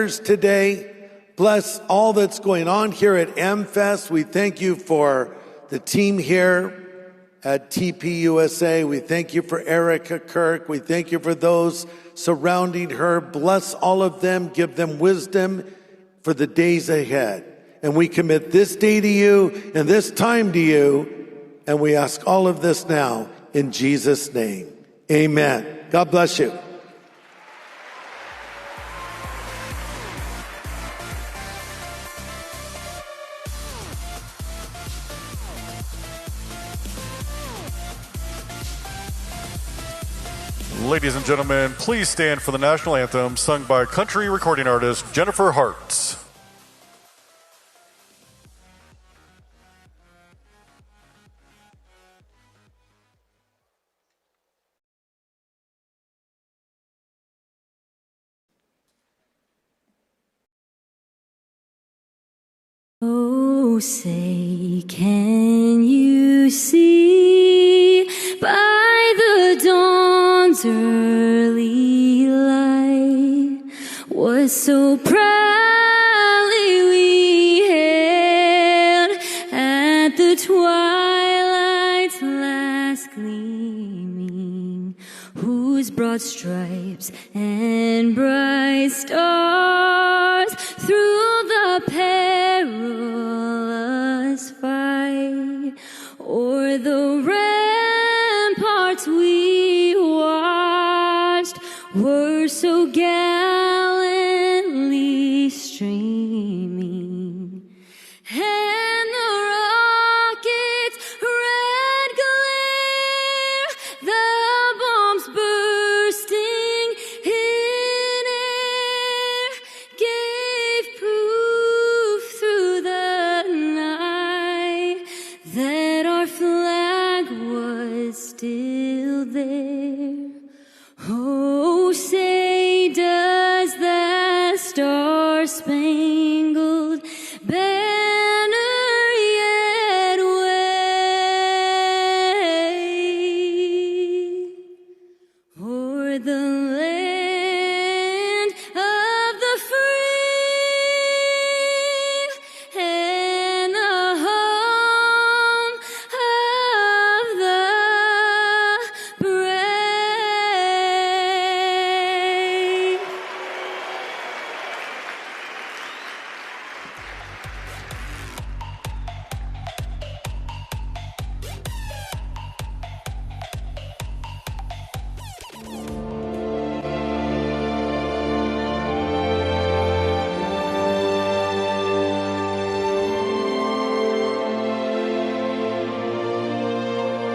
today. Bless all that's going on here at AmFest. We thank you for the team here at TPUSA. We thank you for Erica, Kirk. We thank you for those surrounding her. Bless all of them. Give them wisdom for the days ahead. And we commit this day to you and this time to you. And we ask all of this now in Jesus' name. Amen. God bless you. Ladies and gentlemen, please stand for the national anthem sung by country recording artist Jennifer Hart. Oh, say, can you see by the dawn's early light what so proudly we hailed at the twilight's last gleaming, whose broad stripes and bright stars through the perilous fight o'er the ramparts we watched were so gallantly streaming, and the rocket's red glare, the bombs bursting in air, gave proof through the night that our flag was still there. Oh, say, does that star-spangled banner yet wave o'er the land of the free and the home of the brave?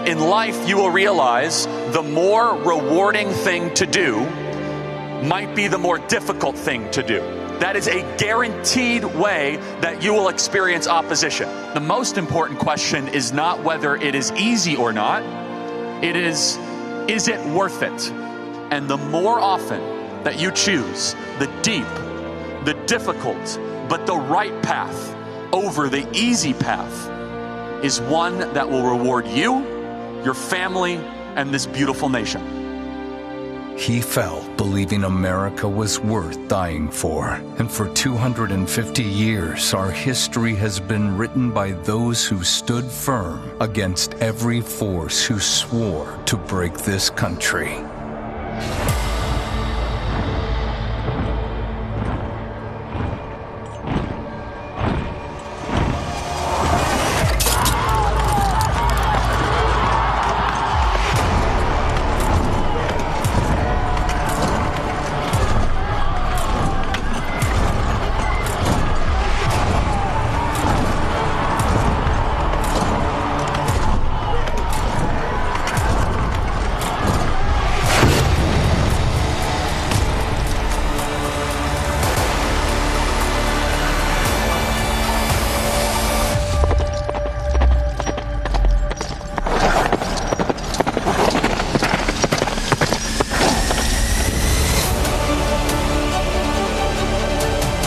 In life, you will realize the more rewarding thing to do might be the more difficult thing to do. That is a guaranteed way that you will experience opposition. The most important question is not whether it is easy or not. It is it worth it? And the more often that you choose the deep, the difficult, but the right path over the easy path is one that will reward you, your family, and this beautiful nation. He fell believing America was worth dying for. And for 250 years, our history has been written by those who stood firm against every force who swore to break this country.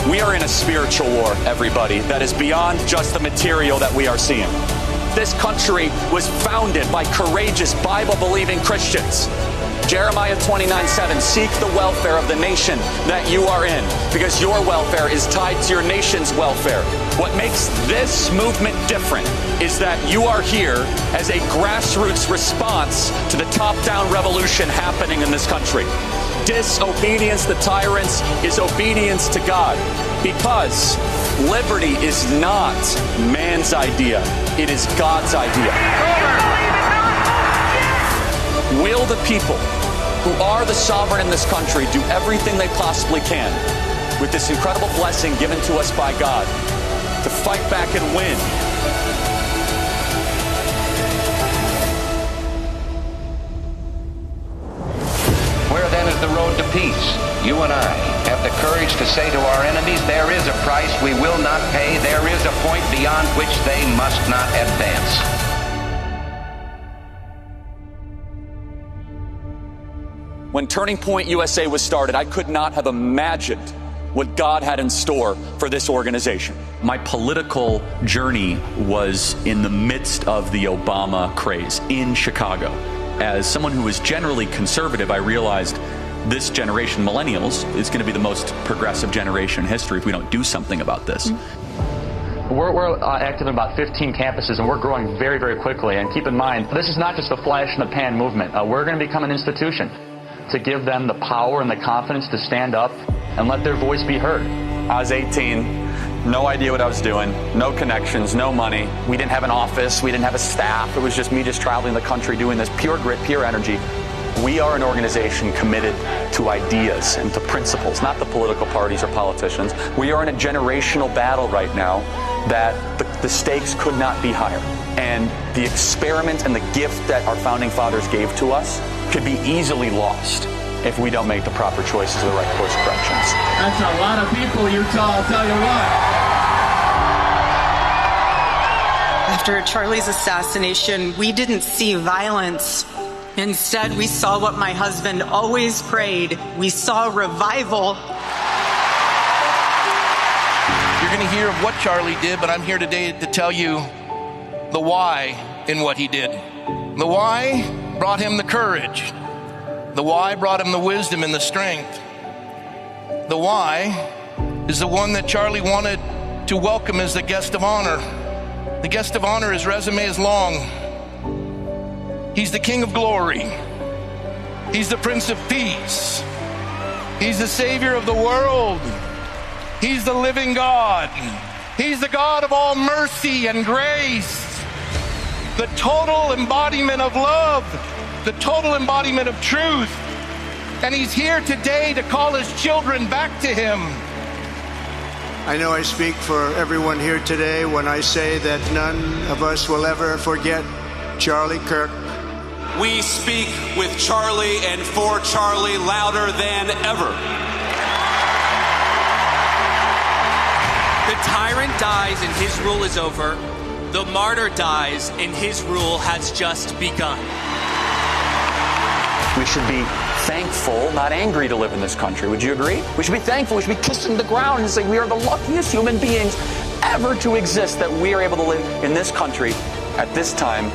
We are in a spiritual war, everybody, that is beyond just the material that we are seeing. This country was founded by courageous Bible-believing Christians. Jeremiah 29:7, seek the welfare of the nation that you are in, because your welfare is tied to your nation's welfare. What makes this movement different is that you are here as a grassroots response to the top-down revolution happening in this country. Disobedience to tyrants is obedience to God, because liberty is not man's idea, it is God's idea. Will the people who are the sovereign in this country do everything they possibly can with this incredible blessing given to us by God to fight back and win? Where then is the road to peace? You and I have the courage to say to our enemies, there is a price we will not pay. There is a point beyond which they must not advance. When Turning Point USA was started, I could not have imagined what God had in store for this organization. My political journey was in the midst of the Obama craze in Chicago. As someone who was generally conservative, I realized this generation, millennials, is going to be the most progressive generation in history if we don't do something about this. We're active in about 15 campuses, and we're growing very, very quickly. And keep in mind, this is not just a flash in the pan movement. We're going to become an institution to give them the power and the confidence to stand up and let their voice be heard. I was 18, no idea what I was doing, no connections, no money. We didn't have an office, we didn't have a staff. It was just me just traveling the country doing this, pure grit, pure energy. We are an organization committed to ideas and to principles, not the political parties or politicians. We are in a generational battle right now that the stakes could not be higher. And the experiment and the gift that our founding fathers gave to us could be easily lost if we don't make the proper choices or the right course corrections. That's a lot of people, Utah, I'll tell you what. After Charlie's assassination, we didn't see violence. Instead, we saw what my husband always prayed. We saw revival. You're going to hear of what Charlie did, but I'm here today to tell you the why in what he did. The why brought him the courage. The why brought him the wisdom and the strength. The why is the one that Charlie wanted to welcome as the guest of honor. The guest of honor, his resume is long. He's the King of Glory. He's the Prince of Peace. He's the Savior of the world. He's the living God. He's the God of all mercy and grace. The total embodiment of love. The total embodiment of truth. And he's here today to call his children back to him. I know I speak for everyone here today when I say that none of us will ever forget Charlie Kirk. We speak with Charlie and for Charlie louder than ever. The tyrant dies and his rule is over. The martyr dies and his rule has just begun. We should be thankful, not angry, to live in this country. Would you agree? We should be thankful. We should be kissing the ground and saying we are the luckiest human beings ever to exist, that we are able to live in this country at this time.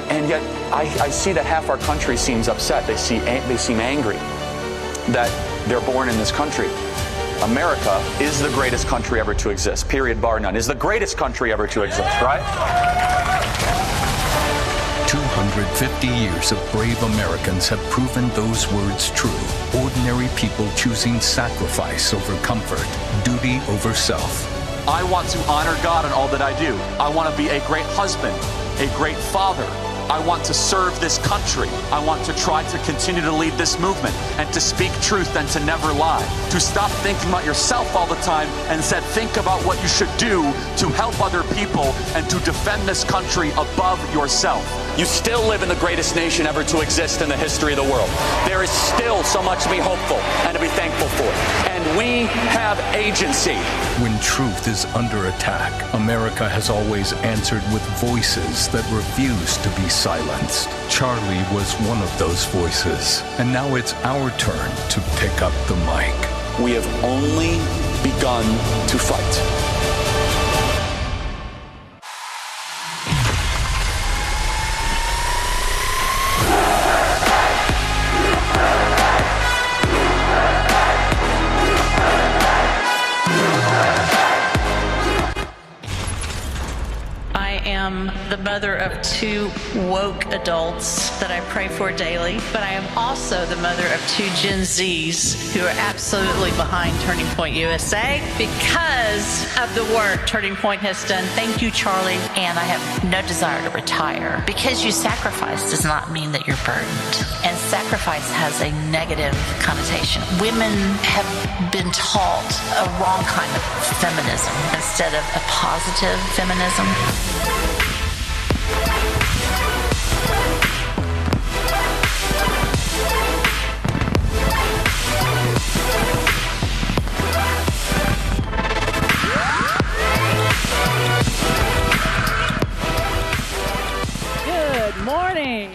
And yet I see that half our country seems upset. They seem angry that they're born in this country. America is the greatest country ever to exist, period, bar none. Is the greatest country ever to exist, right? 250 years of brave Americans have proven those words true. Ordinary people choosing sacrifice over comfort, duty over self. I want to honor God in all that I do. I want to be a great husband, a great father. I want to serve this country. I want to try to continue to lead this movement and to speak truth and to never lie. To stop thinking about yourself all the time and instead think about what you should do to help other people and to defend this country above yourself. You still live in the greatest nation ever to exist in the history of the world. There is still so much to be hopeful and to be thankful for. And we have agency. When truth is under attack, America has always answered with voices that refuse to be silenced. Charlie was one of those voices, and now it's our turn to pick up the mic. We have only begun to fight. am the mother of 2 woke adults that I pray for daily, but I am also the mother of 2 Gen Zs who are absolutely behind Turning Point USA because of the work Turning Point has done. Thank you, Charlie. And I have no desire to retire. Because you sacrifice does not mean that you're burdened. And sacrifice has a negative connotation. Women have been taught a wrong kind of feminism instead of a positive feminism. Good morning.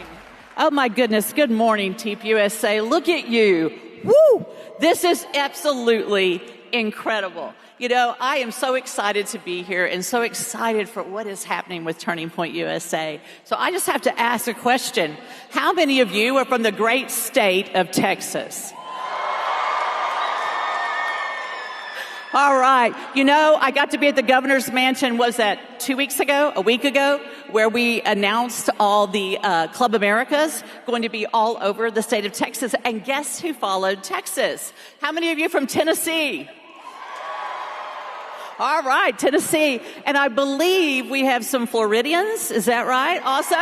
Oh my goodness. Good morning, TPUSA. Look at you. Woo! This is absolutely incredible. You know, I am so excited to be here and so excited for what is happening with Turning Point USA. So I just have to ask a question. How many of you are from the great state of Texas? All right. You know, I got to be at the governor's mansion, was that 2 weeks ago, a week ago, where we announced all the Club Americas going to be all over the state of Texas. And guess who followed Texas? How many of you from Tennessee? All right, Tennessee. And I believe we have some Floridians. Is that right? Also?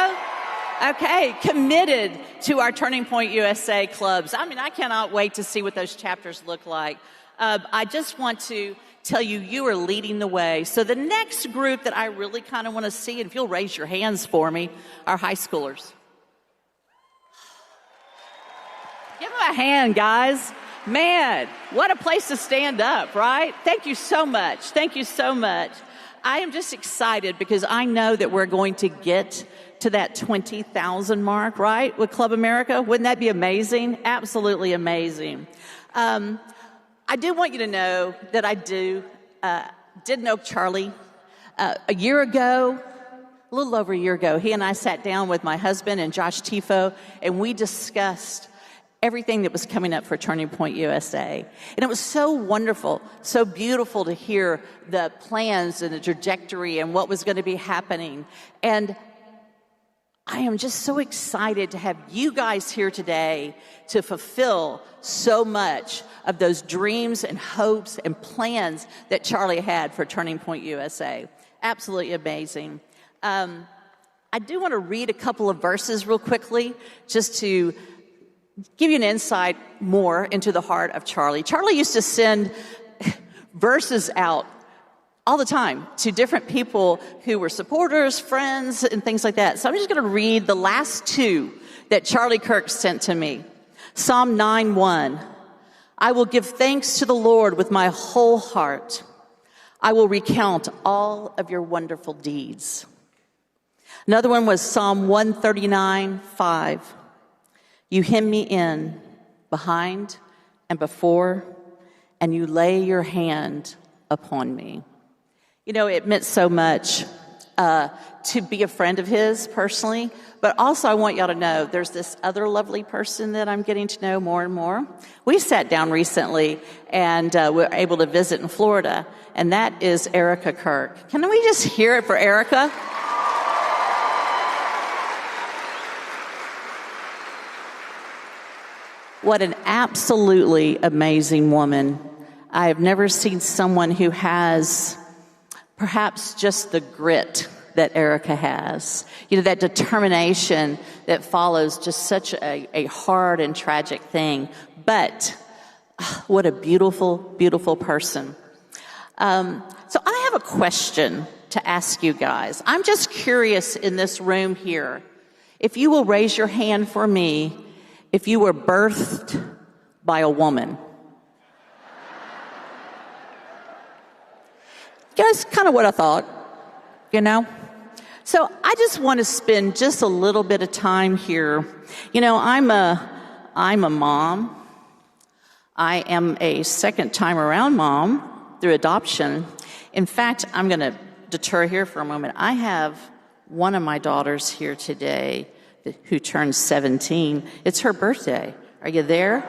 Okay, committed to our Turning Point USA clubs. I mean, I cannot wait to see what those chapters look like. I just want to tell you, you are leading the way. So the next group that I really kind of want to see, and if you'll raise your hands for me, are high schoolers. Give them a hand, guys. Man, what a place to stand up, right? Thank you so much. Thank you so much. I am just excited because I know that we're going to get to that 20,000 mark, right, with Club America. Wouldn't that be amazing? Absolutely amazing. I do want you to know that I did know Charlie a year ago, a little over a year ago. He and I sat down with my husband and Josh Tifo, and we discussed everything that was coming up for Turning Point USA. And it was so wonderful, so beautiful to hear the plans and the trajectory and what was going to be happening. And I am just so excited to have you guys here today to fulfill so much of those dreams and hopes and plans that Charlie had for Turning Point USA. Absolutely amazing. I do want to read a couple of verses real quickly just to give you an insight more into the heart of Charlie. Charlie used to send verses out all the time to different people who were supporters, friends, and things like that. So I'm just going to read the last 2 that Charlie Kirk sent to me. Psalm 9:1. I will give thanks to the Lord with my whole heart. I will recount all of your wonderful deeds. Another one was Psalm 139:5. You hem me in, behind and before, and you lay your hand upon me. You know, it meant so much to be a friend of his personally, but also I want y'all to know there's this other lovely person that I'm getting to know more and more. We sat down recently and were able to visit in Florida, and that is Erica Kirk. Can we just hear it for Erica? What an absolutely amazing woman. I have never seen someone who has perhaps just the grit that Erica has. You know, that determination that follows just such a hard and tragic thing. But what a beautiful, beautiful person. So I have a question to ask you guys. I'm just curious in this room here, if you will raise your hand for me, if you were birthed by a woman. That's kind of what I thought, you know? So I just want to spend just a little bit of time here. You know, I'm a mom. I am a second time around mom through adoption. In fact, I'm going to deter here for a moment. I have one of my daughters here today who turned 17. It's her birthday. Are you there?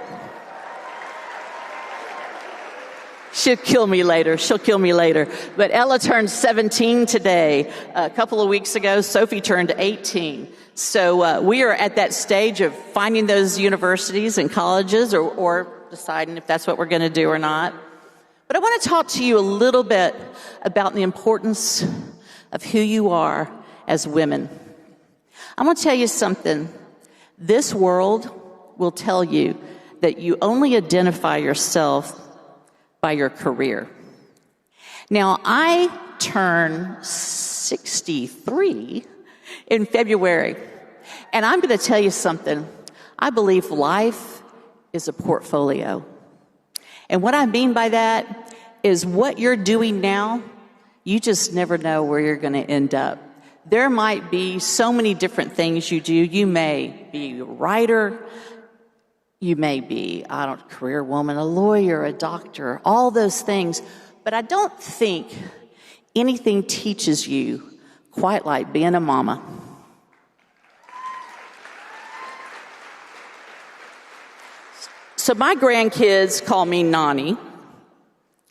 She'll kill me later. She'll kill me later. But Ella turned 17 today. A couple of weeks ago, Sophie turned 18. So we are at that stage of finding those universities and colleges or deciding if that's what we're going to do or not. But I want to talk to you a little bit about the importance of who you are as women. I'm going to tell you something. This world will tell you that you only identify yourself by your career. Now, I turn 63 in February, and I'm going to tell you something. I believe life is a portfolio. And what I mean by that is what you're doing now, you just never know where you're going to end up. There might be so many different things you do. You may be a writer. You may be, career woman, a lawyer, a doctor, all those things. But I don't think anything teaches you quite like being a mama. So my grandkids call me Nani.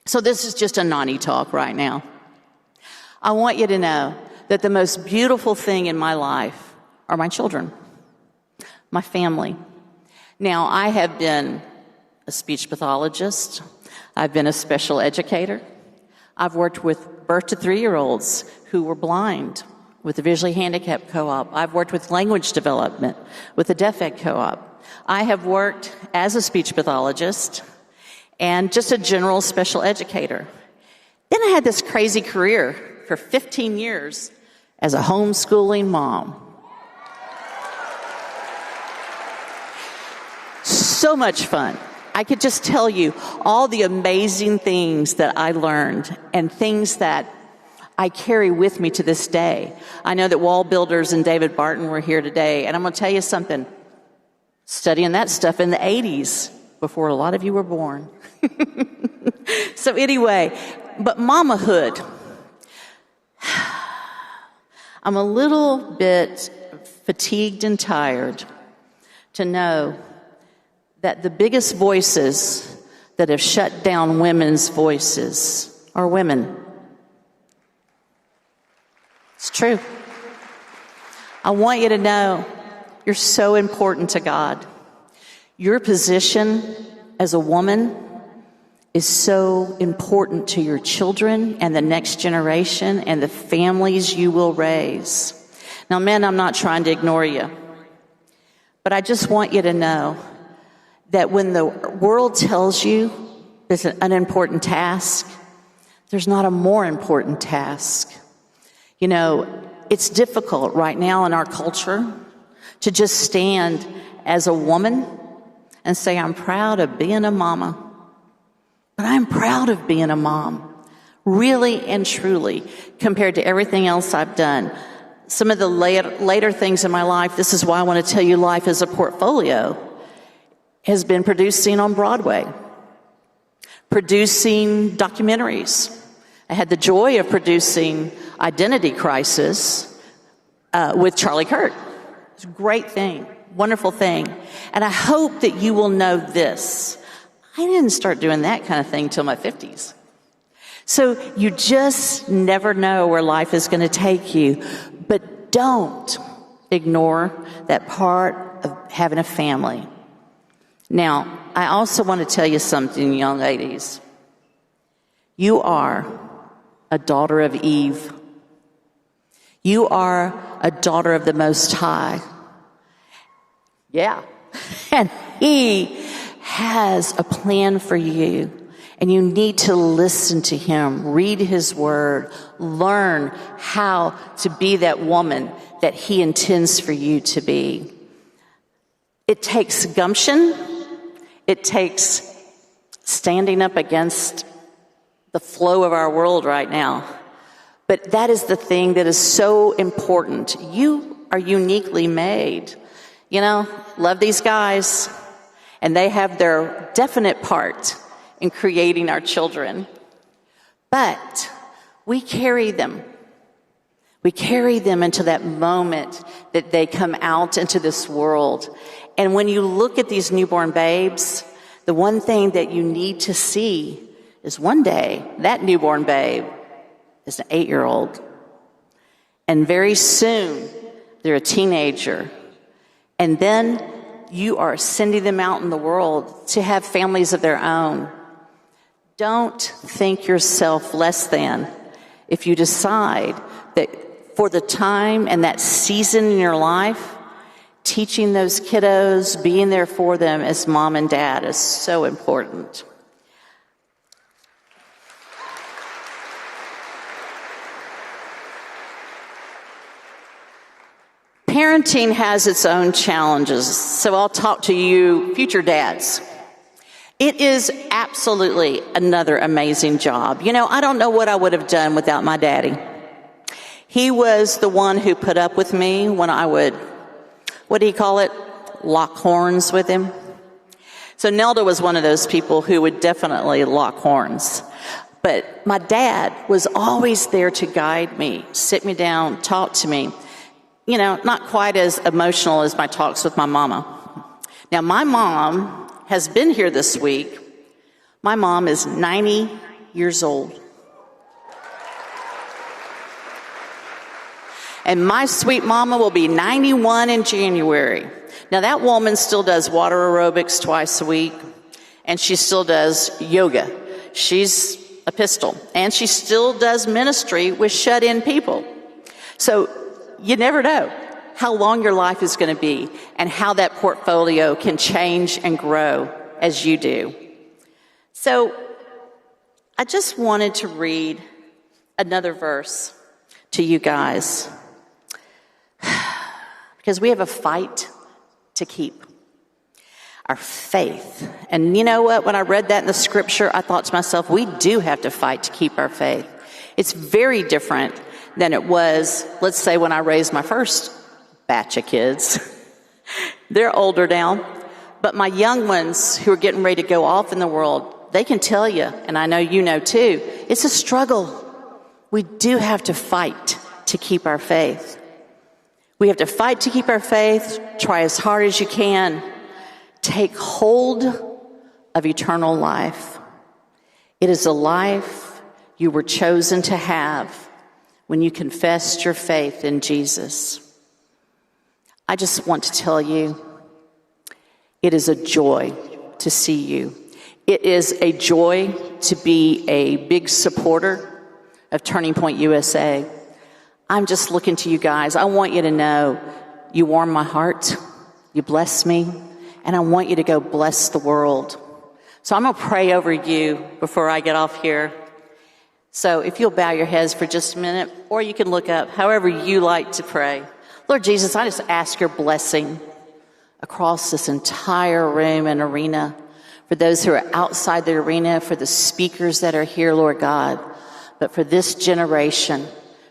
So this is just a Nani talk right now. I want you to know that the most beautiful thing in my life are my children, my family. Now, I have been a speech pathologist. I've been a special educator. I've worked with birth to 3-year-olds who were blind with the visually handicapped co-op. I've worked with language development with the deaf ed co-op. I have worked as a speech pathologist and just a general special educator. Then I had this crazy career for 15 years as a homeschooling mom. So much fun. I could just tell you all the amazing things that I learned and things that I carry with me to this day. I know that Wall Builders and David Barton were here today, and I'm going to tell you something. Studying that stuff in the 80s, before a lot of you were born. So anyway, but mamahood. I'm a little bit fatigued and tired to know that the biggest voices that have shut down women's voices are women. It's true. I want you to know you're so important to God. Your position as a woman is so important to your children and the next generation and the families you will raise. Now, men, I'm not trying to ignore you, but I just want you to know that when the world tells you there's an unimportant task, there's not a more important task. You know, it's difficult right now in our culture to just stand as a woman and say, I'm proud of being a mama. But I'm proud of being a mom, really and truly, compared to everything else I've done. Some of the later things in my life, this is why I want to tell you life is a portfolio, has been producing on Broadway, producing documentaries. I had the joy of producing Identity Crisis with Charlie Kirk. It's a great thing, wonderful thing. And I hope that you will know this. I didn't start doing that kind of thing till my 50s. So you just never know where life is going to take you. But don't ignore that part of having a family. Now, I also want to tell you something, young ladies. You are a daughter of Eve. You are a daughter of the Most High. Yeah. And He has a plan for you. And you need to listen to Him, read His Word, learn how to be that woman that He intends for you to be. It takes gumption. It takes standing up against the flow of our world right now. But that is the thing that is so important. You are uniquely made. You know, love these guys, and they have their definite part in creating our children. But we carry them. We carry them into that moment that they come out into this world. And when you look at these newborn babes, the one thing that you need to see is one day that newborn babe is an 8-year-old. And very soon they're a teenager. And then you are sending them out in the world to have families of their own. Don't think yourself less than if you decide that for the time and that season in your life, teaching those kiddos, being there for them as mom and dad is so important. Parenting has its own challenges, so I'll talk to you future dads. It is absolutely another amazing job. You know, I don't know what I would have done without my daddy. He was the one who put up with me when I would, what do you call it, lock horns with him. So Nelda was one of those people who would definitely lock horns. But my dad was always there to guide me, sit me down, talk to me. You know, not quite as emotional as my talks with my mama. Now, my mom has been here this week. My mom is 90 years old. And my sweet mama will be 91 in January. Now, that woman still does water aerobics twice a week, and she still does yoga. She's a pistol. And she still does ministry with shut-in people. So you never know how long your life is going to be and how that portfolio can change and grow as you do. So I just wanted to read another verse to you guys because we have a fight to keep. Our faith. And you know what? When I read that in the scripture, I thought to myself, we do have to fight to keep our faith. It's very different than it was, let's say, when I raised my first batch of kids. They're older now, but my young ones who are getting ready to go off in the world, they can tell you, and I know you know too, it's a struggle. We do have to fight to keep our faith. We have to fight to keep our faith, try as hard as you can, take hold of eternal life. It is a life you were chosen to have when you confessed your faith in Jesus. I just want to tell you, it is a joy to see you. It is a joy to be a big supporter of Turning Point USA. I'm just looking to you guys. I want you to know you warm my heart, you bless me, and I want you to go bless the world. So I'm going to pray over you before I get off here. So if you'll bow your heads for just a minute, or you can look up, however you like to pray. Lord Jesus, I just ask your blessing across this entire room and arena, for those who are outside the arena, for the speakers that are here, Lord God, but for this generation,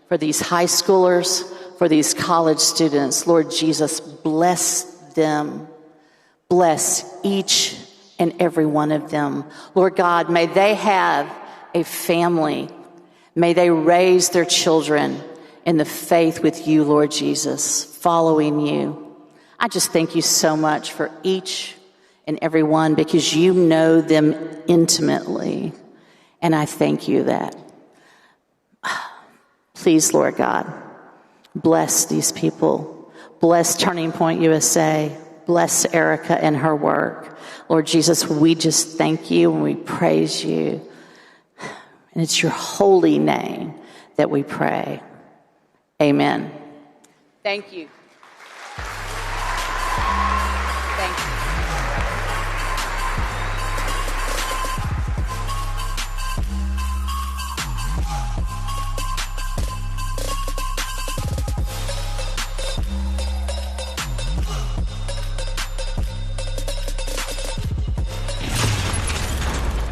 for these high schoolers, for these college students, Lord Jesus, bless them. Bless each and every one of them. Lord God, may they have a family. May they raise their children in the faith with you, Lord Jesus, following you. I just thank you so much for each and every one because you know them intimately. And I thank you that. Please, Lord God, bless these people. Bless Turning Point USA. Bless Erica and her work. Lord Jesus, we just thank you and we praise you. And it's your holy name that we pray. Amen. Thank you. Thank you.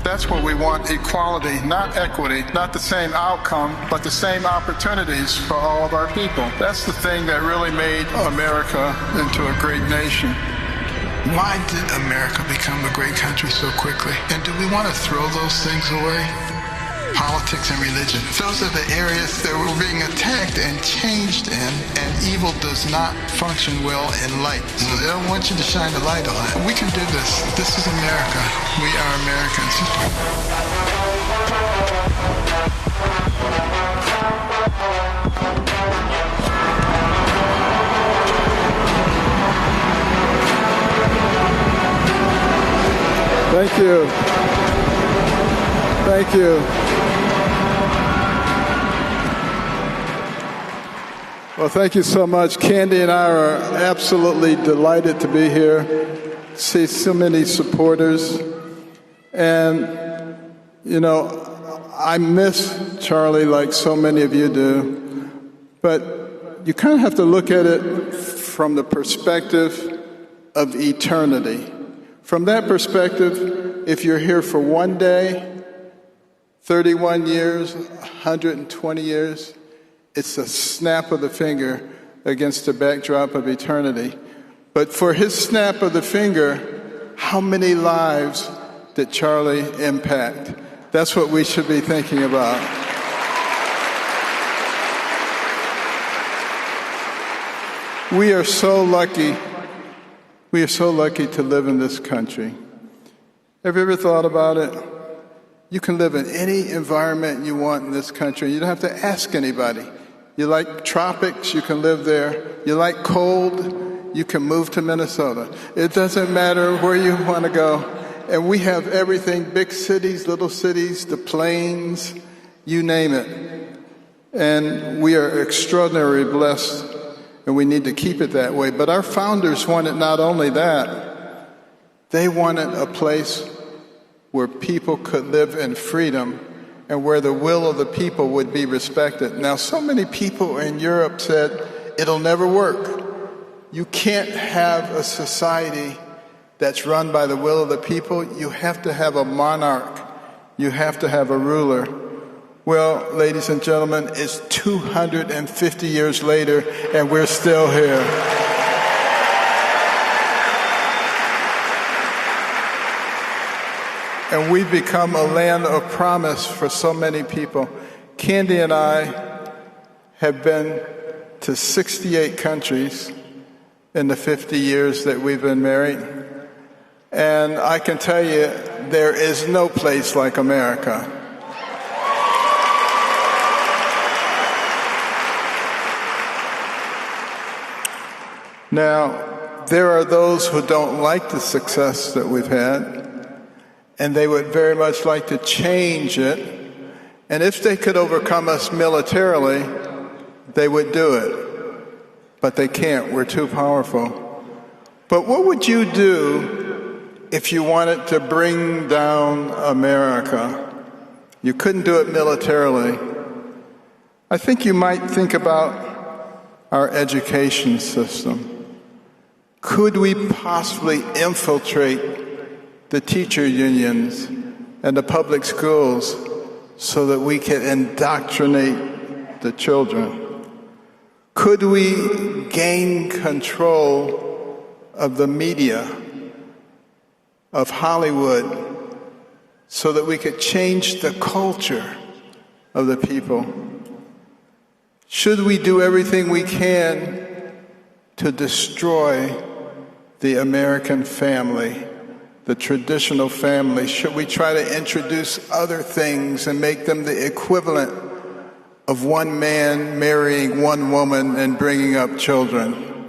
That's what we want, equality, not equity, not the same outcome, but the same opportunities for all of our people. That's the thing that really made America into a great nation. Why did America become a great country so quickly? And do we want to throw those things away? Politics and religion. Those are the areas that we're being attacked and changed in, and evil does not function well in light. So they don't want you to shine the light on it. We can do this. This is America. We are Americans. Thank you. Thank you. Well, thank you so much. Candy and I are absolutely delighted to be here, see so many supporters. And, you know, I miss Charlie like so many of you do, but you kind of have to look at it from the perspective of eternity. From that perspective, if you're here for one day, 31 years, 120 years, it's a snap of the finger against the backdrop of eternity. But for his snap of the finger, how many lives did Charlie impact? That's what we should be thinking about. We are so lucky. We are so lucky to live in this country. Have you ever thought about it? You can live in any environment you want in this country. You don't have to ask anybody. You like tropics, you can live there. You like cold, you can move to Minnesota. It doesn't matter where you want to go. And we have everything, big cities, little cities, the plains, you name it. And we are extraordinarily blessed, and we need to keep it that way. But our founders wanted not only that, they wanted a place where people could live in freedom and where the will of the people would be respected. Now, so many people in Europe said, it'll never work. You can't have a society that's run by the will of the people. You have to have a monarch. You have to have a ruler. Well, ladies and gentlemen, it's 250 years later, and we're still here. And we've become a land of promise for so many people. Candy and I have been to 68 countries in the 50 years that we've been married. And I can tell you, there is no place like America. Now, there are those who don't like the success that we've had, and they would very much like to change it. And if they could overcome us militarily, they would do it. But they can't. We're too powerful. But what would you do if you wanted to bring down America? You couldn't do it militarily. I think you might think about our education system. Could we possibly infiltrate the teacher unions and the public schools so that we can indoctrinate the children? Could we gain control of the media, of Hollywood, so that we could change the culture of the people? Should we do everything we can to destroy the American family, the traditional family? Should we try to introduce other things and make them the equivalent of one man marrying one woman and bringing up children?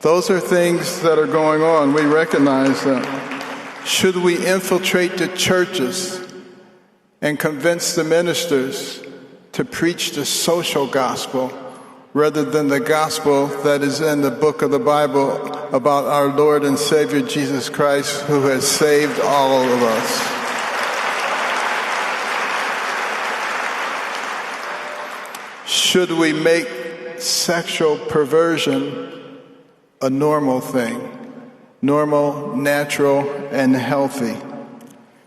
Those are things that are going on. We recognize that. Should we infiltrate the churches and convince the ministers to preach the social gospel rather than the gospel that is in the book of the Bible about our Lord and Savior Jesus Christ, who has saved all of us? Should we make sexual perversion a normal thing, normal, natural, and healthy?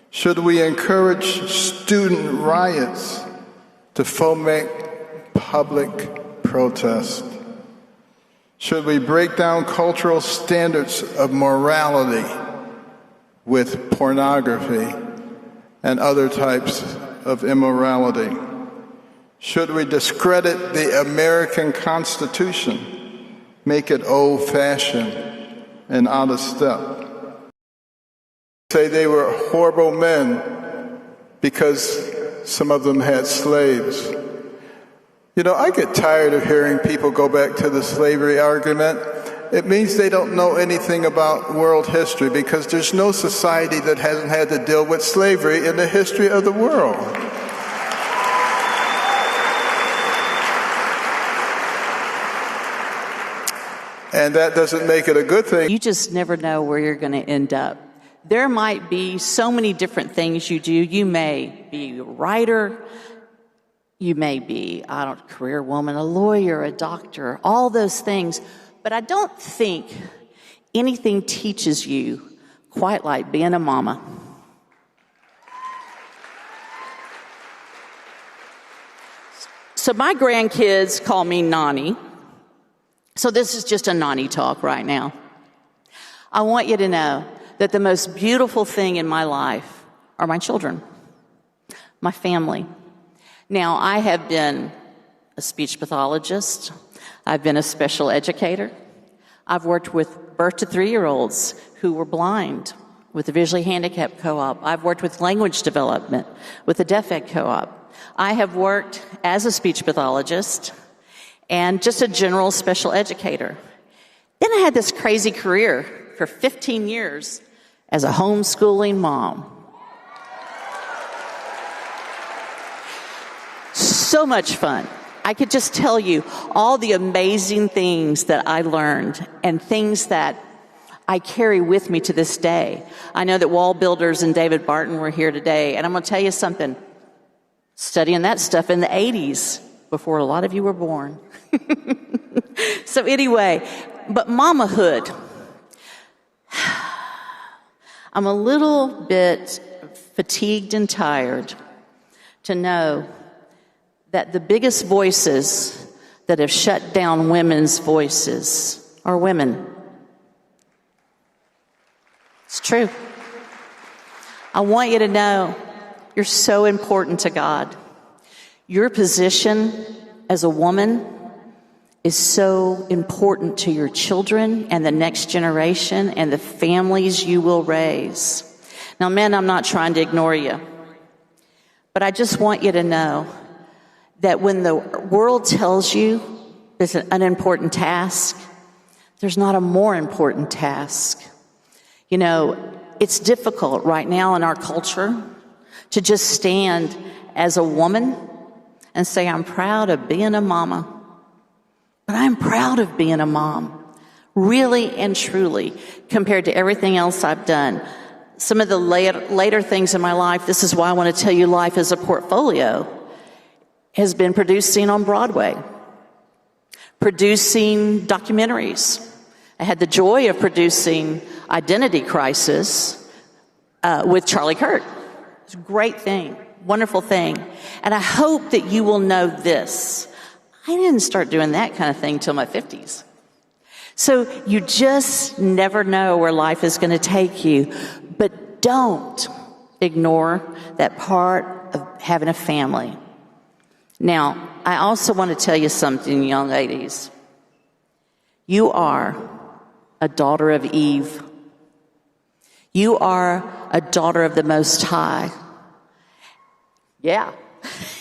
Should we encourage student riots to foment public protest? Should we break down cultural standards of morality with pornography and other types of immorality? Should we discredit the American Constitution, make it old-fashioned and out of step? Say they were horrible men, because some of them had slaves. You know, I get tired of hearing people go back to the slavery argument. It means they don't know anything about world history, because there's no society that hasn't had to deal with slavery in the history of the world. And that doesn't make it a good thing. You just never know where you're going to end up. There might be so many different things you do. You may be a writer. You may be, career woman, a lawyer, a doctor, all those things. But I don't think anything teaches you quite like being a mama. So my grandkids call me Nani. So this is just a Nani talk right now. I want you to know that the most beautiful thing in my life are my children, my family. Now, I have been a speech pathologist. I've been a special educator. I've worked with birth to 3-year-olds who were blind with the visually handicapped co-op. I've worked with language development with the deaf ed co-op. I have worked as a speech pathologist and just a general special educator. Then I had this crazy career for 15 years as a homeschooling mom. So much fun. I could just tell you all the amazing things that I learned and things that I carry with me to this day. I know that Wall Builders and David Barton were here today, and I'm going to tell you something. Studying that stuff in the 80s, before a lot of you were born. So anyway, but mamahood. I'm a little bit fatigued and tired to know that the biggest voices that have shut down women's voices are women. It's true. I want you to know you're so important to God. Your position as a woman is so important to your children and the next generation and the families you will raise. Now, men, I'm not trying to ignore you, but I just want you to know that when the world tells you it's an unimportant task, there's not a more important task. You know, it's difficult right now in our culture to just stand as a woman and say, I'm proud of being a mama. But I'm proud of being a mom, really and truly, compared to everything else I've done. Some of the later things in my life, this is why I want to tell you life as a portfolio, has been producing on Broadway, producing documentaries. I had the joy of producing Identity Crisis with Charlie Kirk. It's a great thing, wonderful thing. And I hope that you will know this. I didn't start doing that kind of thing till my 50s. So you just never know where life is going to take you. But don't ignore that part of having a family. Now, I also want to tell you something, young ladies. You are a daughter of Eve. You are a daughter of the Most High. Yeah.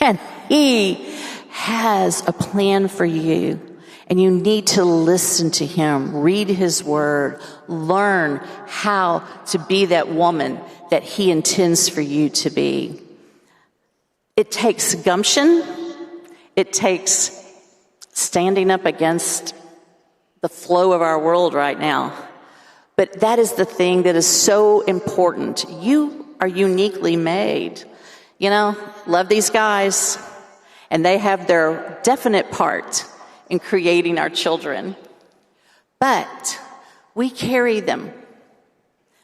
And He has a plan for you. And you need to listen to Him, read His Word, learn how to be that woman that He intends for you to be. It takes gumption. It takes standing up against the flow of our world right now. But that is the thing that is so important. You are uniquely made. You know, love these guys, and they have their definite part in creating our children. But we carry them.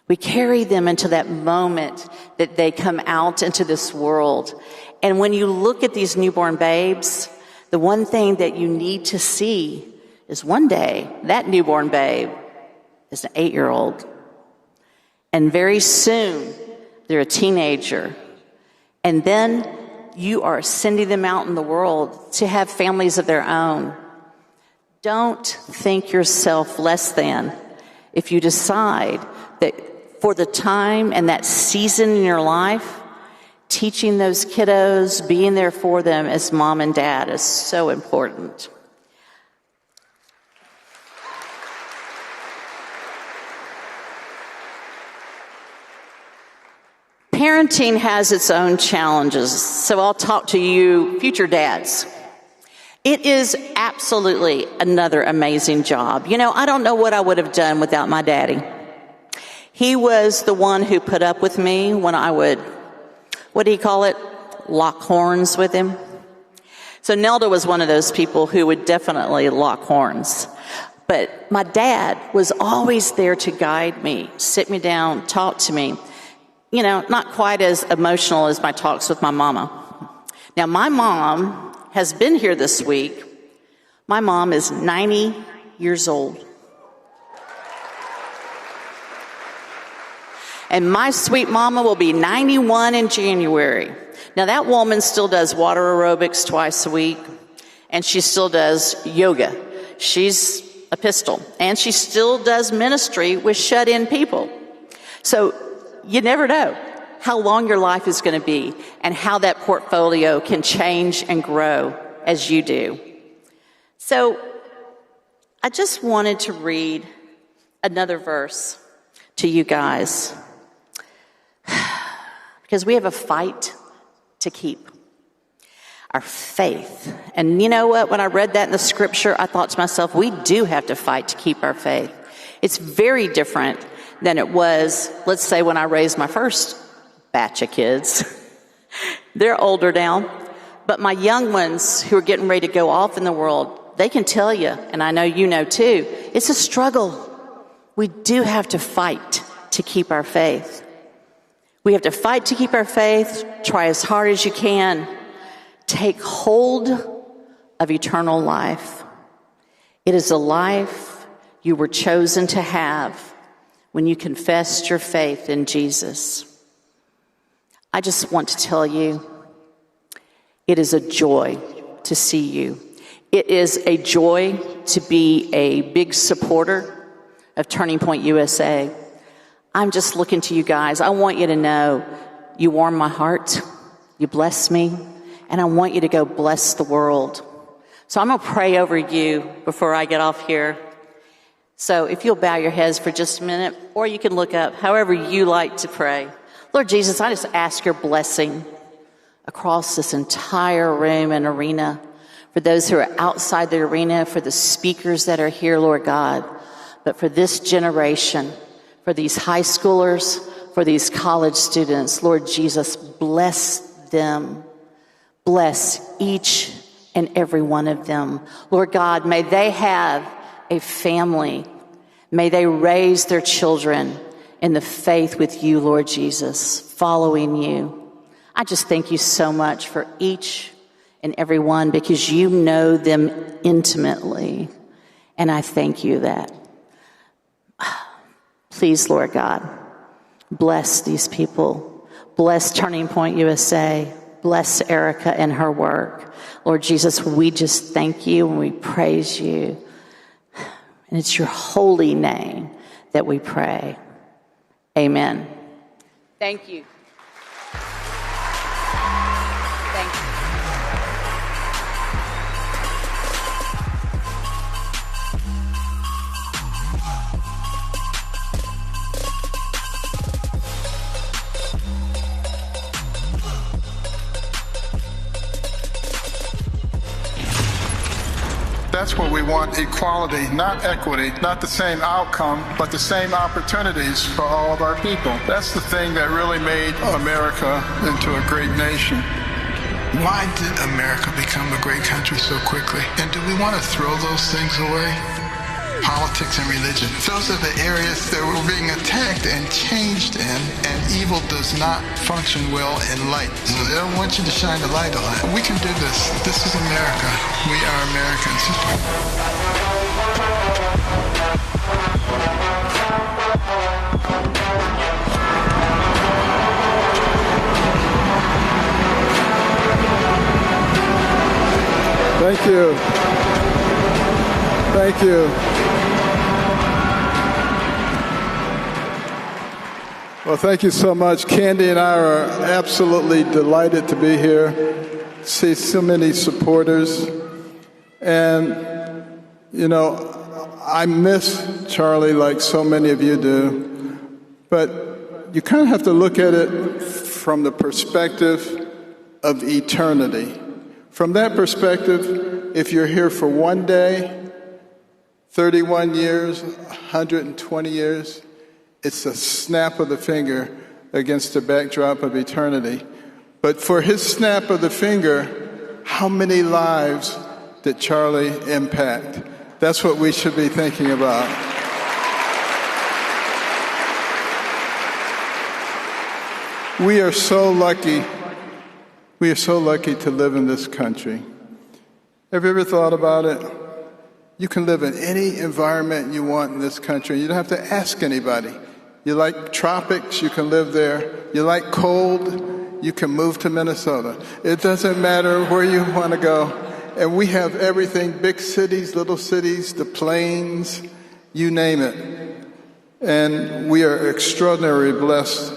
We carry them into that moment that they come out into this world. And when you look at these newborn babes, the one thing that you need to see is one day that newborn babe is an 8-year-old. And very soon they're a teenager. And then you are sending them out in the world to have families of their own. Don't think yourself less than if you decide that for the time and that season in your life teaching those kiddos, being there for them as mom and dad is so important. Parenting has its own challenges, so I'll talk to you future dads. It is absolutely another amazing job. You know, I don't know what I would have done without my daddy. He was the one who put up with me when I would, what do you call it, lock horns with him. So Nelda was one of those people who would definitely lock horns. But my dad was always there to guide me, sit me down, talk to me. You know, not quite as emotional as my talks with my mama. Now, my mom has been here this week. My mom is 90 years old. And my sweet mama will be 91 in January. Now, that woman still does water aerobics twice a week, and she still does yoga. She's a pistol, and she still does ministry with shut-in people. So you never know how long your life is going to be and how that portfolio can change and grow as you do. So I just wanted to read another verse to you guys because we have a fight to keep. Our faith. And you know what? When I read that in the scripture, I thought to myself, we do have to fight to keep our faith. It's very different than it was, let's say, when I raised my first batch of kids. They're older now, but my young ones who are getting ready to go off in the world, they can tell you, and I know you know too, it's a struggle. We do have to fight to keep our faith. We have to fight to keep our faith, try as hard as you can, take hold of eternal life. It is a life you were chosen to have when you confessed your faith in Jesus. I just want to tell you, it is a joy to see you. It is a joy to be a big supporter of Turning Point USA. I'm just looking to you guys. I want you to know you warm my heart, you bless me, and I want you to go bless the world. So I'm going to pray over you before I get off here. So if you'll bow your heads for just a minute, or you can look up, however you like to pray. Lord Jesus, I just ask your blessing across this entire room and arena, for those who are outside the arena, for the speakers that are here, Lord God, but for this generation, for these high schoolers, for these college students, Lord Jesus, bless them. Bless each and every one of them. Lord God, may they have a family. May they raise their children in the faith with you, Lord Jesus, following you. I just thank you so much for each and every one because you know them intimately. And I thank you that. Please, Lord God, bless these people. Bless Turning Point USA. Bless Erica and her work. Lord Jesus, we just thank you and we praise you. And it's your holy name that we pray. Amen. Thank you. Thank you. That's what we want, equality, not equity, not the same outcome, but the same opportunities for all of our people. That's the thing that really made America into a great nation. Why did America become a great country so quickly? And do we want to throw those things away? Politics and religion. Those are the areas that we're being attacked and changed in, and evil does not function well in light. So they don't want you to shine the light on it. We can do this. This is America. We are Americans. Thank you. Thank you. Well, thank you so much. Candy and I are absolutely delighted to be here, see so many supporters. And, you know, I miss Charlie like so many of you do, but you kind of have to look at it from the perspective of eternity. From that perspective, if you're here for one day, 31 years, 120 years, it's a snap of the finger against the backdrop of eternity. But for his snap of the finger, how many lives did Charlie impact? That's what we should be thinking about. We are so lucky. We are so lucky to live in this country. Have you ever thought about it? You can live in any environment you want in this country. You don't have to ask anybody. You like tropics, you can live there. You like cold, you can move to Minnesota. It doesn't matter where you want to go. And we have everything, big cities, little cities, the plains, you name it. And we are extraordinarily blessed,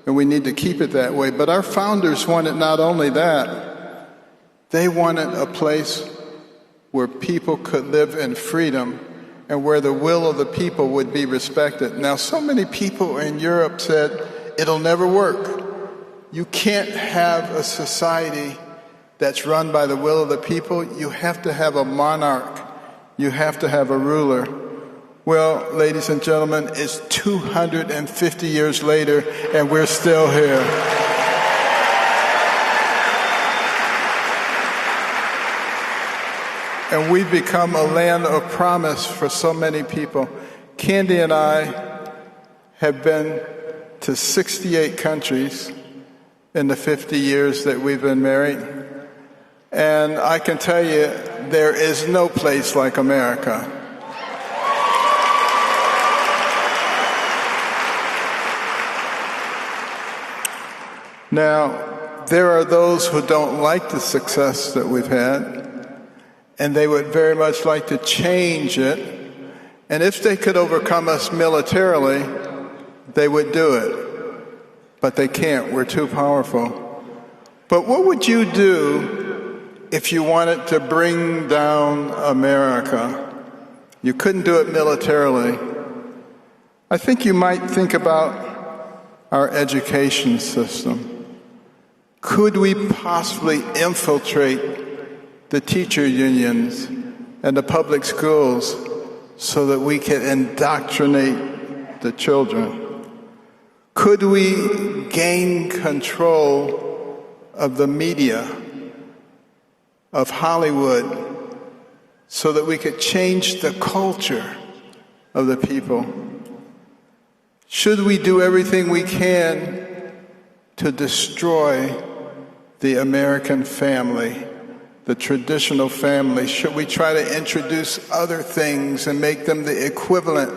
and we need to keep it that way. But our founders wanted not only that, they wanted a place where people could live in freedom and where the will of the people would be respected. Now, so many people in Europe said, it'll never work. You can't have a society that's run by the will of the people. You have to have a monarch. You have to have a ruler. Well, ladies and gentlemen, it's 250 years later, and we're still here. And we've become a land of promise for so many people. Candy and I have been to 68 countries in the 50 years that we've been married. And I can tell you, there is no place like America. Now, there are those who don't like the success that we've had, and they would very much like to change it. And if they could overcome us militarily, they would do it. But they can't. We're too powerful. But what would you do if you wanted to bring down America? You couldn't do it militarily. I think you might think about our education system. Could we possibly infiltrate the teacher unions and the public schools so that we can indoctrinate the children? Could we gain control of the media, of Hollywood, so that we could change the culture of the people? Should we do everything we can to destroy the American family, the traditional family? Should we try to introduce other things and make them the equivalent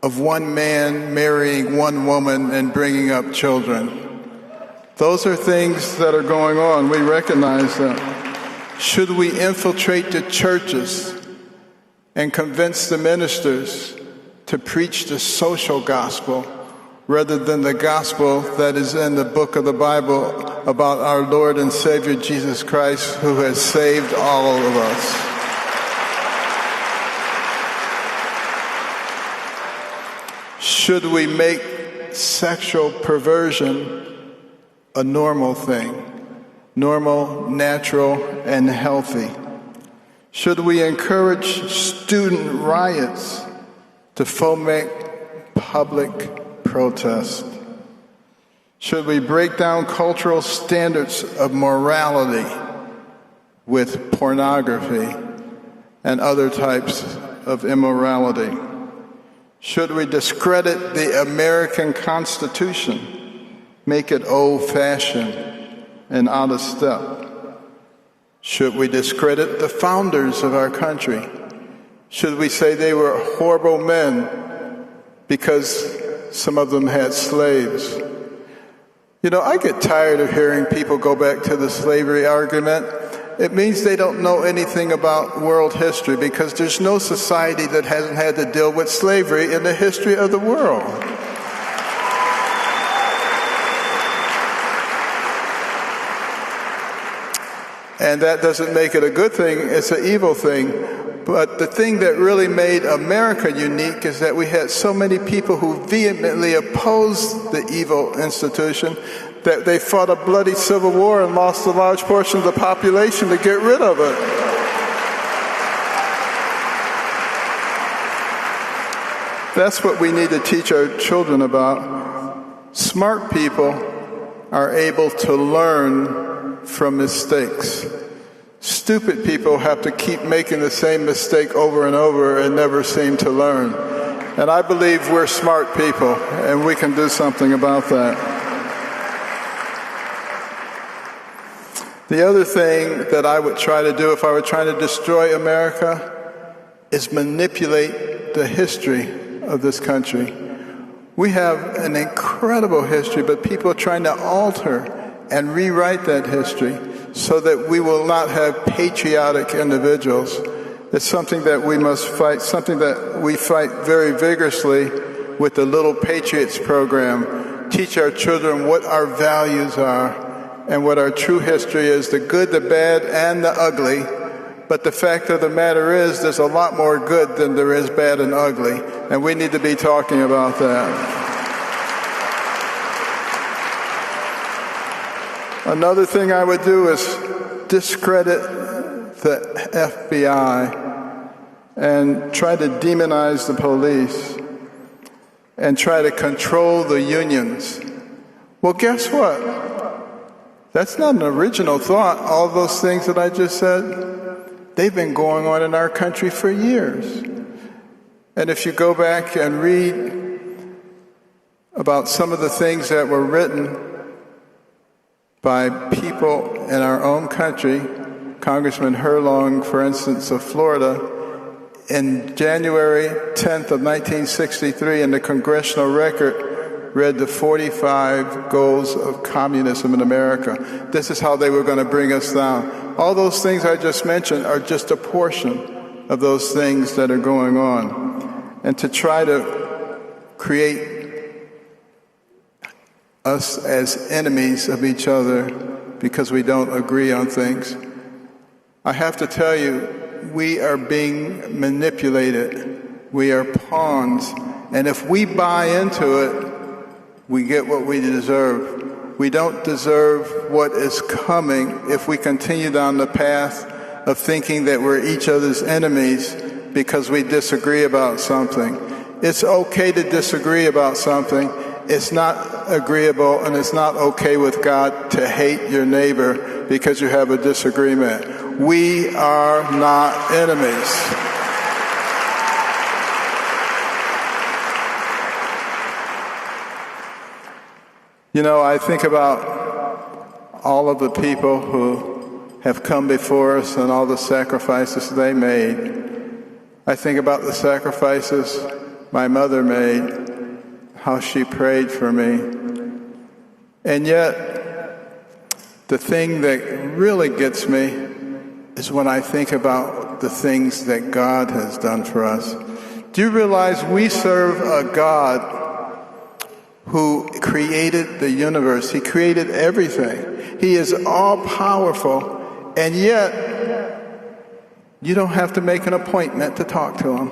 of one man marrying one woman and bringing up children? Those are things that are going on. We recognize that. Should we infiltrate the churches and convince the ministers to preach the social gospel rather than the gospel that is in the book of the Bible about our Lord and Savior Jesus Christ, who has saved all of us? Should we make sexual perversion a normal thing? Normal, natural, and healthy? Should we encourage student riots to foment public protest? Should we break down cultural standards of morality with pornography and other types of immorality? Should we discredit the American Constitution, make it old-fashioned and out of step? Should we discredit the founders of our country? Should we say they were horrible men because some of them had slaves? You know, I get tired of hearing people go back to the slavery argument. It means they don't know anything about world history, because there's no society that hasn't had to deal with slavery in the history of the world. And that doesn't make it a good thing, it's an evil thing. But the thing that really made America unique is that we had so many people who vehemently opposed the evil institution that they fought a bloody civil war and lost a large portion of the population to get rid of it. That's what we need to teach our children about. Smart people are able to learn from mistakes. Stupid people have to keep making the same mistake over and over and never seem to learn. And I believe we're smart people, and we can do something about that. The other thing that I would try to do if I were trying to destroy America is manipulate the history of this country. We have an incredible history, but people are trying to alter and rewrite that history so that we will not have patriotic individuals. It's something that we must fight, something that we fight very vigorously with the Little Patriots program. Teach our children what our values are and what our true history is, the good, the bad, and the ugly. But the fact of the matter is, there's a lot more good than there is bad and ugly, and we need to be talking about that. Another thing I would do is discredit the FBI and try to demonize the police and try to control the unions. Well, guess what? That's not an original thought. All those things that I just said, they've been going on in our country for years. And if you go back and read about some of the things that were written by people in our own country, Congressman Herlong, for instance, of Florida, in January 10th of 1963 in the Congressional Record, read the 45 goals of communism in America. This is how they were going to bring us down. All those things I just mentioned are just a portion of those things that are going on. And to try to create us as enemies of each other because we don't agree on things. I have to tell you, we are being manipulated. We are pawns. And if we buy into it, we get what we deserve. We don't deserve what is coming if we continue down the path of thinking that we're each other's enemies because we disagree about something. It's okay to disagree about something. It's not agreeable and it's not okay with God to hate your neighbor because you have a disagreement. We are not enemies. You know, I think about all of the people who have come before us and all the sacrifices they made. I think about the sacrifices my mother made, how she prayed for me. And yet, the thing that really gets me is when I think about the things that God has done for us. Do you realize we serve a God who created the universe? He created everything. He is all-powerful, and yet you don't have to make an appointment to talk to him.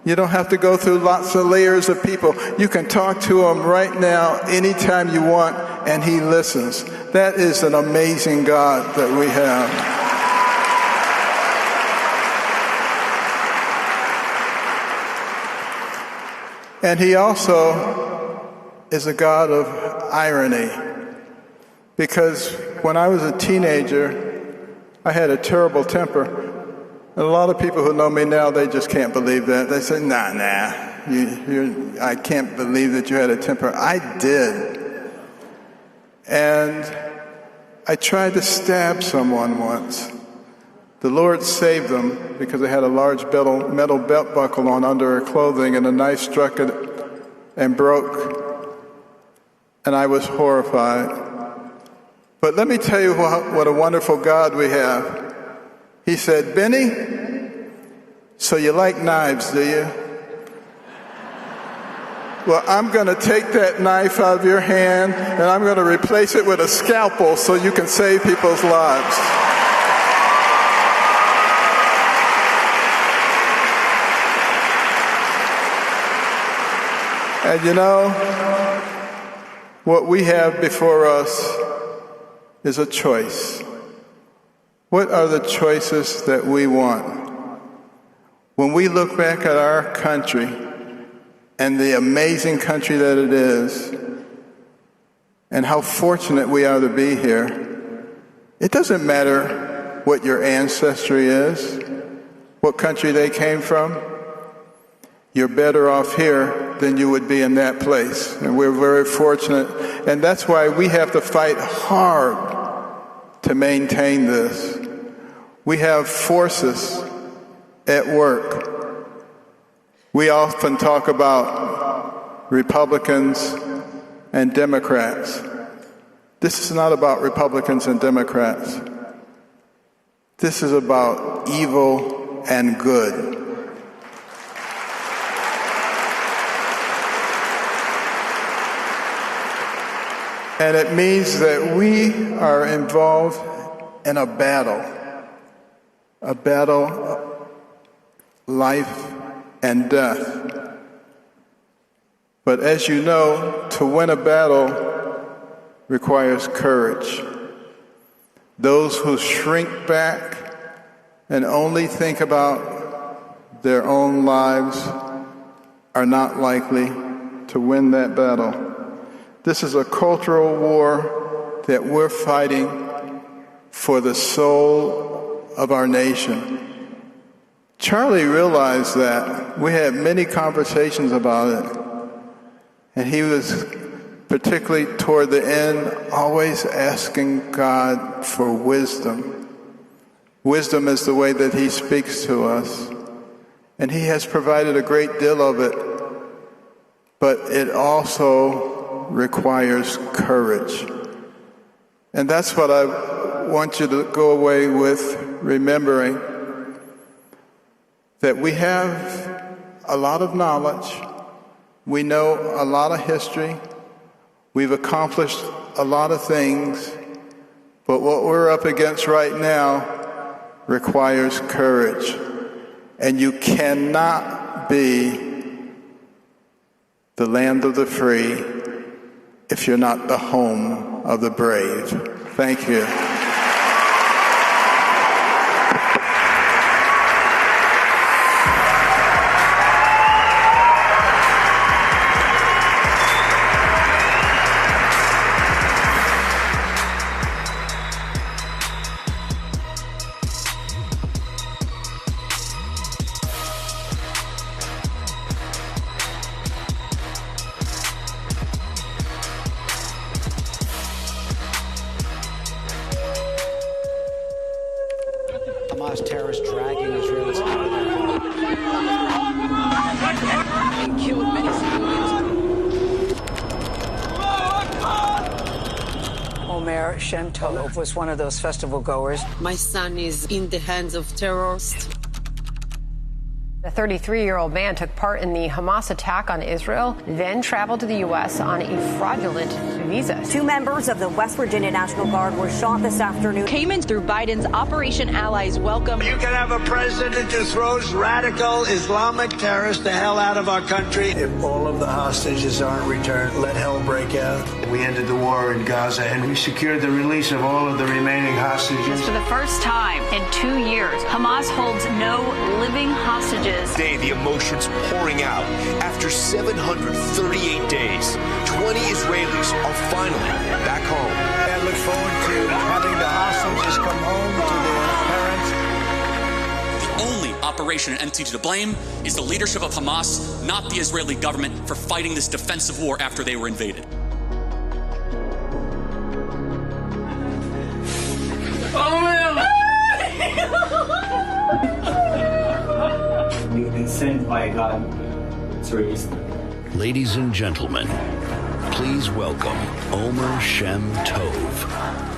You don't have to go through lots of layers of people. You can talk to him right now, anytime you want, and he listens. That is an amazing God that we have. And he also is a God of irony. Because when I was a teenager, I had a terrible temper. And a lot of people who know me now, they just can't believe that. They say, nah, I can't believe that you had a temper. I did. And I tried to stab someone once. The Lord saved them because they had a large metal belt buckle on under her clothing, and a knife struck it and broke. And I was horrified. But let me tell you what a wonderful God we have. He said, Benny, so you like knives, do you? Well, I'm going to take that knife out of your hand and I'm going to replace it with a scalpel so you can save people's lives. And you know, what we have before us is a choice. What are the choices that we want? When we look back at our country and the amazing country that it is, and how fortunate we are to be here, it doesn't matter what your ancestry is, what country they came from. You're better off here than you would be in that place. And we're very fortunate. And that's why we have to fight hard to maintain this. We have forces at work. We often talk about Republicans and Democrats. This is not about Republicans and Democrats. This is about evil and good. And it means that we are involved in a battle of life and death. But as you know, to win a battle requires courage. Those who shrink back and only think about their own lives are not likely to win that battle. This is a cultural war that we're fighting for the soul of our nation. Charlie realized that. We had many conversations about it. And he was, particularly toward the end, always asking God for wisdom. Wisdom is the way that he speaks to us. And he has provided a great deal of it. But it also requires courage. And that's what I want you to go away with, remembering that we have a lot of knowledge. We know a lot of history. We've accomplished a lot of things. But what we're up against right now requires courage. And you cannot be the land of the free if you're not the home of the brave. Thank you. Was one of those festival goers. My son is in the hands of terrorists. A 33-year-old man took part in the Hamas attack on Israel, then traveled to the U.S. on a fraudulent visa. Two members of the West Virginia National Guard were shot this afternoon. Came in through Biden's Operation Allies welcome. You can have a president who throws radical Islamic terrorists the hell out of our country. If all of the hostages aren't returned, let hell break out. We ended the war in Gaza and we secured the release of all of the remaining hostages. For the first time in 2 years, Hamas holds no living hostages. Today, the emotions pouring out. After 738 days, 20 Israelis are finally back home. I look forward to having the hostages come home to their parents. The only operation and entity to blame is the leadership of Hamas, not the Israeli government, for fighting this defensive war after they were invaded. Oh, man! We've been sent by God to release them. Ladies and gentlemen, please welcome Omer Shem Tov,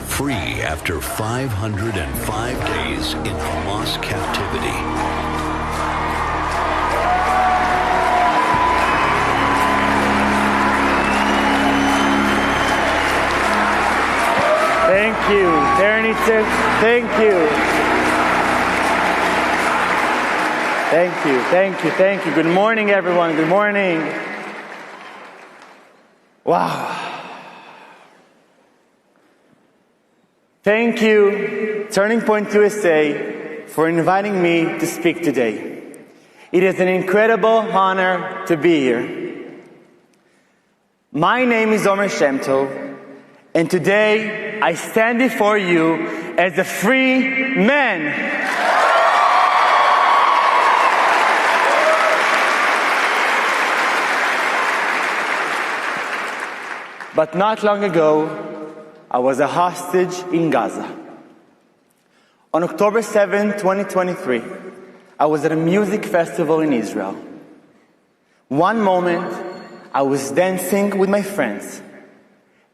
free after 505 days in Hamas captivity. Thank you, tyranny. Thank you. Thank you. Good morning, everyone. Good morning. Wow. Thank you, Turning Point USA, for inviting me to speak today. It is an incredible honor to be here. My name is Omer Shem Tov, and today I stand before you as a free man. But not long ago, I was a hostage in Gaza. On October 7, 2023, I was at a music festival in Israel. One moment, I was dancing with my friends,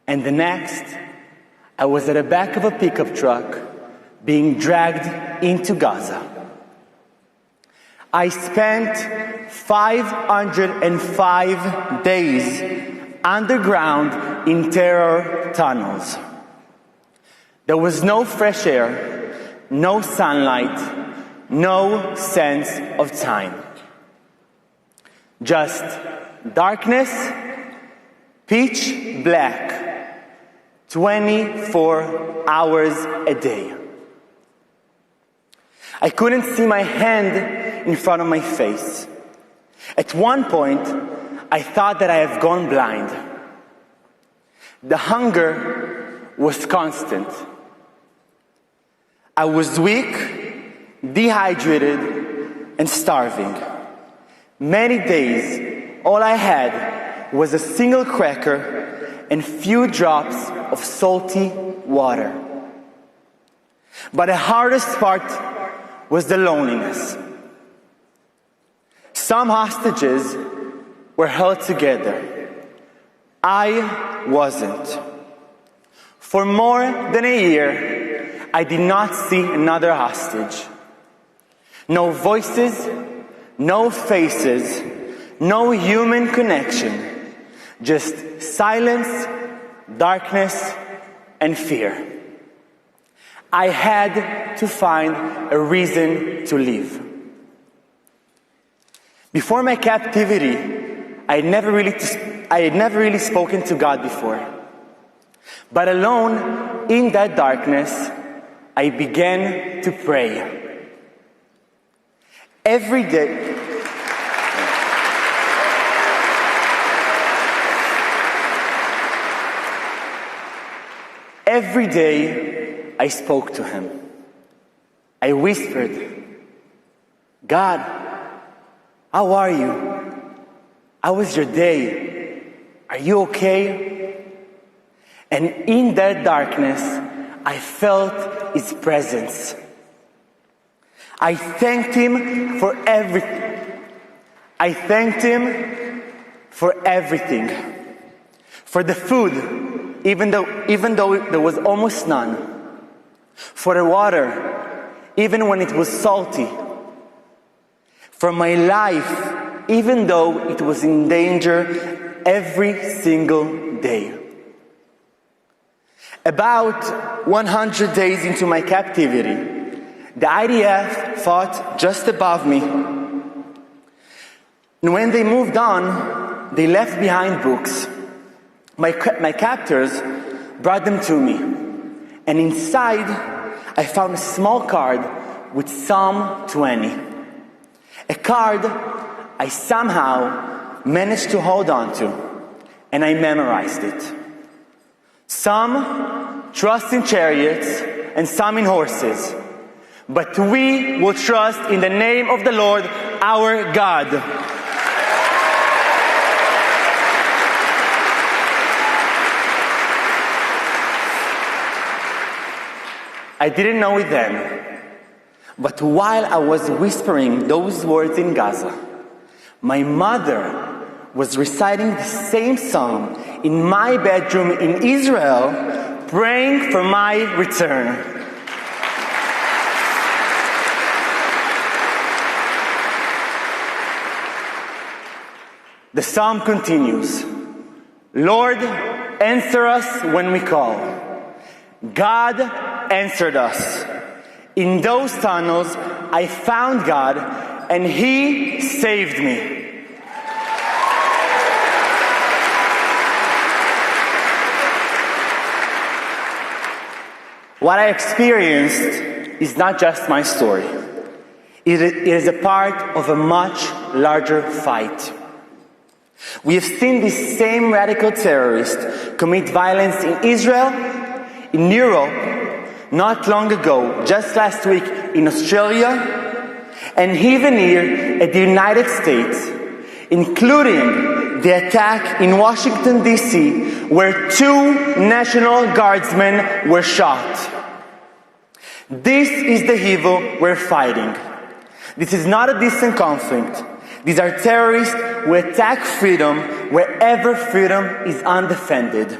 and the next, I was at the back of a pickup truck being dragged into Gaza. I spent 505 days underground in terror tunnels. There was no fresh air, no sunlight, no sense of time. Just darkness, pitch black, 24 hours a day. I couldn't see my hand in front of my face. At one point, I thought that I have gone blind. The hunger was constant. I was weak, dehydrated, and starving. Many days, all I had was a single cracker and few drops of salty water. But the hardest part was the loneliness. Some hostages were held together. I wasn't. For more than a year, I did not see another hostage. No voices, no faces, no human connection. Just silence, darkness, and fear. I had to find a reason to live. Before my captivity, I had never really spoken to God before. But alone in that darkness, I began to pray. Every day, I spoke to Him. I whispered, God, how are you? How was your day? Are you okay? And in that darkness, I felt His presence. I thanked Him for everything. For everything. For the food, even though there was almost none. For the water, even when it was salty. For my life, even though it was in danger every single day. About 100 days into my captivity, the IDF fought just above me. And when they moved on, they left behind books. My captors brought them to me. And inside, I found a small card with Psalm 20. A card I somehow managed to hold on to, and I memorized it. Some trust in chariots and some in horses, but we will trust in the name of the Lord our God. I didn't know it then, but while I was whispering those words in Gaza, my mother was reciting the same psalm in my bedroom in Israel, praying for my return. The psalm continues, Lord, answer us when we call. God answered us. In those tunnels, I found God, and He saved me. What I experienced is not just my story. It is a part of a much larger fight. We have seen these same radical terrorists commit violence in Israel, in Europe, not long ago, just last week in Australia, and even here at the United States, including the attack in Washington, D.C., where 2 National Guardsmen were shot. This is the evil we're fighting. This is not a distant conflict. These are terrorists who attack freedom wherever freedom is undefended.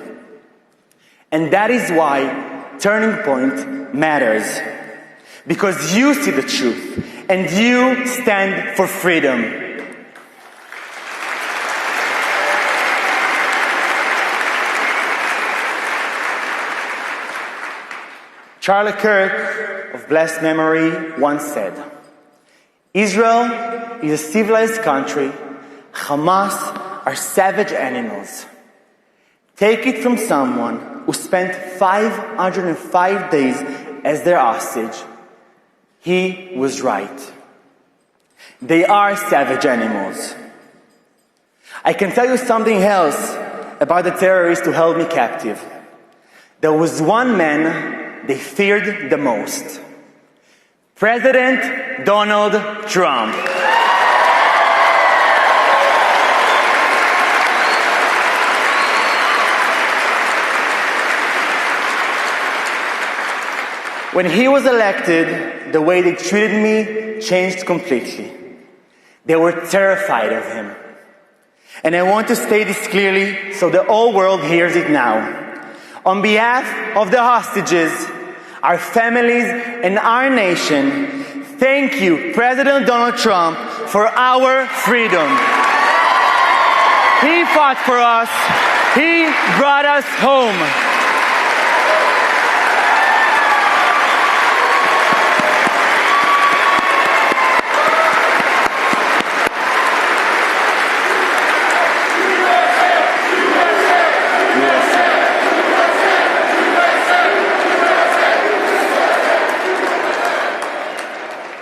And that is why Turning Point matters. Because you see the truth, and you stand for freedom. Charlie Kirk, of blessed memory, once said, Israel is a civilized country. Hamas are savage animals. Take it from someone who spent 505 days as their hostage. He was right. They are savage animals. I can tell you something else about the terrorists who held me captive. There was one man they feared the most. President Donald Trump. When he was elected, the way they treated me changed completely. They were terrified of him. And I want to state this clearly so the whole world hears it now. On behalf of the hostages, our families, and our nation, thank you, President Donald Trump, for our freedom. He fought for us. He brought us home.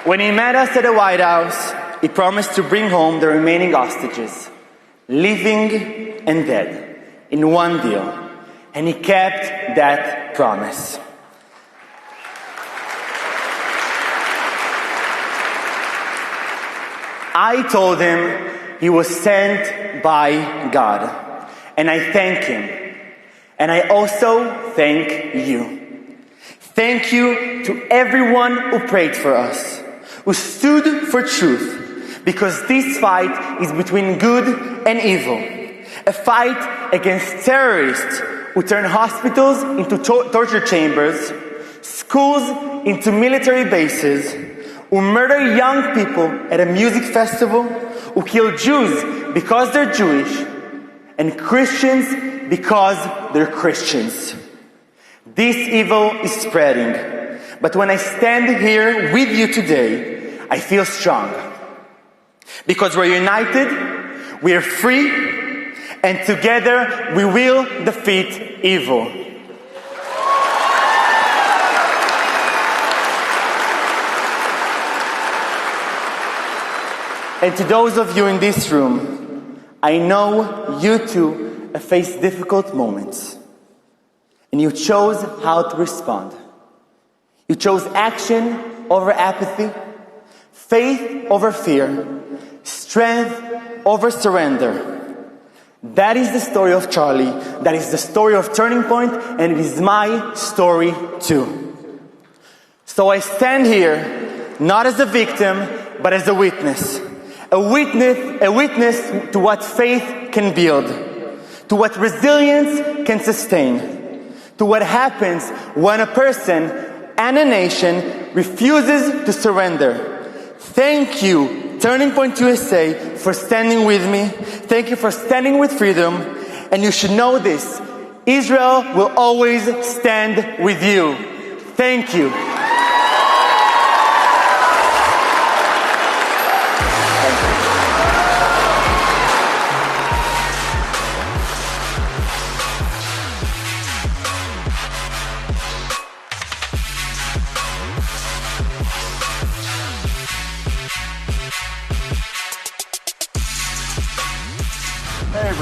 When he met us at the White House, he promised to bring home the remaining hostages, living and dead, in one deal. And he kept that promise. I told him he was sent by God. And I thank him. And I also thank you. Thank you to everyone who prayed for us, who stood for truth, because this fight is between good and evil. A fight against terrorists who turn hospitals into torture chambers, schools into military bases, who murder young people at a music festival, who kill Jews because they're Jewish, and Christians because they're Christians. This evil is spreading. But when I stand here with you today, I feel strong. Because we're united, we are free, and together we will defeat evil. And to those of you in this room, I know you too have faced difficult moments. And you chose how to respond. You chose action over apathy, faith over fear, strength over surrender. That is the story of Charlie. That is the story of Turning Point, and it is my story too. So I stand here not as a victim, but as a witness. A witness to what faith can build, to what resilience can sustain, to what happens when a person and a nation refuses to surrender. Thank you, Turning Point USA, for standing with me. Thank you for standing with freedom. And you should know this: Israel will always stand with you. Thank you.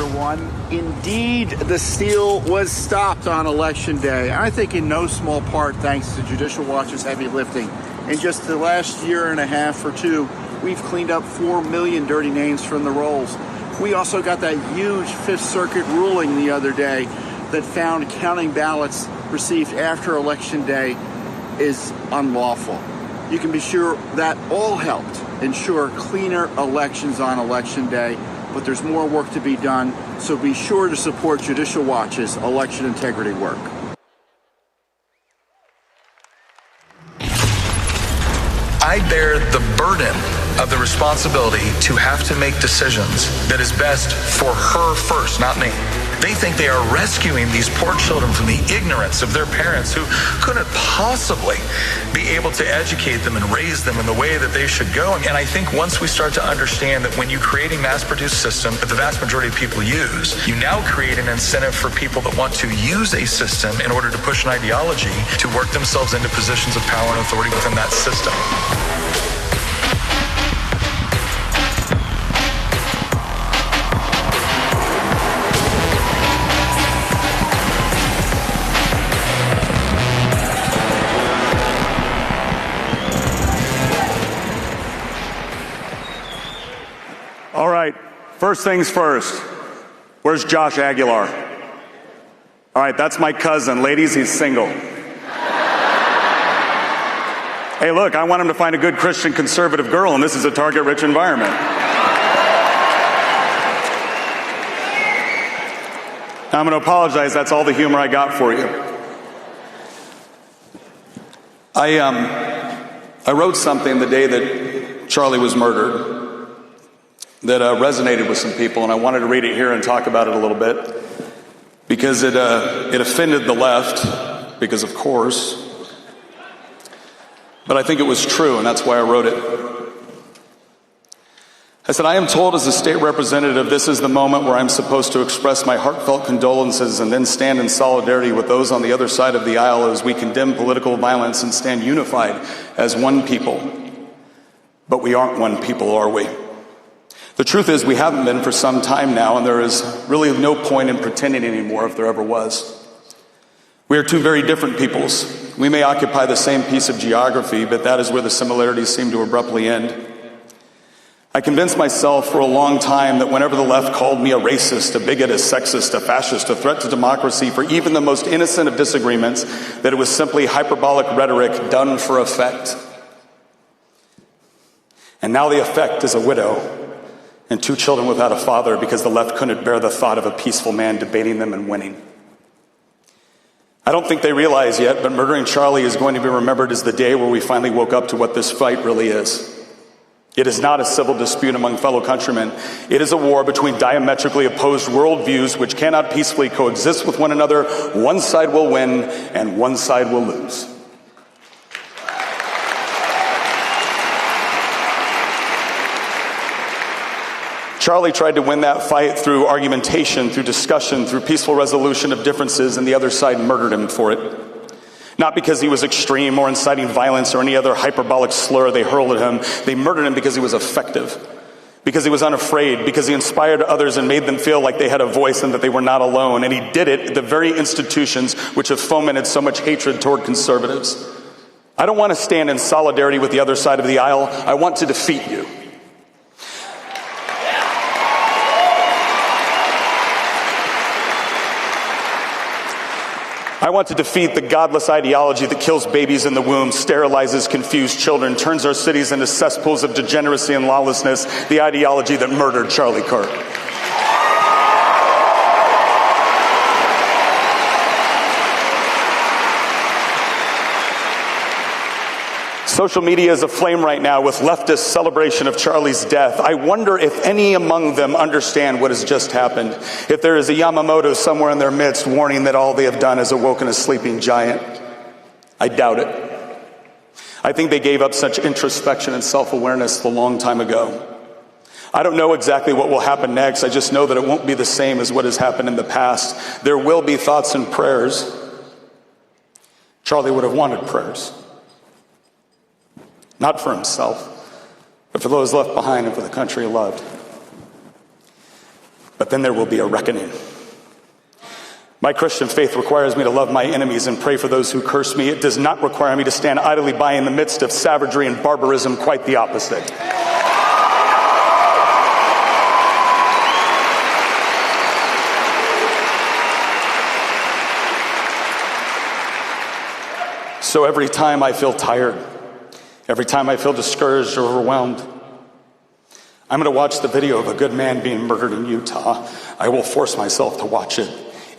everyone. Indeed, the steal was stopped on Election Day. I think in no small part thanks to Judicial Watch's heavy lifting. In just the last year and a half or two, we've cleaned up 4 million dirty names from the rolls. We also got that huge Fifth Circuit ruling the other day that found counting ballots received after Election Day is unlawful. You can be sure that all helped ensure cleaner elections on Election Day, but there's more work to be done, so be sure to support Judicial Watch's election integrity work. I bear the burden of the responsibility to have to make decisions that is best for her first, not me. They think they are rescuing these poor children from the ignorance of their parents who couldn't possibly be able to educate them and raise them in the way that they should go. And I think once we start to understand that when you create a mass-produced system that the vast majority of people use, you now create an incentive for people that want to use a system in order to push an ideology to work themselves into positions of power and authority within that system. All right, first things first. Where's Josh Aguilar? All right, that's my cousin. Ladies, he's single. Hey, look, I want him to find a good Christian conservative girl, and this is a target-rich environment. I'm going to apologize. That's all the humor I got for you. I wrote something the day that Charlie was murdered that resonated with some people, and I wanted to read it here and talk about it a little bit because it offended the left, because of course, but I think it was true, and that's why I wrote it. I said, I am told as a state representative this is the moment where I'm supposed to express my heartfelt condolences and then stand in solidarity with those on the other side of the aisle as we condemn political violence and stand unified as one people. But we aren't one people, are we? The truth is we haven't been for some time now, and there is really no point in pretending anymore if there ever was. We are two very different peoples. We may occupy the same piece of geography, but that is where the similarities seem to abruptly end. I convinced myself for a long time that whenever the left called me a racist, a bigot, a sexist, a fascist, a threat to democracy for even the most innocent of disagreements, that it was simply hyperbolic rhetoric done for effect. And now the effect is a widow and 2 children without a father because the left couldn't bear the thought of a peaceful man debating them and winning. I don't think they realize yet, but murdering Charlie is going to be remembered as the day where we finally woke up to what this fight really is. It is not a civil dispute among fellow countrymen. It is a war between diametrically opposed worldviews which cannot peacefully coexist with one another. One side will win and one side will lose. Charlie tried to win that fight through argumentation, through discussion, through peaceful resolution of differences, and the other side murdered him for it. Not because he was extreme or inciting violence or any other hyperbolic slur they hurled at him. They murdered him because he was effective, because he was unafraid, because he inspired others and made them feel like they had a voice and that they were not alone. And he did it at the very institutions which have fomented so much hatred toward conservatives. I don't want to stand in solidarity with the other side of the aisle. I want to defeat you. I want to defeat the godless ideology that kills babies in the womb, sterilizes confused children, turns our cities into cesspools of degeneracy and lawlessness, the ideology that murdered Charlie Kirk. Social media is aflame right now with leftist celebration of Charlie's death. I wonder if any among them understand what has just happened. If there is a Yamamoto somewhere in their midst warning that all they have done is awoken a sleeping giant. I doubt it. I think they gave up such introspection and self-awareness a long time ago. I don't know exactly what will happen next. I just know that it won't be the same as what has happened in the past. There will be thoughts and prayers. Charlie would have wanted prayers. Not for himself, but for those left behind and for the country he loved. But then there will be a reckoning. My Christian faith requires me to love my enemies and pray for those who curse me. It does not require me to stand idly by in the midst of savagery and barbarism, quite the opposite. So every time I feel tired, every time I feel discouraged or overwhelmed, I'm going to watch the video of a good man being murdered in Utah. I will force myself to watch it.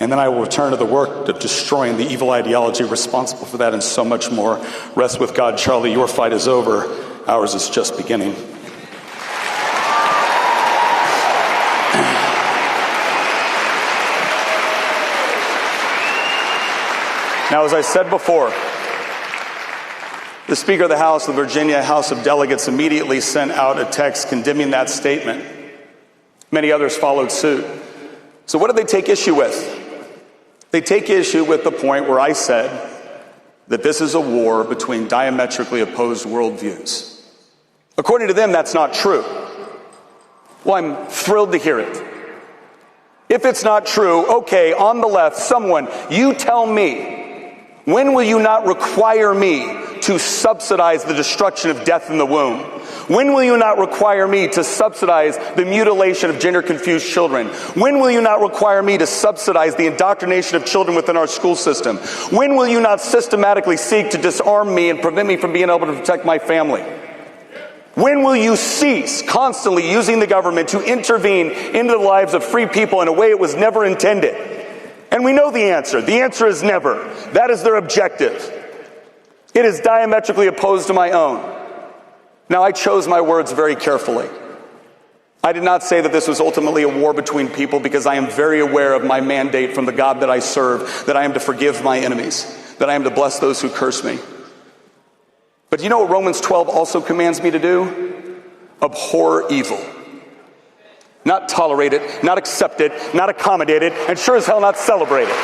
And then I will return to the work of destroying the evil ideology responsible for that and so much more. Rest with God, Charlie. Your fight is over. Ours is just beginning. Now, as I said before, the Speaker of the House of the Virginia House of Delegates immediately sent out a text condemning that statement. Many others followed suit. So what did they take issue with? They take issue with the point where I said that this is a war between diametrically opposed worldviews. According to them, that's not true. Well, I'm thrilled to hear it. If it's not true, okay, on the left, someone, you tell me, when will you not require me to subsidize the destruction of death in the womb? When will you not require me to subsidize the mutilation of gender-confused children? When will you not require me to subsidize the indoctrination of children within our school system? When will you not systematically seek to disarm me and prevent me from being able to protect my family? When will you cease constantly using the government to intervene into the lives of free people in a way it was never intended? And we know the answer. The answer is never. That is their objective. It is diametrically opposed to my own. Now, I chose my words very carefully. I did not say that this was ultimately a war between people because I am very aware of my mandate from the God that I serve, that I am to forgive my enemies, that I am to bless those who curse me. But you know what Romans 12 also commands me to do? Abhor evil. Not tolerate it, not accept it, not accommodate it, and sure as hell not celebrate it.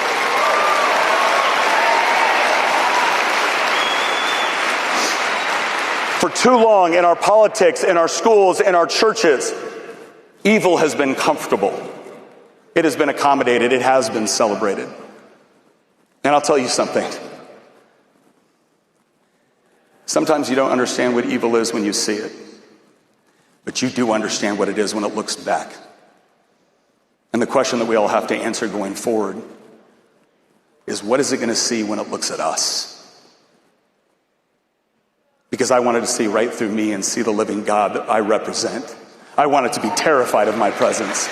For too long in our politics, in our schools, in our churches, evil has been comfortable. It has been accommodated. It has been celebrated. And I'll tell you something. Sometimes you don't understand what evil is when you see it. But you do understand what it is when it looks back. And the question that we all have to answer going forward is, what is it going to see when it looks at us? Because I wanted to see right through me and see the living God that I represent. I wanted to be terrified of my presence.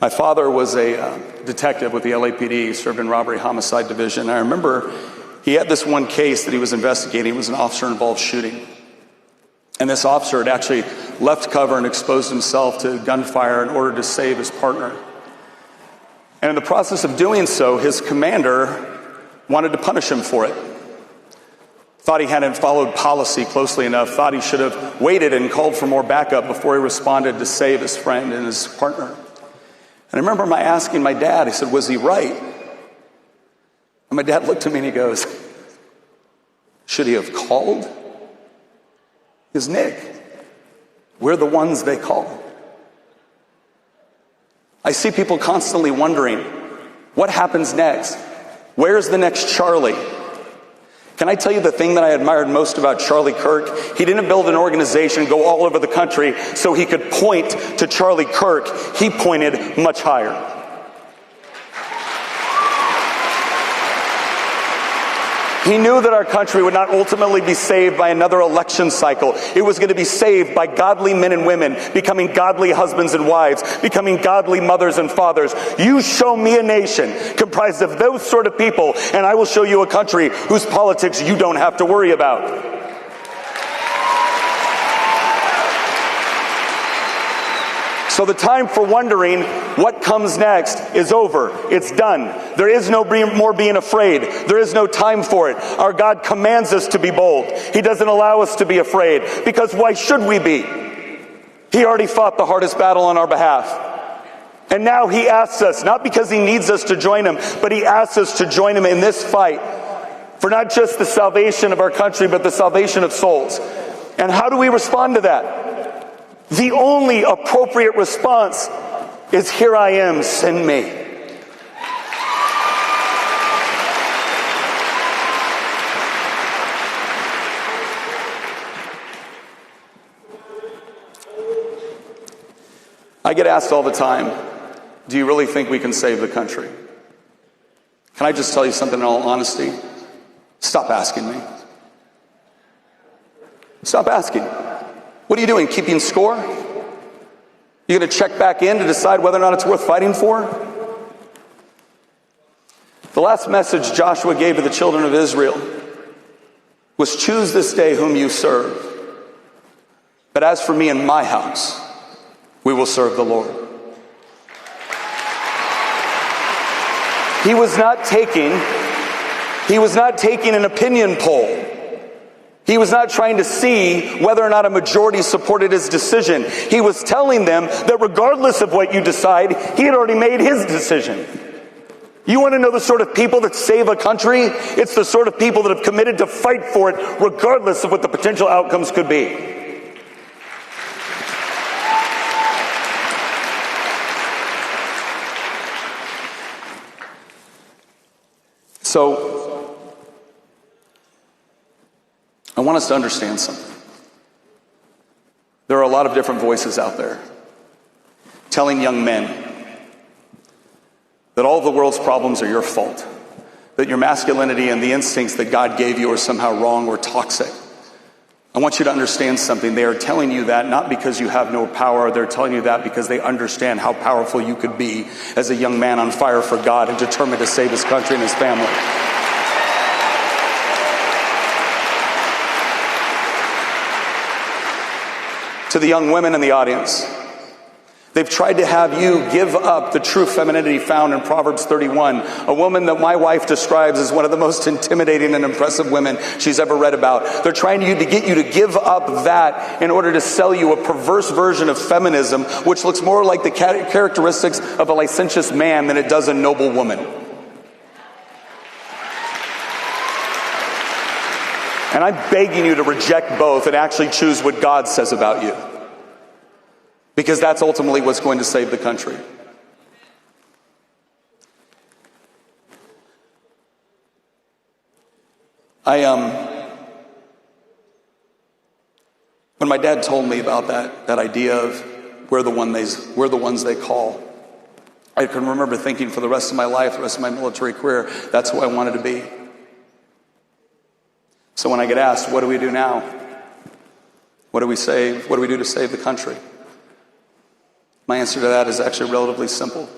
My father was a detective with the LAPD, served in robbery homicide division. I remember he had this one case that he was investigating. It was an officer-involved shooting. And this officer had actually left cover and exposed himself to gunfire in order to save his partner. And in the process of doing so, his commander wanted to punish him for it. Thought he hadn't followed policy closely enough, thought he should have waited and called for more backup before he responded to save his friend and his partner. And I remember asking my dad, he said, was he right? And my dad looked at me and he goes, should he have called? Because Nick, we're the ones they call. I see people constantly wondering, what happens next? Where's the next Charlie? Can I tell you the thing that I admired most about Charlie Kirk? He didn't build an organization, go all over the country so he could point to Charlie Kirk. He pointed much higher. He knew that our country would not ultimately be saved by another election cycle. It was going to be saved by godly men and women, becoming godly husbands and wives, becoming godly mothers and fathers. You show me a nation comprised of those sort of people, and I will show you a country whose politics you don't have to worry about. So the time for wondering what comes next is over. It's done. There is no more being afraid. There is no time for it. Our God commands us to be bold. He doesn't allow us to be afraid, because why should we be? He already fought the hardest battle on our behalf. And now he asks us, not because he needs us to join him, but he asks us to join him in this fight for not just the salvation of our country, but the salvation of souls. And how do we respond to that? The only appropriate response is, here I am, send me. I get asked all the time, do you really think we can save the country? Can I just tell you something in all honesty? Stop asking me. Stop asking. What are you doing, keeping score? You going to check back in to decide whether or not it's worth fighting for? The last message Joshua gave to the children of Israel was, choose this day whom you serve. But as for me and my house, we will serve the Lord. He was not taking an opinion poll. He was not trying to see whether or not a majority supported his decision. He was telling them that regardless of what you decide, he had already made his decision. You want to know the sort of people that save a country? It's the sort of people that have committed to fight for it regardless of what the potential outcomes could be. So, I want us to understand something. There are a lot of different voices out there telling young men that all of the world's problems are your fault, that your masculinity and the instincts that God gave you are somehow wrong or toxic. I want you to understand something. They are telling you that not because you have no power. They're telling you that because they understand how powerful you could be as a young man on fire for God and determined to save his country and his family. To the young women in the audience, they've tried to have you give up the true femininity found in Proverbs 31, a woman that my wife describes as one of the most intimidating and impressive women she's ever read about. They're trying to get you to give up that in order to sell you a perverse version of feminism, which looks more like the characteristics of a licentious man than it does a noble woman. And I'm begging you to reject both and actually choose what God says about you. Because that's ultimately what's going to save the country. When my dad told me about that idea of we're the ones they call, I can remember thinking for the rest of my life, the rest of my military career, that's who I wanted to be. So when I get asked, what do we do now? What do we save? What do we do to save the country? My answer to that is actually relatively simple.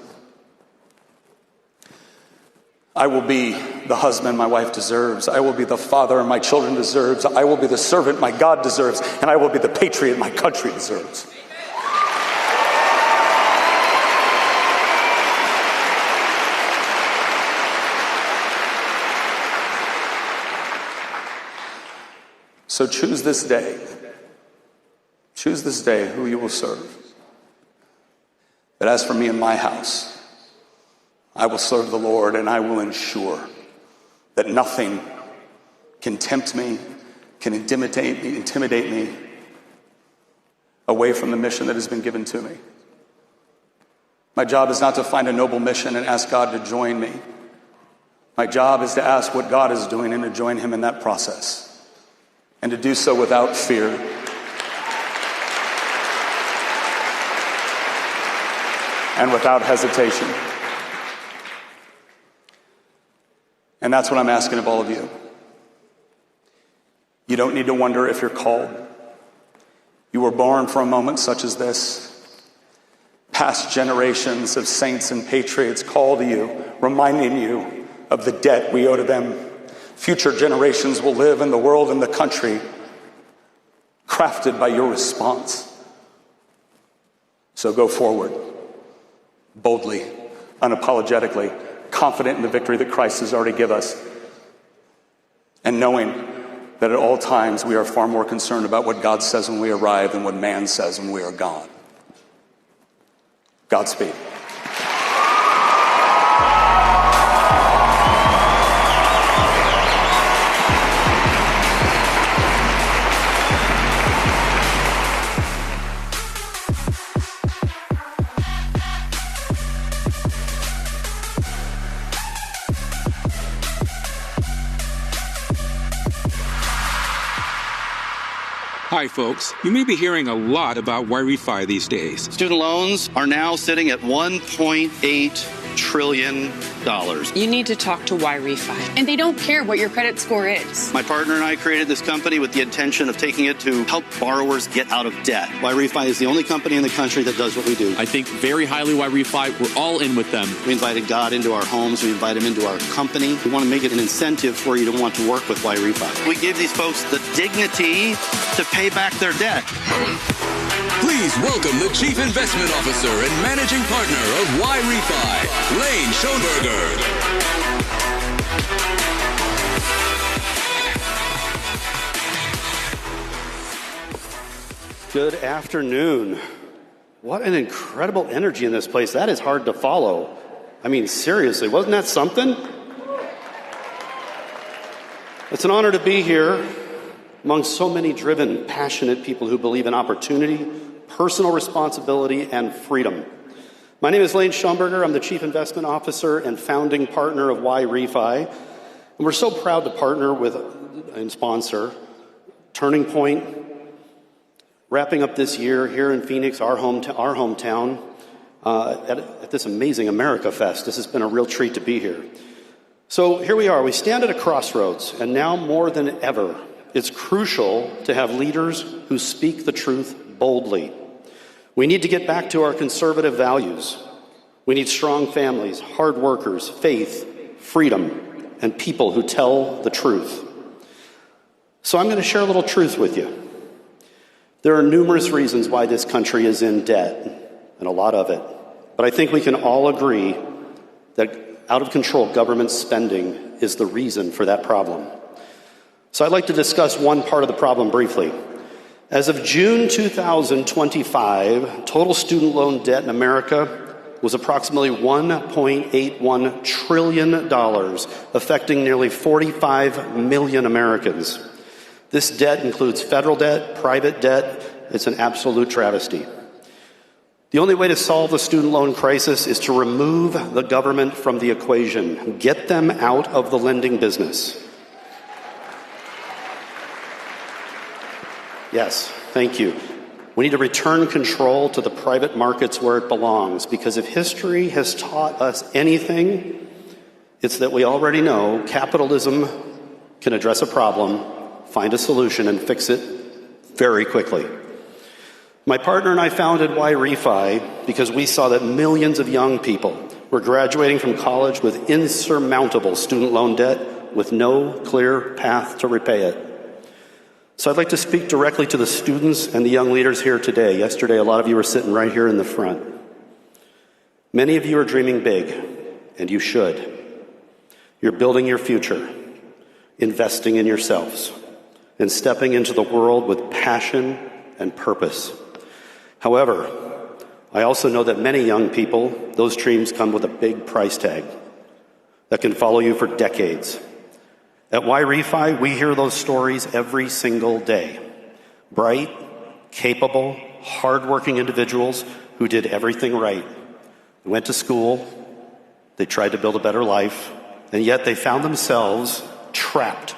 I will be the husband my wife deserves. I will be the father my children deserves. I will be the servant my God deserves. And I will be the patriot my country deserves. So choose this day who you will serve. But as for me and my house, I will serve the Lord, and I will ensure that nothing can tempt me, can intimidate me away from the mission that has been given to me. My job is not to find a noble mission and ask God to join me. My job is to ask what God is doing and to join him in that process. And to do so without fear. And without hesitation. And that's what I'm asking of all of you. You don't need to wonder if you're called. You were born for a moment such as this. Past generations of saints and patriots call to you, reminding you of the debt we owe to them. Future generations will live in the world and the country crafted by your response. So go forward, boldly, unapologetically, confident in the victory that Christ has already given us, and knowing that at all times we are far more concerned about what God says when we arrive than what man says when we are gone. Godspeed. Hi, folks. You may be hearing a lot about Y-Refi these days. Student loans are now sitting at $1.8 trillion. You need to talk to Y-Refi. And they don't care what your credit score is. My partner and I created this company with the intention of taking it to help borrowers get out of debt. Y-Refi is the only company in the country that does what we do. I think very highly Y-Refi. We're all in with them. We invited God into our homes. We invite him into our company. We want to make it an incentive for you to want to work with Y-Refi. We give these folks the dignity to pay back their debt. Please welcome the Chief Investment Officer and Managing Partner of Y-Refi, Lane Schoenberger. Good afternoon. What an incredible energy in this place. That is hard to follow. I mean, seriously, wasn't that something? It's an honor to be here among so many driven, passionate people who believe in opportunity, personal responsibility, and freedom. My name is Lane Schoenberger. I'm the Chief Investment Officer and founding partner of Y-Refi. And we're so proud to partner with and sponsor Turning Point, wrapping up this year here in Phoenix, our hometown, at this amazing AmericaFest. This has been a real treat to be here. So here we are. We stand at a crossroads, and now more than ever, it's crucial to have leaders who speak the truth boldly. We need to get back to our conservative values. We need strong families, hard workers, faith, freedom, and people who tell the truth. So I'm going to share a little truth with you. There are numerous reasons why this country is in debt, and a lot of it. But I think we can all agree that out-of-control government spending is the reason for that problem. So I'd like to discuss one part of the problem briefly. As of June 2025, total student loan debt in America was approximately $1.81 trillion, affecting nearly 45 million Americans. This debt includes federal debt, private debt. It's an absolute travesty. The only way to solve the student loan crisis is to remove the government from the equation, get them out of the lending business. Yes, thank you. We need to return control to the private markets where it belongs, because if history has taught us anything, it's that we already know capitalism can address a problem, find a solution, and fix it very quickly. My partner and I founded Y-Refi because we saw that millions of young people were graduating from college with insurmountable student loan debt with no clear path to repay it. So I'd like to speak directly to the students and the young leaders here today. Yesterday, a lot of you were sitting right here in the front. Many of you are dreaming big, and you should. You're building your future, investing in yourselves, and stepping into the world with passion and purpose. However, I also know that many young people, those dreams come with a big price tag that can follow you for decades. At Y-Refi, we hear those stories every single day. Bright, capable, hardworking individuals who did everything right. They went to school, they tried to build a better life, and yet they found themselves trapped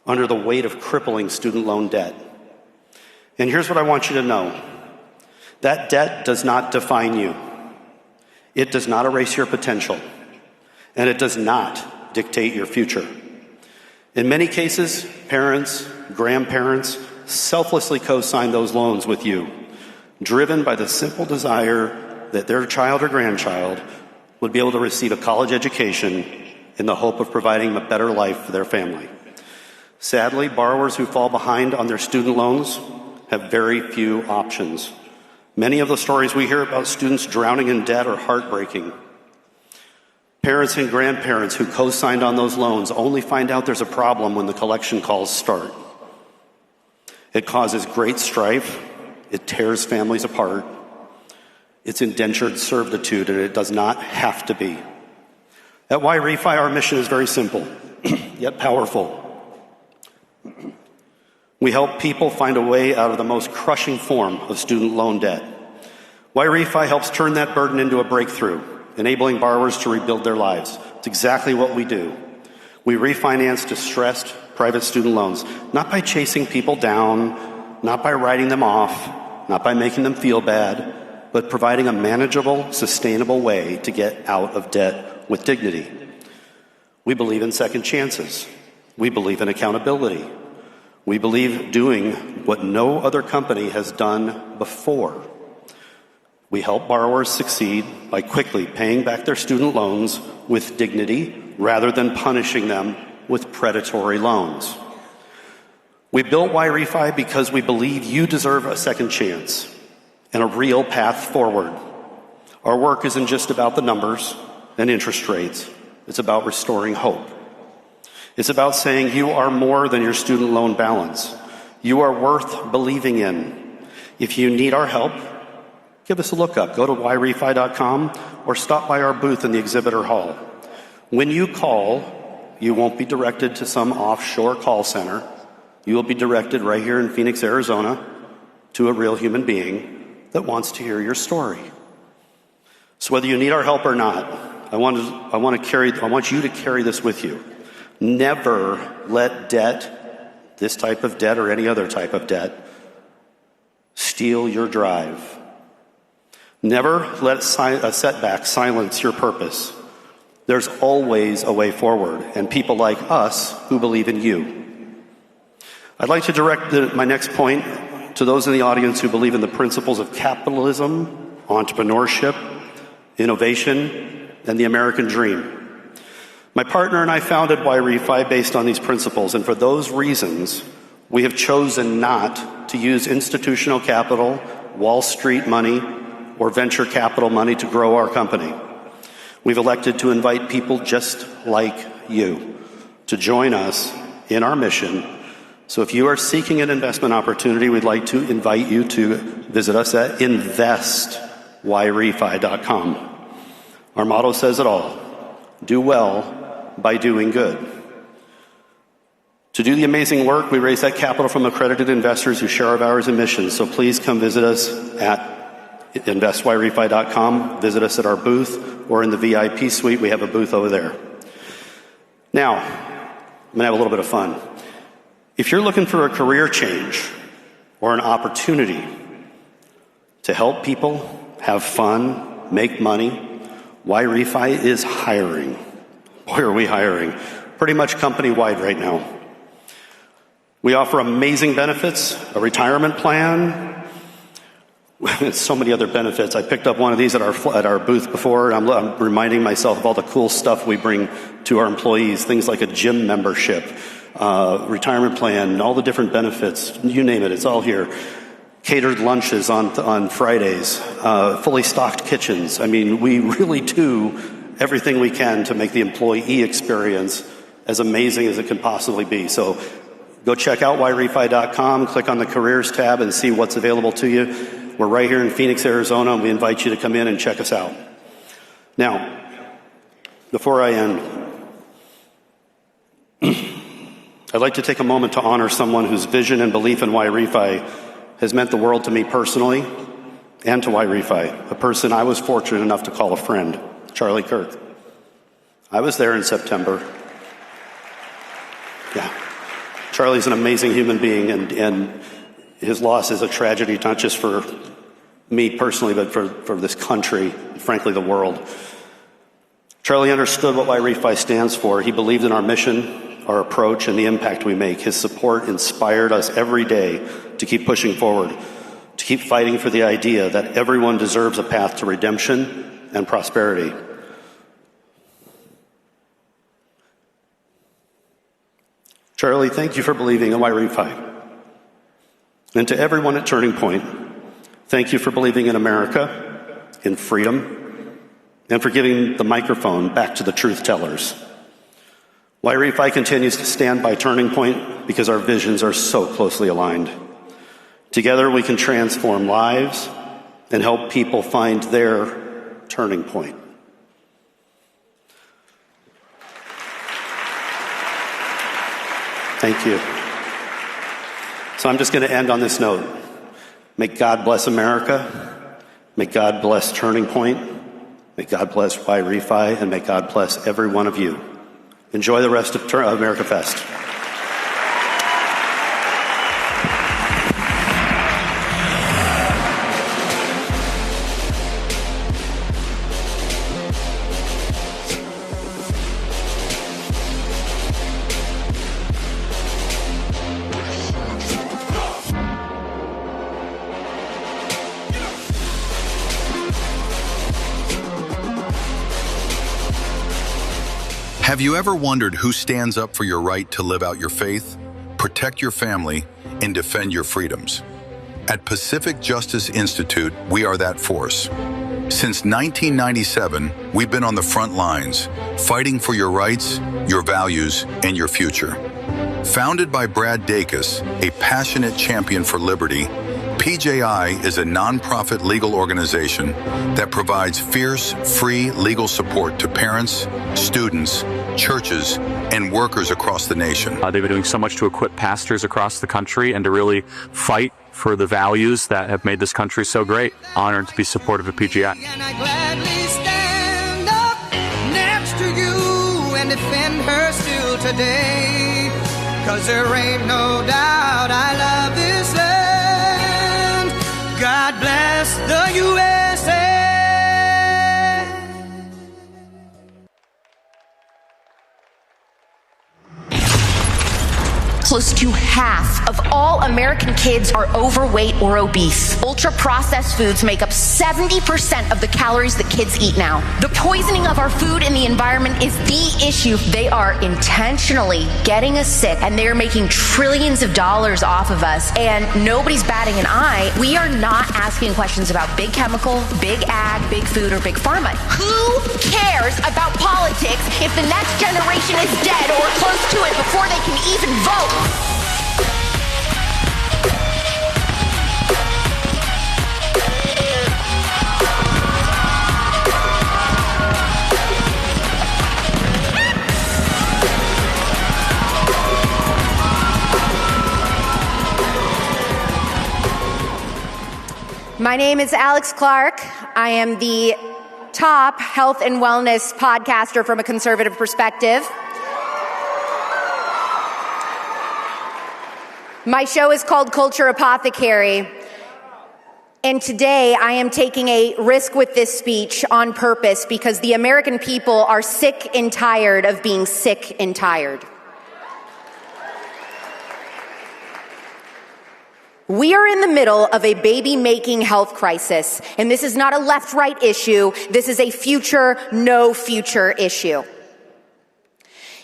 under the weight of crippling student loan debt. And here's what I want you to know. That debt does not define you. It does not erase your potential. And it does not dictate your future. In many cases, parents, grandparents selflessly co-sign those loans with you, driven by the simple desire that their child or grandchild would be able to receive a college education in the hope of providing a better life for their family. Sadly, borrowers who fall behind on their student loans have very few options. Many of the stories we hear about students drowning in debt are heartbreaking. Parents and grandparents who co-signed on those loans only find out there's a problem when the collection calls start. It causes great strife. It tears families apart. It's indentured servitude, and it does not have to be. At Y-Refi, our mission is very simple, yet powerful. We help people find a way out of the most crushing form of student loan debt. Y-Refi helps turn that burden into a breakthrough, enabling borrowers to rebuild their lives. It's exactly what we do. We refinance distressed private student loans, not by chasing people down not by writing them off, not by making them feel bad, but providing a manageable, sustainable way to get out of debt with dignity. We believe in second chances. We believe in accountability. We believe doing what no other company has done before. We help borrowers succeed by quickly paying back their student loans with dignity rather than punishing them with predatory loans. We built YRefi because we believe you deserve a second chance and a real path forward. Our work isn't just about the numbers and interest rates. It's about restoring hope. It's about saying you are more than your student loan balance. You are worth believing in. If you need our help, give us a look up. Go to yrefi.com or stop by our booth in the exhibitor hall. When you call, you won't be directed to some offshore call center. You will be directed right here in Phoenix, Arizona, to a real human being that wants to hear your story. So whether you need our help or not, I want you to carry this with you. Never let debt, this type of debt or any other type of debt, steal your drive. Never let a setback silence your purpose. There's always a way forward, and people like us who believe in you. I'd like to direct my next point to those in the audience who believe in the principles of capitalism, entrepreneurship, innovation, and the American dream. My partner and I founded YRefi based on these principles, and for those reasons, we have chosen not to use institutional capital, Wall Street money, or venture capital money to grow our company. We've elected to invite people just like you to join us in our mission. So if you are seeking an investment opportunity, we'd like to invite you to visit us at investYRefi.com. Our motto says it all: do well by doing good. To do the amazing work, we raise that capital from accredited investors who share our values and missions. So please come visit us at investYRefi.com, visit us at our booth, or in the VIP suite. We have a booth over there. Now, I'm going to have a little bit of fun. If you're looking for a career change or an opportunity to help people have fun, make money, YRefi is hiring. Boy, are we hiring. Pretty much company-wide right now. We offer amazing benefits, a retirement plan, so many other benefits. I picked up one of these at our booth before, and I'm reminding myself of all the cool stuff we bring to our employees, things like a gym membership, retirement plan, all the different benefits, you name it, it's all here. Catered lunches on Fridays, fully stocked kitchens. I mean, we really do everything we can to make the employee experience as amazing as it can possibly be. So go check out YRefi.com, click on the careers tab and see what's available to you. We're right here in Phoenix, Arizona, and we invite you to come in and check us out. Now, before I end, I'd like to take a moment to honor someone whose vision and belief in YRefi has meant the world to me personally and to YRefi, a person I was fortunate enough to call a friend, Charlie Kirk. I was there in September. Yeah. Charlie's an amazing human being, and his loss is a tragedy, not just for me personally, but for this country, frankly, the world. Charlie understood what YRefi stands for. He believed in our mission, our approach, and the impact we make. His support inspired us every day to keep pushing forward, to keep fighting for the idea that everyone deserves a path to redemption and prosperity. Charlie, thank you for believing in YRefi. And to everyone at Turning Point, thank you for believing in America, in freedom, and for giving the microphone back to the truth tellers. YRefi continues to stand by Turning Point because our visions are so closely aligned. Together we can transform lives and help people find their turning point. Thank you. So I'm just going to end on this note. May God bless America. May God bless Turning Point. May God bless YRefi, and may God bless every one of you. Enjoy the rest of AmericaFest. Have you ever wondered who stands up for your right to live out your faith, protect your family, and defend your freedoms? At Pacific Justice Institute, we are that force. Since 1997, we've been on the front lines, fighting for your rights, your values, and your future. Founded by Brad Dacus, a passionate champion for liberty, PJI is a nonprofit legal organization that provides fierce, free legal support to parents, students, churches, and workers across the nation. They've been doing so much to equip pastors across the country and to really fight for the values that have made this country so great. Honored to be supportive of PGI. And I gladly stand up next to you and defend her still today. 'Cause there ain't no doubt I love this land. God bless the USA. Close to half of all American kids are overweight or obese. Ultra-processed foods make up 70% of the calories that kids eat now. The poisoning of our food and the environment is the issue. They are intentionally getting us sick, and they're making trillions of dollars off of us, and nobody's batting an eye. We are not asking questions about big chemical, big ag, big food, or big pharma. Who cares about politics if the next generation is dead or close to it before they can even vote? My name is Alex Clark. I am the top health and wellness podcaster from a conservative perspective. My show is called Culture Apothecary, and today I am taking a risk with this speech on purpose because the American people are sick and tired of being sick and tired. We are in the middle of a baby-making health crisis, and this is not a left-right issue. This is a future, no future issue.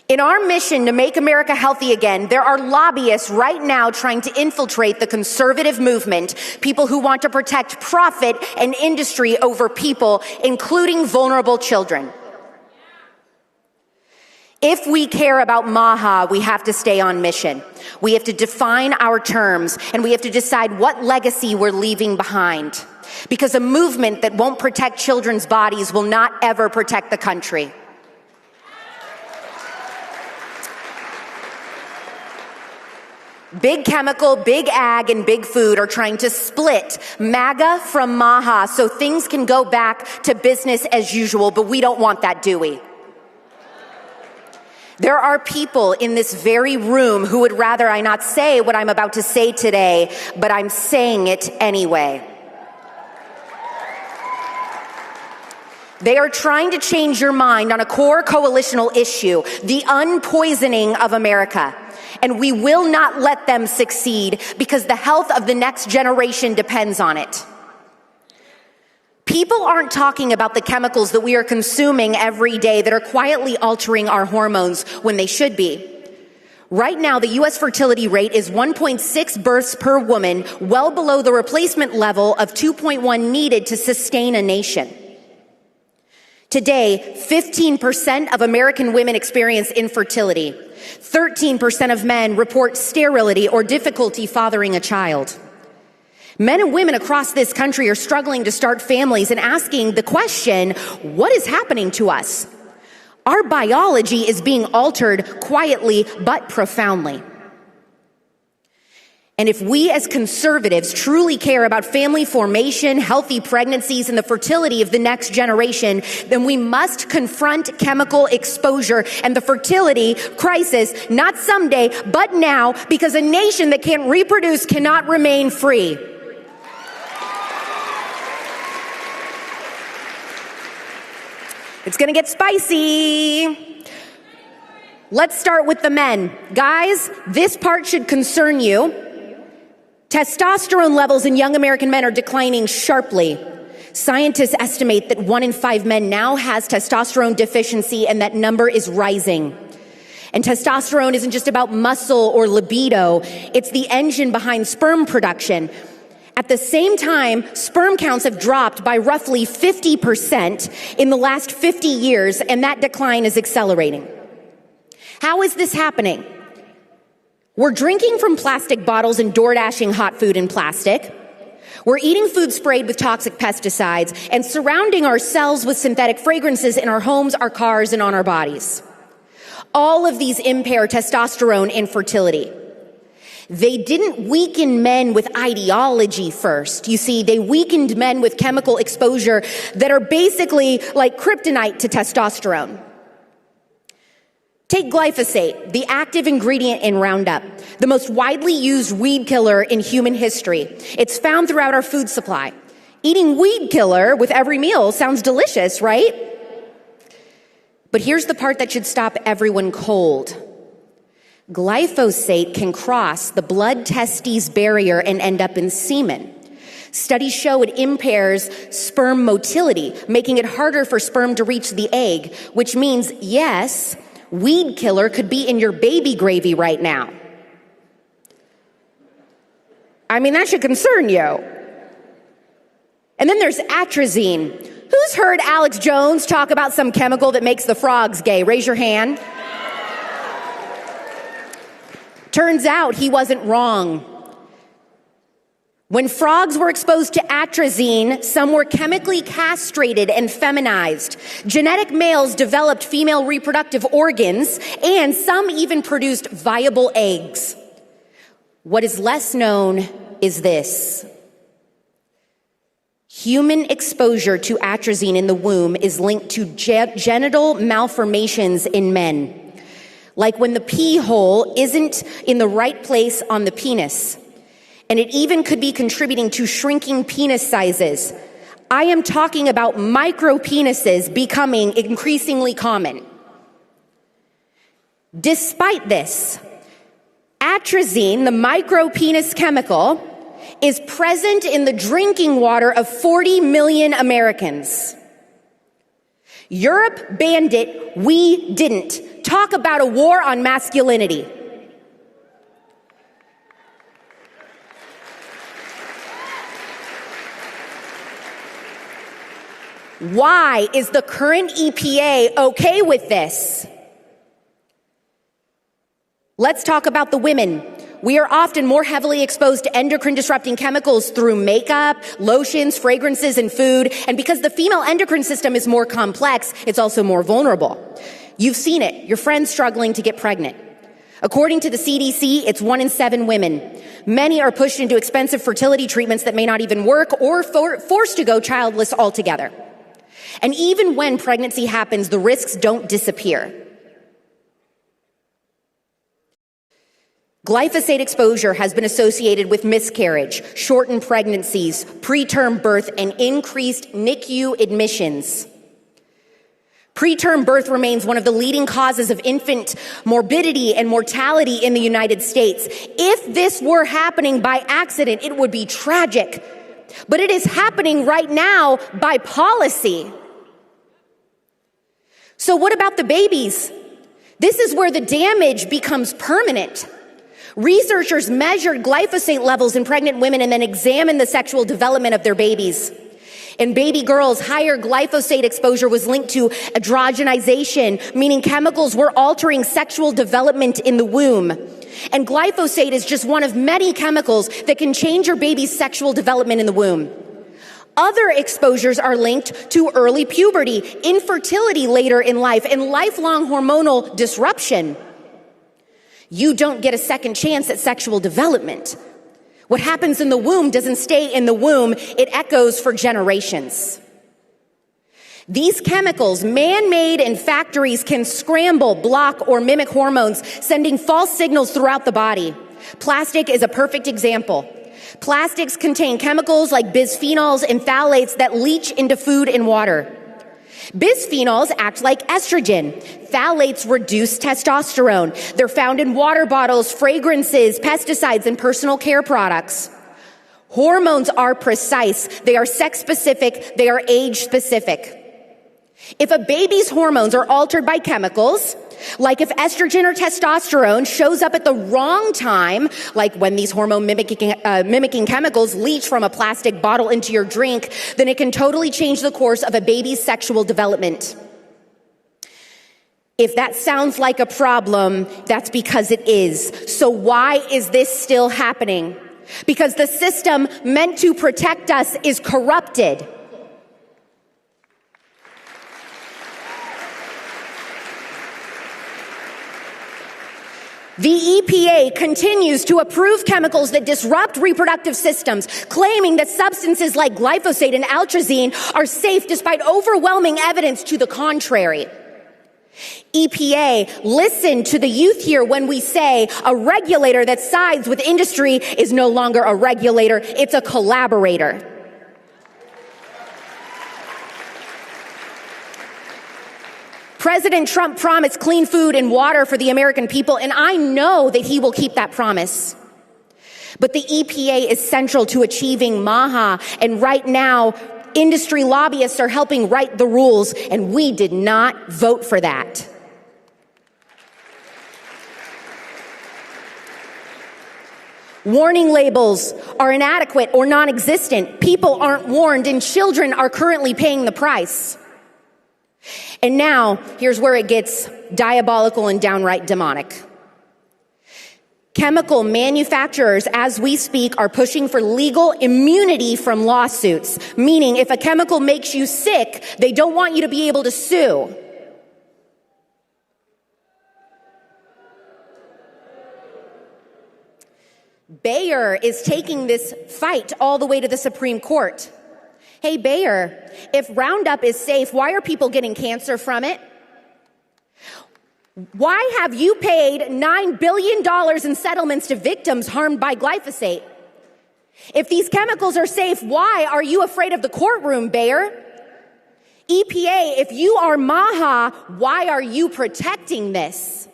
In our mission to make America healthy again, there are lobbyists right now trying to infiltrate the conservative movement, people who want to protect profit and industry over people, including vulnerable children. If we care about MAHA, we have to stay on mission. We have to define our terms, and we have to decide what legacy we're leaving behind. Because a movement that won't protect children's bodies will not ever protect the country. Big chemical, big ag, and big food are trying to split MAGA from MAHA so things can go back to business as usual, but we don't want that, do we? There are people in this very room who would rather I not say what I'm about to say today, but I'm saying it anyway. They are trying to change your mind on a core coalitional issue, the unpoisoning of America. And we will not let them succeed because the health of the next generation depends on it. People aren't talking about the chemicals that we are consuming every day that are quietly altering our hormones when they should be. Right now, the U.S. fertility rate is 1.6 births per woman, well below the replacement level of 2.1 needed to sustain a nation. Today, 15% of American women experience infertility. 13% of men report sterility or difficulty fathering a child. Men and women across this country are struggling to start families and asking the question, what is happening to us? Our biology is being altered quietly but profoundly. And if we as conservatives truly care about family formation, healthy pregnancies, and the fertility of the next generation, then we must confront chemical exposure and the fertility crisis, not someday, but now, because a nation that can't reproduce cannot remain free. It's gonna get spicy. Let's start with the men. Guys, this part should concern you. Testosterone levels in young American men are declining sharply. Scientists estimate that 1 in 5 men now has testosterone deficiency, and that number is rising. And testosterone isn't just about muscle or libido. It's the engine behind sperm production. At the same time, sperm counts have dropped by roughly 50% in the last 50 years, and that decline is accelerating. How is this happening? We're drinking from plastic bottles and door-dashing hot food in plastic. We're eating food sprayed with toxic pesticides and surrounding ourselves with synthetic fragrances in our homes, our cars, and on our bodies. All of these impair testosterone and fertility. They didn't weaken men with ideology first. You see, they weakened men with chemical exposure that are basically like kryptonite to testosterone. Take glyphosate, the active ingredient in Roundup, the most widely used weed killer in human history. It's found throughout our food supply. Eating weed killer with every meal sounds delicious, right? But here's the part that should stop everyone cold. Glyphosate can cross the blood-testes barrier and end up in semen. Studies show it impairs sperm motility, making it harder for sperm to reach the egg, which means, yes, weed killer could be in your baby gravy right now. I mean, that should concern you. And then there's atrazine. Who's heard Alex Jones talk about some chemical that makes the frogs gay? Raise your hand. Turns out he wasn't wrong. When frogs were exposed to atrazine, some were chemically castrated and feminized. Genetic males developed female reproductive organs, and some even produced viable eggs. What is less known is this. Human exposure to atrazine in the womb is linked to genital malformations in men, like when the pee hole isn't in the right place on the penis. And it even could be contributing to shrinking penis sizes. I am talking about micropenises becoming increasingly common. Despite this, atrazine, the micropenis chemical, is present in the drinking water of 40 million Americans. Europe banned it, we didn't. Talk about a war on masculinity. Why is the current EPA okay with this? Let's talk about the women. We are often more heavily exposed to endocrine disrupting chemicals through makeup, lotions, fragrances, and food. And because the female endocrine system is more complex, it's also more vulnerable. You've seen it. Your friend's struggling to get pregnant. According to the CDC, it's 1 in 7 women. Many are pushed into expensive fertility treatments that may not even work or forced to go childless altogether. And even when pregnancy happens, the risks don't disappear. Glyphosate exposure has been associated with miscarriage, shortened pregnancies, preterm birth, and increased NICU admissions. Preterm birth remains one of the leading causes of infant morbidity and mortality in the United States. If this were happening by accident, it would be tragic. But it is happening right now by policy. So what about the babies? This is where the damage becomes permanent. Researchers measured glyphosate levels in pregnant women and then examined the sexual development of their babies. In baby girls, higher glyphosate exposure was linked to androgenization, meaning chemicals were altering sexual development in the womb. And glyphosate is just one of many chemicals that can change your baby's sexual development in the womb. Other exposures are linked to early puberty, infertility later in life, and lifelong hormonal disruption. You don't get a second chance at sexual development. What happens in the womb doesn't stay in the womb, it echoes for generations. These chemicals, man-made in factories, can scramble, block, or mimic hormones, sending false signals throughout the body. Plastic is a perfect example. Plastics contain chemicals like bisphenols and phthalates that leach into food and water. Bisphenols act like estrogen. Phthalates reduce testosterone. They're found in water bottles, fragrances, pesticides, and personal care products. Hormones are precise. They are sex specific. They are age specific. If a baby's hormones are altered by chemicals, like if estrogen or testosterone shows up at the wrong time, like when these hormone mimicking chemicals leach from a plastic bottle into your drink, then it can totally change the course of a baby's sexual development. If that sounds like a problem, that's because it is. So why is this still happening? Because the system meant to protect us is corrupted. The EPA continues to approve chemicals that disrupt reproductive systems, claiming that substances like glyphosate and atrazine are safe despite overwhelming evidence to the contrary. EPA, listen to the youth here when we say a regulator that sides with industry is no longer a regulator, it's a collaborator. President Trump promised clean food and water for the American people, and I know that he will keep that promise. But the EPA is central to achieving MAHA, and right now, industry lobbyists are helping write the rules, and we did not vote for that. Warning labels are inadequate or non-existent. People aren't warned, and children are currently paying the price. And now, here's where it gets diabolical and downright demonic. Chemical manufacturers, as we speak, are pushing for legal immunity from lawsuits, meaning if a chemical makes you sick, they don't want you to be able to sue. Bayer is taking this fight all the way to the Supreme Court. Hey, Bayer, if Roundup is safe, why are people getting cancer from it? Why have you paid $9 billion in settlements to victims harmed by glyphosate? If these chemicals are safe, why are you afraid of the courtroom, Bayer? EPA, if you are MAHA, why are you protecting this?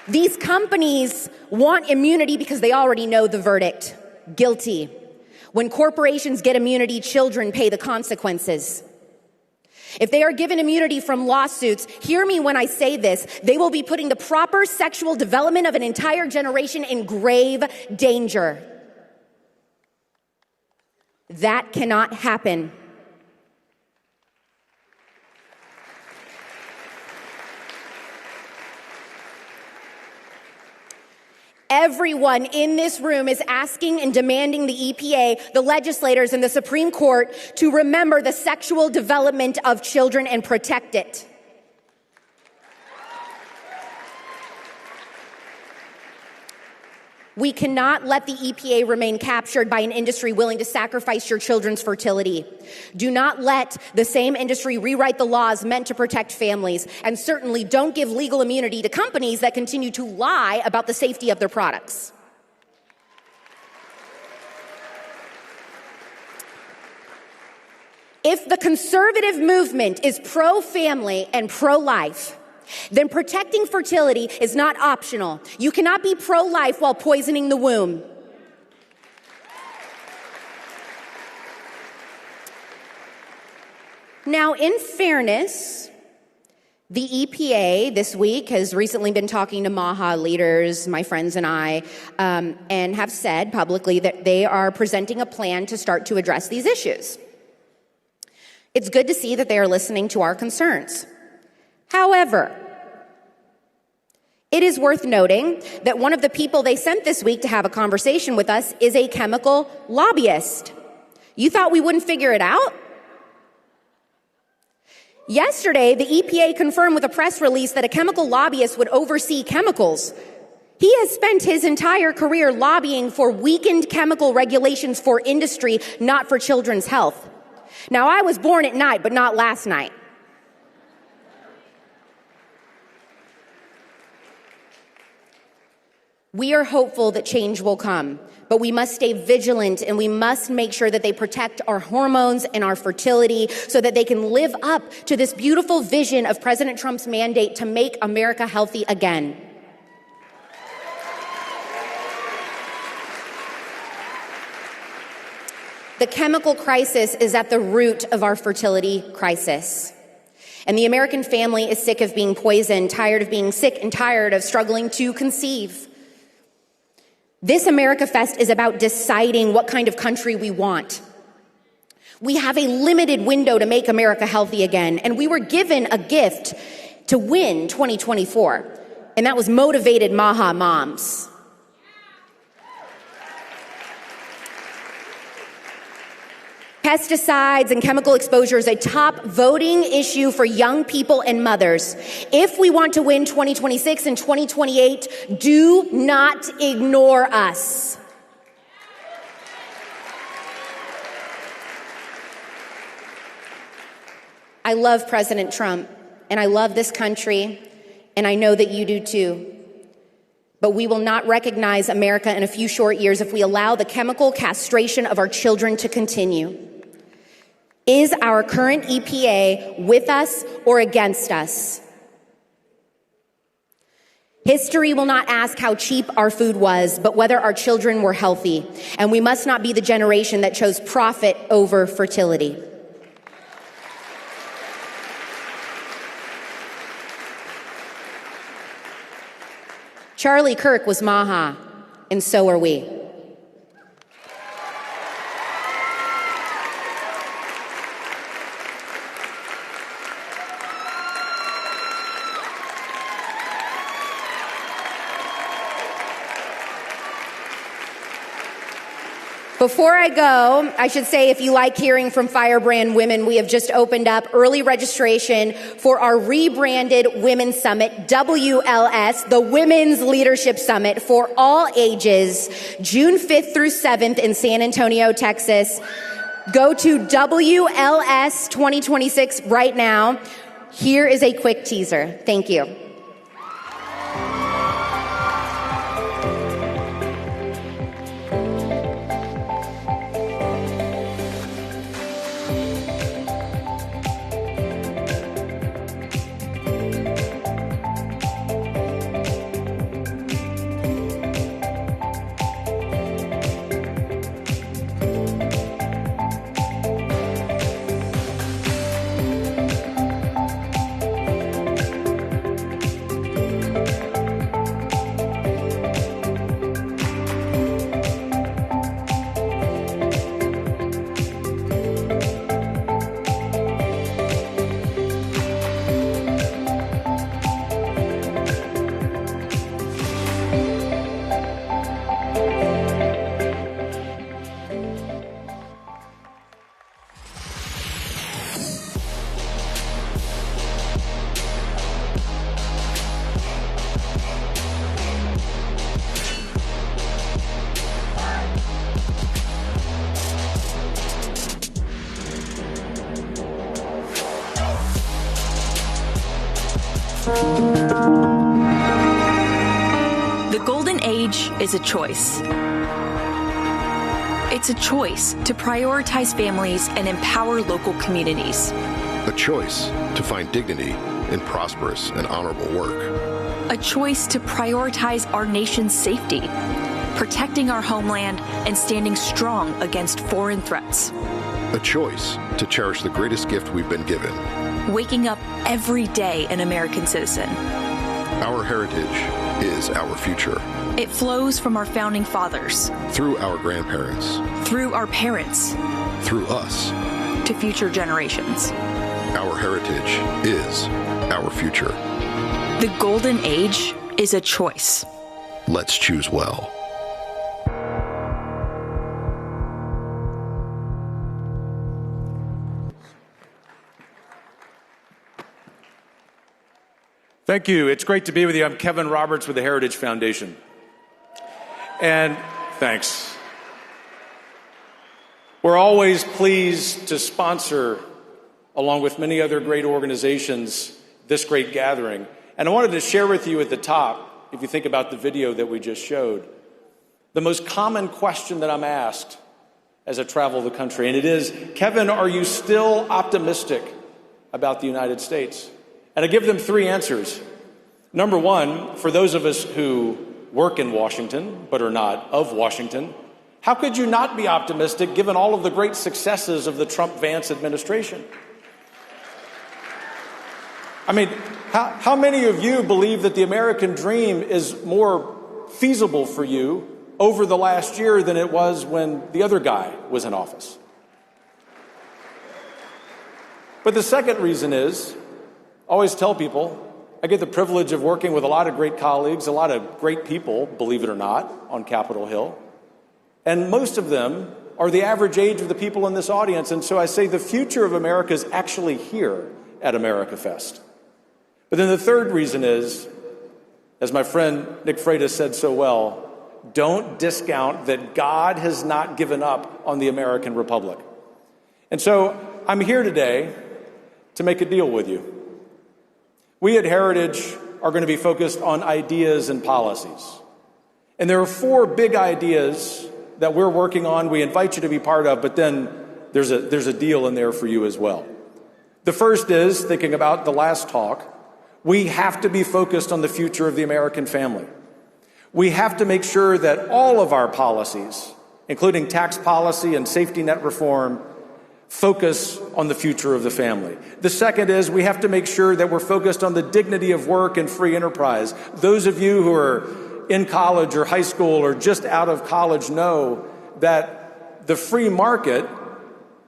These companies want immunity because they already know the verdict. Guilty. When corporations get immunity, children pay the consequences. If they are given immunity from lawsuits, hear me when I say this, they will be putting the proper sexual development of an entire generation in grave danger. That cannot happen. Everyone in this room is asking and demanding the EPA, the legislators, and the Supreme Court to remember the sexual development of children and protect it. We cannot let the EPA remain captured by an industry willing to sacrifice your children's fertility. Do not let the same industry rewrite the laws meant to protect families. And certainly don't give legal immunity to companies that continue to lie about the safety of their products. If the conservative movement is pro-family and pro-life, then protecting fertility is not optional. You cannot be pro-life while poisoning the womb. Now, in fairness, the EPA this week has recently been talking to MAHA leaders, my friends and I, and have said publicly that they are presenting a plan to start to address these issues. It's good to see that they are listening to our concerns. However, it is worth noting that one of the people they sent this week to have a conversation with us is a chemical lobbyist. You thought we wouldn't figure it out? Yesterday, the EPA confirmed with a press release that a chemical lobbyist would oversee chemicals. He has spent his entire career lobbying for weakened chemical regulations for industry, not for children's health. Now, I was born at night, but not last night. We are hopeful that change will come, but we must stay vigilant and we must make sure that they protect our hormones and our fertility so that they can live up to this beautiful vision of President Trump's mandate to make America healthy again. The chemical crisis is at the root of our fertility crisis. And the American family is sick of being poisoned, tired of being sick and tired of struggling to conceive. This AmericaFest is about deciding what kind of country we want. We have a limited window to make America healthy again, and we were given a gift to win 2024, and that was motivated Maha moms. Pesticides and chemical exposure is a top voting issue for young people and mothers. If we want to win 2026 and 2028, do not ignore us. I love President Trump, and I love this country, and I know that you do too. But we will not recognize America in a few short years if we allow the chemical castration of our children to continue. Is our current EPA with us or against us? History will not ask how cheap our food was, but whether our children were healthy. And we must not be the generation that chose profit over fertility. Charlie Kirk was Maha, and so are we. Before I go, I should say if you like hearing from Firebrand women, we have just opened up early registration for our rebranded Women's Summit, WLS, the Women's Leadership Summit for all ages, June 5th through 7th in San Antonio, Texas. Go to WLS 2026 right now. Here is a quick teaser. Thank you. The golden age is a choice. It's a choice to prioritize families and empower local communities. A choice to find dignity in prosperous and honorable work. A choice to prioritize our nation's safety, protecting our homeland and standing strong against foreign threats. A choice to cherish the greatest gift we've been given. Waking up every day an American citizen. Our heritage is our future. It flows from our founding fathers. Through our grandparents. Through our parents. Through us. To future generations. Our heritage is our future. The golden age is a choice. Let's choose well. Thank you. It's great to be with you. I'm Kevin Roberts with the Heritage Foundation. And thanks. We're always pleased to sponsor, along with many other great organizations, this great gathering. And I wanted to share with you at the top if you think about the video that we just showed, the most common question that I'm asked as I travel the country, and it is, Kevin, are you still optimistic about the United States? And I give them three answers. Number one, for those of us who work in Washington but are not of Washington, how could you not be optimistic given all of the great successes of the Trump-Vance administration? I mean, how many of you believe that the American dream is more feasible for you over the last year than it was when the other guy was in office? But the second reason is, I always tell people, I get the privilege of working with a lot of great colleagues, a lot of great people, believe it or not, on Capitol Hill. And most of them are the average age of the people in this audience. And so I say the future of America is actually here at AmericaFest. But then the third reason is, as my friend Nick Freitas said so well, don't discount that God has not given up on the American Republic. And so I'm here today to make a deal with you. We at Heritage are going to be focused on ideas and policies. And there are four big ideas that we're working on, we invite you to be part of, but then there's a deal in there for you as well. The first is, thinking about the last talk, we have to be focused on the future of the American family. We have to make sure that all of our policies, including tax policy and safety net reform, focus on the future of the family. The second is we have to make sure that we're focused on the dignity of work and free enterprise. Those of you who are in college or high school or just out of college know that the free market,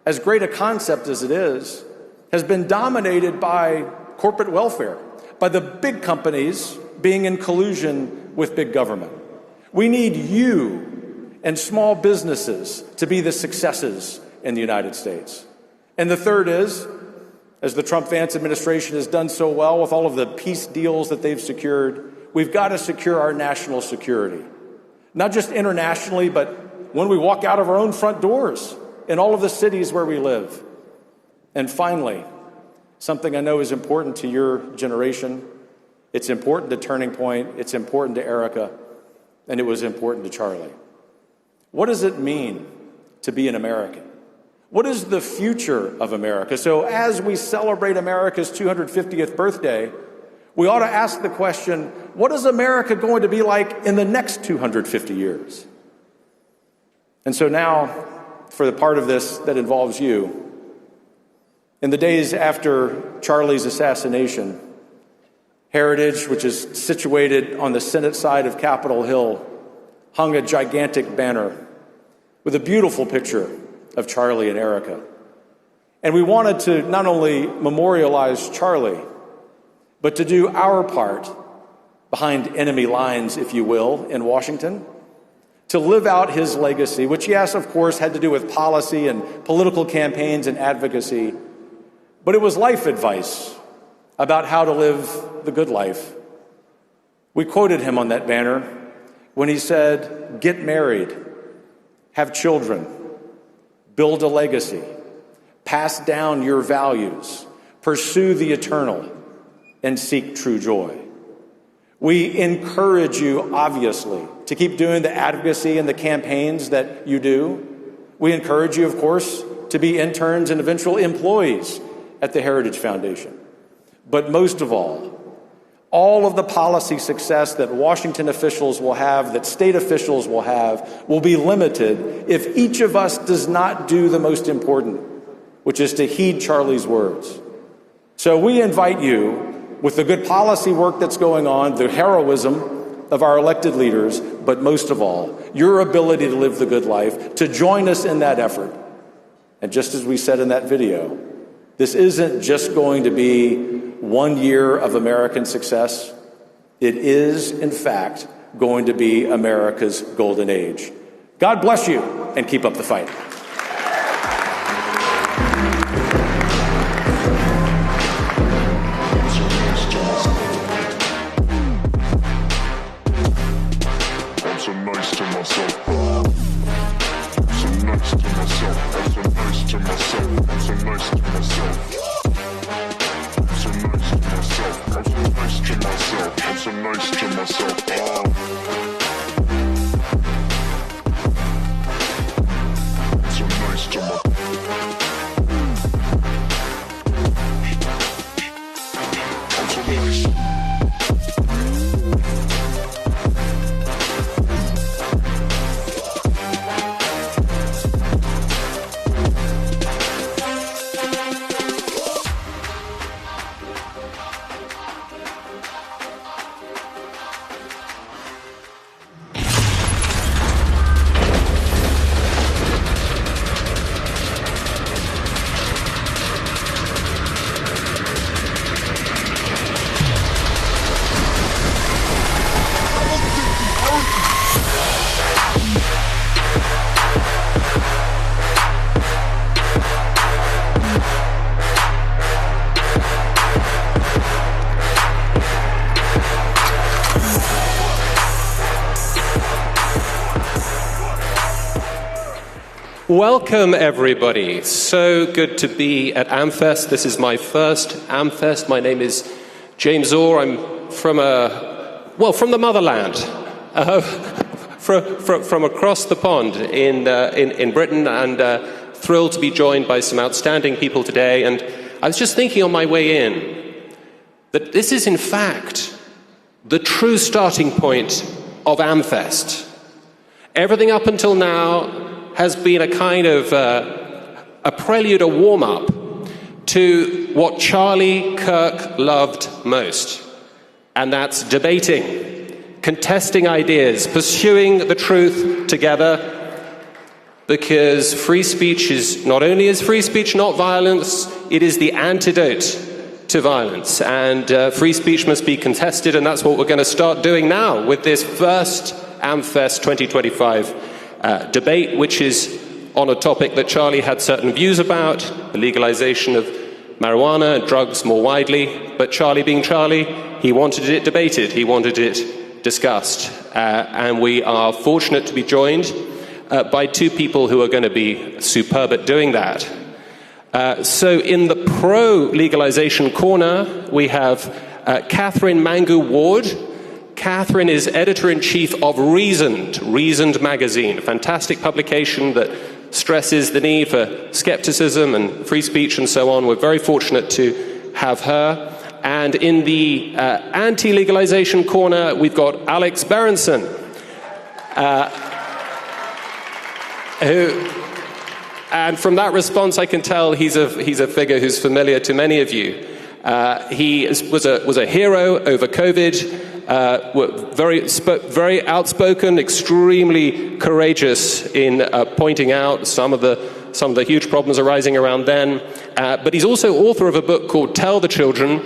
as great a concept as it is, has been dominated by corporate welfare, by the big companies being in collusion with big government. We need you and small businesses to be the successes in the United States. And the third is, as the Trump-Vance administration has done so well with all of the peace deals that they've secured, we've got to secure our national security. Not just internationally, but when we walk out of our own front doors in all of the cities where we live. And finally, something I know is important to your generation. It's important to Turning Point. It's important to Erica. And it was important to Charlie. What does it mean to be an American? What is the future of America? So as we celebrate America's 250th birthday, we ought to ask the question, what is America going to be like in the next 250 years? And so now, for the part of this that involves you, in the days after Charlie's assassination, Heritage, which is situated on the Senate side of Capitol Hill, hung a gigantic banner with a beautiful picture of Charlie and Erica. And we wanted to not only memorialize Charlie, but to do our part behind enemy lines, if you will, in Washington, to live out his legacy, which, yes, of course, had to do with policy and political campaigns and advocacy, but it was life advice about how to live the good life. We quoted him on that banner when he said, "Get married, have children, build a legacy, pass down your values, pursue the eternal, and seek true joy." We encourage you, obviously, to keep doing the advocacy and the campaigns that you do. We encourage you, of course, to be interns and eventual employees at the Heritage Foundation. But most of all of the policy success that Washington officials will have, that state officials will have, will be limited if each of us does not do the most important, which is to heed Charlie's words. So we invite you, with the good policy work that's going on, the heroism of our elected leaders, but most of all, your ability to live the good life, to join us in that effort. And just as we said in that video, this isn't just going to be 1 year of American success. It is, in fact, going to be America's golden age. God bless you, and keep up the fight. So nice to Welcome, everybody. So good to be at Amfest. This is my first Amfest. My name is James Orr. I'm from the motherland, from across the pond in Britain, and thrilled to be joined by some outstanding people today. And I was just thinking on my way in that this is, in fact, the true starting point of Amfest. Everything up until now has been a kind of a prelude, a warm-up to what Charlie Kirk loved most, and that's debating, contesting ideas, pursuing the truth together, because free speech is not only is free speech not violence, it is the antidote to violence, and free speech must be contested, and that's what we're going to start doing now with this first Amfest 2025 debate, which is on a topic that Charlie had certain views about, the legalization of marijuana and drugs more widely. But Charlie being Charlie, he wanted it debated, he wanted it discussed. And we are fortunate to be joined by two people who are going to be superb at doing that. So in the pro-legalization corner, we have Catherine Mangu Ward. Catherine is editor-in-chief of Reasoned magazine, a fantastic publication that stresses the need for skepticism and free speech and so on. We're very fortunate to have her. And in the anti-legalization corner, we've got Alex Berenson, and from that response, I can tell he's a figure who's familiar to many of you. He was a hero over COVID. Very outspoken, extremely courageous in pointing out some of the huge problems arising around then. But he's also author of a book called Tell the Children,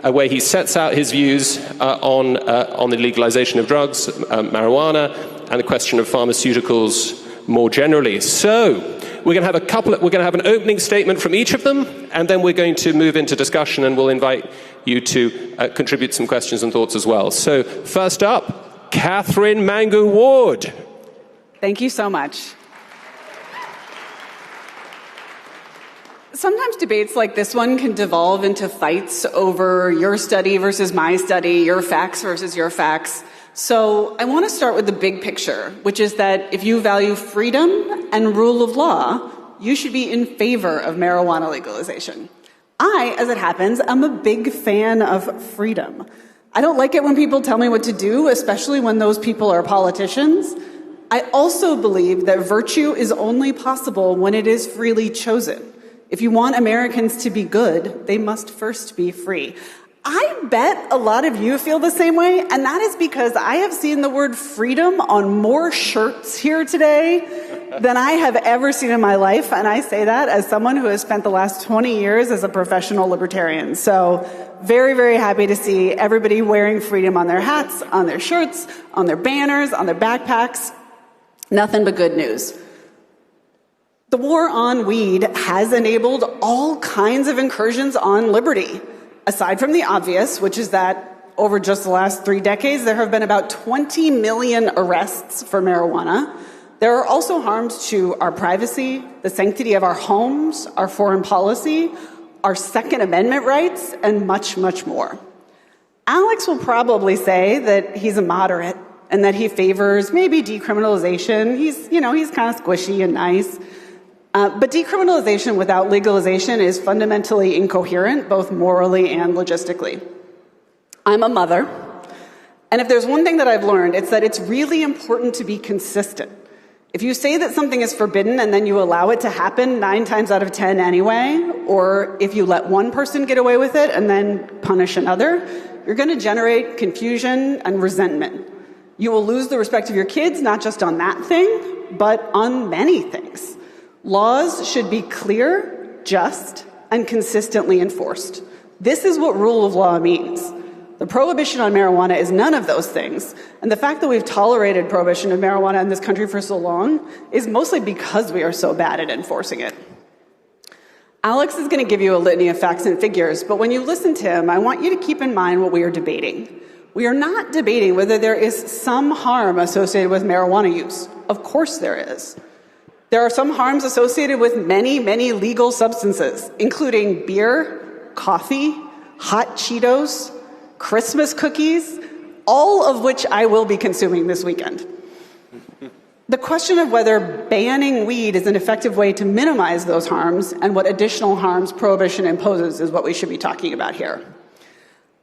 where he sets out his views on the legalization of drugs, marijuana, and the question of pharmaceuticals more generally. So we're going to have an opening statement from each of them, and then we're going to move into discussion, and we'll invite you to contribute some questions and thoughts as well. So first up, Catherine Mangu Ward. Thank you so much. Sometimes debates like this one can devolve into fights over your study versus my study, your facts versus your facts. So I want to start with the big picture, which is that if you value freedom and rule of law, you should be in favor of marijuana legalization. I, as it happens, am a big fan of freedom. I don't like it when people tell me what to do, especially when those people are politicians. I also believe that virtue is only possible when it is freely chosen. If you want Americans to be good, they must first be free. I bet a lot of you feel the same way, and that is because I have seen the word freedom on more shirts here today than I have ever seen in my life, and I say that as someone who has spent the last 20 years as a professional libertarian. So very, very happy to see everybody wearing freedom on their hats, on their shirts, on their banners, on their backpacks. Nothing but good news. The war on weed has enabled all kinds of incursions on liberty. Aside from the obvious, which is that over just the last 3 decades, there have been about 20 million arrests for marijuana. There are also harms to our privacy, the sanctity of our homes, our foreign policy, our Second Amendment rights, and much, much more. Alex will probably say that he's a moderate and that he favors maybe decriminalization. He's kind of squishy and nice. But decriminalization without legalization is fundamentally incoherent, both morally and logistically. I'm a mother, and if there's one thing that I've learned, it's that it's really important to be consistent. If you say that something is forbidden and then you allow it to happen 9 times out of 10 anyway, or if you let one person get away with it and then punish another, you're going to generate confusion and resentment. You will lose the respect of your kids, not just on that thing, but on many things. Laws should be clear, just, and consistently enforced. This is what rule of law means. The prohibition on marijuana is none of those things. And the fact that we've tolerated prohibition of marijuana in this country for so long is mostly because we are so bad at enforcing it. Alex is going to give you a litany of facts and figures, but when you listen to him, I want you to keep in mind what we are debating. We are not debating whether there is some harm associated with marijuana use. Of course there is. There are some harms associated with many, many legal substances, including beer, coffee, hot Cheetos, Christmas cookies, all of which I will be consuming this weekend. The question of whether banning weed is an effective way to minimize those harms and what additional harms prohibition imposes is what we should be talking about here.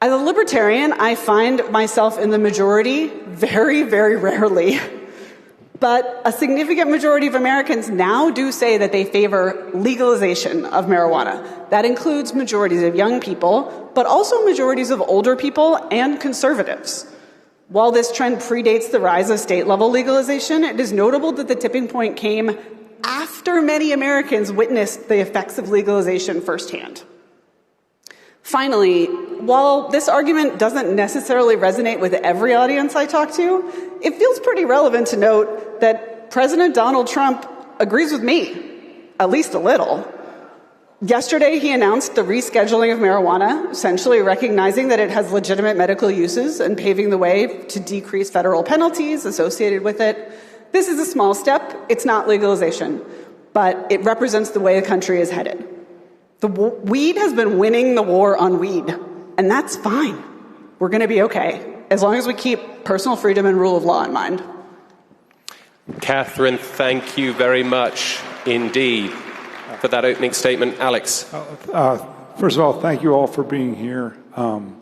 As a libertarian, I find myself in the majority very, very rarely. But a significant majority of Americans now do say that they favor legalization of marijuana. That includes majorities of young people, but also majorities of older people and conservatives. While this trend predates the rise of state-level legalization, it is notable that the tipping point came after many Americans witnessed the effects of legalization firsthand. Finally, while this argument doesn't necessarily resonate with every audience I talk to, it feels pretty relevant to note that President Donald Trump agrees with me, at least a little. Yesterday, he announced the rescheduling of marijuana, essentially recognizing that it has legitimate medical uses and paving the way to decrease federal penalties associated with it. This is a small step. It's not legalization, but it represents the way the country is headed. The weed has been winning the war on weed, and that's fine. We're going to be okay, as long as we keep personal freedom and rule of law in mind. Catherine, thank you very much indeed for that opening statement. Alex. First of all, thank you all for being here. I'm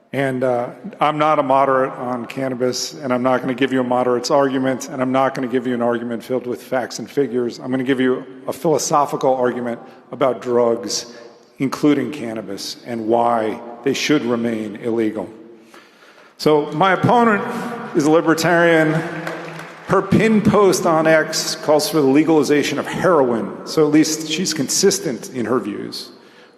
not a moderate on cannabis, and I'm not going to give you a moderate's argument, and I'm not going to give you an argument filled with facts and figures. I'm going to give you a philosophical argument about drugs, including cannabis, and why they should remain illegal. So my opponent is a libertarian. Her pin post on X calls for the legalization of heroin, so at least she's consistent in her views.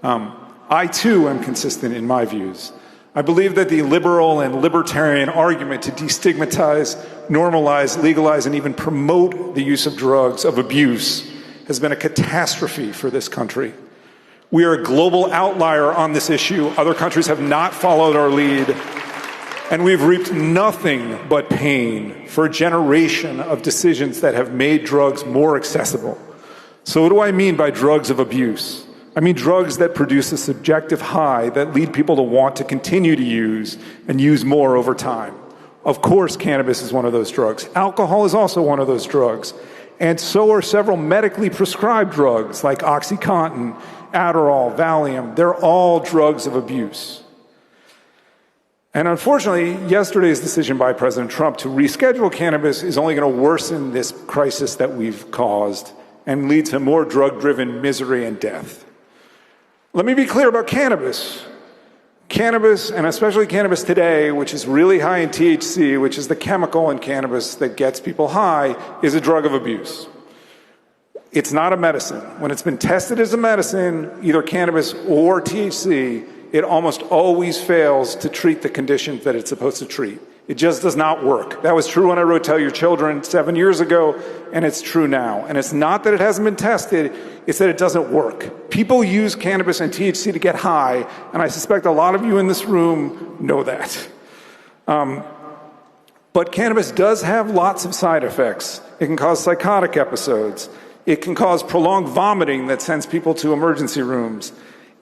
I, too, am consistent in my views. I believe that the liberal and libertarian argument to destigmatize, normalize, legalize, and even promote the use of drugs of abuse has been a catastrophe for this country. We are a global outlier on this issue. Other countries have not followed our lead, and we've reaped nothing but pain for a generation of decisions that have made drugs more accessible. So what do I mean by drugs of abuse? I mean drugs that produce a subjective high that lead people to want to continue to use and use more over time. Of course, cannabis is one of those drugs. Alcohol is also one of those drugs. And so are several medically prescribed drugs like OxyContin, Adderall, Valium. They're all drugs of abuse. And unfortunately, yesterday's decision by President Trump to reschedule cannabis is only going to worsen this crisis that we've caused and lead to more drug-driven misery and death. Let me be clear about cannabis. Cannabis, and especially cannabis today, which is really high in THC, which is the chemical in cannabis that gets people high, is a drug of abuse. It's not a medicine. When it's been tested as a medicine, either cannabis or THC, it almost always fails to treat the conditions that it's supposed to treat. It just does not work. That was true when I wrote Tell Your Children 7 years ago, and it's true now. And it's not that it hasn't been tested, it's that it doesn't work. People use cannabis and THC to get high, and I suspect a lot of you in this room know that. But cannabis does have lots of side effects. It can cause psychotic episodes. It can cause prolonged vomiting that sends people to emergency rooms.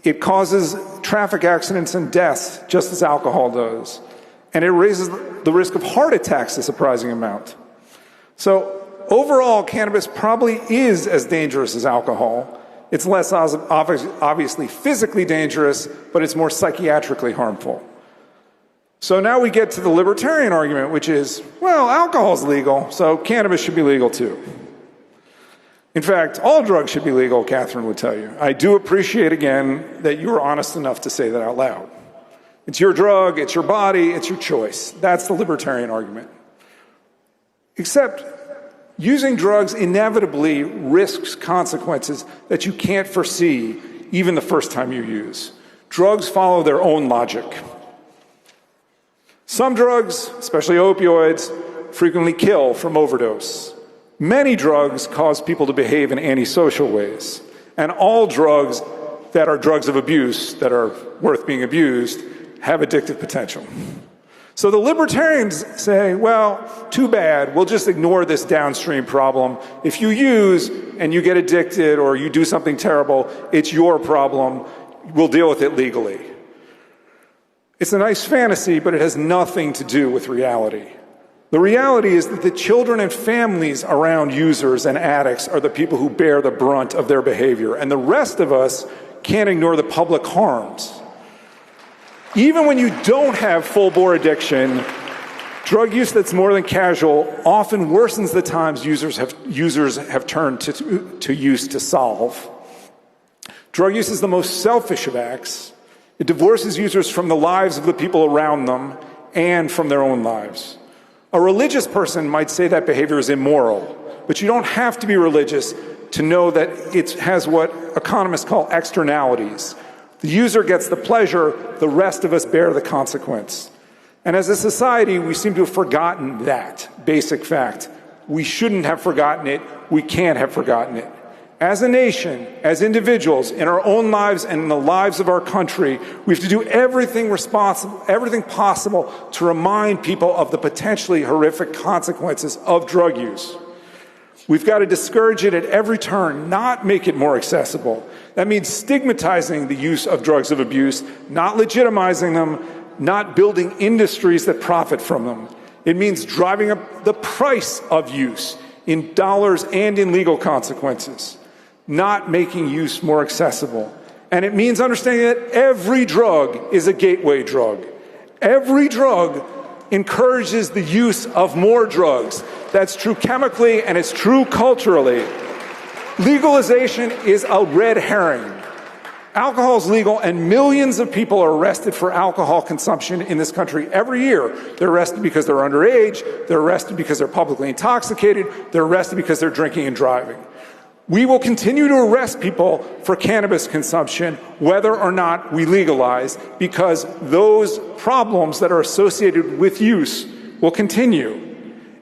It causes traffic accidents and deaths, just as alcohol does. And it raises the risk of heart attacks a surprising amount. So overall, cannabis probably is as dangerous as alcohol. It's less obviously physically dangerous, but it's more psychiatrically harmful. So now we get to the libertarian argument, which is, well, alcohol's legal, so cannabis should be legal too. In fact, all drugs should be legal, Catherine would tell you. I do appreciate, again, that you were honest enough to say that out loud. It's your drug, it's your body, it's your choice. That's the libertarian argument. Except using drugs inevitably risks consequences that you can't foresee even the first time you use. Drugs follow their own logic. Some drugs, especially opioids, frequently kill from overdose. Many drugs cause people to behave in antisocial ways. And all drugs that are drugs of abuse, that are worth being abused, have addictive potential. So the libertarians say, well, too bad, we'll just ignore this downstream problem. If you use and you get addicted or you do something terrible, it's your problem. We'll deal with it legally. It's a nice fantasy, but it has nothing to do with reality. The reality is that the children and families around users and addicts are the people who bear the brunt of their behavior, and the rest of us can't ignore the public harms. Even when you don't have full-bore addiction, drug use that's more than casual often worsens the times users have turned to use to solve. Drug use is the most selfish of acts. It divorces users from the lives of the people around them and from their own lives. A religious person might say that behavior is immoral, but you don't have to be religious to know that it has what economists call externalities. The user gets the pleasure, the rest of us bear the consequence. And as a society, we seem to have forgotten that basic fact. We shouldn't have forgotten it. We can't have forgotten it. As a nation, as individuals, in our own lives and in the lives of our country, we have to do everything possible to remind people of the potentially horrific consequences of drug use. We've got to discourage it at every turn, not make it more accessible. That means stigmatizing the use of drugs of abuse, not legitimizing them, not building industries that profit from them. It means driving up the price of use in dollars and in legal consequences, not making use more accessible. And it means understanding that every drug is a gateway drug. Every drug encourages the use of more drugs. That's true chemically and it's true culturally. Legalization is a red herring. Alcohol is legal and millions of people are arrested for alcohol consumption in this country every year. They're arrested because they're underage, they're arrested because they're publicly intoxicated, they're arrested because they're drinking and driving. We will continue to arrest people for cannabis consumption, whether or not we legalize, because those problems that are associated with use will continue.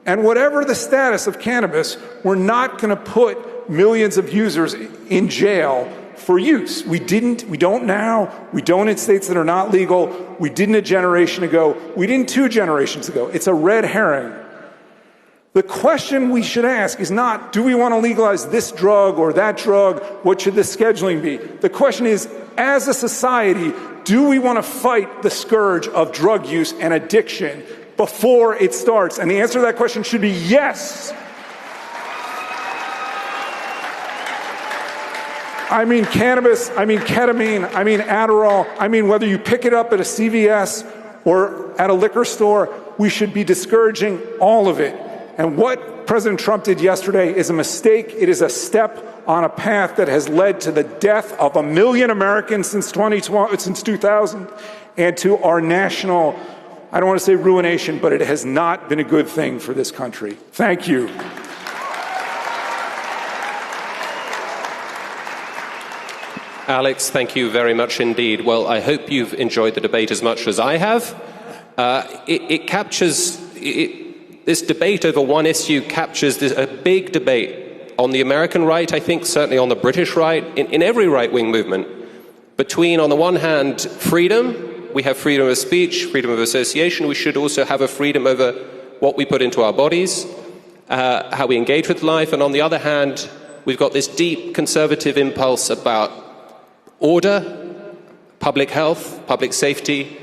And whatever the status of cannabis, we're not going to put millions of users in jail for use. We don't now, we don't in states that are not legal, we didn't a generation ago, we didn't 2 generations ago. It's a red herring. The question we should ask is not, do we want to legalize this drug or that drug? What should the scheduling be? The question is, as a society, do we want to fight the scourge of drug use and addiction before it starts? And the answer to that question should be yes. I mean cannabis, I mean ketamine, I mean Adderall, I mean whether you pick it up at a CVS or at a liquor store, we should be discouraging all of it. And what President Trump did yesterday is a mistake. It is a step on a path that has led to the death of 1 million Americans since 2000, and to our national, I don't want to say ruination, but it has not been a good thing for this country. Thank you. Alex, thank you very much indeed. Well, I hope you've enjoyed the debate as much as I have. This debate over one issue captures a big debate on the American right, I think, certainly on the British right, in every right-wing movement, between, on the one hand, freedom. We have freedom of speech, freedom of association. We should also have a freedom over what we put into our bodies, how we engage with life. And on the other hand, we've got this deep conservative impulse about order, public health, public safety,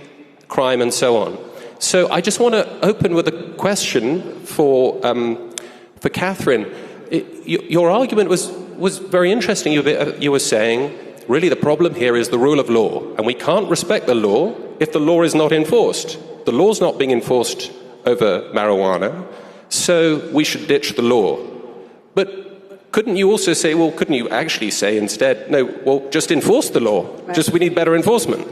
crime, and so on. So I just want to open with a question for Catherine. Your argument was very interesting. You were saying, really, the problem here is the rule of law, and we can't respect the law if the law is not enforced. The law's not being enforced over marijuana, so we should ditch the law. But couldn't you also say, well, couldn't you actually say instead, no, well, just enforce the law. Right. Just we need better enforcement.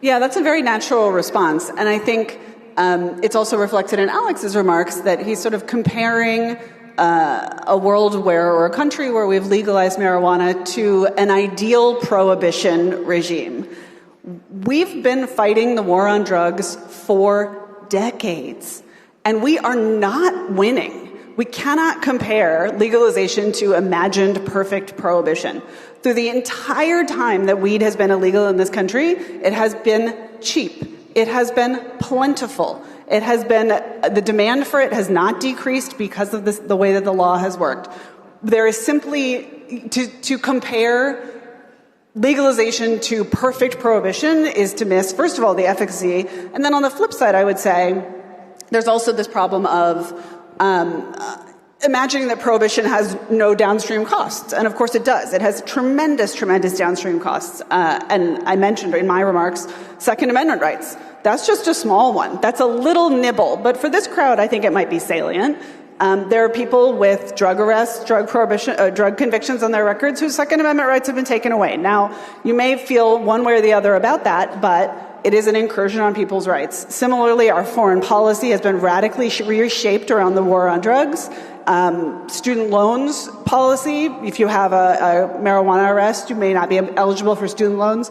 Yeah, that's a very natural response. And I think it's also reflected in Alex's remarks that he's sort of comparing a world or a country where we've legalized marijuana to an ideal prohibition regime. We've been fighting the war on drugs for decades, and we are not winning. We cannot compare legalization to imagined perfect prohibition. Through the entire time that weed has been illegal in this country, it has been cheap. It has been plentiful. It has been, the demand for it has not decreased because of the way that the law has worked. There is simply, to compare legalization to perfect prohibition is to miss, first of all, the efficacy. And then on the flip side, I would say, there's also this problem of imagining that prohibition has no downstream costs. And of course it does. It has tremendous, tremendous downstream costs. And I mentioned in my remarks, Second Amendment rights. That's just a small one. That's a little nibble. But for this crowd, I think it might be salient. There are people with drug arrests, drug convictions on their records whose Second Amendment rights have been taken away. Now, you may feel one way or the other about that, but it is an incursion on people's rights. Similarly, our foreign policy has been radically reshaped around the war on drugs. Student loans policy, if you have a marijuana arrest, you may not be eligible for student loans.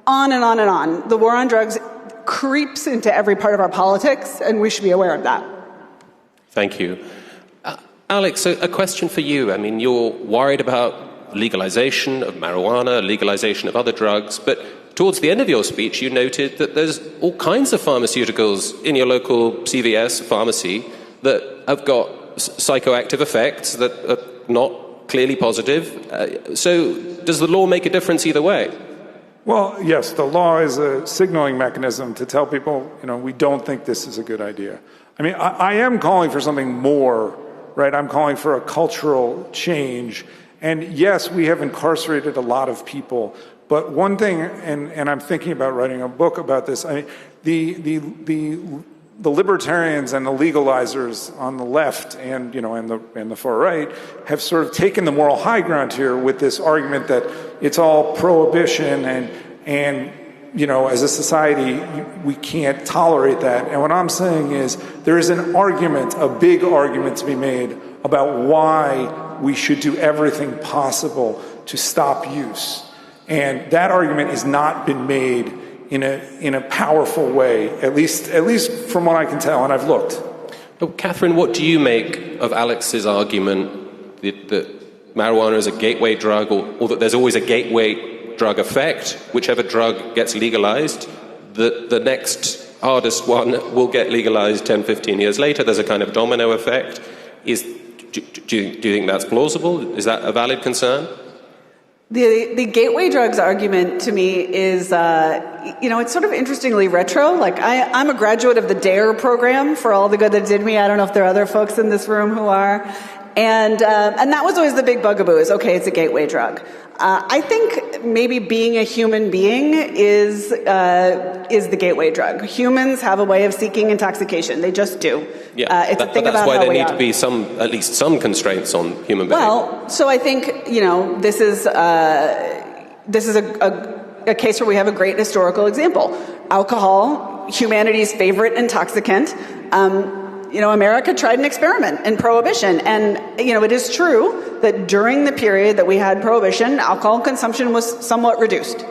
On and on and on. The war on drugs creeps into every part of our politics, and we should be aware of that. Thank you. Alex, a question for you. I mean, you're worried about legalization of marijuana, legalization of other drugs, but towards the end of your speech, you noted that there's all kinds of pharmaceuticals in your local CVS pharmacy that have got psychoactive effects that are not clearly positive. So does the law make a difference either way? Well, yes, the law is a signaling mechanism to tell people, we don't think this is a good idea. I mean, I am calling for something more, right? I'm calling for a cultural change. And yes, we have incarcerated a lot of people. But one thing, and I'm thinking about writing a book about this, I mean, the libertarians and the legalizers on the left and the far right have sort of taken the moral high ground here with this argument that it's all prohibition and as a society we can't tolerate that. And what I'm saying is there is an argument, a big argument to be made about why we should do everything possible to stop use. And that argument has not been made in a powerful way, at least from what I can tell, and I've looked. Well, Catherine, what do you make of Alex's argument that marijuana is a gateway drug, or that there's always a gateway drug effect? Whichever drug gets legalized, the next hardest one will get legalized 10, 15 years later. There's a kind of domino effect. Do you think that's plausible? Is that a valid concern? The gateway drugs argument to me is, it's sort of interestingly retro. Like, I'm a graduate of the DARE program for all the good that did me. I don't know if there are other folks in this room who are. And that was always the big bugaboo is, okay, it's a gateway drug. I think maybe being a human being is the gateway drug. Humans have a way of seeking intoxication. They just do. Yeah, it's a thing that's about why how there we need are. to be at least some constraints on human behavior. Well, so I think, this is a case where we have a great historical example. Alcohol, humanity's favorite intoxicant. America tried an experiment in Prohibition. And, it is true that during the period that we had Prohibition, alcohol consumption was somewhat reduced.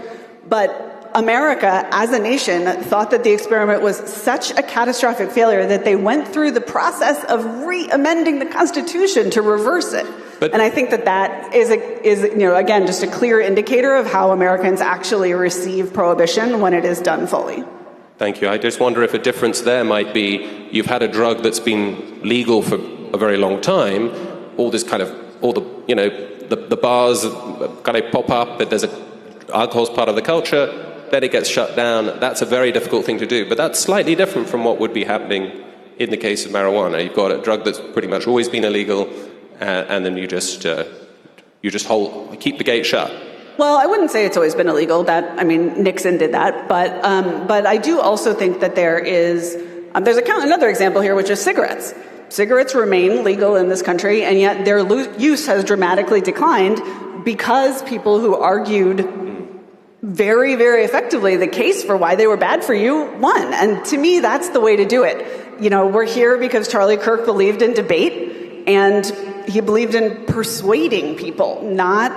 But America, as a nation, thought that the experiment was such a catastrophic failure that they went through the process of re-amending the Constitution to reverse it. And I think that is again, just a clear indicator of how Americans actually receive Prohibition when it is done fully. Thank you. I just wonder if a difference there might be you've had a drug that's been legal for a very long time, all the bars kind of pop up, but alcohol's part of the culture. then it gets shut down. That's a very difficult thing to do. But that's slightly different from what would be happening in the case of marijuana. You've got a drug that's pretty much always been illegal, and then you just keep the gate shut. Well, I wouldn't say it's always been illegal. Nixon did that, but I do also think that there's another example here, which is cigarettes. Cigarettes remain legal in this country, and yet their use has dramatically declined because people who argued very, very effectively the case for why they were bad for you won. And to me, that's the way to do it. We're here because Charlie Kirk believed in debate, and he believed in persuading people, not,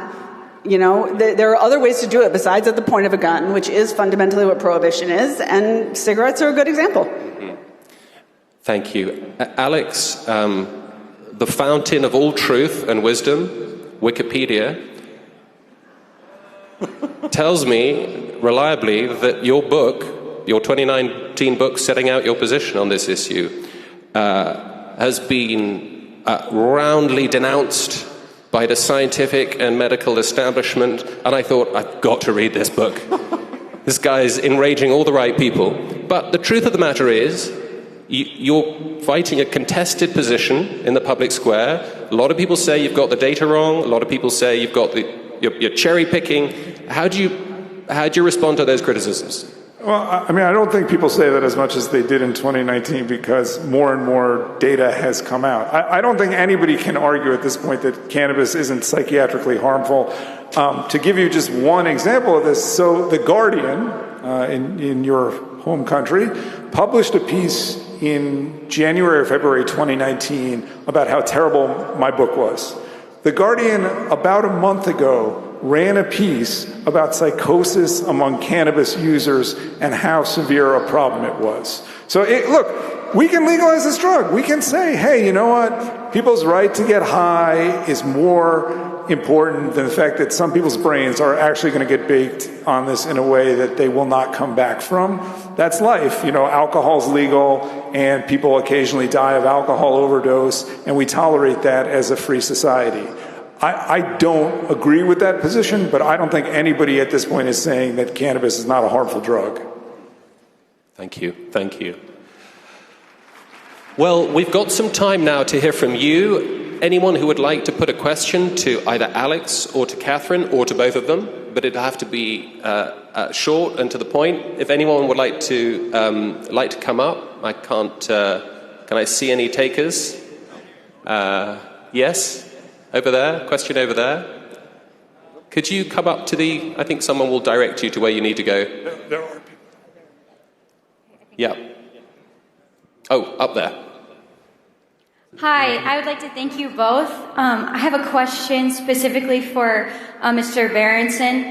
there are other ways to do it besides at the point of a gun, which is fundamentally what prohibition is, and cigarettes are a good example. Mm-hmm. Thank you. Alex, the fountain of all truth and wisdom, Wikipedia, tells me reliably that your book, your 2019 book setting out your position on this issue, has been roundly denounced by the scientific and medical establishment, and I thought, I've got to read this book. This guy's enraging all the right people. But the truth of the matter is, you're fighting a contested position in the public square. A lot of people say you've got the data wrong. A lot of people say you've got you're cherry picking. How do you respond to those criticisms? Well, I don't think people say that as much as they did in 2019 because more and more data has come out. I don't think anybody can argue at this point that cannabis isn't psychiatrically harmful. To give you just one example of this, so The Guardian, in your home country, published a piece in January or February 2019 about how terrible my book was. The Guardian, about a month ago, ran a piece about psychosis among cannabis users and how severe a problem it was. So look, we can legalize this drug. We can say, hey, you know what? People's right to get high is more important than the fact that some people's brains are actually going to get baked on this in a way that they will not come back from. That's life. Alcohol's legal, and people occasionally die of alcohol overdose, and we tolerate that as a free society. I don't agree with that position, but I don't think anybody at this point is saying that cannabis is not a harmful drug. Thank you. Thank you. Well, we've got some time now to hear from you. Anyone who would like to put a question to either Alex or to Catherine or to both of them, but it'll have to be short and to the point. If anyone would like to come up, I can't. Can I see any takers? Yes. Over there, question over there. Could you come up to I think someone will direct you to where you need to go. There are people. Yeah. Oh, up there. Hi, I would like to thank you both. I have a question specifically for Mr. Berenson.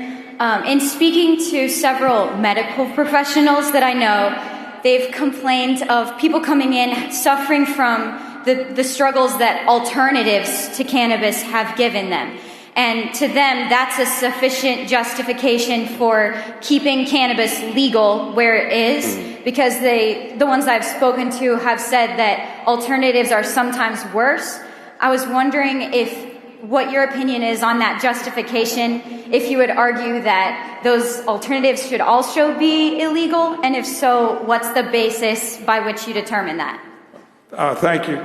In speaking to several medical professionals that I know, they've complained of people coming in suffering from the struggles that alternatives to cannabis have given them. And to them, that's a sufficient justification for keeping cannabis legal where it is, because the ones I've spoken to have said that alternatives are sometimes worse. I was wondering what your opinion is on that justification, if you would argue that those alternatives should also be illegal, and if so, what's the basis by which you determine that? Thank you.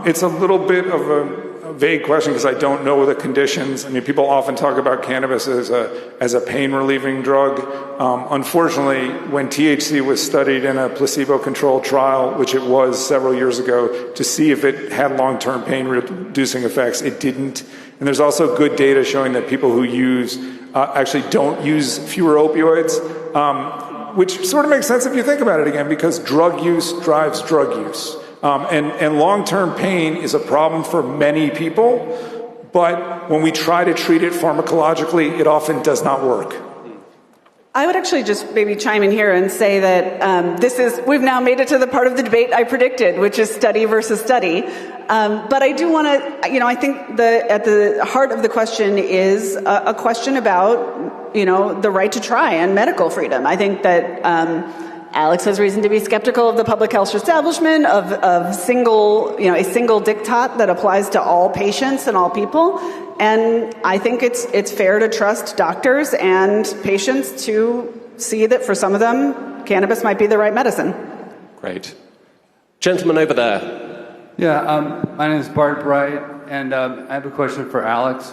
It's a little bit of a vague question because I don't know the conditions. People often talk about cannabis as a pain-relieving drug. Unfortunately, when THC was studied in a placebo-controlled trial, which it was several years ago, to see if it had long-term pain-reducing effects, it didn't. And there's also good data showing that people who use actually don't use fewer opioids, which sort of makes sense if you think about it again, because drug use drives drug use. And long-term pain is a problem for many people, but when we try to treat it pharmacologically, it often does not work. I would actually just maybe chime in here and say that we've now made it to the part of the debate I predicted, which is study versus study. But I do want to, I think at the heart of the question is a question about, the right to try and medical freedom. I think that Alex has reason to be skeptical of the public health establishment, of a single diktat that applies to all patients and all people. And I think it's fair to trust doctors and patients to see that for some of them, cannabis might be the right medicine. Great. Gentleman over there. Yeah, my name is Bart Bright, and I have a question for Alex.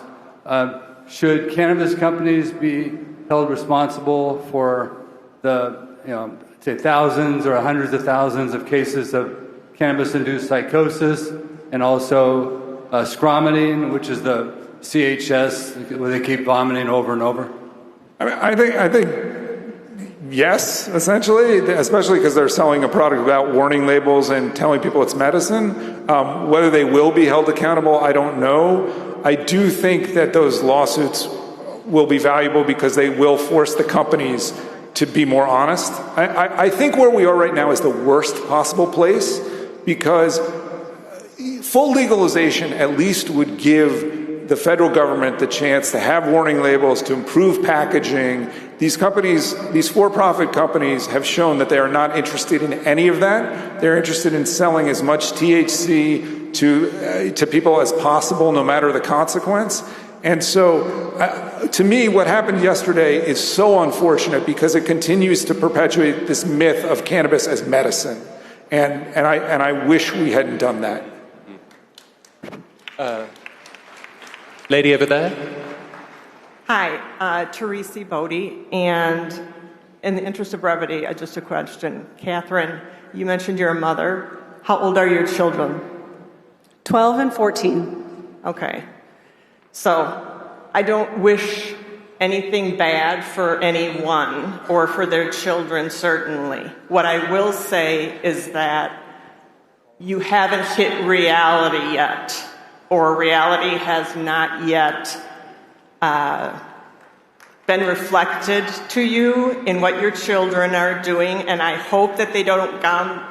Should cannabis companies be held responsible for the, say thousands or hundreds of thousands of cases of cannabis-induced psychosis, and also scrutiny, which is the CHS, where they keep vomiting over and over? I think yes, essentially, especially because they're selling a product without warning labels and telling people it's medicine. Whether they will be held accountable, I don't know. I do think that those lawsuits will be valuable because they will force the companies to be more honest. I think where we are right now is the worst possible place, because full legalization at least would give the federal government the chance to have warning labels, to improve packaging. These companies, these for-profit companies, have shown that they are not interested in any of that. They're interested in selling as much THC to people as possible, no matter the consequence. And so, to me, what happened yesterday is so unfortunate because it continues to perpetuate this myth of cannabis as medicine. And I wish we hadn't done that. Lady over there. Hi, Teresi Bodie, and in the interest of brevity, just a question. Catherine, you mentioned you're a mother. How old are your children? 12 and 14. Okay. So I don't wish anything bad for anyone or for their children, certainly. What I will say is that you haven't hit reality yet, or reality has not yet been reflected to you in what your children are doing, and I hope that they don't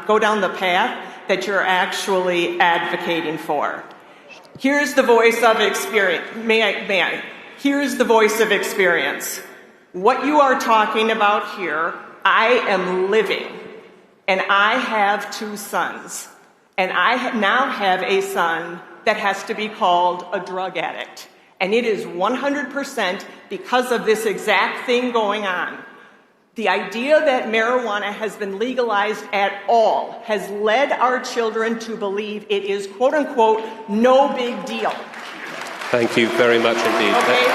go down the path that you're actually advocating for. Here's the voice of experience. May I? Here's the voice of experience. What you are talking about here, I am living, and I have 2 sons, and I now have a son that has to be called a drug addict. And it is 100% because of this exact thing going on. The idea that marijuana has been legalized at all has led our children to believe it is, quote unquote, no big deal. Thank you very much indeed. Okay.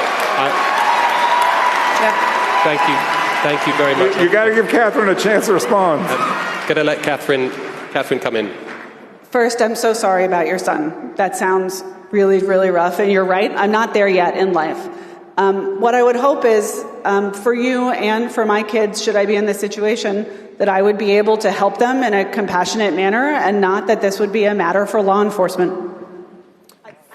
Thank you very much. You got to give Catherine a chance to respond. Going to let Catherine come in. First, I'm so sorry about your son. That sounds really, really rough. And you're right, I'm not there yet in life. What I would hope is for you and for my kids, should I be in this situation, that I would be able to help them in a compassionate manner and not that this would be a matter for law enforcement.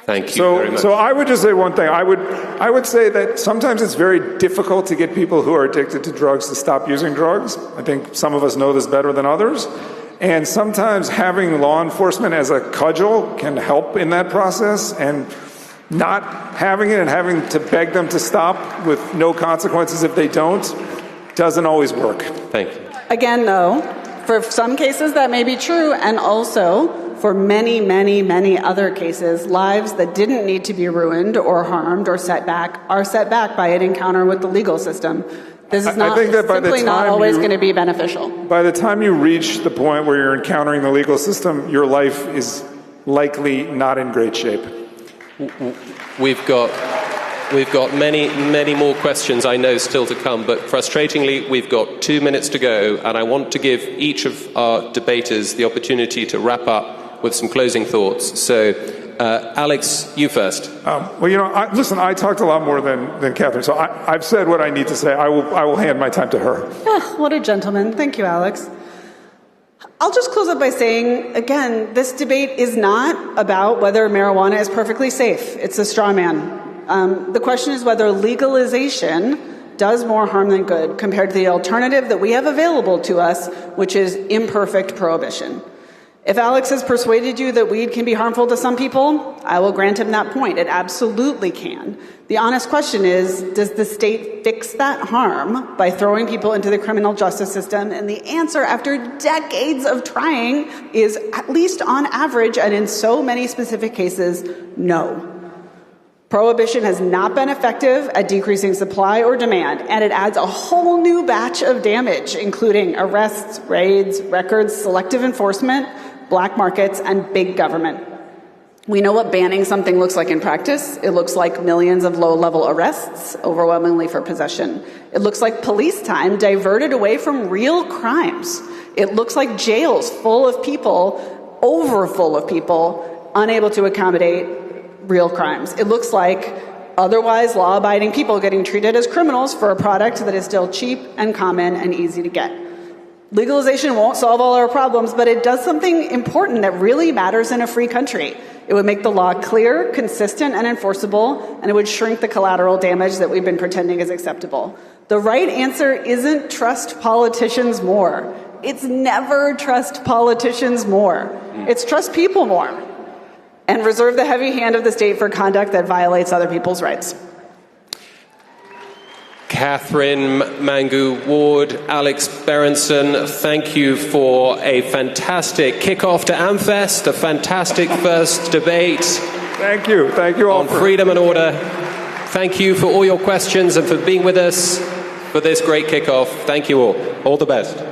Thank you very much. So I would just say one thing. I would say that sometimes it's very difficult to get people who are addicted to drugs to stop using drugs. I think some of us know this better than others. And sometimes having law enforcement as a cudgel can help in that process, and not having it and having to beg them to stop with no consequences if they don't doesn't always work. Thank you. Again, though, for some cases that may be true, and also for many, many, many other cases, lives that didn't need to be ruined or harmed or set back are set back by an encounter with the legal system. This is not, simply not always going to be beneficial. By the time you reach the point where you're encountering the legal system, your life is likely not in great shape. We've got many, many more questions, I know, still to come, but frustratingly, we've got 2 minutes to go, and I want to give each of our debaters the opportunity to wrap up with some closing thoughts. So, Alex, you first. Listen, I talked a lot more than Catherine, so I've said what I need to say. I will hand my time to her. What a gentleman. Thank you, Alex. I'll just close up by saying, again, this debate is not about whether marijuana is perfectly safe. It's a straw man. The question is whether legalization does more harm than good compared to the alternative that we have available to us, which is imperfect prohibition. If Alex has persuaded you that weed can be harmful to some people, I will grant him that point. It absolutely can. The honest question is, does the state fix that harm by throwing people into the criminal justice system? And the answer, after decades of trying, is, at least on average and in so many specific cases, no. Prohibition has not been effective at decreasing supply or demand, and it adds a whole new batch of damage, including arrests, raids, records, selective enforcement, black markets, and big government. We know what banning something looks like in practice. It looks like millions of low-level arrests, overwhelmingly for possession. It looks like police time diverted away from real crimes. It looks like jails full of people, overfull of people, unable to accommodate real crimes. It looks like otherwise law-abiding people getting treated as criminals for a product that is still cheap and common and easy to get. Legalization won't solve all our problems, but it does something important that really matters in a free country. It would make the law clear, consistent, and enforceable, and it would shrink the collateral damage that we've been pretending is acceptable. The right answer isn't trust politicians more. It's never trust politicians more. It's trust people more. And reserve the heavy hand of the state for conduct that violates other people's rights. Catherine Mangu-Ward, Alex Berenson, thank you for a fantastic kickoff to Amfest, a fantastic first debate. Thank you all on freedom and order. Thank you for all your questions and for being with us for this great kickoff. Thank you all. All the best.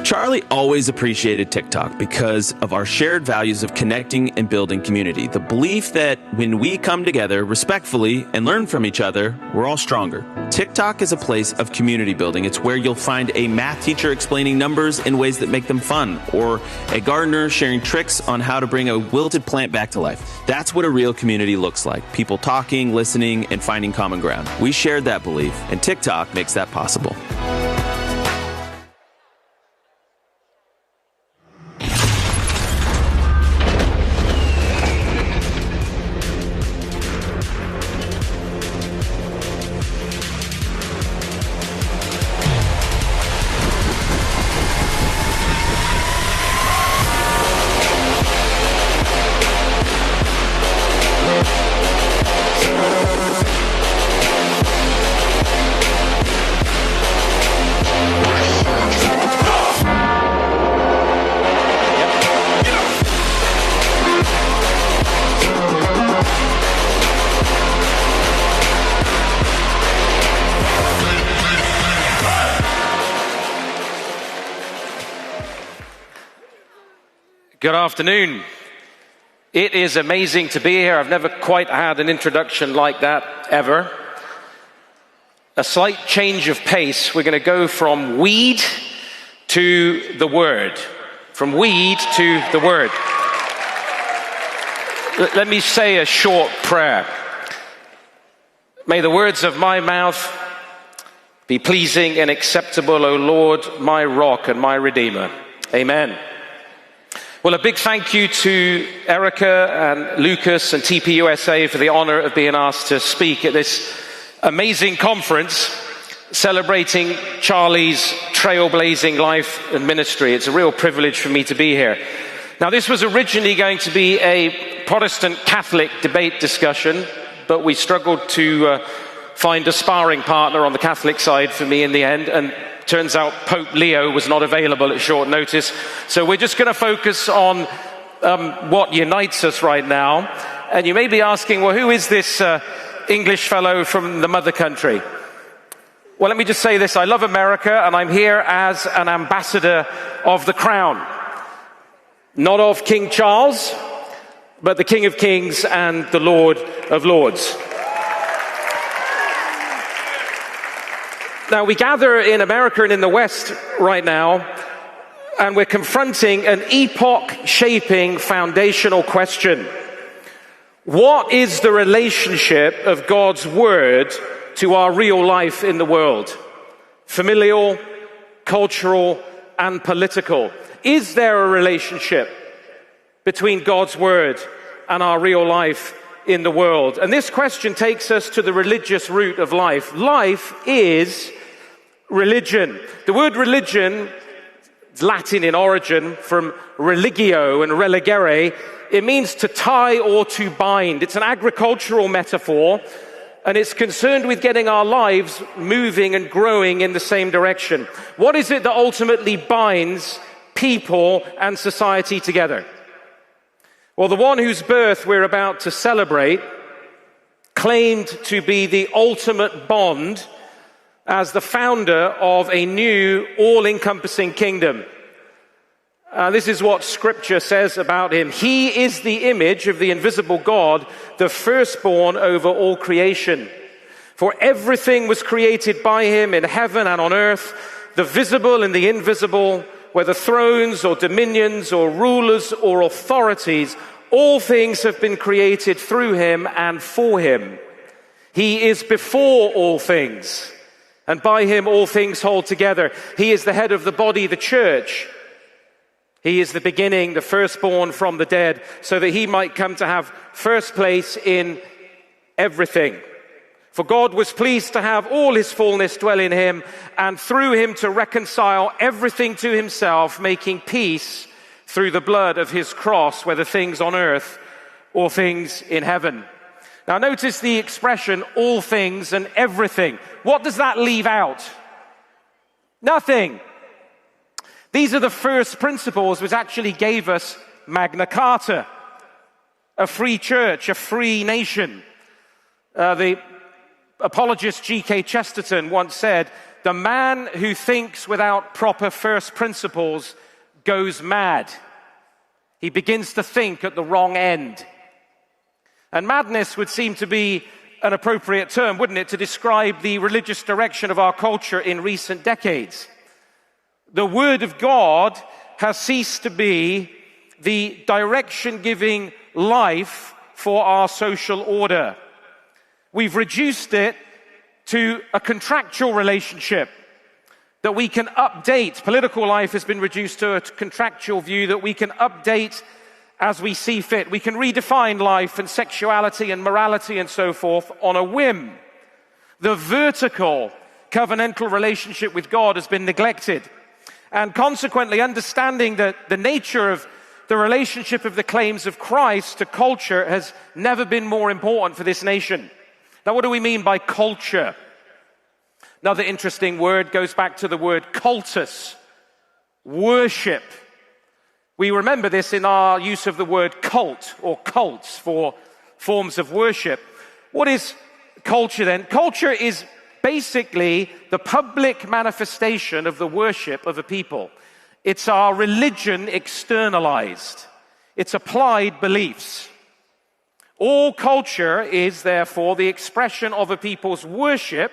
Charlie always appreciated TikTok because of our shared values of connecting and building community. The belief that when we come together respectfully and learn from each other, we're all stronger. TikTok is a place of community building. It's where you'll find a math teacher explaining numbers in ways that make them fun, or a gardener sharing tricks on how to bring a wilted plant back to life. That's what a real community looks like. People talking, listening, and finding common ground. We shared that belief, and TikTok makes that possible. Good afternoon. It is amazing to be here. I've never quite had an introduction like that ever. A slight change of pace. We're going to go from weed to the word. From weed to the word. Let me say a short prayer. May the words of my mouth be pleasing and acceptable, O Lord, my rock and my redeemer. Amen. Well, a big thank you to Erica and Lucas and TPUSA for the honor of being asked to speak at this amazing conference celebrating Charlie's trailblazing life and ministry. It's a real privilege for me to be here. Now, this was originally going to be a Protestant-Catholic debate discussion, but we struggled to find a sparring partner on the Catholic side for me in the end, and turns out Pope Leo was not available at short notice. So we're just going to focus on what unites us right now. And you may be asking, well, who is this English fellow from the mother country? Well, let me just say this. I love America, and I'm here as an ambassador of the crown. Not of King Charles, but the King of Kings and the Lord of Lords. Now, we gather in America and in the West right now, and we're confronting an epoch-shaping foundational question. What is the relationship of God's word to our real life in the world? Familial, cultural, and political. Is there a relationship between God's word and our real life in the world? And this question takes us to the religious root of life. Life is religion. The word religion is Latin in origin, from religio and religere. It means to tie or to bind. It's an agricultural metaphor, and it's concerned with getting our lives moving and growing in the same direction. What is it that ultimately binds people and society together? Well, the one whose birth we're about to celebrate claimed to be the ultimate bond as the founder of a new, all-encompassing kingdom. This is what Scripture says about him. He is the image of the invisible God, the firstborn over all creation. For everything was created by him in heaven and on earth, the visible and the invisible, whether thrones or dominions or rulers or authorities, all things have been created through him and for him. He is before all things, and by him all things hold together. He is the head of the body, the church. He is the beginning, the firstborn from the dead, so that he might come to have first place in everything. For God was pleased to have all his fullness dwell in him, and through him to reconcile everything to himself, making peace through the blood of his cross, whether things on earth or things in heaven. Now notice the expression, all things and everything. What does that leave out? Nothing. These are the first principles which actually gave us Magna Carta, a free church, a free nation. The apologist G.K. Chesterton once said, "The man who thinks without proper first principles goes mad. He begins to think at the wrong end." And madness would seem to be an appropriate term, wouldn't it, to describe the religious direction of our culture in recent decades. The Word of God has ceased to be the direction-giving life for our social order. We've reduced it to a contractual relationship that we can update. Political life has been reduced to a contractual view that we can update as we see fit. We can redefine life and sexuality and morality and so forth on a whim. The vertical covenantal relationship with God has been neglected. And consequently, understanding that the nature of the relationship of the claims of Christ to culture has never been more important for this nation. Now, what do we mean by culture? Another interesting word goes back to the word cultus, worship. We remember this in our use of the word cult or cults for forms of worship. What is culture then? Culture is basically the public manifestation of the worship of a people. It's our religion externalized. It's applied beliefs. All culture is therefore the expression of a people's worship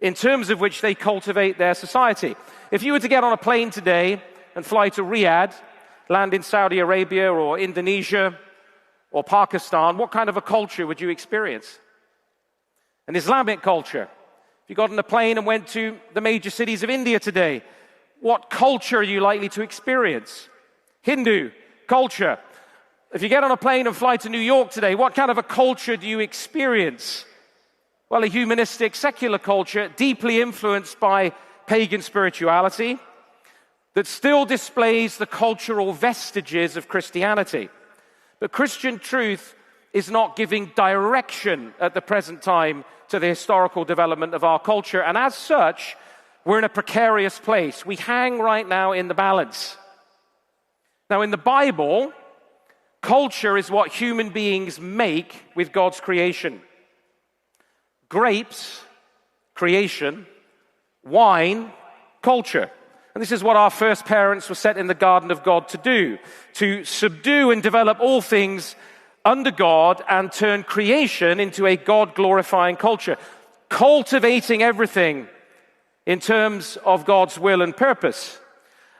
in terms of which they cultivate their society. If you were to get on a plane today and fly to Riyadh, land in Saudi Arabia or Indonesia or Pakistan, what kind of a culture would you experience? An Islamic culture. If you got on a plane and went to the major cities of India today, what culture are you likely to experience? Hindu culture. If you get on a plane and fly to New York today, what kind of a culture do you experience? Well, a humanistic, secular culture, deeply influenced by pagan spirituality, that still displays the cultural vestiges of Christianity. But Christian truth is not giving direction at the present time to the historical development of our culture. And as such, we're in a precarious place. We hang right now in the balance. Now, in the Bible, culture is what human beings make with God's creation. Grapes, creation. Wine, culture. And this is what our first parents were set in the garden of God to do, to subdue and develop all things under God and turn creation into a God-glorifying culture, cultivating everything in terms of God's will and purpose.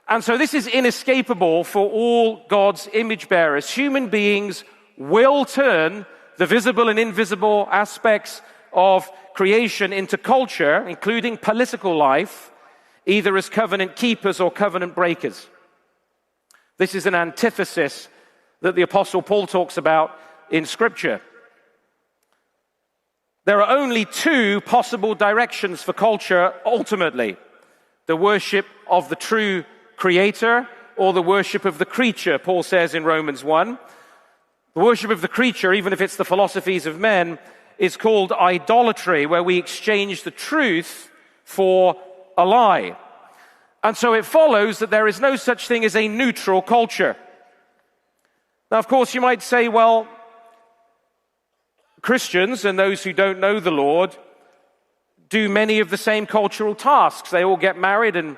And so this is inescapable for all God's image bearers. Human beings will turn the visible and invisible aspects of creation into culture, including political life, either as covenant keepers or covenant breakers. This is an antithesis that the Apostle Paul talks about in Scripture. There are only two possible directions for culture ultimately: the worship of the true Creator or the worship of the creature, Paul says in Romans 1. The worship of the creature, even if it's the philosophies of men, is called idolatry, where we exchange the truth for a lie. And so it follows that there is no such thing as a neutral culture. Now, of course, you might say, well, Christians and those who don't know the Lord do many of the same cultural tasks. They all get married and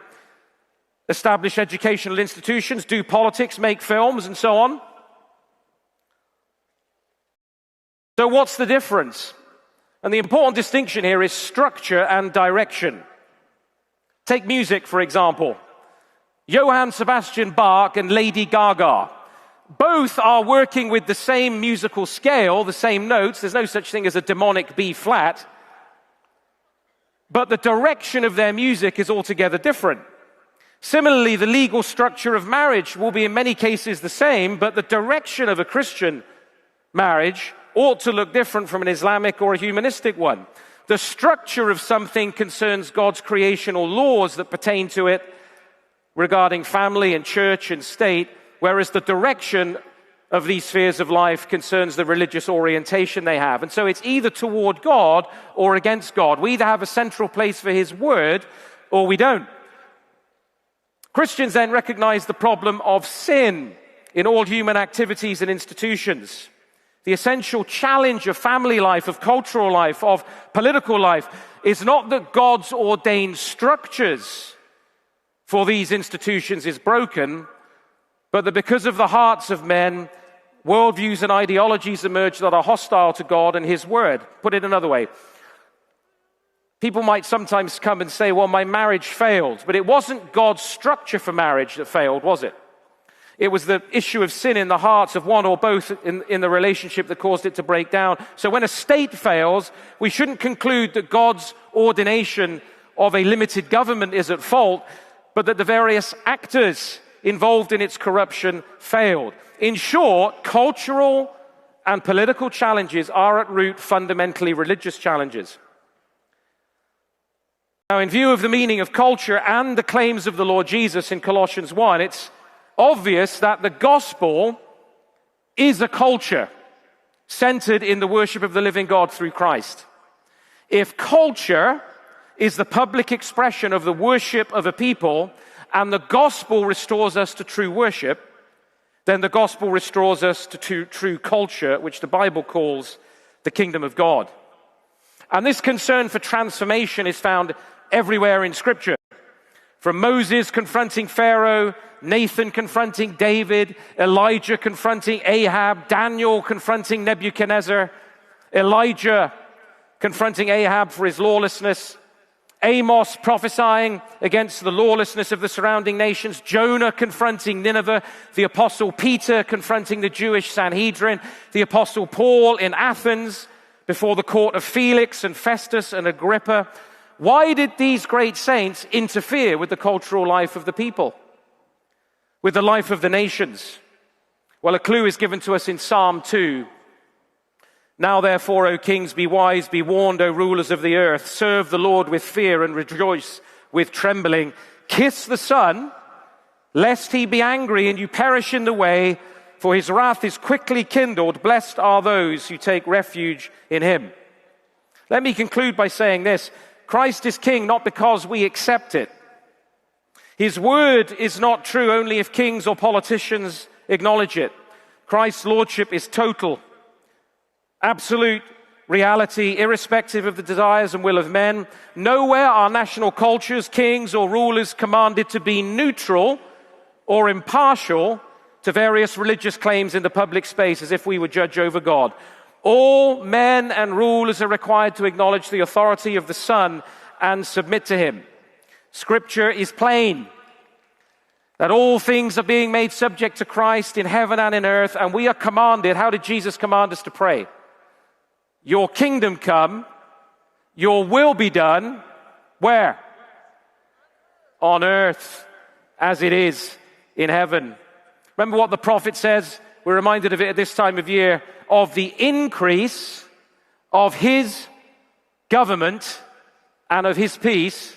establish educational institutions, do politics, make films, and so on. So what's the difference? And the important distinction here is structure and direction. Take music, for example. Johann Sebastian Bach and Lady Gaga. Both are working with the same musical scale, the same notes. There's no such thing as a demonic B flat. But the direction of their music is altogether different. Similarly, the legal structure of marriage will be in many cases the same, but the direction of a Christian marriage ought to look different from an Islamic or a humanistic one. The structure of something concerns God's creation or laws that pertain to it regarding family and church and state, whereas the direction of these spheres of life concerns the religious orientation they have. And so it's either toward God or against God. We either have a central place for His Word or we don't. Christians then recognize the problem of sin in all human activities and institutions. The essential challenge of family life, of cultural life, of political life is not that God's ordained structures for these institutions is broken, but that because of the hearts of men, worldviews and ideologies emerge that are hostile to God and His Word. Put it another way. People might sometimes come and say, well, my marriage failed, but it wasn't God's structure for marriage that failed, was it? It was the issue of sin in the hearts of one or both in the relationship that caused it to break down. So when a state fails, we shouldn't conclude that God's ordination of a limited government is at fault, but that the various actors involved in its corruption failed. In short, cultural and political challenges are at root fundamentally religious challenges. Now, in view of the meaning of culture and the claims of the Lord Jesus in Colossians 1, it's obvious that the gospel is a culture centered in the worship of the living God through Christ. If culture is the public expression of the worship of a people and the gospel restores us to true worship, then the gospel restores us to true culture, which the Bible calls the kingdom of God. And this concern for transformation is found everywhere in Scripture. From Moses confronting Pharaoh, Nathan confronting David, Elijah confronting Ahab, Daniel confronting Nebuchadnezzar, Elijah confronting Ahab for his lawlessness, Amos prophesying against the lawlessness of the surrounding nations, Jonah confronting Nineveh, the Apostle Peter confronting the Jewish Sanhedrin, the Apostle Paul in Athens before the court of Felix and Festus and Agrippa. Why did these great saints interfere with the cultural life of the people, with the life of the nations? Well, a clue is given to us in Psalm 2. Now, therefore, O kings, be wise, be warned, O rulers of the earth. Serve the Lord with fear and rejoice with trembling. Kiss the Son, lest he be angry and you perish in the way, for his wrath is quickly kindled. Blessed are those who take refuge in him. Let me conclude by saying this. Christ is king not because we accept it. His word is not true only if kings or politicians acknowledge it. Christ's lordship is total, absolute reality, irrespective of the desires and will of men. Nowhere are national cultures, kings, or rulers commanded to be neutral or impartial to various religious claims in the public space as if we would judge over God. All men and rulers are required to acknowledge the authority of the Son and submit to him. Scripture is plain. that all things are being made subject to Christ in heaven and in earth, and we are commanded, how did Jesus command us to pray? Your kingdom come, your will be done, where? On earth as it is in heaven. Remember what the prophet says? We're reminded of it at this time of year, of the increase of his government and of his peace,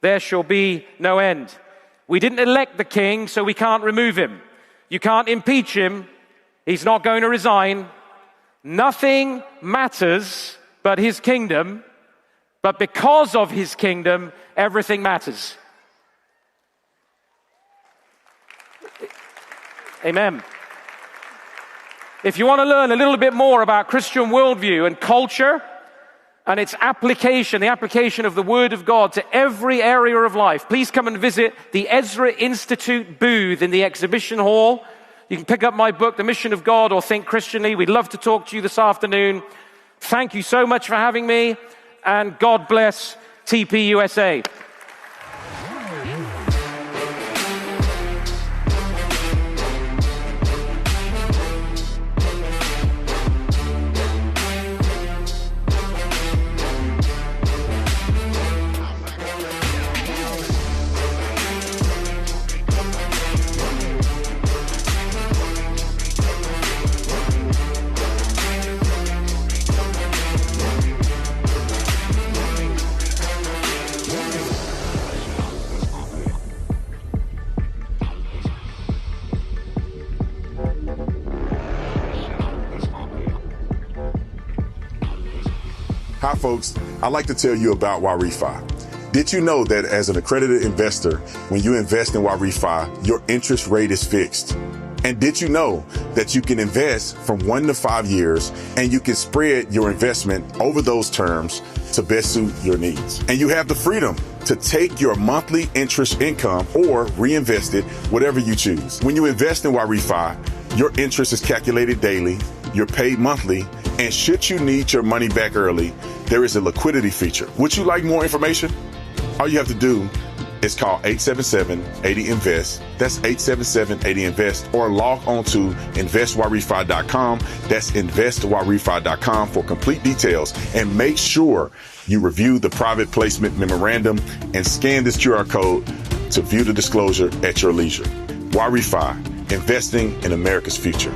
there shall be no end. We didn't elect the king, so we can't remove him. You can't impeach him. He's not going to resign. Nothing matters but his kingdom. But because of his kingdom, everything matters. Amen. If you want to learn a little bit more about Christian worldview and culture and its application, the application of the Word of God to every area of life, please come and visit the Ezra Institute booth in the exhibition hall. You can pick up my book, The Mission of God, or Think Christianly. We'd love to talk to you this afternoon. Thank you so much for having me, and God bless TPUSA. Hi folks, I'd like to tell you about YRefi. Did you know that as an accredited investor, when you invest in YRefi, your interest rate is fixed? And did you know that you can invest from 1 to 5 years and you can spread your investment over those terms to best suit your needs? And you have the freedom to take your monthly interest income or reinvest it, whatever you choose. When you invest in YRefi, your interest is calculated daily, you're paid monthly, and should you need your money back early, there is a liquidity feature. Would you like more information? All you have to do is call 877-80-INVEST. That's 877-80-INVEST, or log on to investyrrefi.com. That's investyrrefi.com for complete details. And make sure you review the private placement memorandum and scan this QR code to view the disclosure at your leisure. YRefi, investing in America's future.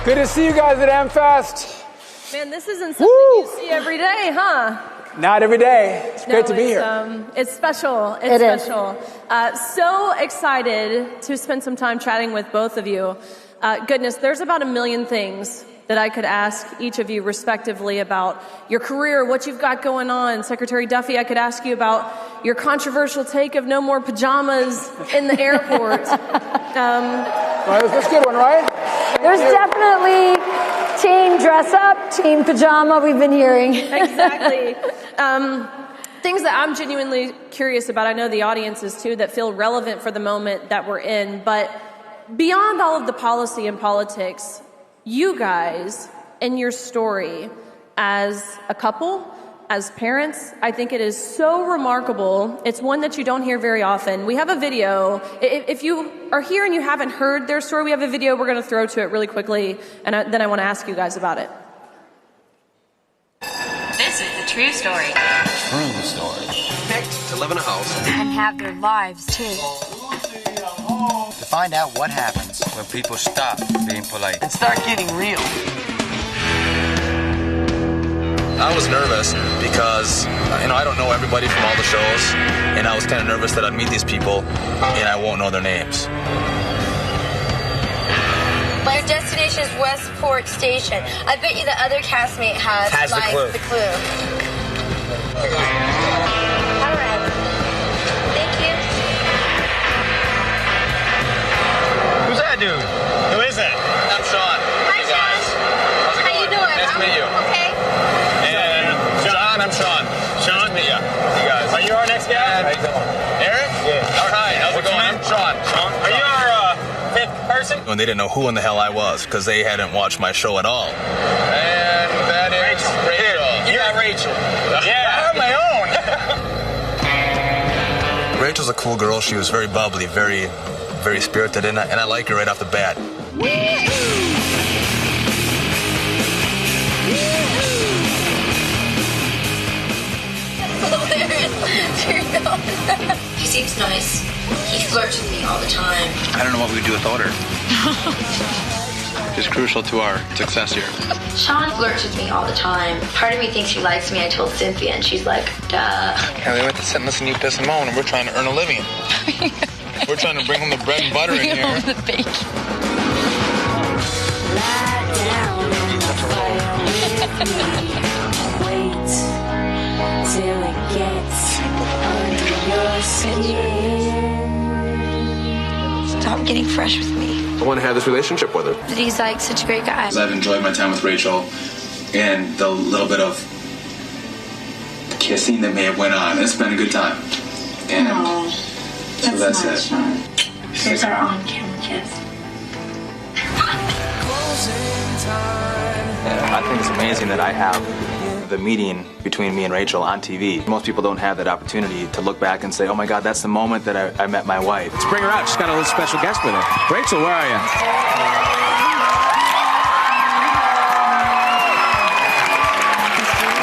Good to see you guys at Amfest. Man, this isn't something you see every day, huh? Not every day. It's great to be here. It's special. It's special. So excited to spend some time chatting with both of you. Goodness, there's about 1 million things that I could ask each of you respectively about your career, what you've got going on. Secretary Duffy, I could ask you about your controversial take of no more pajamas in the airport. Well, that's a good one, right? There's definitely team dress up, team pajama we've been hearing. Exactly. Things that I'm genuinely curious about, I know the audience is too, that feel relevant for the moment that we're in, but beyond all of the policy and politics, you guys and your story as a couple, as parents, I think it is so remarkable. It's one that you don't hear very often. We have a video. If you are here and you haven't heard their story, we have a video we're going to throw to it really quickly, and then I want to ask you guys about it. This is the true story. True story. Picked to live in a house. And have their lives, too. To find out what happens when people stop being polite and start getting real. I was nervous because, I don't know everybody from all the shows, and I was kind of nervous that I'd meet these people and I won't know their names. My destination is Westport Station. I bet you the other castmate has the clue. All right. Thank you. Who's that dude? Who is that? I'm Sean. Hi, Sean. How's it going? How you doing? Nice to meet you. Okay. And John, I'm Sean. Sean, meet you. You guys. Are you our next guy? How you doing? Eric? Yeah. All right. How's it going? I'm Sean. Sean. Are you our fifth person? And they didn't know who in the hell I was because they hadn't watched my show at all. And that is Rachel. You got Rachel. Yeah. I have my own. Rachel's a cool girl. She was very bubbly, very spirited, and I like her right off the bat. He seems nice. He flirts with me all the time. I don't know what we'd do without her. She's crucial to our success here. Sean flirts with me all the time. Part of me thinks he likes me. I told Cynthia, and she's like, duh. Yeah, they went to sit and listen to you piss and moan, and we're trying to earn a living. We're trying to bring home the bread and butter in here. Bring home the bacon. Wait till it gets under your skin. Stop getting fresh with me. I want to have this relationship with her. But he's like such a great guy. I've enjoyed my time with Rachel, and the little bit of kissing that may have went on. It's been a good time. And so that's it. Sean. Here's our on-camera kiss. I think it's amazing that I have the meeting between me and Rachel on TV. Most people don't have that opportunity to look back and say, oh my God, that's the moment that I met my wife. Let's bring her out. She's got a little special guest with her. Rachel, where are you?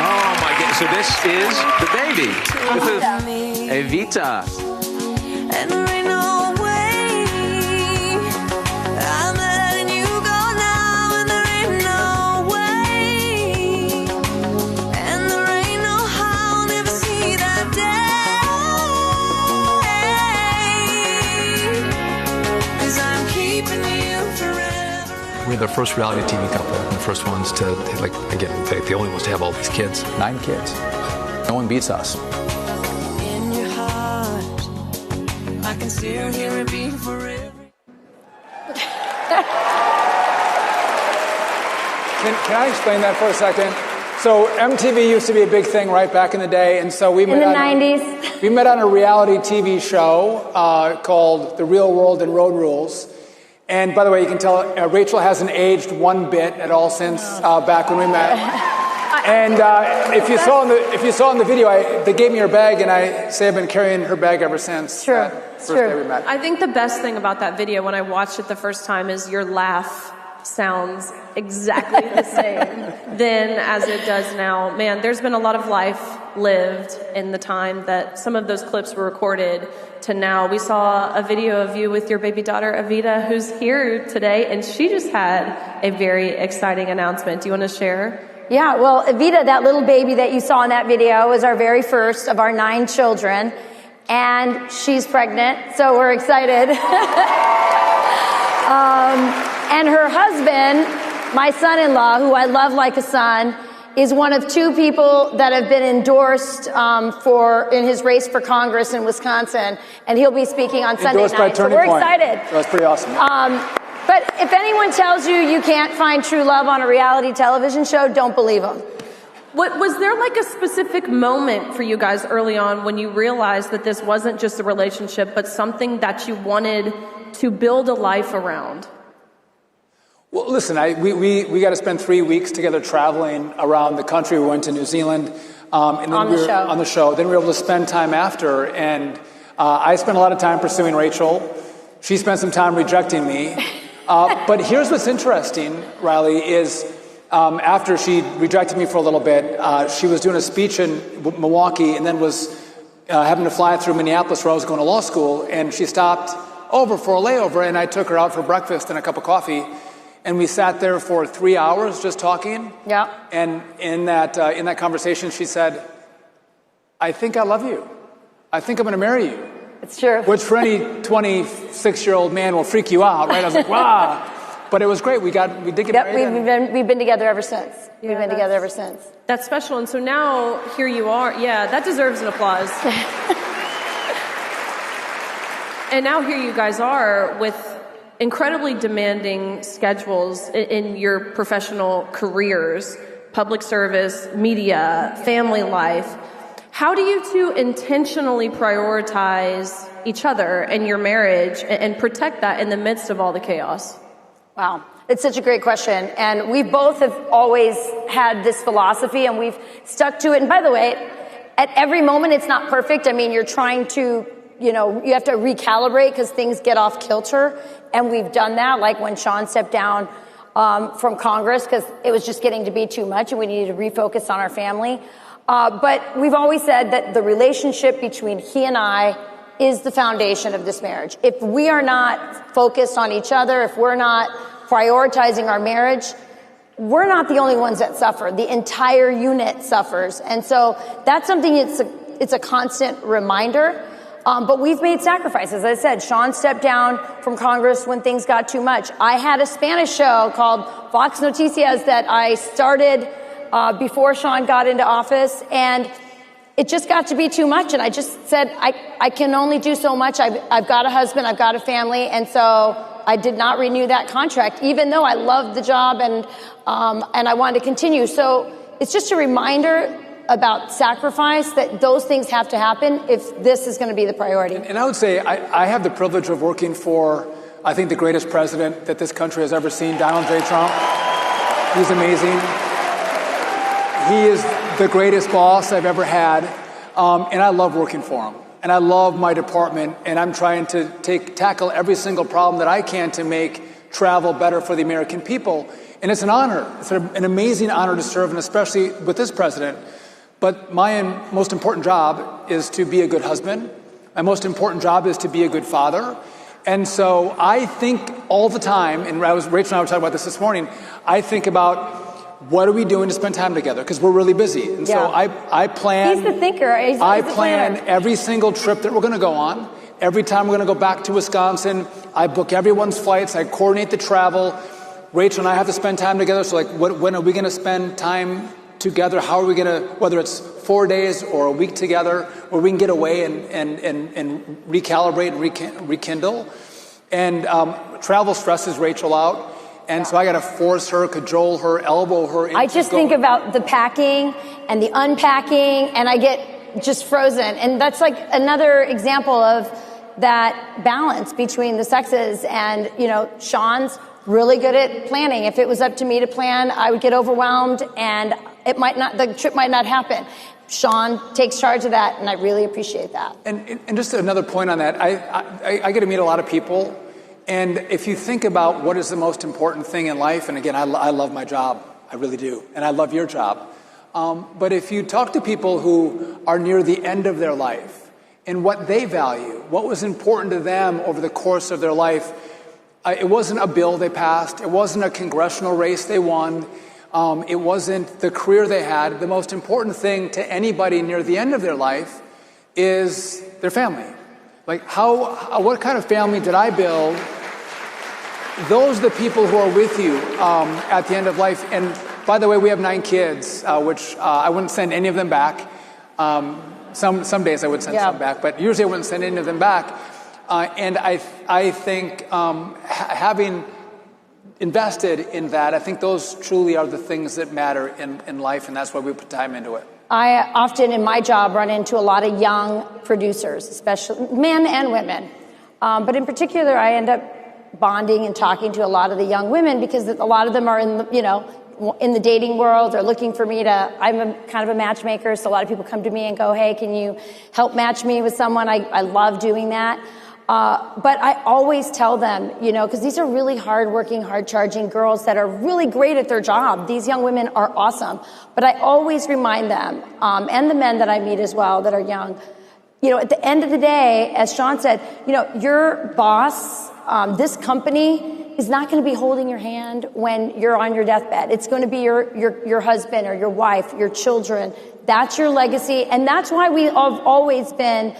Oh my goodness. So this is the baby. This is Evita. And there ain't no way I'm letting you go now, and there ain't no way, and there ain't no how I'll never see that day, 'cause I'm keeping you forever. We're the first reality TV couple, and the first ones to, in fact, the only ones to have all these kids. 9 kids. No one beats us. In your heart, I can still hear it beat for every. Can I explain that for a second? So MTV used to be a big thing right back in the day, and so we met In the on 90s. We met on a reality TV show called The Real World and Road Rules. And by the way, you can tell Rachel hasn't aged one bit at all since back when we met. And if you saw in the video, they gave me her bag, and I say I've been carrying her bag ever since. True. First day we met. I think the best thing about that video when I watched it the first time is your laugh sounds exactly the same then as it does now. Man, there's been a lot of life lived in the time that some of those clips were recorded to now. We saw a video of you with your baby daughter, Evita, who's here today, and she just had a very exciting announcement. Do you want to share? Yeah, well, Evita, that little baby that you saw in that video, is our very first of our 9 children, and she's pregnant, so we're excited. And her husband, my son-in-law, who I love like a son, is one of 2 people that have been endorsed in his race for Congress in Wisconsin, and he'll be speaking on Sunday night. So we're excited. That's pretty awesome. But if anyone tells you you can't find true love on a reality television show, don't believe them. Was there like a specific moment for you guys early on when you realized that this wasn't just a relationship, but something that you wanted to build a life around? Well, listen, we got to spend 3 weeks together traveling around the country. We went to New Zealand. And then on the show. Then we were able to spend time after. And I spent a lot of time pursuing Rachel. She spent some time rejecting me. But here's what's interesting, Riley, is after she rejected me for a little bit, she was doing a speech in Milwaukee and then was having to fly through Minneapolis where I was going to law school. And she stopped over for a layover, and I took her out for breakfast and a cup of coffee. And we sat there for 3 hours just talking. Yeah. And in that conversation, she said, I think I love you. I think I'm going to marry you. It's true. Which for any 26-year-old man will freak you out, right? I was like, wow. But it was great. We did get married. We've been together ever since. Yeah, we've been together ever since. That's special. And so now here you are. Yeah, that deserves an applause. And now here you guys are with incredibly demanding schedules in your professional careers, public service, media, family life. How do you two intentionally prioritize each other and your marriage and protect that in the midst of all the chaos? Wow. It's such a great question. And we both have always had this philosophy and we've stuck to it. And by the way, at every moment, it's not perfect. I mean, you're trying to, you have to recalibrate because things get off kilter. And we've done that, like when Sean stepped down from Congress because it was just getting to be too much and we needed to refocus on our family. But we've always said that the relationship between he and I is the foundation of this marriage. If we are not focused on each other, if we're not prioritizing our marriage, we're not the only ones that suffer. The entire unit suffers. And so that's something it's a constant reminder. But we've made sacrifices. As I said, Sean stepped down from Congress when things got too much. I had a Spanish show called Vox Noticias that I started before Sean got into office, and it just got to be too much. And I just said, I can only do so much. I've got a husband, I've got a family, and so I did not renew that contract, even though I loved the job and I wanted to continue. So it's just a reminder about sacrifice, that those things have to happen if this is going to be the priority. And I would say I have the privilege of working for, I think, the greatest president that this country has ever seen, Donald J. Trump. He's amazing. He is the greatest boss I've ever had, and I love working for him. And I love my department, and I'm trying to tackle every single problem that I can to make travel better for the American people. And it's an honor. It's an amazing honor to serve, and especially with this president. But my most important job is to be a good husband. My most important job is to be a good father. And so I think all the time, and Rachel and I were talking about this morning, I think about what are we doing to spend time together? Because we're really busy. And so I plan. He's the thinker. I plan every single trip that we're going to go on. Every time we're going to go back to Wisconsin, I book everyone's flights. I coordinate the travel. Rachel and I have to spend time together. So when are we going to spend time together? How are we going to, whether it's 4 days or a week together, where we can get away and recalibrate and rekindle. And travel stresses Rachel out. And so I got to force her, cajole her, elbow her. I just think about the packing and the unpacking, and I get just frozen. And that's like another example of that balance between the sexes. And, Sean's really good at planning. If it was up to me to plan, I would get overwhelmed and the trip might not happen. Sean takes charge of that, and I really appreciate that. And just another point on that, I get to meet a lot of people. And if you think about what is the most important thing in life, and again, I love my job, I really do, and I love your job. But if you talk to people who are near the end of their life and what they value, what was important to them over the course of their life, it wasn't a bill they passed, it wasn't a congressional race they won, it wasn't the career they had. The most important thing to anybody near the end of their life is their family. Like, what kind of family did I build? Those are the people who are with you at the end of life. And by the way, we have 9 kids, which I wouldn't send any of them back. Some days I would send some back, but usually I wouldn't send any of them back. And I think having invested in that, I think those truly are the things that matter in life, and that's why we put time into it. I often in my job run into a lot of young producers, especially men and women. But in particular, I end up bonding and talking to a lot of the young women because a lot of them are in the dating world. They're looking for me I'm kind of a matchmaker, so a lot of people come to me and go, hey, can you help match me with someone? I love doing that. But I always tell them, because these are really hardworking, hard-charging girls that are really great at their job. These young women are awesome. But I always remind them, and the men that I meet as well that are young, at the end of the day, as Sean said, your boss, this company is not going to be holding your hand when you're on your deathbed. It's going to be your husband or your wife, your children. That's your legacy. And that's why we have always been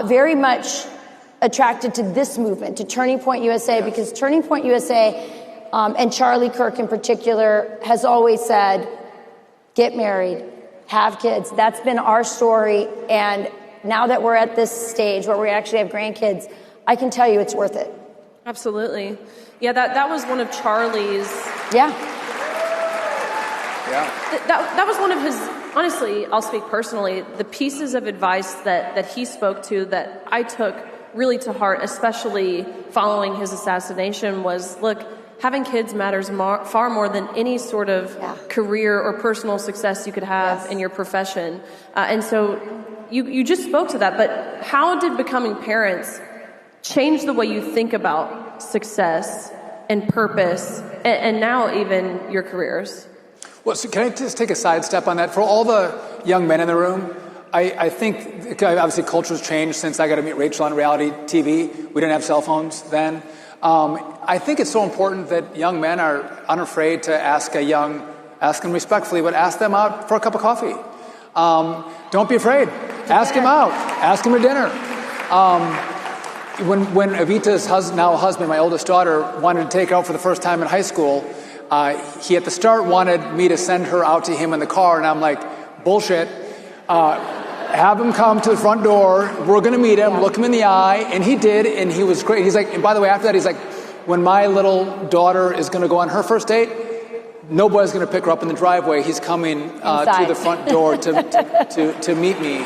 very much attracted to this movement, to Turning Point USA, because Turning Point USA and Charlie Kirk in particular has always said, get married, have kids. That's been our story. And now that we're at this stage where we actually have grandkids, I can tell you it's worth it. Absolutely. Yeah, that was one of Charlie's. Yeah. That was one of his, honestly, I'll speak personally, the pieces of advice that he spoke to that I took really to heart, especially following his assassination, was, look, having kids matters far more than any sort of career or personal success you could have in your profession. And so you just spoke to that, but how did becoming parents change the way you think about success and purpose and now even your careers? Well, so can I just take a sidestep on that? For all the young men in the room, I think obviously culture's changed since I got to meet Rachel on reality TV. We didn't have cell phones then. I think it's so important that young men are unafraid to ask them respectfully, but ask them out for a cup of coffee. Don't be afraid. Ask him out. Ask him to dinner. When Evita's now husband, my oldest daughter, wanted to take her out for the first time in high school, he at the start wanted me to send her out to him in the car, and I'm like, bullshit. Have him come to the front door. We're going to meet him, look him in the eye. And he did, and he was great. He's like, and by the way, after that, he's like, when my little daughter is going to go on her first date, nobody's going to pick her up in the driveway. He's coming to the front door to meet me.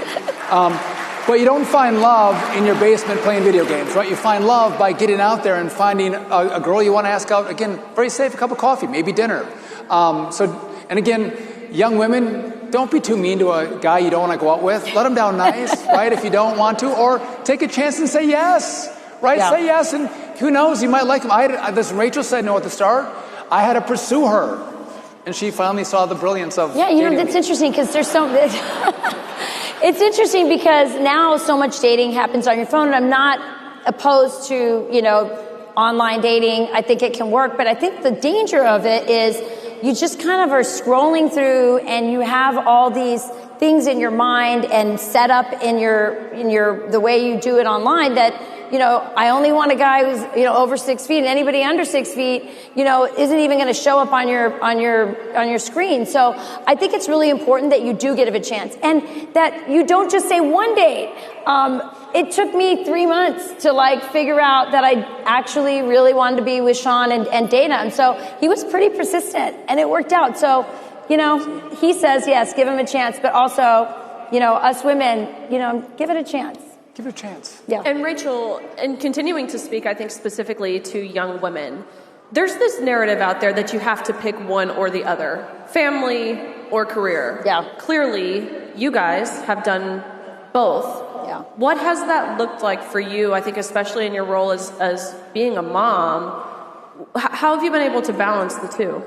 But you don't find love in your basement playing video games, right? You find love by getting out there and finding a girl you want to ask out. Again, very safe, a cup of coffee, maybe dinner. And again, young women, don't be too mean to a guy you don't want to go out with. Let him down nice, right, if you don't want to. Or take a chance and say yes, right? Yeah. Say yes, and who knows, you might like him. This Rachel said no at the start. I had to pursue her. And she finally saw the brilliance of that's interesting because there's so... It's interesting because now so much dating happens on your phone, and I'm not opposed to, online dating. I think it can work, but I think the danger of it is you just kind of are scrolling through and you have all these things in your mind and set up in the way you do it online that, I only want a guy who's, over 6 feet, and anybody under 6 feet, isn't even going to show up on your screen. So I think it's really important that you do give it a chance and that you don't just say one date. It took me 3 months to figure out that I actually really wanted to be with Sean and Dana. And so he was pretty persistent and it worked out. So, he says, yes, give him a chance, but also, us women, give it a chance. Give it a chance. Yeah. And Rachel, and continuing to speak, I think specifically to young women, there's this narrative out there that you have to pick one or the other, family or career. Yeah. Clearly, you guys have done both. Yeah. What has that looked like for you, I think especially in your role as being a mom? How have you been able to balance the two?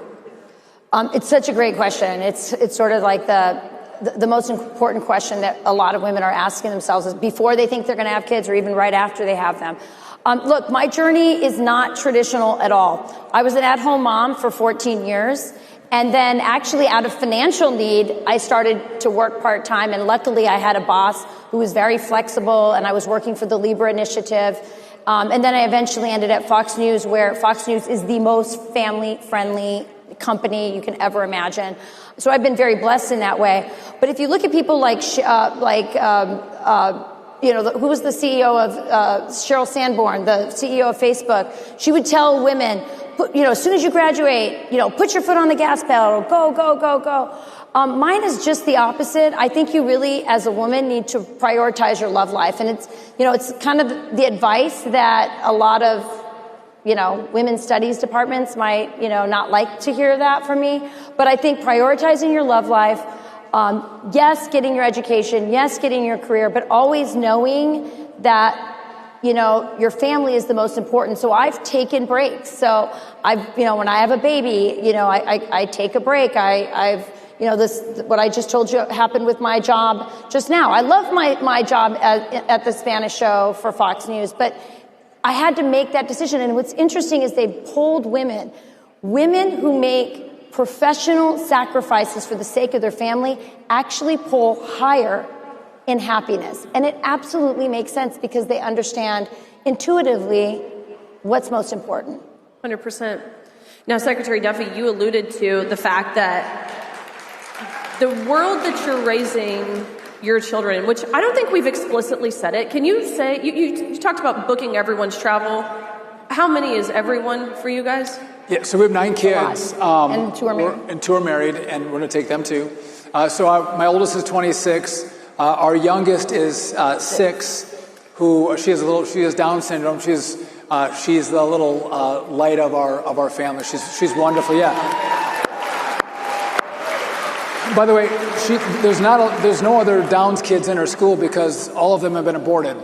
It's such a great question. It's sort of like the most important question that a lot of women are asking themselves is before they think they're going to have kids or even right after they have them. Look, my journey is not traditional at all. I was an at-home mom for 14 years. And then actually out of financial need, I started to work part-time. And luckily I had a boss who was very flexible and I was working for the Libra Initiative. And then I eventually ended at Fox News, where Fox News is the most family-friendly company you can ever imagine. So I've been very blessed in that way. But if you look at people who was the CEO of Sheryl Sandborn, the CEO of Facebook, she would tell women, as soon as you graduate, put your foot on the gas pedal, go, go, go, go. Mine is just the opposite. I think you really, as a woman, need to prioritize your love life. And it's kind of the advice that a lot of women's studies departments might, not like to hear that from me. But I think prioritizing your love life, yes, getting your education, yes, getting your career, but always knowing that, your family is the most important. So I've taken breaks. So when I have a baby, I take a break. What I just told you happened with my job just now. I love my job at the Spanish show for Fox News, but I had to make that decision. And what's interesting is they've polled women who make professional sacrifices for the sake of their family actually poll higher in happiness. And it absolutely makes sense because they understand intuitively what's most important. 100%. Now, Secretary Duffy, you alluded to the fact that the world that you're raising your children in, which I don't think we've explicitly said it. Can you say, you talked about booking everyone's travel. How many is everyone for you guys? Yeah, so we have 9 kids. And 2 are married. And 2 are married, and we're going to take them too. My oldest is 26. Our youngest is 6, she has Down syndrome. She's the little light of our family. She's wonderful. Yeah. By the way, there's no other Downs kids in her school because all of them have been aborted,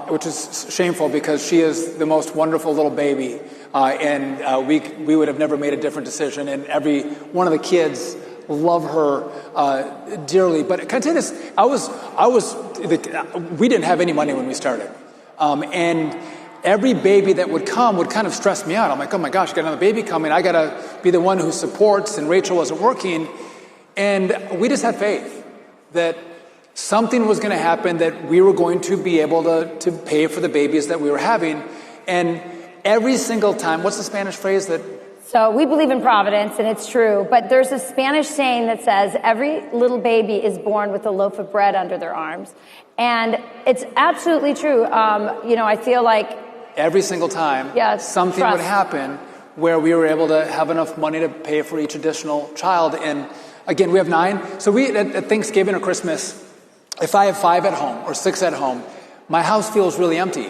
which is shameful because she is the most wonderful little baby, and we would have never made a different decision. And every one of the kids love her dearly. But can I tell you this? We didn't have any money when we started, and every baby that would come would kind of stress me out. I'm like, oh my gosh, got another baby coming. I got to be the one who supports, and Rachel wasn't working. And we just had faith that something was going to happen, that we were going to be able to pay for the babies that we were having. And every single time, what's the Spanish phrase that? So we believe in providence, and it's true. But there's a Spanish saying that says every little baby is born with a loaf of bread under their arms. And it's absolutely true. I feel like every single time something would happen where we were able to have enough money to pay for each additional child. And again, we have 9. So we, at Thanksgiving or Christmas, if I have 5 at home or 6 at home, my house feels really empty.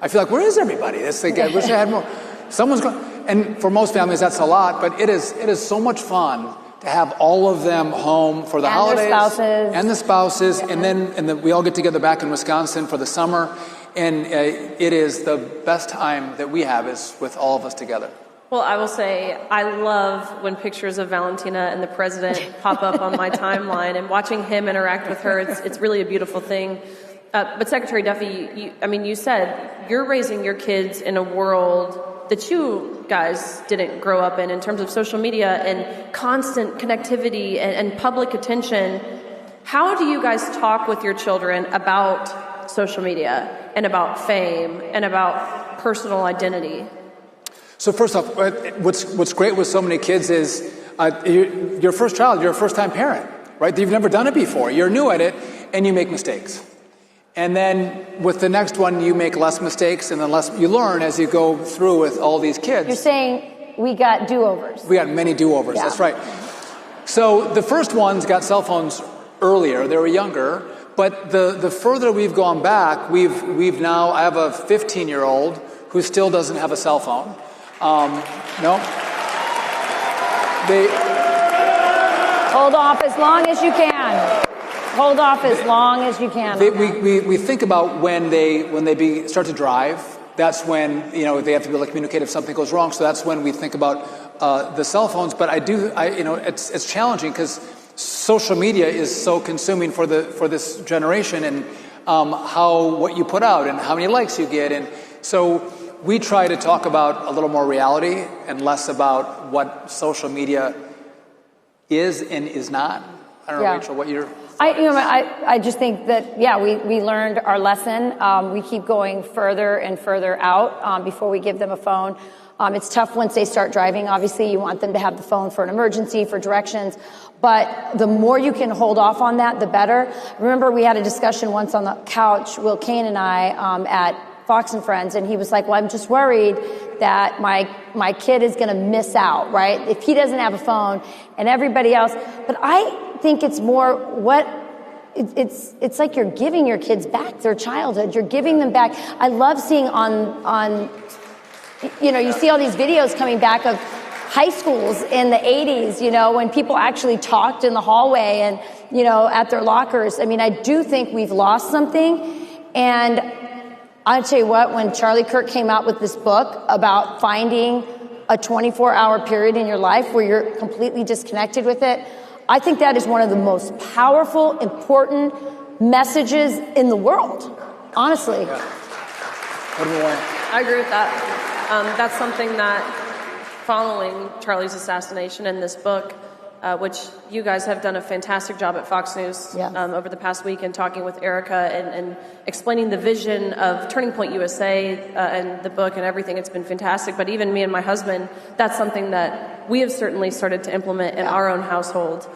I feel like, where is everybody? It's like, I wish I had more. Someone's going. And for most families, that's a lot. But it is so much fun to have all of them home for the holidays. And the spouses. And then we all get together back in Wisconsin for the summer. And it is the best time that we have is with all of us together. Well, I will say I love when pictures of Valentina and the president pop up on my timeline, and watching him interact with her, it's really a beautiful thing. But Secretary Duffy, you said you're raising your kids in a world that you guys didn't grow up in terms of social media and constant connectivity and public attention. How do you guys talk with your children about social media and about fame and about personal identity? So first off, what's great with so many kids is your first child, you're a first-time parent, right? You've never done it before. You're new at it, and you make mistakes. And then with the next one, you make less mistakes, and then less you learn as you go through with all these kids. You're saying we got do-overs. We got many do-overs, that's right. So the first ones got cell phones earlier. They were younger. But the further we've gone back, we've now, I have a 15-year-old who still doesn't have a cell phone. No. They hold off as long as you can. Hold off as long as you can. We think about when they start to drive. That's when they have to be able to communicate if something goes wrong. So that's when we think about the cell phones. But it's challenging because social media is so consuming for this generation, and what you put out and how many likes you get, and so. We try to talk about a little more reality and less about what social media is and is not. I don't know, Rachel, what you're... I just think that, we learned our lesson. We keep going further and further out before we give them a phone. It's tough once they start driving. Obviously, you want them to have the phone for an emergency, for directions. But the more you can hold off on that, the better. Remember, we had a discussion once on the couch, Will Kane and I, at Fox and Friends, and he was like, well, I'm just worried that my kid is going to miss out, right? If he doesn't have a phone and everybody else. But I think it's more it's like you're giving your kids back their childhood. You're giving them back. I love seeing on you see all these videos coming back of high schools in the 80s, when people actually talked in the hallway and, at their lockers. I do think we've lost something. And I'll tell you what, when Charlie Kirk came out with this book about finding a 24-hour period in your life where you're completely disconnected with it, I think that is one of the most powerful, important messages in the world, honestly. What do we want? I agree with that. That's something that, following Charlie's assassination and this book, which you guys have done a fantastic job at Fox News over the past week in talking with Erica and explaining the vision of Turning Point USA and the book and everything. It's been fantastic. But even me and my husband, that's something that we have certainly started to implement in our own household.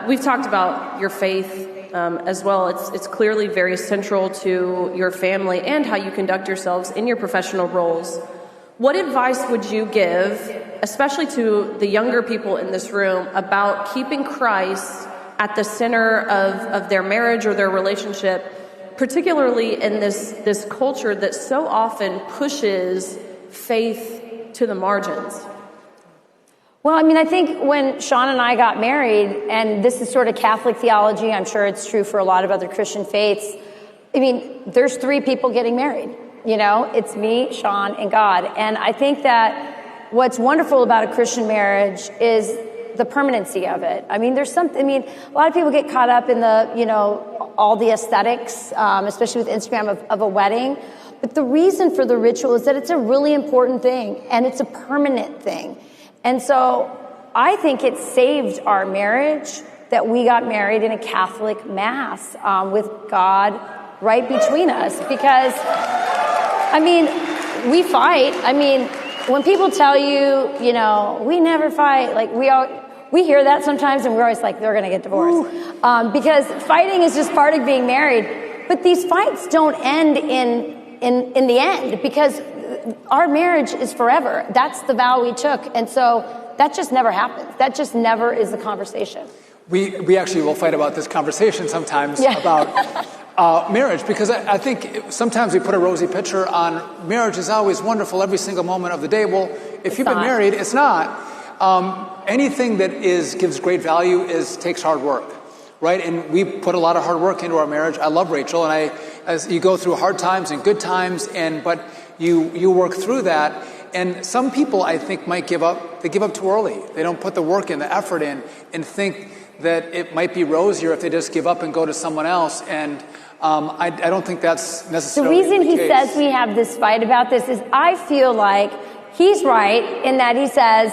We've talked about your faith as well. It's clearly very central to your family and how you conduct yourselves in your professional roles. What advice would you give, especially to the younger people in this room, about keeping Christ at the center of their marriage or their relationship, particularly in this culture that so often pushes faith to the margins? Well, I mean, I think when Sean and I got married, and this is sort of Catholic theology, I'm sure it's true for a lot of other Christian faiths, I mean, there's 3 people getting married. You know, it's me, Sean, and God. And I think that what's wonderful about a Christian marriage is the permanency of it. I mean, there's something, I mean, a lot of people get caught up in the, you know, all the aesthetics, especially with Instagram of a wedding. But the reason for the ritual is that it's a really important thing and it's a permanent thing. And so I think it saved our marriage that we got married in a Catholic mass with God right between us, because I mean, we fight. I mean, when people tell you, you know, we never fight, like we hear that sometimes and we're always like, they're going to get divorced. Because fighting is just part of being married. But these fights don't end in the end, because our marriage is forever. That's the vow we took. And so that just never happens. That just never is the conversation. We actually will fight about this conversation sometimes about marriage, because I think sometimes we put a rosy picture on marriage is always wonderful every single moment of the day. Well, if you've been married, it's not. Anything that gives great value takes hard work, right? And we put a lot of hard work into our marriage. I love Rachel, and as you go through hard times and good times, but you work through that. And some people, I think, might give up. They give up too early. They don't put the work in, the effort in, and think that it might be rosier if they just give up and go to someone else. And I don't think that's necessarily the reason he says we have this fight about this is I feel like he's right in that he says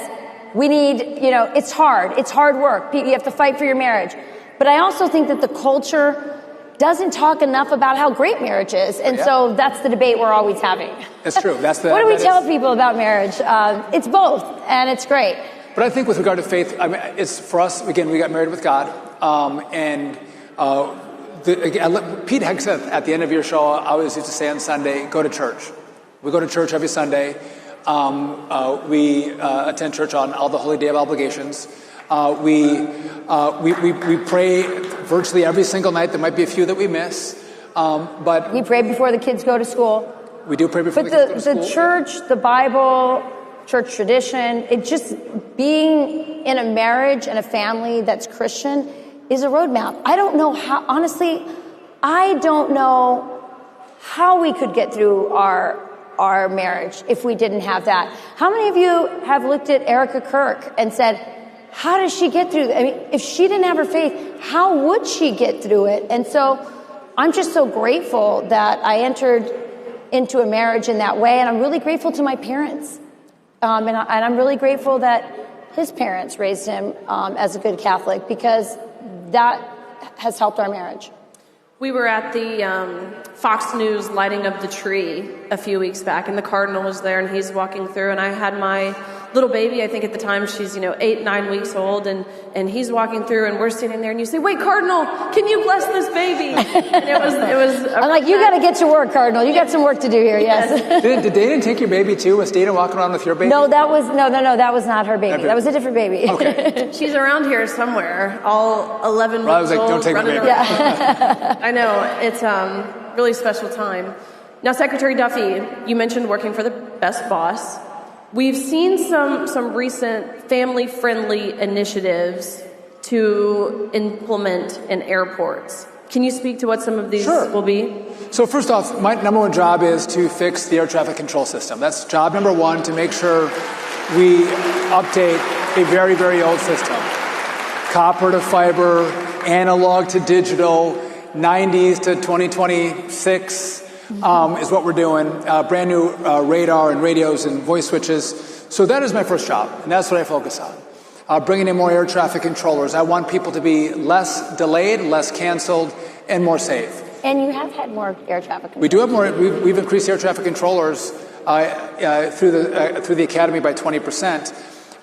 we need, you know, it's hard work. You have to fight for your marriage. But I also think that the culture doesn't talk enough about how great marriage is. And so that's the debate we're always having. That's true. That's what do we tell people about marriage? It's both, and it's great. But I think with regard to faith, I mean, it's for us, again, we got married with God. Pete Hegseth, at the end of your show, I always used to say on Sunday, go to church. We go to church every Sunday. We attend church on all the Holy Day of Obligations. We pray virtually every single night. There might be a few that we miss. But we pray before the kids go to school. We do pray before the kids go to school. But the church, the Bible, church tradition, it just being in a marriage and a family that's Christian is a roadmap. I don't know how, honestly, I don't know how we could get through our marriage if we didn't have that. How many of you have looked at Erica Kirk and said, how does she get through? I mean, if she didn't have her faith, how would she get through it? And so I'm just so grateful that I entered into a marriage in that way. And I'm really grateful to my parents. And I'm really grateful that his parents raised him as a good Catholic, because that has helped our marriage. We were at the Fox News lighting of the tree a few weeks back, and the Cardinal was there, and he's walking through, and I had my little baby, I think at the time she's, 8-9 weeks old, and he's walking through, and we're sitting there, and you say, wait, Cardinal, can you bless this baby? And it was I'm like, you got to get to work, Cardinal. You got some work to do here, yes. Did Dana take your baby too? Was Dana walking around with your baby? No, that was not her baby. That was a different baby. Okay. She's around here somewhere, all 11 weeks I was like, old. don't take the baby. Yeah. I know, it's a really special time. Now, Secretary Duffy, you mentioned working for the best boss. We've seen some recent family-friendly initiatives to implement in airports. Can you speak to what some of these will be? So first off, my number one job is to fix the air traffic control system. That's job number one, to make sure we update a very, very old system. Copper to fiber, analog to digital, 90s to 2026. is what we're doing. Brand new radar and radios and voice switches. So that is my first job, and that's what I focus on. Bringing in more air traffic controllers. I want people to be less delayed, less canceled, and more safe. And you have had more air traffic controllers. We do have more. We've increased air traffic controllers through the academy by 20%.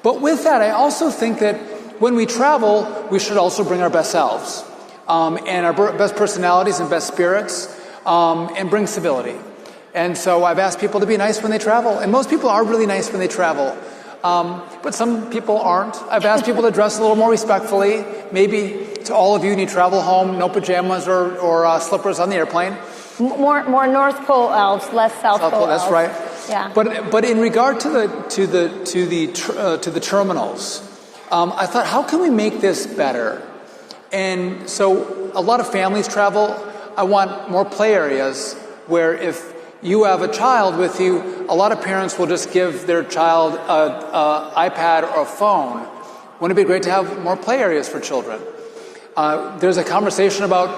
But with that, I also think that when we travel, we should also bring our best selves and our best personalities and best spirits, and bring civility. And so I've asked people to be nice when they travel, and most people are really nice when they travel. But some people aren't. I've asked people to dress a little more respectfully. Maybe to all of you, when you travel home, no pajamas or slippers on the airplane. More North Pole elves, less South Pole elves. That's right. Yeah. But in regard to the terminals, I thought, how can we make this better? And so a lot of families travel. I want more play areas where if you have a child with you, a lot of parents will just give their child an iPad or a phone. Wouldn't it be great to have more play areas for children? There's a conversation about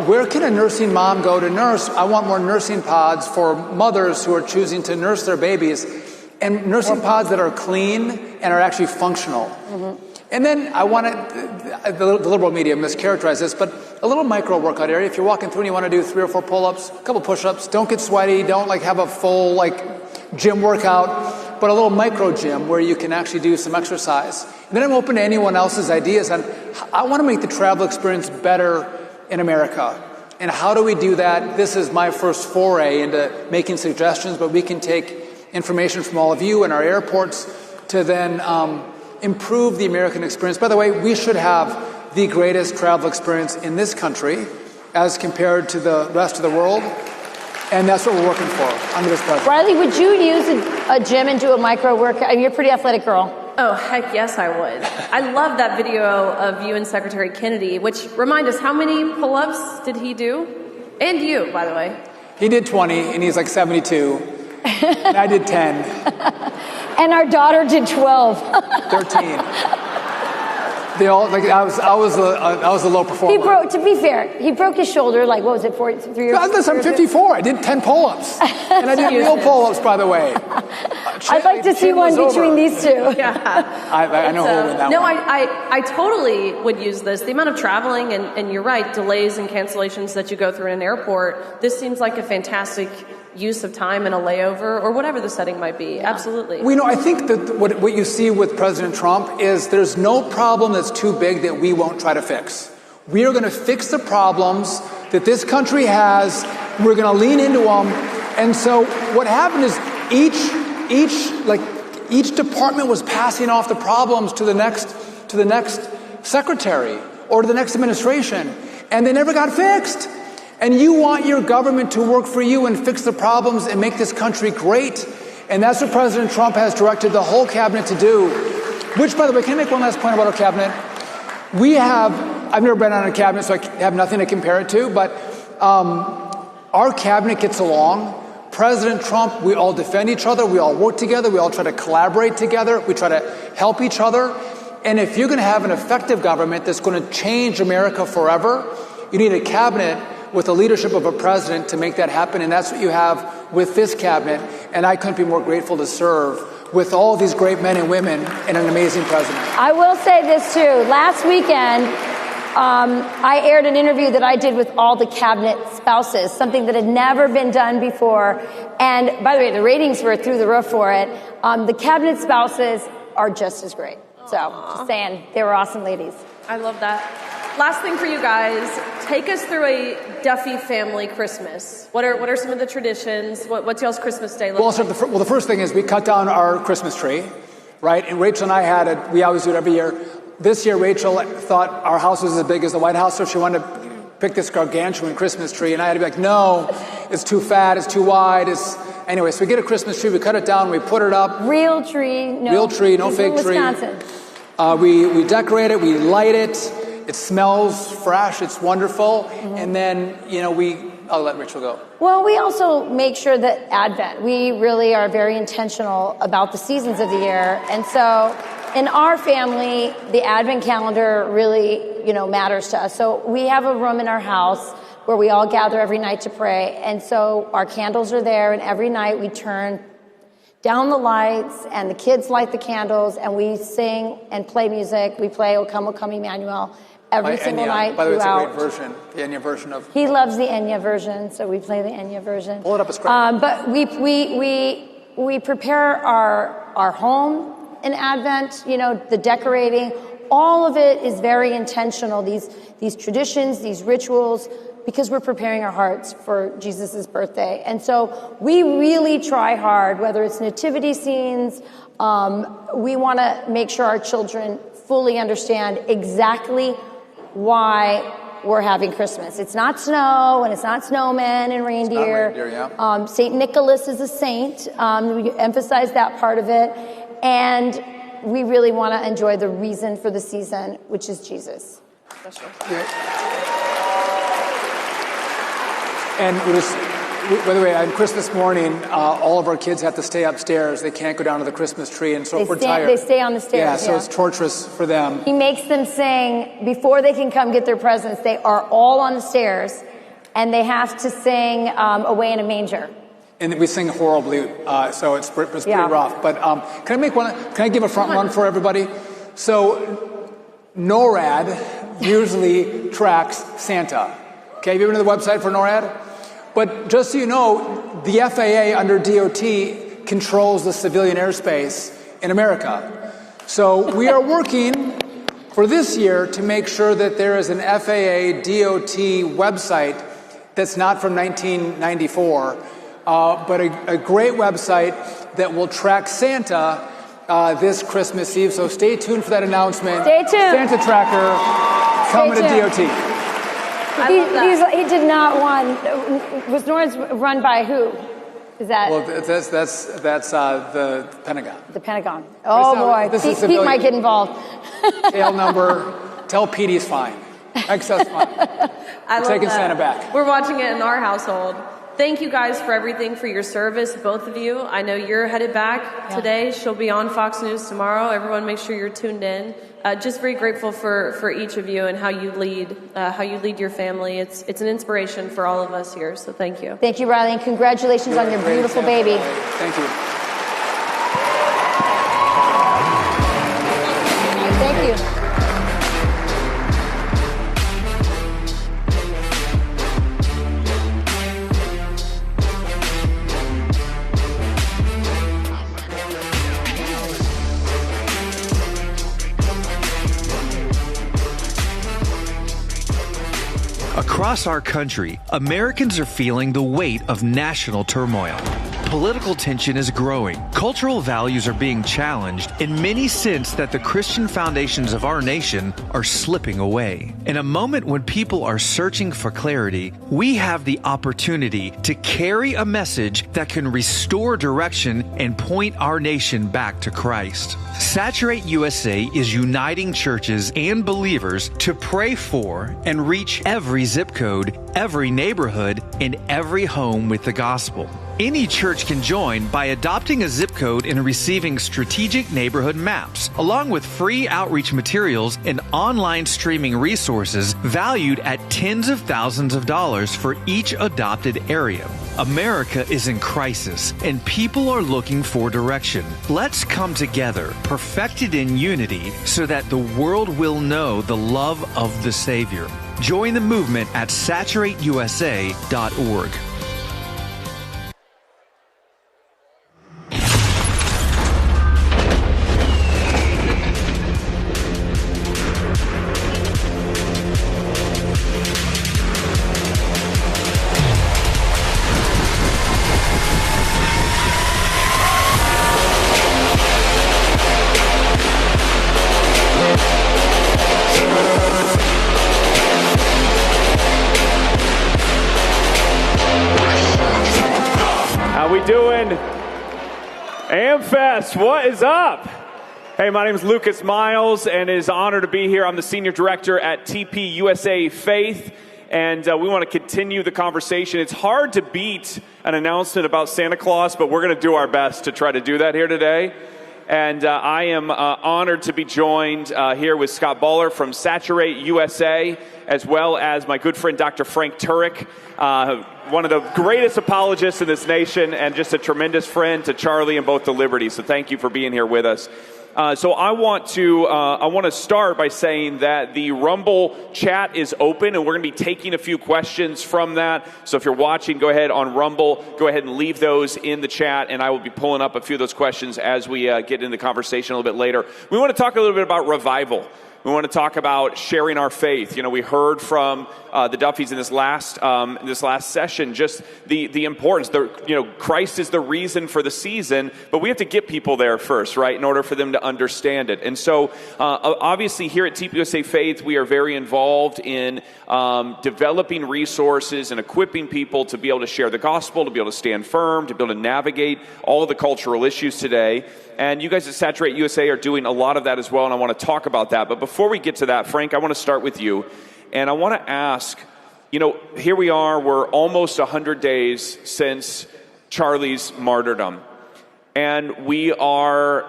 where can a nursing mom go to nurse? I want more nursing pods for mothers who are choosing to nurse their babies, and nursing pods that are clean and are actually functional. Mm-hmm. And then I want the liberal media mischaracterize this, but a little micro workout area. If you're walking through and you want to do 3 or 4 pull-ups, a couple push-ups, don't get sweaty, don't have a full gym workout, but a little micro gym where you can actually do some exercise. And then I'm open to anyone else's ideas on I want to make the travel experience better in America. And how do we do that? This is my first foray into making suggestions, but we can take information from all of you and our airports to then improve the American experience. By the way, we should have the greatest travel experience in this country as compared to the rest of the world. And that's what we're working for under this president. Riley, would you use a gym and do a micro workout? I mean, you're a pretty athletic girl. Oh, heck yes, I would. I love that video of you and Secretary Kennedy, which remind us, how many pull-ups did he do? And you, by the way. He did 20, and he's 72. And I did 10. And our daughter did 12. 13. They all I was a low performer. To be fair, he broke his shoulder. What was it, 3 years? I'm 54. I did 10 pull-ups, and I did real pull-ups, by the way. I'd like to see one between these two. Yeah, I know who will win that one. No, I totally would use this. The amount of traveling, and you're right, delays and cancellations that you go through in an airport. This seems like a fantastic use of time in a layover or whatever the setting might be. Yeah. Absolutely. Well, I think that what you see with President Trump is there's no problem that's too big that we won't try to fix. We are going to fix the problems that this country has. We're going to lean into them. And so what happened is each department was passing off the problems to the next secretary or to the next administration, and they never got fixed. And you want your government to work for you and fix the problems and make this country great. And that's what President Trump has directed the whole cabinet to do. Which, by the way, can I make one last point about our cabinet? I've never been on a cabinet, so I have nothing to compare it to, but our cabinet gets along. President Trump, we all defend each other, we all work together, we all try to collaborate together, we try to help each other. And if you're going to have an effective government that's going to change America forever, you need a cabinet with the leadership of a president to make that happen, and that's what you have with this cabinet, and I couldn't be more grateful to serve with all these great men and women and an amazing president. I will say this too. Last weekend, I aired an interview that I did with all the cabinet spouses, something that had never been done before, and by the way, the ratings were through the roof for it. The cabinet spouses are just as great. So, just saying, they were awesome ladies. I love that. Last thing for you guys, take us through a Duffy family Christmas. What are some of the traditions? What's y'all's Christmas day like? Well, the first thing is we cut down our Christmas tree, right? And Rachel and I we always do it every year. This year, Rachel thought our house was as big as the White House, so she wanted to pick this gargantuan Christmas tree. And I had to be like, no, it's too fat, it's too wide. Anyway, so we get a Christmas tree, we cut it down, we put it up. Real tree, no fake tree. Wisconsin. We decorate it, we light it. It smells fresh. It's wonderful. Mm-hmm. And then, I'll let Rachel go. Well, we also make sure that Advent, we really are very intentional about the seasons of the year. And so in our family, the Advent calendar really, matters to us. So we have a room in our house where we all gather every night to pray. And so our candles are there, and every night we turn down the lights, and the kids light the candles, and we sing and play music. We play O Come, Emmanuel every single night By the way, it's a throughout. great version, the Enya version of... He loves the Enya version, so we play the Enya version. Pull it up a screen. But we prepare our home in Advent, you know, the decorating. All of it is very intentional, these traditions, these rituals, because we're preparing our hearts for Jesus' birthday. And so we really try hard, whether it's nativity scenes, we want to make sure our children fully understand exactly why we're having Christmas. It's not snow, and it's not snowmen and reindeer. It's not reindeer, yeah. St. Nicholas is a saint. We emphasize that part of it. And we really want to enjoy the reason for the season, which is Jesus. And by the way, on Christmas morning, all of our kids have to stay upstairs. They can't go down to the Christmas tree, and so if we're tired... They stay on the stairs, yeah. So it's torturous for them. He makes them sing, before they can come get their presents, they are all on the stairs, and they have to sing Away in a Manger. And we sing horribly, so it's pretty rough. But can I give a front run for everybody? So NORAD usually tracks Santa. Okay, have you been to the website for NORAD? But just so you know, the FAA under DOT controls the civilian airspace in America. So we are working for this year to make sure that there is an FAA DOT website that's not from 1994, but a great website that will track Santa this Christmas Eve. So stay tuned for that announcement. Stay tuned. Santa Tracker coming to DOT. He did not want. Was Norris run by who? Is that? Well, that's the Pentagon. The Pentagon. Oh boy, Pete might get involved. Tail number. Tell Pete he's fine. Excess fine. We're taking Santa back. We're watching it in our household. Thank you guys for everything, for your service, both of you. I know you're headed back today. She'll be on Fox News tomorrow. Everyone make sure you're tuned in. Just very grateful for each of you and how you lead your family. It's an inspiration for all of us here, so thank you. Thank you, Riley, and congratulations on your beautiful baby. Thank you. Thank you. Across our country, Americans are feeling the weight of national turmoil. Political tension is growing, cultural values are being challenged, and many sense that the Christian foundations of our nation are slipping away. In a moment when people are searching for clarity, we have the opportunity to carry a message that can restore direction and point our nation back to Christ. Saturate USA is uniting churches and believers to pray for and reach every zip code, every neighborhood, and every home with the gospel. Any church can join by adopting a zip code and receiving strategic neighborhood maps, along with free outreach materials and online streaming resources valued at tens of thousands of dollars for each adopted area. America is in crisis, and people are looking for direction. Let's come together, perfected in unity, so that the world will know the love of the Savior. Join the movement at saturateusa.org. Amfest, what is up? Hey, my name is Lucas Miles, and it is an honor to be here. I'm the Senior Director at TPUSA Faith, and we want to continue the conversation. It's hard to beat an announcement about Santa Claus, but we're going to do our best to try to do that here today. And I am honored to be joined here with Scott Baller from Saturate USA, as well as my good friend Dr. Frank Turek, one of the greatest apologists in this nation and just a tremendous friend to Charlie and both the Liberties. So thank you for being here with us. So I want to start by saying that the Rumble chat is open, and we're going to be taking a few questions from that. So if you're watching, go ahead on Rumble, go ahead and leave those in the chat, and I will be pulling up a few of those questions as we get into the conversation a little bit later. We want to talk a little bit about revival. We want to talk about sharing our faith. You know, we heard from the Duffys in this last session just the importance. Christ is the reason for the season, but we have to get people there first, right, in order for them to understand it. And so, obviously, here at TPUSA Faith, we are very involved in developing resources and equipping people to be able to share the gospel, to be able to stand firm, to be able to navigate all of the cultural issues today. And you guys at Saturate USA are doing a lot of that as well, and I want to talk about that. But before we get to that, Frank, I want to start with you. And I want to ask, here we are, we're almost 100 days since Charlie's martyrdom. And we are,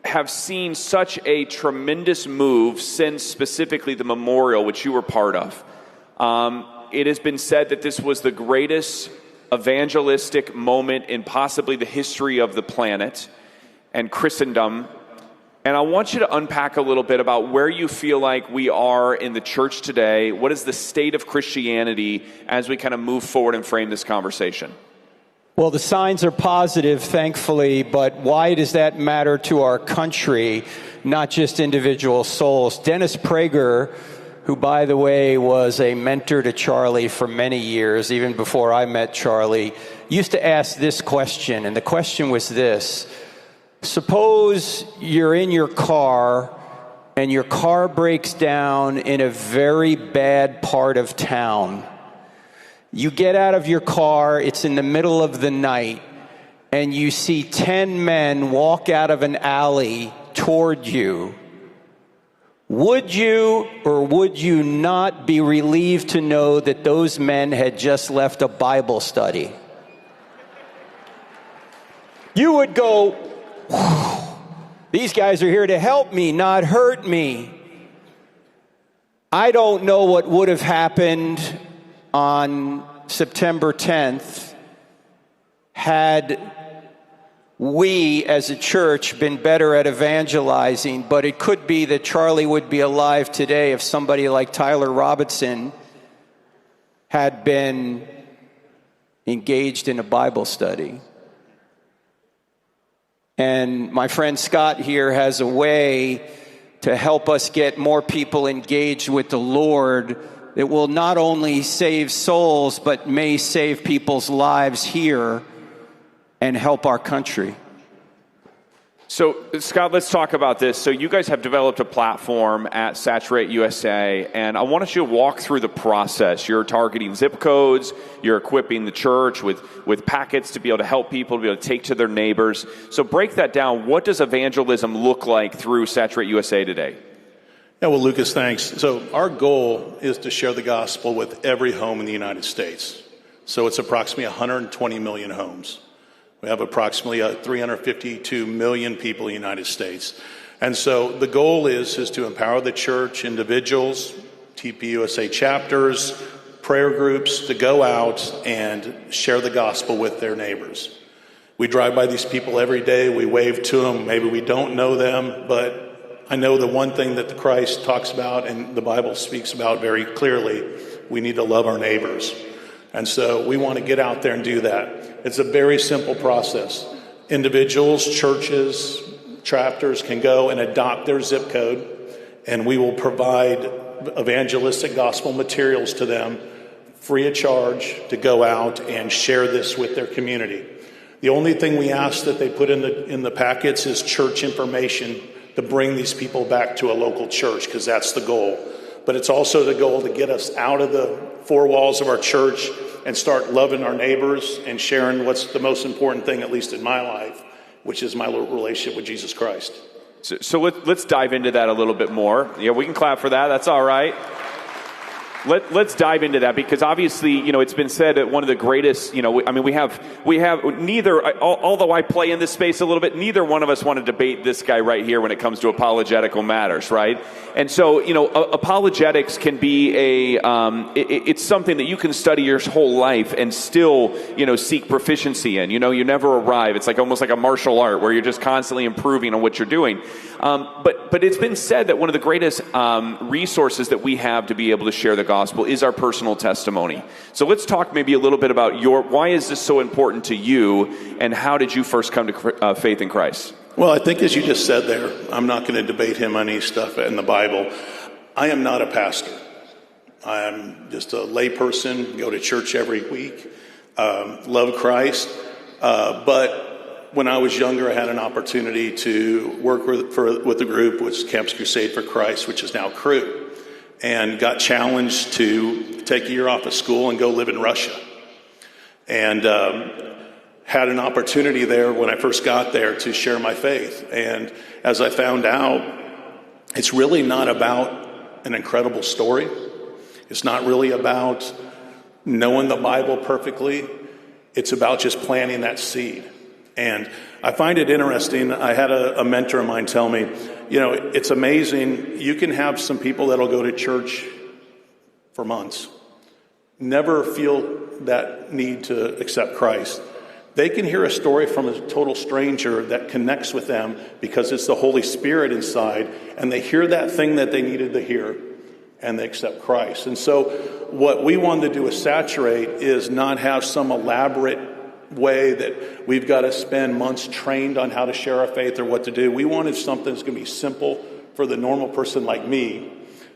have seen such a tremendous move since specifically the memorial, which you were part of. It has been said that this was the greatest evangelistic moment in possibly the history of the planet and Christendom. And I want you to unpack a little bit about where you feel like we are in the church today. What is the state of Christianity as we kind of move forward and frame this conversation? Well, the signs are positive, thankfully, but why does that matter to our country, not just individual souls? Dennis Prager, who, by the way, was a mentor to Charlie for many years, even before I met Charlie, used to ask this question, and the question was this. Suppose you're in your car, and your car breaks down in a very bad part of town. You get out of your car, it's in the middle of the night, and you see 10 men walk out of an alley toward you. Would you or would you not be relieved to know that those men had just left a Bible study? You would go, these guys are here to help me, not hurt me. I don't know what would have happened on September 10th had we as a church been better at evangelizing, but it could be that Charlie would be alive today if somebody like Tyler Robinson had been engaged in a Bible study. And my friend Scott here has a way to help us get more people engaged with the Lord that will not only save souls, but may save people's lives here and help our country. So, Scott, let's talk about this. So you guys have developed a platform at Saturate USA, and I want you to walk through the process. You're targeting zip codes, you're equipping the church with packets to be able to help people, to be able to take to their neighbors. So break that down. What does evangelism look like through Saturate USA today? Yeah, well, Lucas, thanks. So our goal is to share the gospel with every home in the United States. So it's approximately 120 million homes. We have approximately 352 million people in the United States. And so the goal is to empower the church, individuals, TPUSA chapters, prayer groups to go out and share the gospel with their neighbors. We drive by these people every day. We wave to them. Maybe we don't know them, but I know the one thing that the Christ talks about and the Bible speaks about very clearly, we need to love our neighbors. And so we want to get out there and do that. It's a very simple process. Individuals, churches, chapters can go and adopt their zip code, and we will provide evangelistic gospel materials to them free of charge to go out and share this with their community. The only thing we ask that they put in the packets is church information to bring these people back to a local church, because that's the goal. But it's also the goal to get us out of the four walls of our church and start loving our neighbors and sharing what's the most important thing, at least in my life, which is my relationship with Jesus Christ. So let's dive into that a little bit more. Yeah, we can clap for that. That's all right. Let's dive into that, because obviously, it's been said that one of the greatest, we have neither, although I play in this space a little bit, neither one of us want to debate this guy right here when it comes to apologetical matters, right? And so, apologetics can be it's something that you can study your whole life and still, seek proficiency in. You never arrive. It's almost like a martial art where you're just constantly improving on what you're doing. But it's been said that one of the greatest resources that we have to be able to share the gospel is our personal testimony. So let's talk maybe a little bit about why is this so important to you, and how did you first come to faith in Christ? Well, I think as you just said there, I'm not going to debate him on any stuff in the Bible. I am not a pastor. I'm just a lay person, go to church every week, love Christ. But when I was younger, I had an opportunity to work with a group, which is Campus Crusade for Christ, which is now Crew, and got challenged to take a year off of school and go live in Russia. And had an opportunity there when I first got there to share my faith. And as I found out, it's really not about an incredible story. It's not really about knowing the Bible perfectly. It's about just planting that seed. And I find it interesting. I had a mentor of mine tell me, it's amazing. You can have some people that'll go to church for months, never feel that need to accept Christ. They can hear a story from a total stranger that connects with them because it's the Holy Spirit inside, and they hear that thing that they needed to hear, and they accept Christ. And so what we wanted to do is saturate is not have some elaborate way that we've got to spend months trained on how to share our faith or what to do. We wanted something that's going to be simple for the normal person like me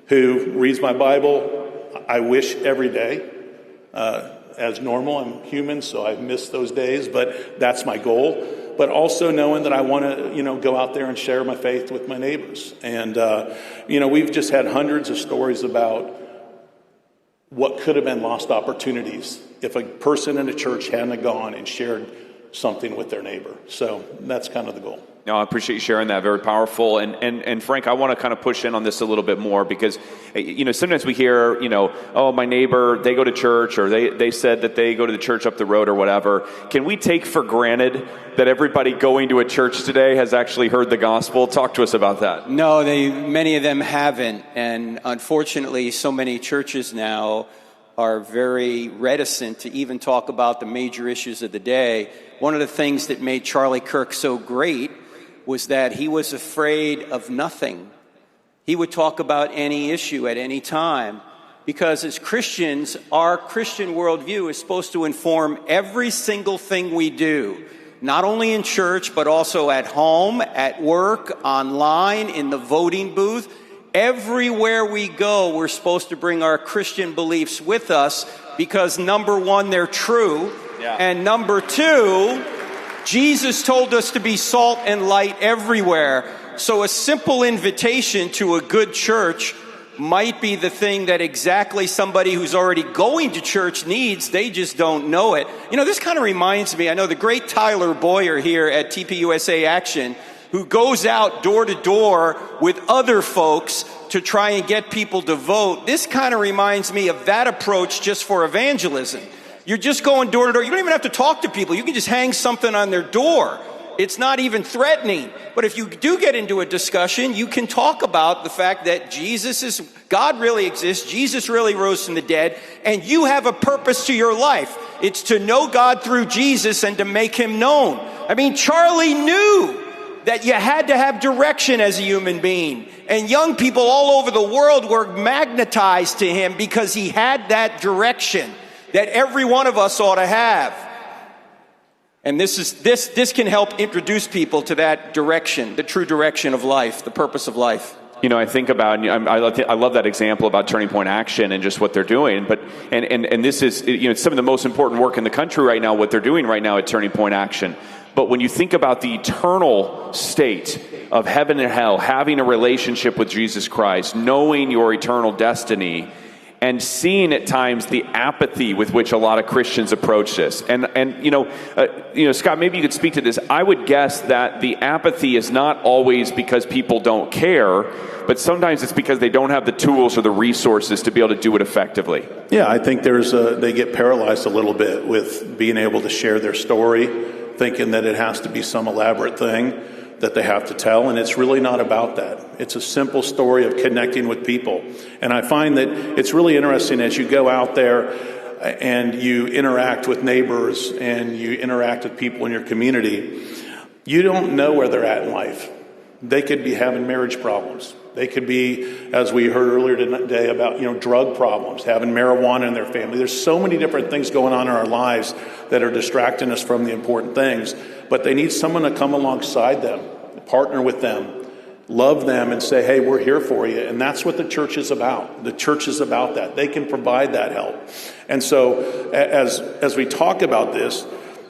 who reads my Bible, I wish every day. As normal, I'm human, so I miss those days, but that's my goal. But also knowing that I want to, go out there and share my faith with my neighbors. And, we've just had hundreds of stories about what could have been lost opportunities if a person in a church hadn't gone and shared something with their neighbor. So that's kind of the goal. No, I appreciate you sharing that. Very powerful. And Frank, I want to kind of push in on this a little bit more because, sometimes we hear, oh, my neighbor, they go to church, or they said that they go to the church up the road or whatever. Can we take for granted that everybody going to a church today has actually heard the gospel? Talk to us about that. No, many of them haven't. And unfortunately, so many churches now are very reticent to even talk about the major issues of the day. One of the things that made Charlie Kirk so great was that he was afraid of nothing. He would talk about any issue at any time, because as Christians, our Christian worldview is supposed to inform every single thing we do, not only in church, but also at home, at work, online, in the voting booth. Everywhere we go, we're supposed to bring our Christian beliefs with us because, number one, they're true. Yeah. And number two, Jesus told us to be salt and light everywhere. So a simple invitation to a good church might be the thing that exactly somebody who's already going to church needs. They just don't know it. This kind of reminds me, I know the great Tyler Boyer here at TPUSA Action, who goes out door to door with other folks to try and get people to vote. This kind of reminds me of that approach just for evangelism. You're just going door to door. You don't even have to talk to people. You can just hang something on their door. It's not even threatening. But if you do get into a discussion, you can talk about the fact that God really exists, Jesus really rose from the dead, and you have a purpose to your life. It's to know God through Jesus and to make him known. I mean, Charlie knew that you had to have direction as a human being. And young people all over the world were magnetized to him because he had that direction that every one of us ought to have. And this can help introduce people to that direction, the true direction of life, the purpose of life. I think about, I love that example about Turning Point Action and just what they're doing. But and this is, it's some of the most important work in the country right now, what they're doing right now at Turning Point Action. But when you think about the eternal state of heaven and hell, having a relationship with Jesus Christ, knowing your eternal destiny, and seeing at times the apathy with which a lot of Christians approach this. And Scott, maybe you could speak to this. I would guess that the apathy is not always because people don't care, but sometimes it's because they don't have the tools or the resources to be able to do it effectively. Yeah, I think they get paralyzed a little bit with being able to share their story, thinking that it has to be some elaborate thing that they have to tell, and it's really not about that. It's a simple story of connecting with people. And I find that it's really interesting as you go out there and you interact with neighbors and you interact with people in your community, you don't know where they're at in life. They could be having marriage problems. They could be, as we heard earlier today, about drug problems, having marijuana in their family. There's so many different things going on in our lives that are distracting us from the important things. But they need someone to come alongside them, partner with them, love them, and say, hey, we're here for you. And that's what the church is about. The church is about that. They can provide that help. And so as we talk about this,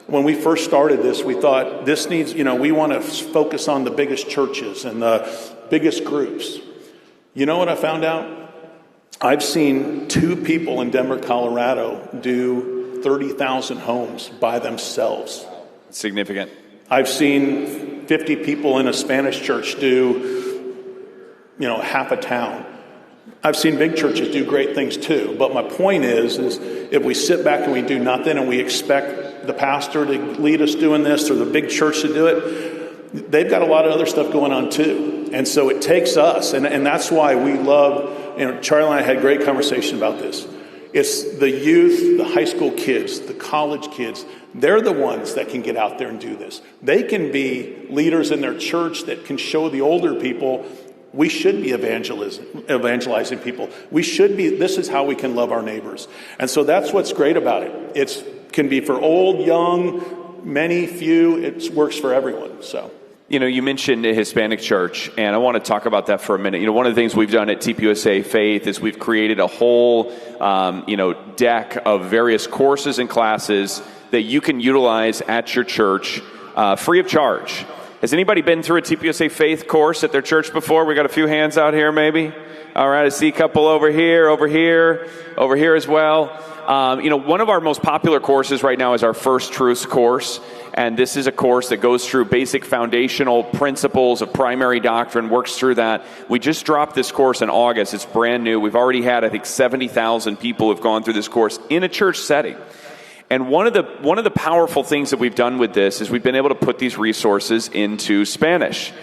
when we first started this, we thought this needs, we want to focus on the biggest churches and the biggest groups. You know what I found out? I've seen 2 people in Denver, Colorado do 30,000 homes by themselves. Significant. I've seen 50 people in a Spanish church do, half a town. I've seen big churches do great things too. But my point is if we sit back and we do nothing and we expect the pastor to lead us doing this or the big church to do it, they've got a lot of other stuff going on too. And so it takes us, and that's why we love, Charlie and I had a great conversation about this. It's the youth, the high school kids, the college kids. They're the ones that can get out there and do this. They can be leaders in their church that can show the older people we should be evangelizing people. This is how we can love our neighbors. And so that's what's great about it. It can be for old, young, many, few. It works for everyone. So. You mentioned a Hispanic church, and I want to talk about that for a minute. One of the things we've done at TPUSA Faith is we've created a whole, deck of various courses and classes that you can utilize at your church free of charge. Has anybody been through a TPUSA Faith course at their church before? We got a few hands out here, maybe. All right, I see a couple over here as well. One of our most popular courses right now is our First Truths course. And this is a course that goes through basic foundational principles of primary doctrine, works through that. We just dropped this course in August. It's brand new. We've already had, I think, 70,000 people who've gone through this course in a church setting. And one of the powerful things that we've done with this is we've been able to put these resources into Spanish.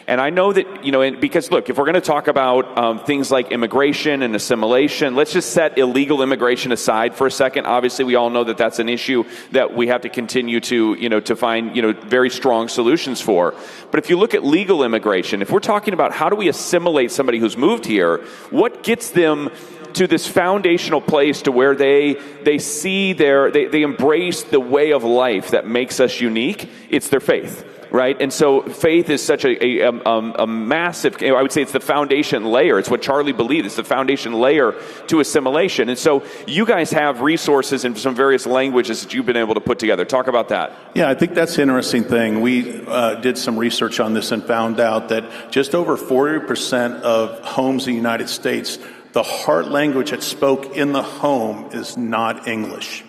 And I know that, because look, if we're going to talk about things like immigration and assimilation, let's just set illegal immigration aside for a second. Obviously, we all know that that's an issue that we have to continue to find, very strong solutions for. But if you look at legal immigration, if we're talking about how do we assimilate somebody who's moved here, what gets them to this foundational place to where they see they embrace the way of life that makes us unique? It's their faith. Right? And so faith is such a massive, I would say it's the foundation layer. It's what Charlie believed. It's the foundation layer to assimilation. And so you guys have resources in some various languages that you've been able to put together. Talk about that. Yeah, I think that's an interesting thing. We did some research on this and found out that just over 40% of homes in the United States, the heart language that's spoke in the home is not English.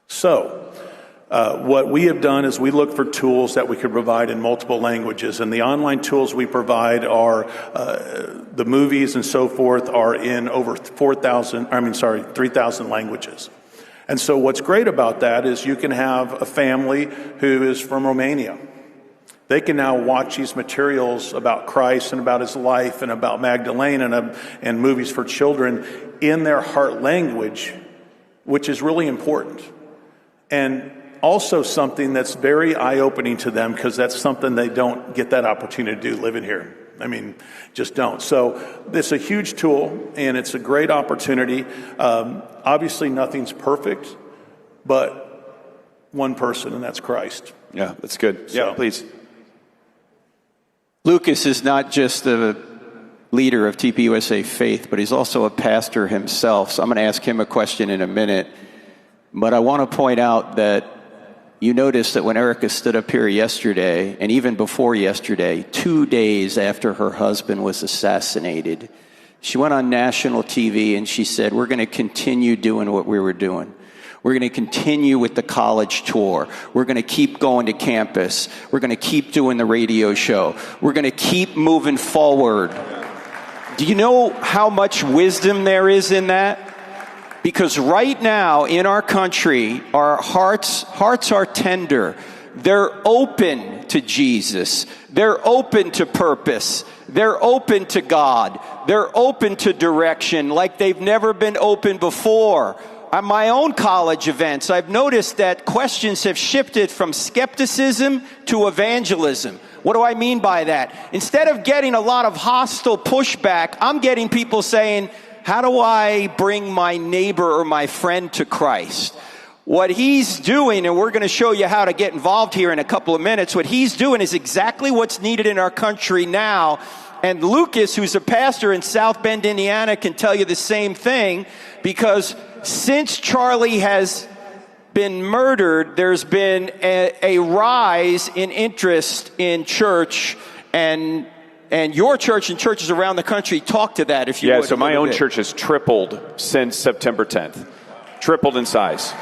So, what we have done is we look for tools that we could provide in multiple languages, and the online tools we provide are the movies and so forth are in over 3,000 languages. And so what's great about that is you can have a family who is from Romania. They can now watch these materials about Christ and about his life and about Magdalene and movies for children in their heart language, which is really important. And also something that's very eye-opening to them because that's something they don't get that opportunity to do living here. Just don't. So it's a huge tool, and it's a great opportunity. Obviously, nothing's perfect, but one person, and that's Christ. Yeah, that's good. So, yeah, please. Lucas is not just the leader of TPUSA Faith, but he's also a pastor himself. So I'm going to ask him a question in a minute. But I want to point out that you noticed that when Erica stood up here yesterday, and even before yesterday, 2 days after her husband was assassinated, She went on national TV and she said, we're going to continue doing what we were doing. We're going to continue with the college tour. We're going to keep going to campus. We're going to keep doing the radio show. We're going to keep moving forward. Do you know how much wisdom there is in that? Because right now in our country, our hearts are tender. They're open to Jesus. They're open to purpose. They're open to God. They're open to direction like they've never been open before. On my own college events, I've noticed that questions have shifted from skepticism to evangelism. What do I mean by that? Instead of getting a lot of hostile pushback, I'm getting people saying, how do I bring my neighbor or my friend to Christ? What he's doing, and we're going to show you how to get involved here in a couple of minutes, what he's doing is exactly what's needed in our country now. And Lucas, who's a pastor in South Bend, Indiana, can tell you the same thing, because since Charlie has been murdered, there's been a rise in interest in church, and your church and churches around the country talk to that, if you would. Yeah, so my own church has tripled since September 10th. Tripled in size.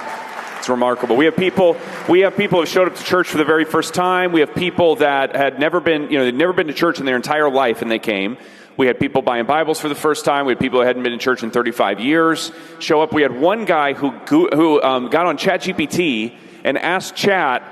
It's remarkable. We have people who showed up to church for the very first time. We have people that had never been, they'd never been to church in their entire life, and they came. We had people buying Bibles for the first time. We had people who hadn't been in church in 35 years show up. We had one guy who got on ChatGPT and asked Chat,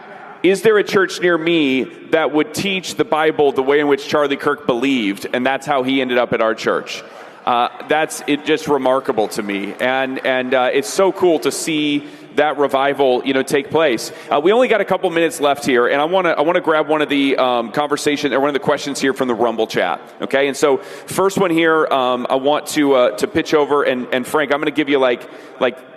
is there a church near me that would teach the Bible the way in which Charlie Kirk believed? And that's how he ended up at our church. That's just remarkable to me. And it's so cool to see that revival, take place. We only got a couple minutes left here, and I want to grab one of the conversation or one of the questions here from the Rumble chat. Okay, and so first one here, I want to pitch over, and Frank, I'm going to give you like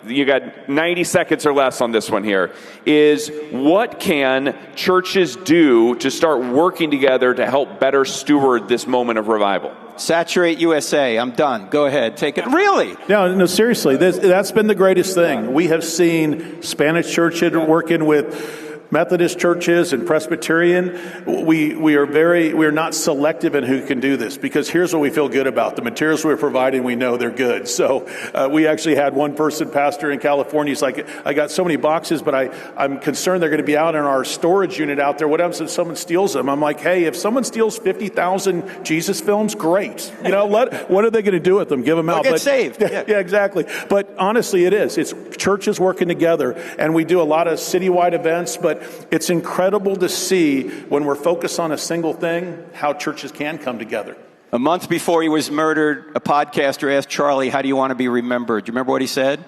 you got 90 seconds or less on this one here. Is what can churches do to start working together to help better steward this moment of revival? Saturate USA. I'm done. Go ahead. Take it. Really? No, seriously. That's been the greatest thing. We have seen Spanish churches working with Methodist churches and Presbyterian. We are not selective in who can do this, because here's what we feel good about. The materials we're providing, we know they're good. So we actually had one person, pastor in California, he's like, I got so many boxes, but I'm concerned they're going to be out in our storage unit out there. What happens if someone steals them? I'm like, hey, if someone steals 50,000 Jesus films, great. What are they going to do with them? Give them out. Get saved. Yeah, exactly. But honestly, it is. It's churches working together, and we do a lot of citywide events, but it's incredible to see when we're focused on a single thing, how churches can come together. A month before he was murdered, a podcaster asked Charlie, how do you want to be remembered? Do you remember what he said?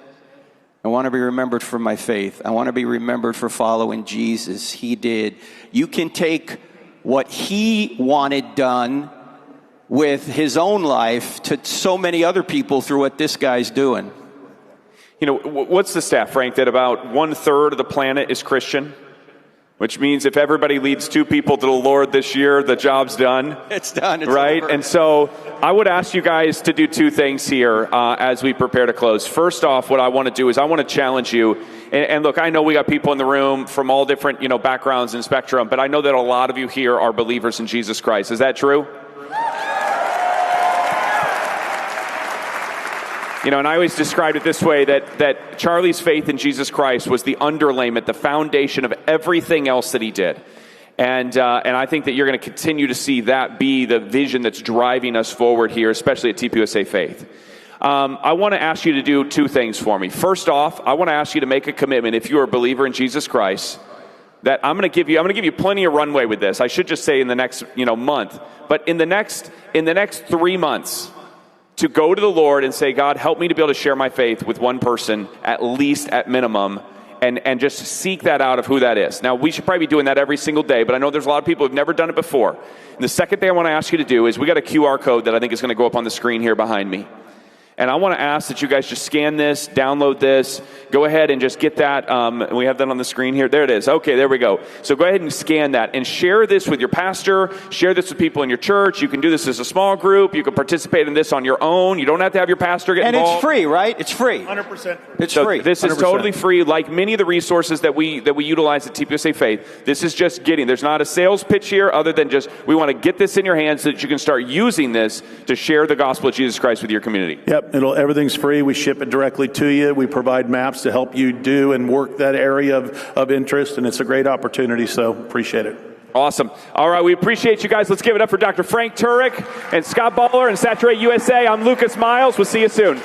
I want to be remembered for my faith. I want to be remembered for following Jesus. He did. You can take what he wanted done with his own life to so many other people through what this guy's doing. What's the stat, Frank, that about 1/3 of the planet is Christian? Which means if everybody leads 2 people to the Lord this year, the job's done. It's done. It's right? over. And so I would ask you guys to do 2 things here as we prepare to close. First off, what I want to do is I want to challenge you. And look, I know we got people in the room from all different backgrounds and spectrum, but I know that a lot of you here are believers in Jesus Christ. Is that true? And I always described it this way, that Charlie's faith in Jesus Christ was the underlayment, the foundation of everything else that he did. And I think that you're going to continue to see that be the vision that's driving us forward here, especially at TPUSA Faith. I want to ask you to do 2 things for me. First off, I want to ask you to make a commitment, if you are a believer in Jesus Christ, that I'm going to give you plenty of runway with this. I should just say in the next month, but in the next 3 months, to go to the Lord and say, God, help me to be able to share my faith with one person, at least at minimum, and just seek that out of who that is. Now, we should probably be doing that every single day, but I know there's a lot of people who've never done it before. And the second thing I want to ask you to do is we got a QR code that I think is going to go up on the screen here behind me. And I want to ask that you guys just scan this, download this, go ahead and just get that. We have that on the screen here. There it is. Okay, there we go. So go ahead and scan that and share this with your pastor. Share this with people in your church. You can do this as a small group. You can participate in this on your own. You don't have to have your pastor get involved. And it's free, right? It's free. 100% free. It's free. This is 100%. totally free, like many of the resources that we utilize at TPUSA Faith. This is just getting. There's not a sales pitch here other than just we want to get this in your hands so that you can start using this to share the gospel of Jesus Christ with your community. Yep, everything's free. We ship it directly to you. We provide maps to help you do and work that area of interest, and it's a great opportunity, so appreciate it. Awesome. All right, we appreciate you guys. Let's give it up for Dr. Frank Turek and Scott Butler and Saturate USA. I'm Lucas Miles. We'll see you soon.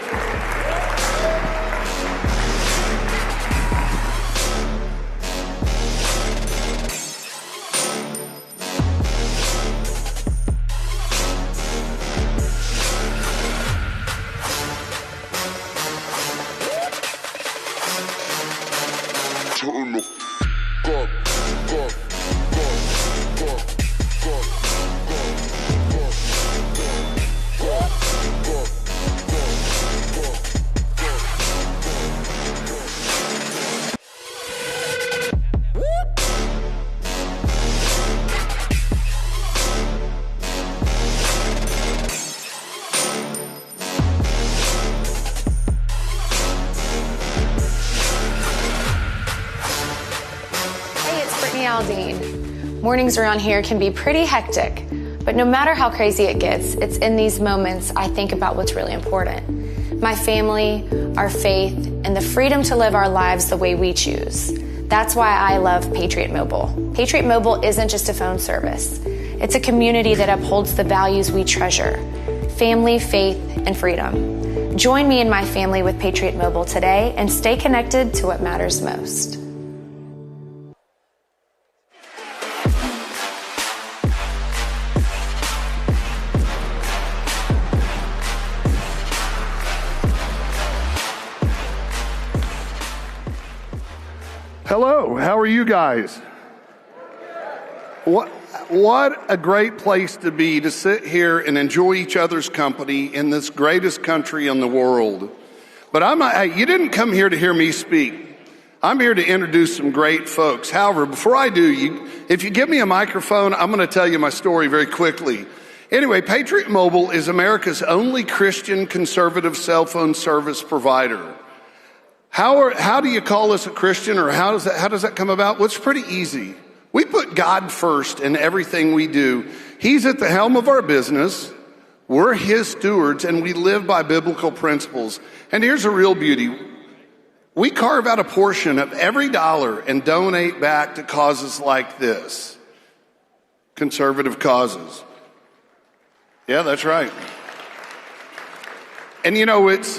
Mornings around here can be pretty hectic, but no matter how crazy it gets, it's in these moments I think about what's really important. My family, our faith, and the freedom to live our lives the way we choose. That's why I love Patriot Mobile. Patriot Mobile isn't just a phone service. It's a community that upholds the values we treasure: family, faith, and freedom. Join me and my family with Patriot Mobile today and stay connected to what matters most. Hello, how are you guys? What a great place to be, to sit here and enjoy each other's company in this greatest country in the world. But you didn't come here to hear me speak. I'm here to introduce some great folks. However, before I do, if you give me a microphone, I'm going to tell you my story very quickly. Anyway, Patriot Mobile is America's only Christian conservative cell phone service provider. How do you call us a Christian, or how does that come about? Well, it's pretty easy. We put God first in everything we do. He's at the helm of our business. We're His stewards, and we live by biblical principles. And here's a real beauty. We carve out a portion of every dollar and donate back to causes like this. Conservative causes. Yeah, that's right. And you know, it's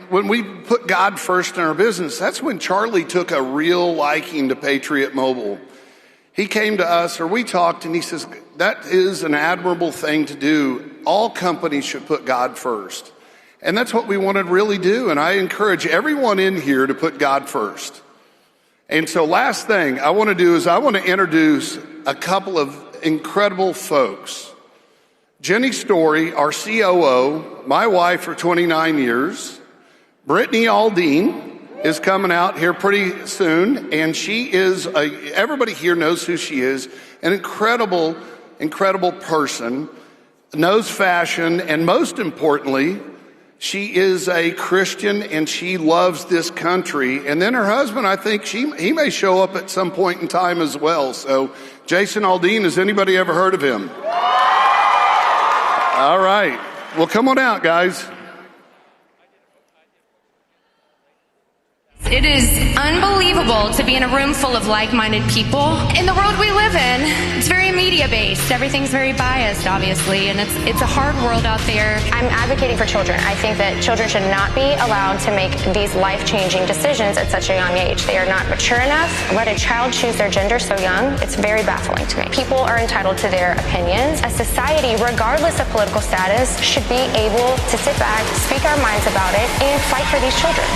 when we put God first in our business, that's when Charlie took a real liking to Patriot Mobile. He came to us, or we talked, and he says, that is an admirable thing to do. All companies should put God first. And that's what we want to really do. And I encourage everyone in here to put God first. And so last thing I want to do is I want to introduce a couple of incredible folks. Jenny Story, our COO, my wife for 29 years. Britney Aldean is coming out here pretty soon, and she is, everybody here knows who she is, an incredible, incredible person, knows fashion, and most importantly, she is a Christian and she loves this country. And then her husband, I think he may show up at some point in time as well. So Jason Aldean, has anybody ever heard of him? All right. Well, come on out, guys. It is unbelievable to be in a room full of like-minded people. In the world we live in, it's very media-based. Everything's very biased, obviously, and it's a hard world out there. I'm advocating for children. I think that children should not be allowed to make these life-changing decisions at such a young age. They are not mature enough. Let a child choose their gender so young. It's very baffling to me. People are entitled to their opinions. A society, regardless of political status, should be able to sit back, speak our minds about it, and fight for these children.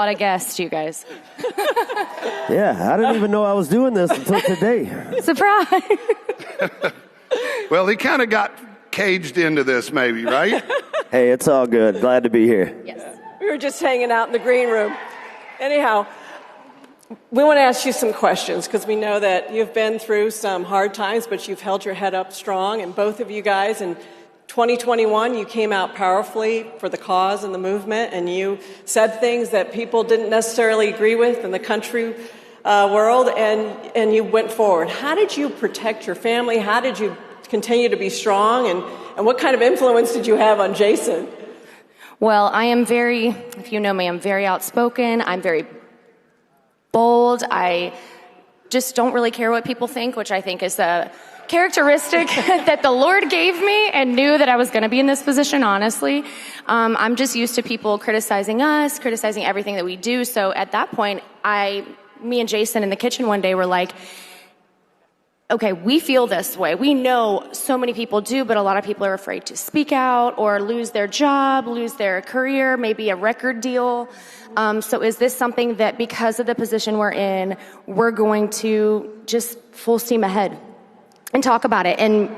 lot of guests, you guys. Yeah, I didn't even know I was doing this until today. Surprise. Well, he kind of got caged into this, maybe, right? Hey, it's all good. Glad to be here. Yes. We were just hanging out in the green room. Anyhow, we want to ask you some questions because we know that you've been through some hard times, but you've held your head up strong. And both of you guys, in 2021, you came out powerfully for the cause and the movement, and you said things that people didn't necessarily agree with in the country world, and you went forward. How did you protect your family? How did you continue to be strong? And what kind of influence did you have on Jason? Well, I am if you know me, I'm very outspoken. I'm very bold. I just don't really care what people think, which I think is a characteristic that the Lord gave me and knew that I was going to be in this position, honestly. I'm just used to people criticizing us, criticizing everything that we do. So at that point, me and Jason in the kitchen one day were like, okay, we feel this way. We know so many people do, but a lot of people are afraid to speak out or lose their job, lose their career, maybe a record deal. So is this something that because of the position we're in, we're going to just full steam ahead and talk about it and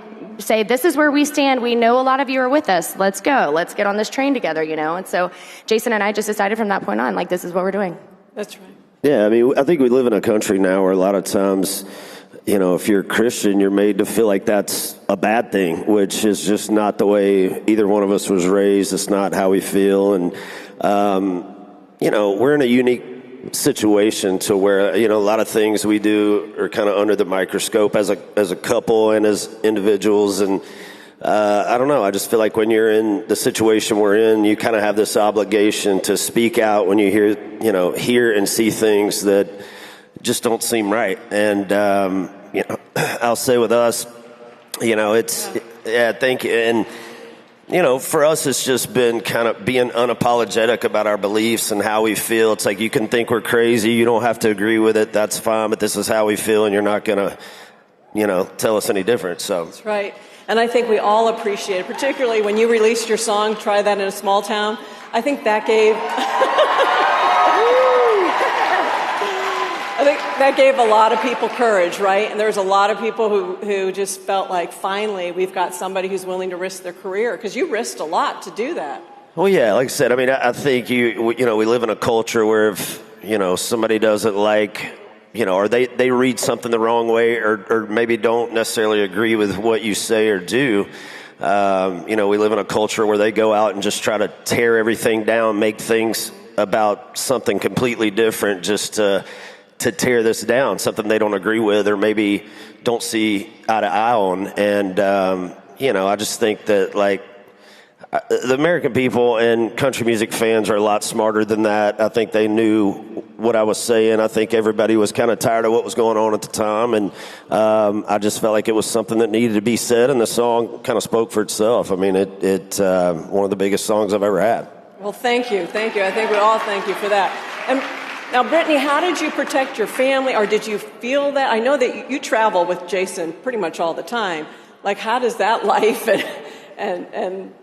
say, this is where we stand. We know a lot of you are with us. Let's go. Let's get on this train together, And so Jason and I just decided from that point on, this is what we're doing. That's right. Yeah, I mean, I think we live in a country now where a lot of times, if you're a Christian, you're made to feel like that's a bad thing, which is just not the way either one of us was raised. It's not how we feel. And, we're in a unique situation to where, a lot of things we do are kind of under the microscope as a couple and as individuals. And I don't know. I just feel like when you're in the situation we're in, you kind of have this obligation to speak out when you hear and see things that just don't seem right. And, I'll say with us, thank you. And, for us, it's just been kind of being unapologetic about our beliefs and how we feel. It's like you can think we're crazy. You don't have to agree with it. That's fine. But this is how we feel. And you're not going to, tell us any different. So that's right. And I think we all appreciate it, particularly when you released your song, Try That in a Small Town. I think that gave a lot of people courage, right? And there's a lot of people who just felt like, finally, we've got somebody who's willing to risk their career, because you risked a lot to do that. Well, yeah, like I said, I mean, I think we live in a culture where if, somebody doesn't or they read something the wrong way or maybe don't necessarily agree with what you say or do. We live in a culture where they go out and just try to tear everything down, make things about something completely different just to tear this down, something they don't agree with or maybe don't see eye to eye on. And, I just think that the American people and country music fans are a lot smarter than that. I think they knew what I was saying. I think everybody was kind of tired of what was going on at the time. And I just felt like it was something that needed to be said. And the song kind of spoke for itself. I mean, it's one of the biggest songs I've ever had. Well, thank you. Thank you. I think we all thank you for that. And now, Britney, how did you protect your family, or did you feel that? I know that you travel with Jason pretty much all the time. How does that life and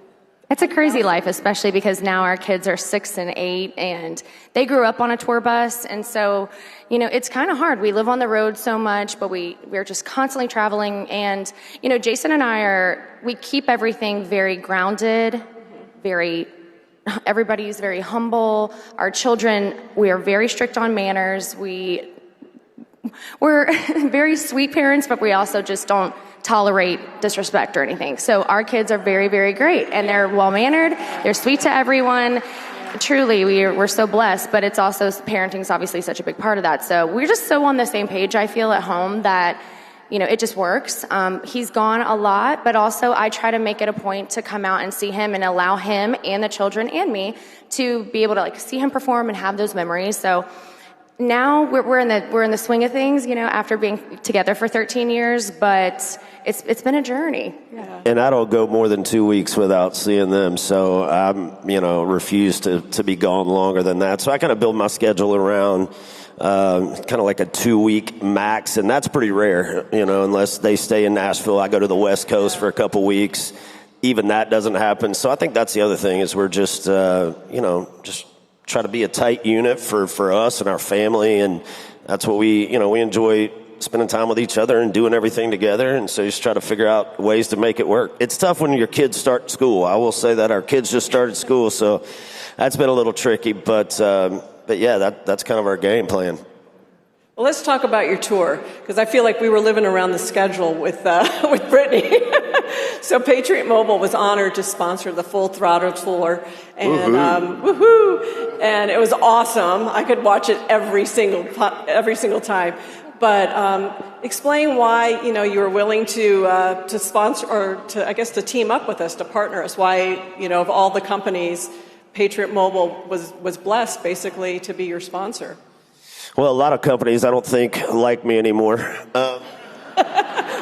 It's a crazy life, especially because now our kids are 6 and 8, and they grew up on a tour bus. And so, it's kind of hard. We live on the road so much, but we're just constantly traveling. And, Jason and I we keep everything very grounded, everybody's very humble. Our children, we are very strict on manners. We're very sweet parents, but we also just don't tolerate disrespect or anything. So our kids are very, very great, and they're well-mannered. They're sweet to everyone. Truly, we're so blessed, but it's also, parenting is obviously such a big part of that. So we're just so on the same page, I feel, at home that it just works. He's gone a lot, but also I try to make it a point to come out and see him and allow him and the children and me to be able to see him perform and have those memories. So now we're in the swing of things, after being together for 13 years, but it's been a journey. Yeah. And I don't go more than 2 weeks without seeing them. So I'm, refuse to be gone longer than that. So I kind of build my schedule around kind of like a 2-week max, and that's pretty rare, unless they stay in Nashville. I go to the West Coast for a couple weeks. Even that doesn't happen. So I think that's the other thing is we're just, just try to be a tight unit for us and our family, and that's what we enjoy spending time with each other and doing everything together. And so you just try to figure out ways to make it work. It's tough when your kids start school. I will say that our kids just started school, so that's been a little tricky. But yeah, that's kind of our game plan. Well, let's talk about your tour, because I feel like we were living around the schedule with Britney. So Patriot Mobile was honored to sponsor the Full Throttle tour, and woohoo! And it was awesome. I could watch it every single time. But explain why you were willing to sponsor, or to team up with us, to partner us. Why of all the companies, Patriot Mobile was blessed basically to be your sponsor. Well, a lot of companies I don't think like me anymore.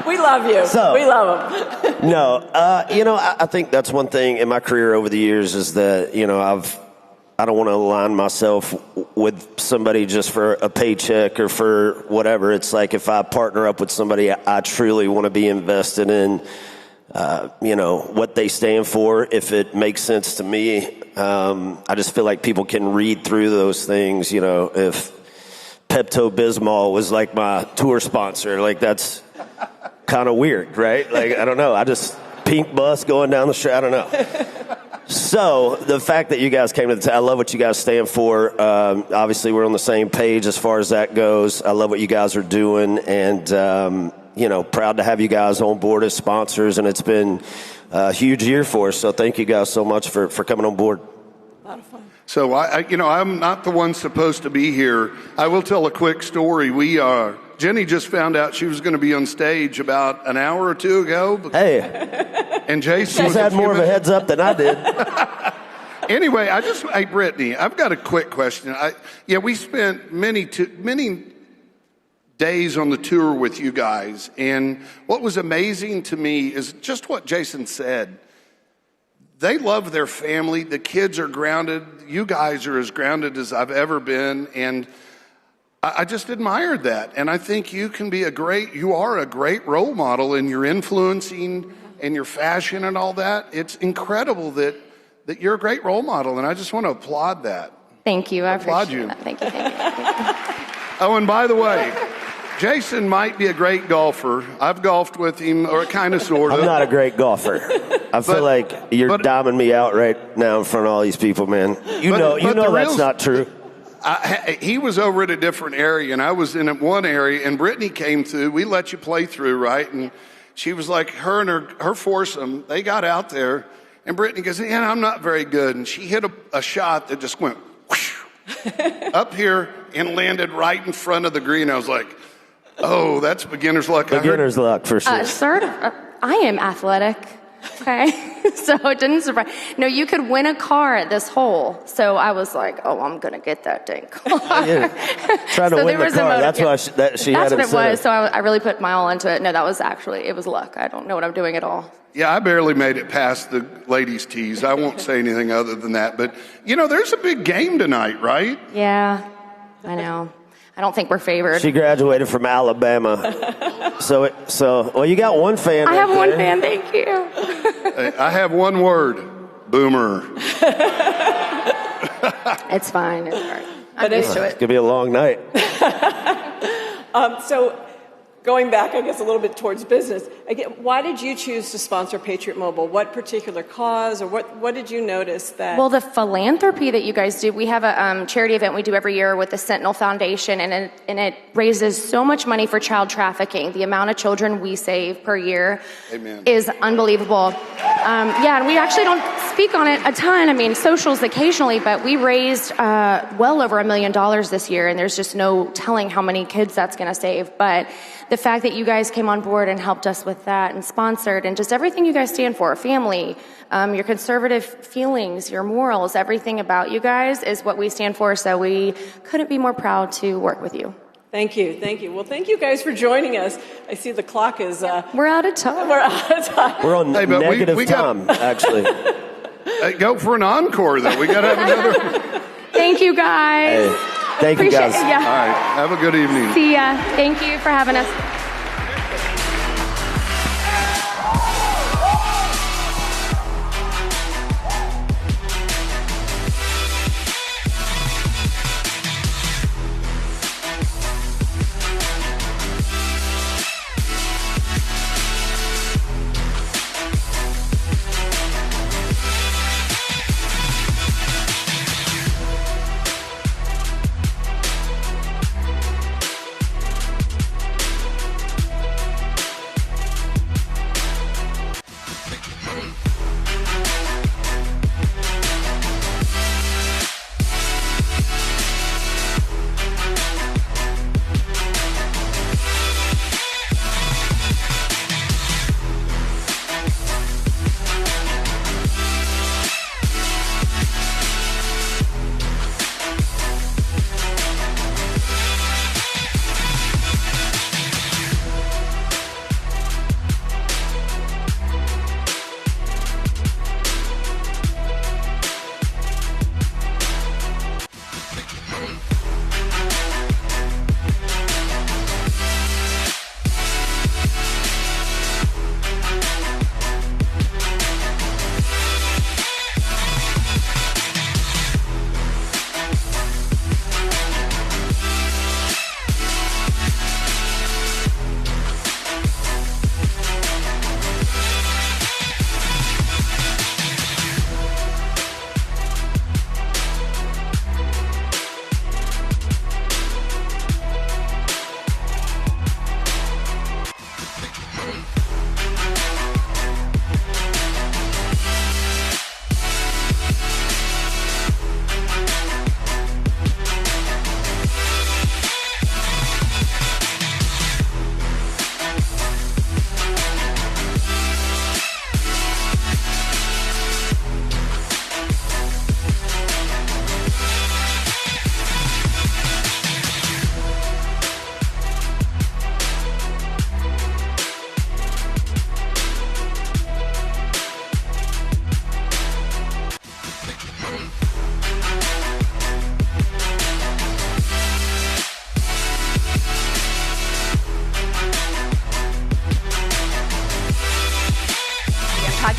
We love you. We love them. No, I think that's one thing in my career over the years is that I don't want to align myself with somebody just for a paycheck or for whatever. It's like if I partner up with somebody, I truly want to be invested in, what they stand for. If it makes sense to me, I just feel like people can read through those things. If Pepto-Bismol was like my tour sponsor, like that's kind of weird, right? Like, I don't know. I just pink bus going down the street. I don't know. So the fact that you guys came to I love what you guys stand for. Obviously, we're on the same page as far as that goes. I love what you guys are doing, and proud to have you guys on board as sponsors. And it's been a huge year for us. So thank you guys so much for coming on board. A lot of fun. So I'm not the one supposed to be here. I will tell a quick story. Jenny just found out she was going to be on stage about an hour or two ago. Hey. And Jason She's had more of a heads up than I did. Anyway, hey, Brittany, I've got a quick question. We spent many days on the tour with you guys. And what was amazing to me is just what Jason said. They love their family. The kids are grounded. You guys are as grounded as I've ever been. And I just admired that. And I think you are a great role model, and you're influencing and your fashion and all that. It's incredible that you're a great role model. And I just want to applaud that. Thank you. I applaud appreciate you. that. Thank you. Oh, and by the way, Jason might be a great golfer. I've golfed with him, or kind of, sort of. I'm not a great golfer. I feel like you're diming me out right now in front of all these people, man. You know that's not true. He was over at a different area, and I was in one area, and Britney came through. We let you play through, right? And she was like, her and her foursome, they got out there, and Britney goes, I'm not very good. And she hit a shot that just went whoosh, up here and landed right in front of the green. I was like, oh, that's beginner's luck. Beginner's luck, for sure. I am athletic. Okay, so it didn't surprise. No, you could win a car at this hole. So I was like, oh, I'm going to get that dang car. Trying to win the car. That's why she had it. That's what it was. So I really put my all into it. No, it was luck. I don't know what I'm doing at all. Yeah, I barely made it past the ladies' tees. I won't say anything other than that. But, there's a big game tonight, right? Yeah, I know. I don't think we're favored. She graduated from Alabama. So you got one fan. I right have there. one fan, thank you. I have one word, boomer. It's fine. It's all right. I'm used to it. It's going to be a long night. So going back, I guess, a little bit towards business, again, why did you choose to sponsor Patriot Mobile? What particular cause, or what did you notice that? Well, the philanthropy that you guys do, we have a charity event we do every year with the Sentinel Foundation, and it raises so much money for child trafficking. The amount of children we save per year is unbelievable. And we actually don't speak on it a ton. I mean, socials occasionally, but we raised well over $1 million this year, and there's just no telling how many kids that's going to save. But the fact that you guys came on board and helped us with that and sponsored, and just everything you guys stand for, family, your conservative feelings, your morals, everything about you guys is what we stand for. So we couldn't be more proud to work with you. Thank you. Well, thank you guys for joining us. I see the clock is... We're out of time. We're on negative time, actually. Go for an encore, though. We got to have another... Thank you, guys. Hey. Thank you, guys. All right. Have a good evening. See ya. Thank you for having us.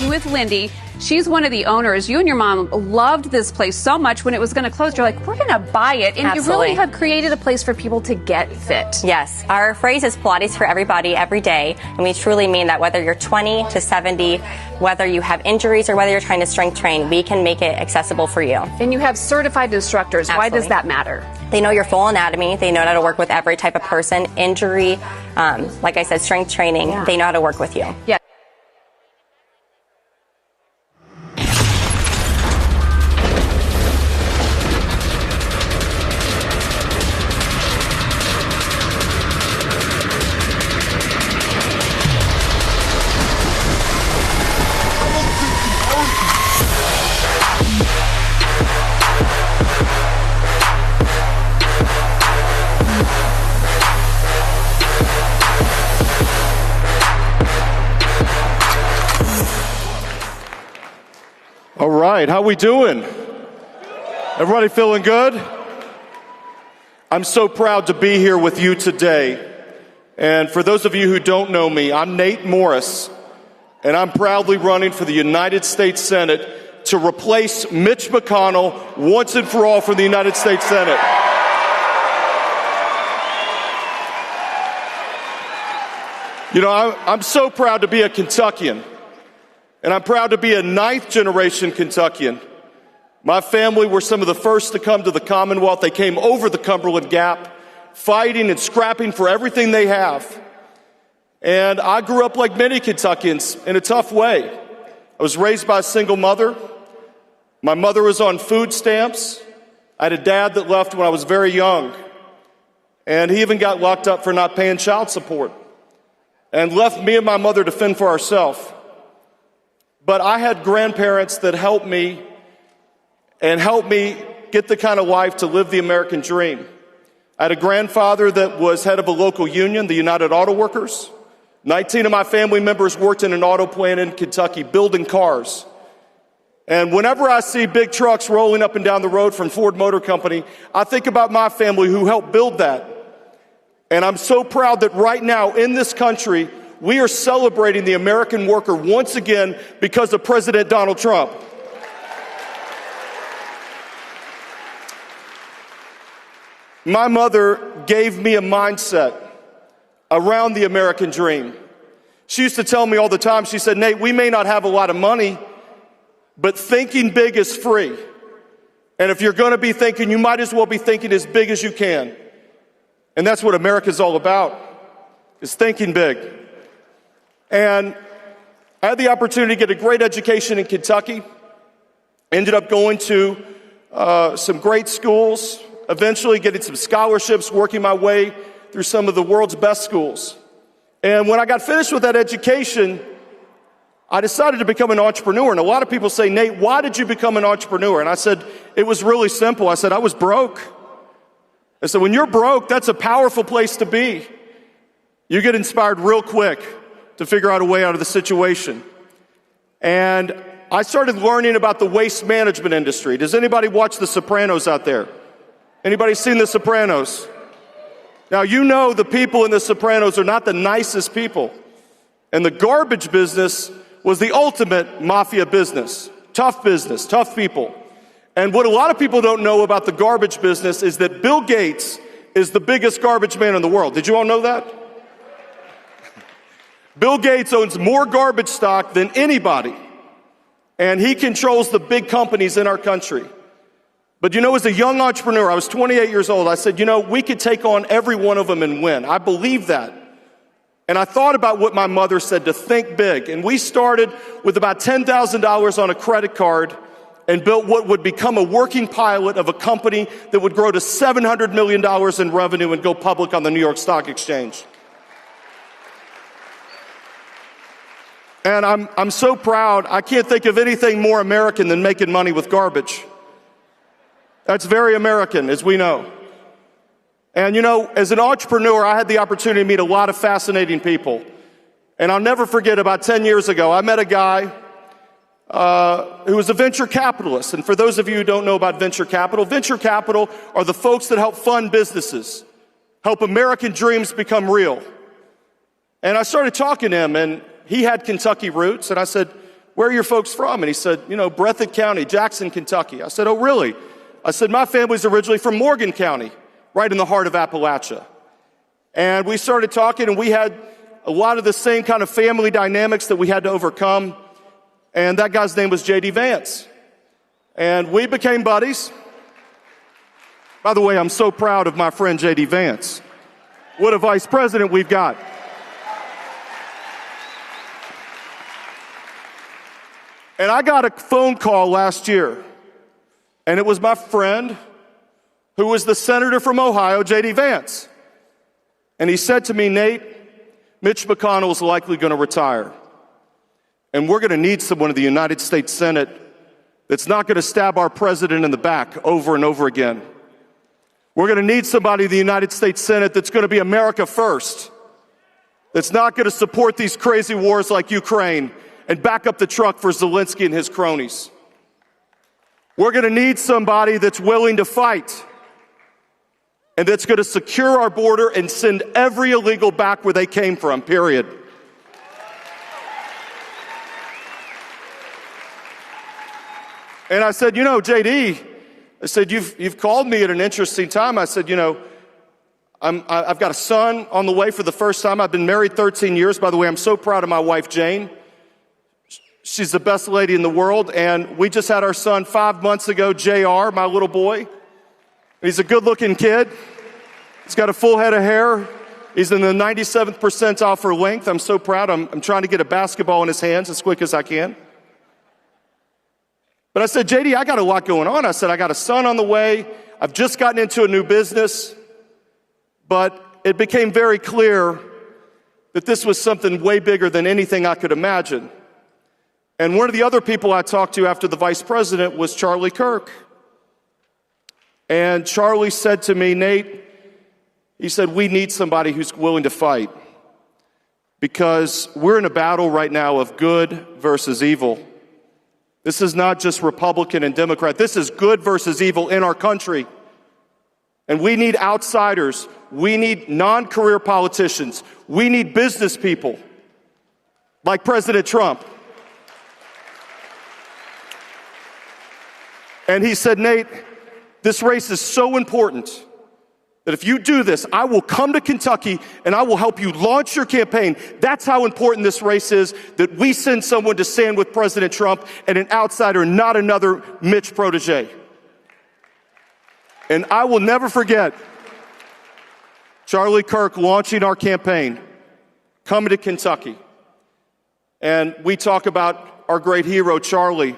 talking with Lindy. She's one of the owners. You and your mom loved this place so much when it was going to close. You're like, we're going to buy it. And you really have created a place for people to get fit. Yes. Our phrase is Pilates for everybody, every day. And we truly mean that whether you're 20 to 70, whether you have injuries or whether you're trying to strength train, we can make it accessible for you. And you have certified instructors. Absolutely. Why does that matter? They know your full anatomy. They know how to work with every type of person, injury, like I said, strength training. Yeah. They know how to work with you. Yeah. All right, how we doing? Everybody feeling good? I'm so proud to be here with you today. And for those of you who don't know me, I'm Nate Morris, and I'm proudly running for the United States Senate to replace Mitch McConnell once and for all from the United States Senate. You know, I'm so proud to be a Kentuckian. And I'm proud to be a ninth-generation Kentuckian. My family were some of the first to come to the Commonwealth. They came over the Cumberland Gap, fighting and scrapping for everything they have. And I grew up like many Kentuckians in a tough way. I was raised by a single mother. My mother was on food stamps. I had a dad that left when I was very young. And he even got locked up for not paying child support and left me and my mother to fend for ourselves. But I had grandparents that helped me get the kind of life to live the American dream. I had a grandfather that was head of a local union, the United Auto Workers. 19 of my family members worked in an auto plant in Kentucky building cars. And whenever I see big trucks rolling up and down the road from Ford Motor Company, I think about my family who helped build that. And I'm so proud that right now in this country, we are celebrating the American worker once again because of President Donald Trump. My mother gave me a mindset around the American dream. She used to tell me all the time, she said, Nate, we may not have a lot of money, but thinking big is free. And if you're going to be thinking, you might as well be thinking as big as you can. And that's what America's all about, is thinking big. And I had the opportunity to get a great education in Kentucky. Ended up going to some great schools, eventually getting some scholarships, working my way through some of the world's best schools. And when I got finished with that education, I decided to become an entrepreneur. And a lot of people say, Nate, why did you become an entrepreneur? And I said, it was really simple. I said, I was broke. I said, when you're broke, that's a powerful place to be. You get inspired real quick to figure out a way out of the situation. And I started learning about the waste management industry. Does anybody watch The Sopranos out there? Anybody seen The Sopranos? Now, you know the people in The Sopranos are not the nicest people. And the garbage business was the ultimate mafia business. Tough business, tough people. And what a lot of people don't know about the garbage business is that Bill Gates is the biggest garbage man in the world. Did you all know that? Bill Gates owns more garbage stock than anybody, and he controls the big companies in our country. But you know, as a young entrepreneur, I was 28 years old, I said, you know, we could take on every one of them and win. I believe that. And I thought about what my mother said, to think big. And we started with about $10,000 on a credit card and built what would become a working pilot of a company that would grow to $700 million in revenue and go public on the New York Stock Exchange. And I'm so proud. I can't think of anything more American than making money with garbage. That's very American, as we know. And you know, as an entrepreneur, I had the opportunity to meet a lot of fascinating people. And I'll never forget, about 10 years ago, I met a guy who was a venture capitalist. And for those of you who don't know about venture capital are the folks that help fund businesses, help American dreams become real. And I started talking to him, and he had Kentucky roots. And I said, where are your folks from? And he said, Breathitt County, Jackson, Kentucky. I said, oh, really? I said, my family's originally from Morgan County, right in the heart of Appalachia. And we started talking, and we had a lot of the same kind of family dynamics that we had to overcome. And that guy's name was J.D. Vance. And we became buddies. By the way, I'm so proud of my friend J.D. Vance. What a vice president we've got. And I got a phone call last year, and it was my friend who was the senator from Ohio, J.D. Vance. And he said to me, Nate, Mitch McConnell is likely going to retire. And we're going to need someone in the United States Senate that's not going to stab our president in the back over and over again. We're going to need somebody in the United States Senate that's going to be America first, that's not going to support these crazy wars like Ukraine and back up the truck for Zelensky and his cronies. We're going to need somebody that's willing to fight and that's going to secure our border and send every illegal back where they came from, period. And I said, JD, I said, you've called me at an interesting time. I said, I've got a son on the way for the first time. I've been married 13 years. By the way, I'm so proud of my wife, Jane. She's the best lady in the world. And we just had our son 5 months ago, JR, my little boy. He's a good-looking kid. He's got a full head of hair. He's in the 97th percentile for length. I'm so proud. I'm trying to get a basketball in his hands as quick as I can. But I said, JD, I got a lot going on. I said, I got a son on the way. I've just gotten into a new business. But it became very clear that this was something way bigger than anything I could imagine. And one of the other people I talked to after the vice president was Charlie Kirk. And Charlie said to me, Nate, he said, we need somebody who's willing to fight. Because we're in a battle right now of good versus evil. This is not just Republican and Democrat. This is good versus evil in our country. And we need outsiders. We need non-career politicians. We need business people like President Trump. And he said, Nate, this race is so important that if you do this, I will come to Kentucky and I will help you launch your campaign. That's how important this race is, that we send someone to stand with President Trump and an outsider, not another Mitch protege. And I will never forget Charlie Kirk launching our campaign, coming to Kentucky. And we talk about our great hero, Charlie,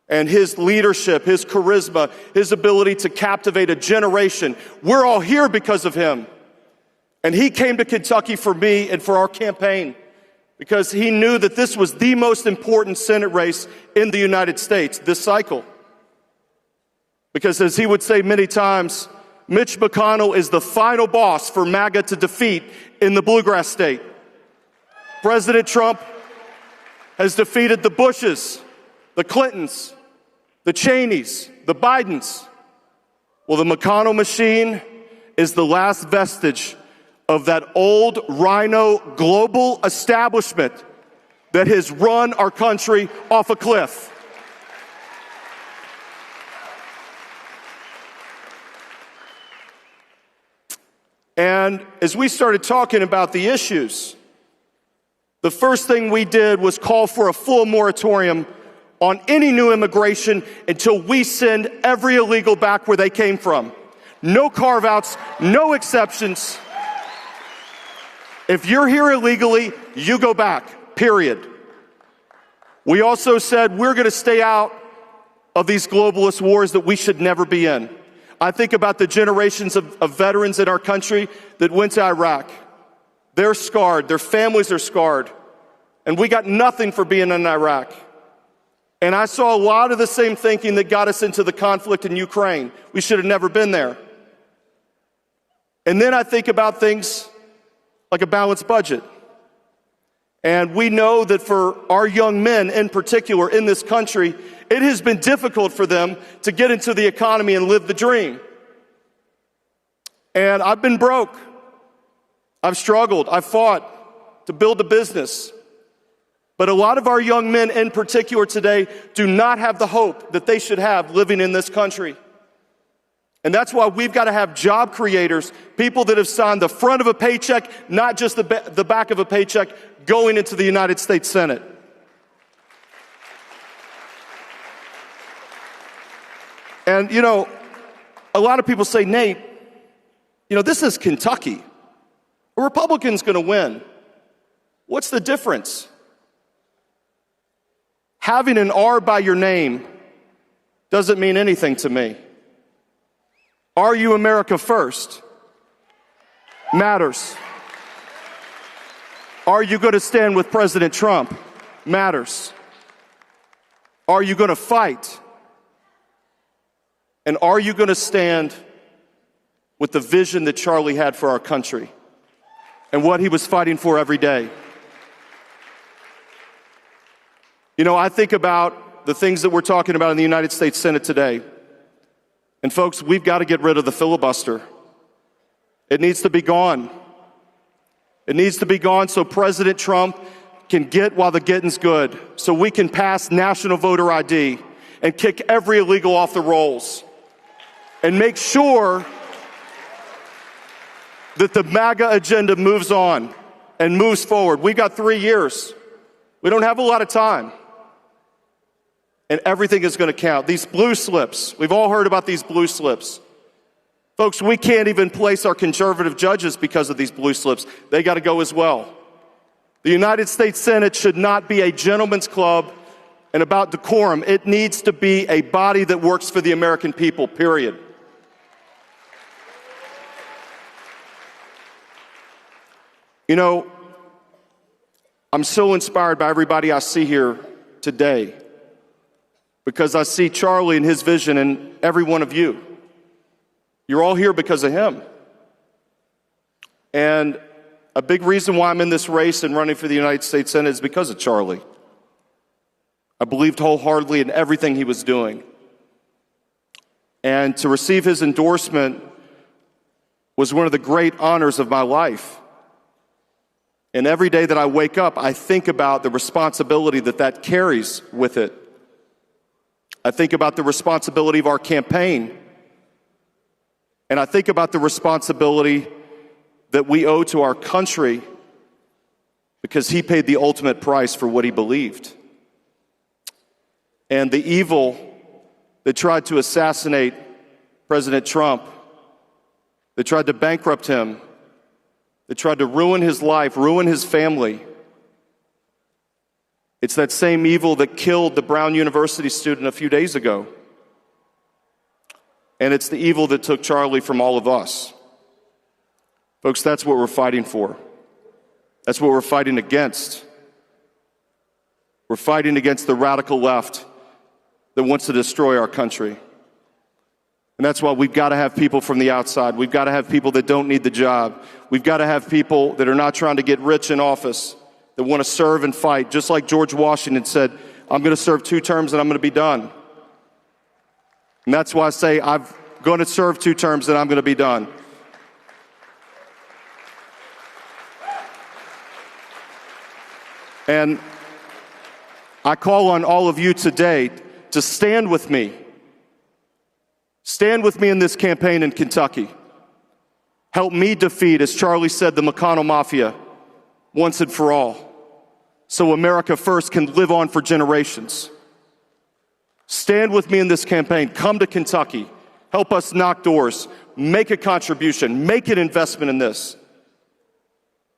and his leadership, his charisma, his ability to captivate a generation. We're all here because of him. And he came to Kentucky for me and for our campaign because he knew that this was the most important Senate race in the United States this cycle. Because as he would say many times, Mitch McConnell is the final boss for MAGA to defeat in the bluegrass state. President Trump has defeated the Bushes, the Clintons, the Cheneys, the Bidens. Well, the McConnell machine is the last vestige of that old rhino global establishment that has run our country off a cliff. And as we started talking about the issues, the first thing we did was call for a full moratorium on any new immigration until we send every illegal back where they came from. No carve-outs, no exceptions. If you're here illegally, you go back, period. We also said we're going to stay out of these globalist wars that we should never be in. I think about the generations of veterans in our country that went to Iraq. They're scarred. Their families are scarred. And we got nothing for being in Iraq. And I saw a lot of the same thinking that got us into the conflict in Ukraine. We should have never been there. And then I think about things like a balanced budget. And we know that for our young men in particular in this country, it has been difficult for them to get into the economy and live the dream. And I've been broke. I've struggled. I've fought to build a business. But a lot of our young men in particular today do not have the hope that they should have living in this country. And that's why we've got to have job creators, people that have signed the front of a paycheck, not just the back of a paycheck, going into the United States Senate. And, you know, a lot of people say, Nate, you know, this is Kentucky. A Republican's going to win. What's the difference? Having an R by your name doesn't mean anything to me. Are you America first? Matters. Are you going to stand with President Trump? Matters. Are you going to fight? And are you going to stand with the vision that Charlie had for our country and what he was fighting for every day? You know, I think about the things that we're talking about in the United States Senate today. And folks, we've got to get rid of the filibuster. It needs to be gone. It needs to be gone so President Trump can get while the getting's good, so we can pass national voter ID and kick every illegal off the rolls and make sure that the MAGA agenda moves on and moves forward. We've got 3 years. We don't have a lot of time. And everything is going to count. These blue slips, we've all heard about these blue slips. Folks, we can't even place our conservative judges because of these blue slips. They got to go as well. The United States Senate should not be a gentleman's club and about decorum. It needs to be a body that works for the American people, period. You know, I'm so inspired by everybody I see here today because I see Charlie and his vision in every one of you. You're all here because of him. And a big reason why I'm in this race and running for the United States Senate is because of Charlie. I believed wholeheartedly in everything he was doing. And to receive his endorsement was one of the great honors of my life. And every day that I wake up, I think about the responsibility that carries with it. I think about the responsibility of our campaign. And I think about the responsibility that we owe to our country because he paid the ultimate price for what he believed. And the evil that tried to assassinate President Trump, that tried to bankrupt him, that tried to ruin his life, ruin his family, it's that same evil that killed the Brown University student a few days ago. And it's the evil that took Charlie from all of us. Folks, that's what we're fighting for. That's what we're fighting against. We're fighting against the radical left that wants to destroy our country. And that's why we've got to have people from the outside. We've got to have people that don't need the job. We've got to have people that are not trying to get rich in office, that want to serve and fight, just like George Washington said, I'm going to serve 2 terms and I'm going to be done. And that's why I say I'm going to serve 2 terms and I'm going to be done. And I call on all of you today to stand with me. Stand with me in this campaign in Kentucky. Help me defeat, as Charlie said, the McConnell Mafia once and for all, so America First can live on for generations. Stand with me in this campaign. Come to Kentucky. Help us knock doors. Make a contribution. Make an investment in this.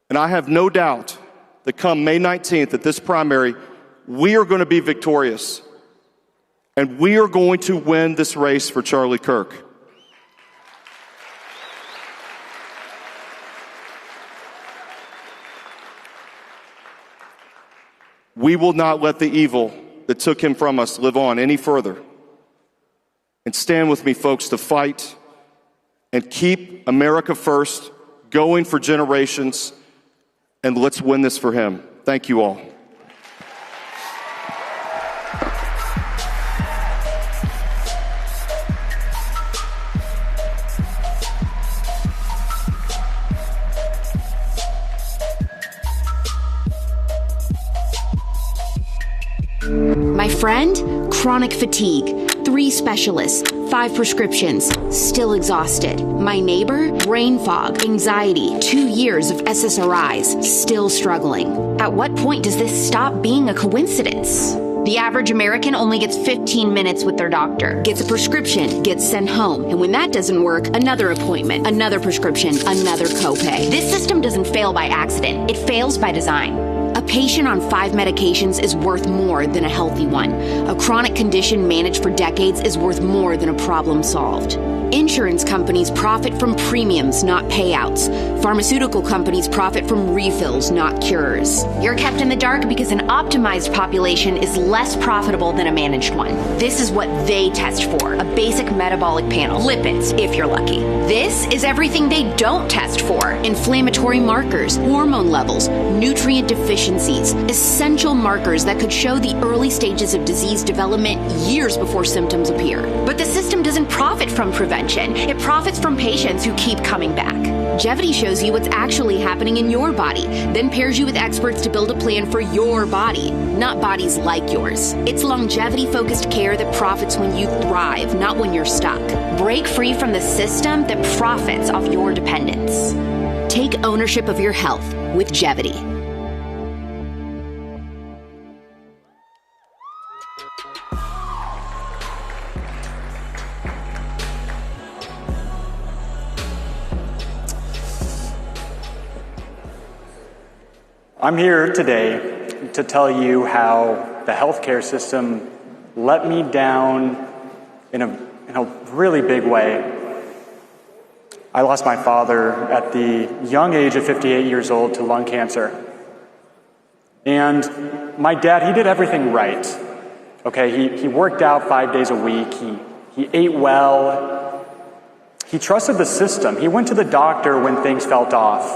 And I have no doubt that come May 19th at this primary, we are going to be victorious. And we are going to win this race for Charlie Kirk. We will not let the evil that took him from us live on any further. And stand with me, folks, to fight and keep America First going for generations. And let's win this for him. Thank you all. friend, chronic fatigue, 3 specialists, 5 prescriptions, still exhausted. My neighbor, brain fog, anxiety, 2 years of SSRIs, still struggling. At what point does this stop being a coincidence? The average American only gets 15 minutes with their doctor, gets a prescription, gets sent home, and when that doesn't work, another appointment, another prescription, another copay. This system doesn't fail by accident, it fails by design. A patient on 5 medications is worth more than a healthy one. A chronic condition managed for decades is worth more than a problem solved. Insurance companies profit from premiums, not payouts. Pharmaceutical companies profit from refills, not cures. You're kept in the dark because an optimized population is less profitable than a managed one. This is what they test for, a basic metabolic panel. Lipids, if you're lucky. This is everything they don't test for. Inflammatory markers, hormone levels, nutrient deficiencies, essential markers that could show the early stages of disease development years before symptoms appear. But the system doesn't profit from prevention. It profits from patients who keep coming back. Jevity shows you what's actually happening in your body, then pairs you with experts to build a plan for your body, not bodies like yours. It's longevity-focused care that profits when you thrive, not when you're stuck. Break free from the system that profits off your dependence. Take ownership of your health with Jevity. I'm here today to tell you how the healthcare system let me down in a really big way. I lost my father at the young age of 58 years old to lung cancer. And my dad, he did everything right. Okay, he worked out 5 days a week. He ate well. He trusted the system. He went to the doctor when things felt off.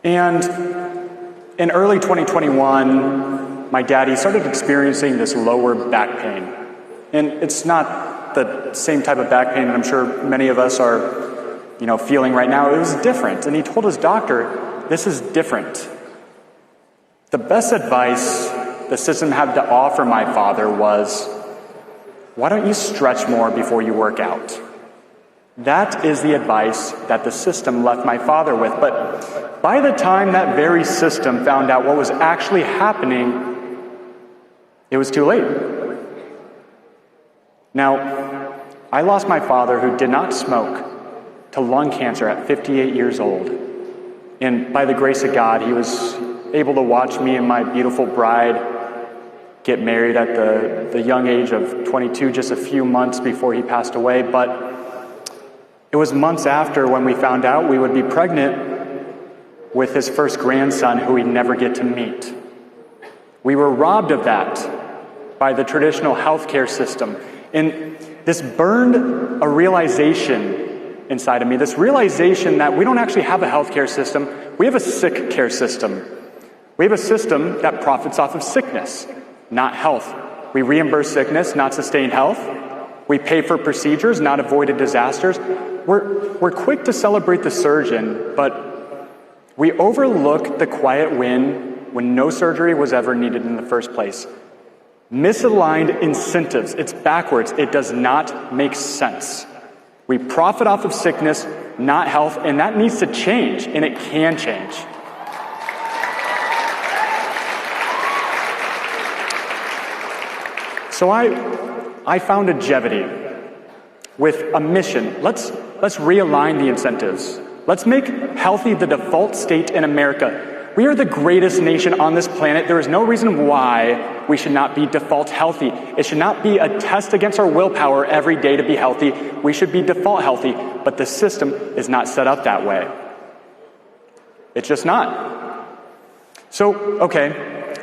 And in early 2021, my daddy started experiencing this lower back pain. And it's not the same type of back pain that I'm sure many of us are, feeling right now. It was different. And he told his doctor, this is different. The best advice the system had to offer my father was, why don't you stretch more before you work out? That is the advice that the system left my father with. But by the time that very system found out what was actually happening, it was too late. Now, I lost my father, who did not smoke, to lung cancer at 58 years old. And by the grace of God, he was able to watch me and my beautiful bride get married at the young age of 22, just a few months before he passed away. But it was months after when we found out we would be pregnant with his first grandson, who we'd never get to meet. We were robbed of that by the traditional healthcare system. And this burned a realization inside of me, this realization that we don't actually have a healthcare system, we have a sick care system. We have a system that profits off of sickness, not health. We reimburse sickness, not sustain health. We pay for procedures, not avoided disasters. We're quick to celebrate the surgeon, but we overlook the quiet win when no surgery was ever needed in the first place. Misaligned incentives. It's backwards. It does not make sense. We profit off of sickness, not health, and that needs to change, and it can change. So I founded Jevity with a mission. Let's realign the incentives. Let's make healthy the default state in America. We are the greatest nation on this planet. There is no reason why we should not be default healthy. It should not be a test against our willpower every day to be healthy. We should be default healthy, but the system is not set up that way. It's just not. So, okay,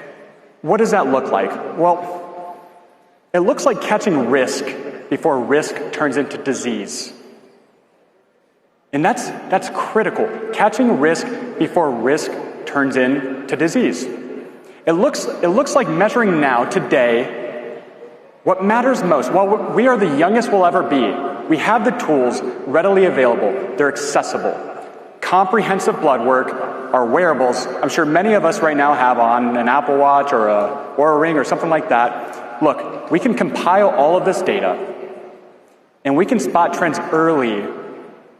what does that look like? Well, it looks like catching risk before risk turns into disease. And that's critical. Catching risk before risk turns into disease. It looks like measuring now, today, what matters most. Well, we are the youngest we'll ever be. We have the tools readily available. They're accessible. Comprehensive blood work, our wearables. I'm sure many of us right now have on an Apple Watch or a Ring or something like that. look, we can compile all of this data and we can spot trends early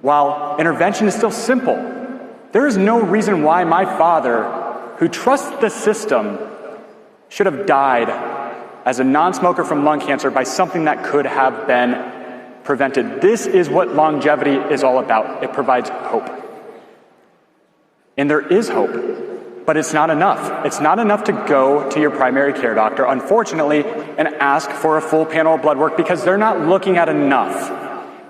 while intervention is still simple. There is no reason why my father, who trusts the system, should have died as a non-smoker from lung cancer by something that could have been prevented. This is what longevity is all about. It provides hope. And there is hope, but it's not enough. It's not enough to go to your primary care doctor, unfortunately, and ask for a full panel of blood work because they're not looking at enough.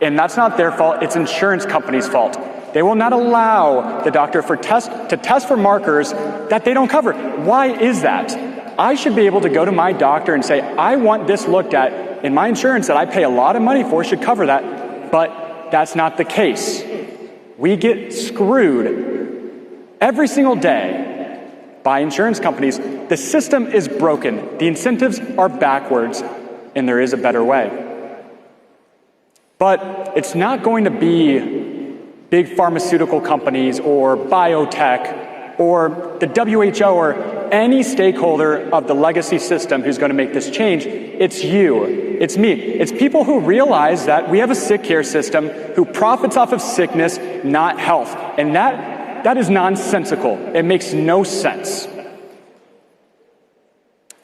And that's not their fault, it's insurance companies' fault. They will not allow the doctor to test for markers that they don't cover. Why is that? I should be able to go to my doctor and say, I want this looked at, and my insurance that I pay a lot of money for should cover that, but that's not the case. We get screwed every single day by insurance companies. The system is broken. The incentives are backwards, and there is a better way. But it's not going to be big pharmaceutical companies or biotech or the WHO or any stakeholder of the legacy system who's going to make this change. It's you. It's me. It's people who realize that we have a sick care system who profits off of sickness, not health. And that is nonsensical. It makes no sense.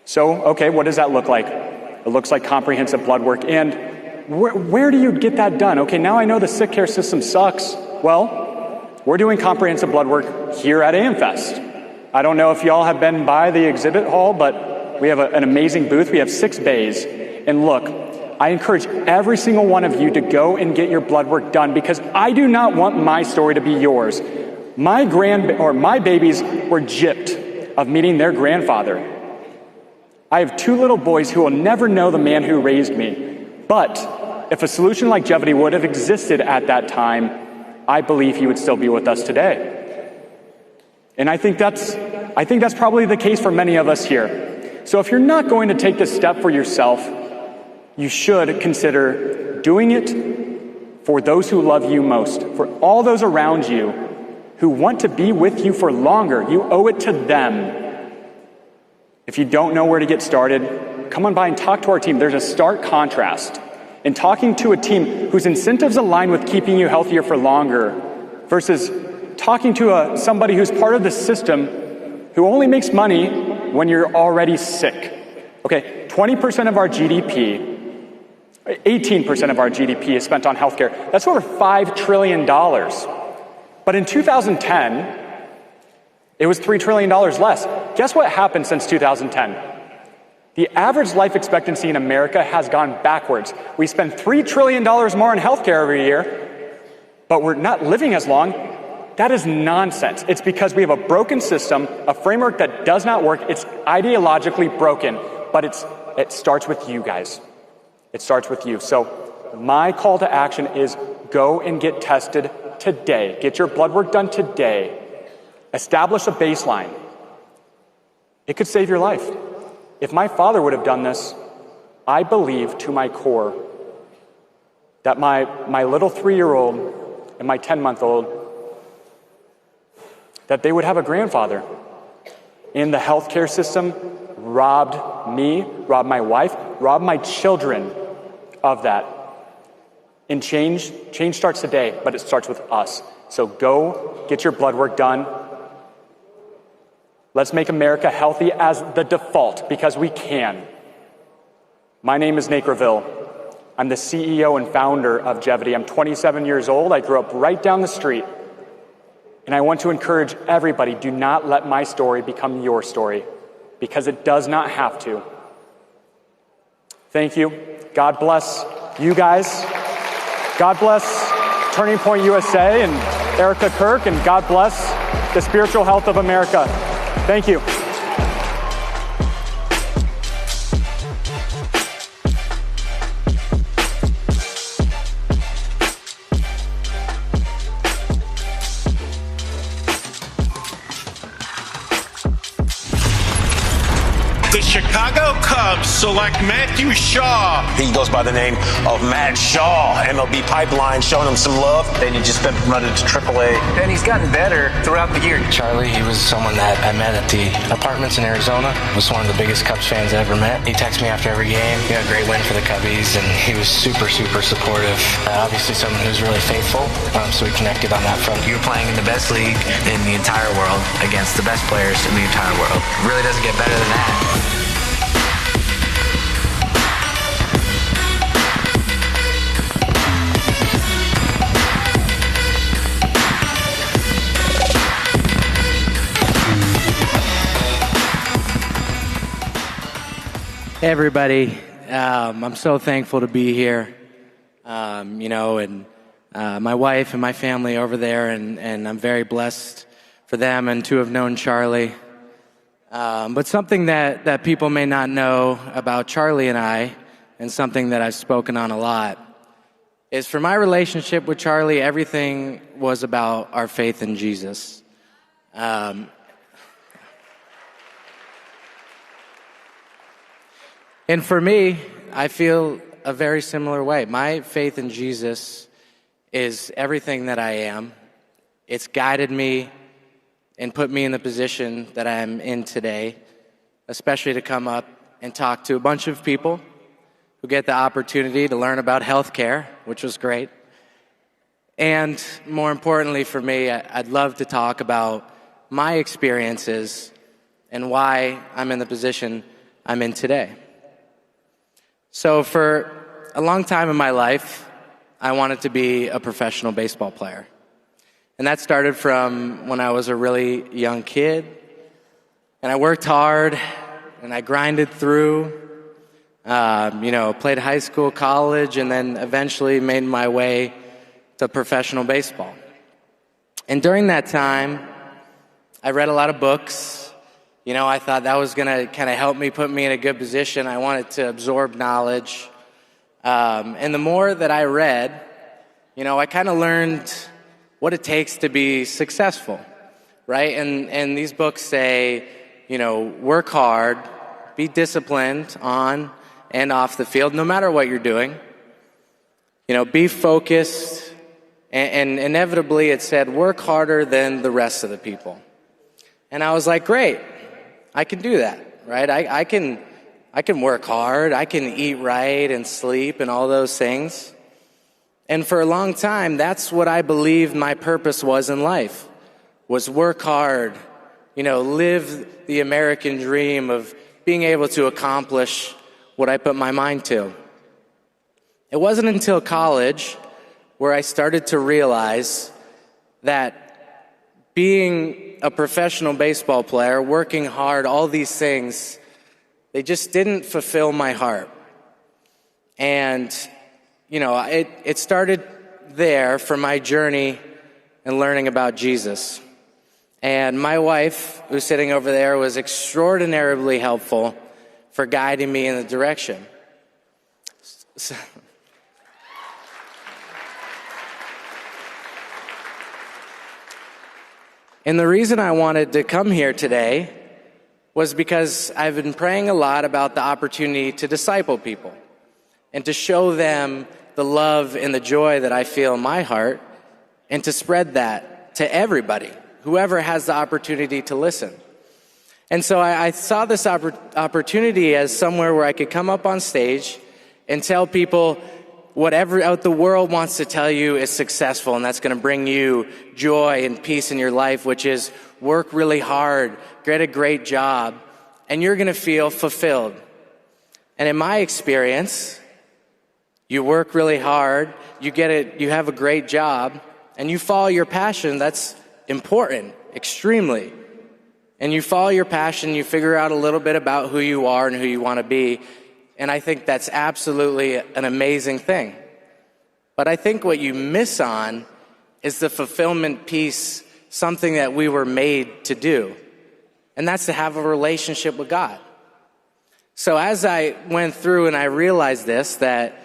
So, okay, what does that look like? It looks like comprehensive blood work. And where do you get that done? Okay, now I know the sick care system sucks. Well, we're doing comprehensive blood work here at AmFest. I don't know if y'all have been by the exhibit hall, but we have an amazing booth. We have 6 bays. And look, I encourage every single one of you to go and get your blood work done because I do not want my story to be yours. My babies were gypped of meeting their grandfather. I have 2 little boys who will never know the man who raised me. But if a solution like Jevity would have existed at that time, I believe he would still be with us today. And I think that's probably the case for many of us here. So if you're not going to take this step for yourself, you should consider doing it for those who love you most, for all those around you who want to be with you for longer. You owe it to them. If you don't know where to get started, come on by and talk to our team. There's a stark contrast in talking to a team whose incentives align with keeping you healthier for longer versus talking to somebody who's part of the system who only makes money when you're already sick. Okay, 20% of our GDP, 18% of our GDP is spent on healthcare. That's over $5 trillion. But in 2010, it was $3 trillion less. Guess what happened since 2010? The average life expectancy in America has gone backwards. We spend $3 trillion more on healthcare every year, but we're not living as long. That is nonsense. It's because we have a broken system, a framework that does not work. It's ideologically broken, but it starts with you guys. It starts with you. So my call to action is go and get tested today. Get your blood work done today. Establish a baseline. It could save your life. If my father would have done this, I believe to my core that my little 3-year-old and my 10-month-old, that they would have a grandfather. And the healthcare system robbed me, robbed my wife, robbed my children of that. And change starts today, but it starts with us. So go get your blood work done. Let's make America healthy as the default, because we can. My name is Nate Graville. I'm the CEO and founder of Jevity. I'm 27 years old. I grew up right down the street. And I want to encourage everybody, do not let my story become your story, because it does not have to. Thank you. God bless you guys. God bless Turning Point USA and Erica Kirk, and God bless the spiritual health of America. Thank you. The Chicago Cubs select Matthew Shaw. He goes by the name of Matt Shaw. MLB Pipeline showing him some love. Then he just been promoted to AAA. And he's gotten better throughout the year. Charlie, he was someone that I met at the apartments in Arizona. Was one of the biggest Cubs fans I ever met. He texted me after every game. Great win for the Cubbies, and he was super, super supportive. Obviously someone who's really faithful, so we connected on that front. You're playing in the best league in the entire world against the best players in the entire world. It really doesn't get better than that. Hey everybody, I'm so thankful to be here, and my wife and my family over there, and I'm very blessed for them and to have known Charlie. But something that people may not know about Charlie and I, and something that I've spoken on a lot, is for my relationship with Charlie, everything was about our faith in Jesus. And for me, I feel a very similar way. My faith in Jesus is everything that I am. It's guided me and put me in the position that I am in today, especially to come up and talk to a bunch of people who get the opportunity to learn about healthcare, which was great. And more importantly for me, I'd love to talk about my experiences and why I'm in the position I'm in today. So for a long time in my life, I wanted to be a professional baseball player. And that started from when I was a really young kid. And I worked hard, and I grinded through, played high school, college, and then eventually made my way to professional baseball. And during that time, I read a lot of books. I thought that was going to kind of help me, put me in a good position. I wanted to absorb knowledge. And the more that I read, I kind of learned what it takes to be successful, right? And these books say, work hard, be disciplined on and off the field, no matter what you're doing. Be focused. And inevitably it said, work harder than the rest of the people. And I was like, great. I can do that, right? I can work hard. I can eat right and sleep and all those things. And for a long time, that's what I believed my purpose was in life, was work hard, live the American dream of being able to accomplish what I put my mind to. It wasn't until college where I started to realize that being a professional baseball player, working hard, all these things, they just didn't fulfill my heart. And, it started there for my journey and learning about Jesus. And my wife, who's sitting over there, was extraordinarily helpful for guiding me in the direction. And the reason I wanted to come here today was because I've been praying a lot about the opportunity to disciple people and to show them the love and the joy that I feel in my heart, and to spread that to everybody, whoever has the opportunity to listen. And so I saw this opportunity as somewhere where I could come up on stage and tell people whatever out the world wants to tell you is successful, and that's going to bring you joy and peace in your life, which is work really hard, get a great job, and you're going to feel fulfilled. And in my experience, you work really hard, you have a great job, and you follow your passion. That's important, extremely. And you follow your passion, you figure out a little bit about who you are and who you want to be. And I think that's absolutely an amazing thing. But I think what you miss on is the fulfillment piece, something that we were made to do. And that's to have a relationship with God. So as I went through and I realized this, that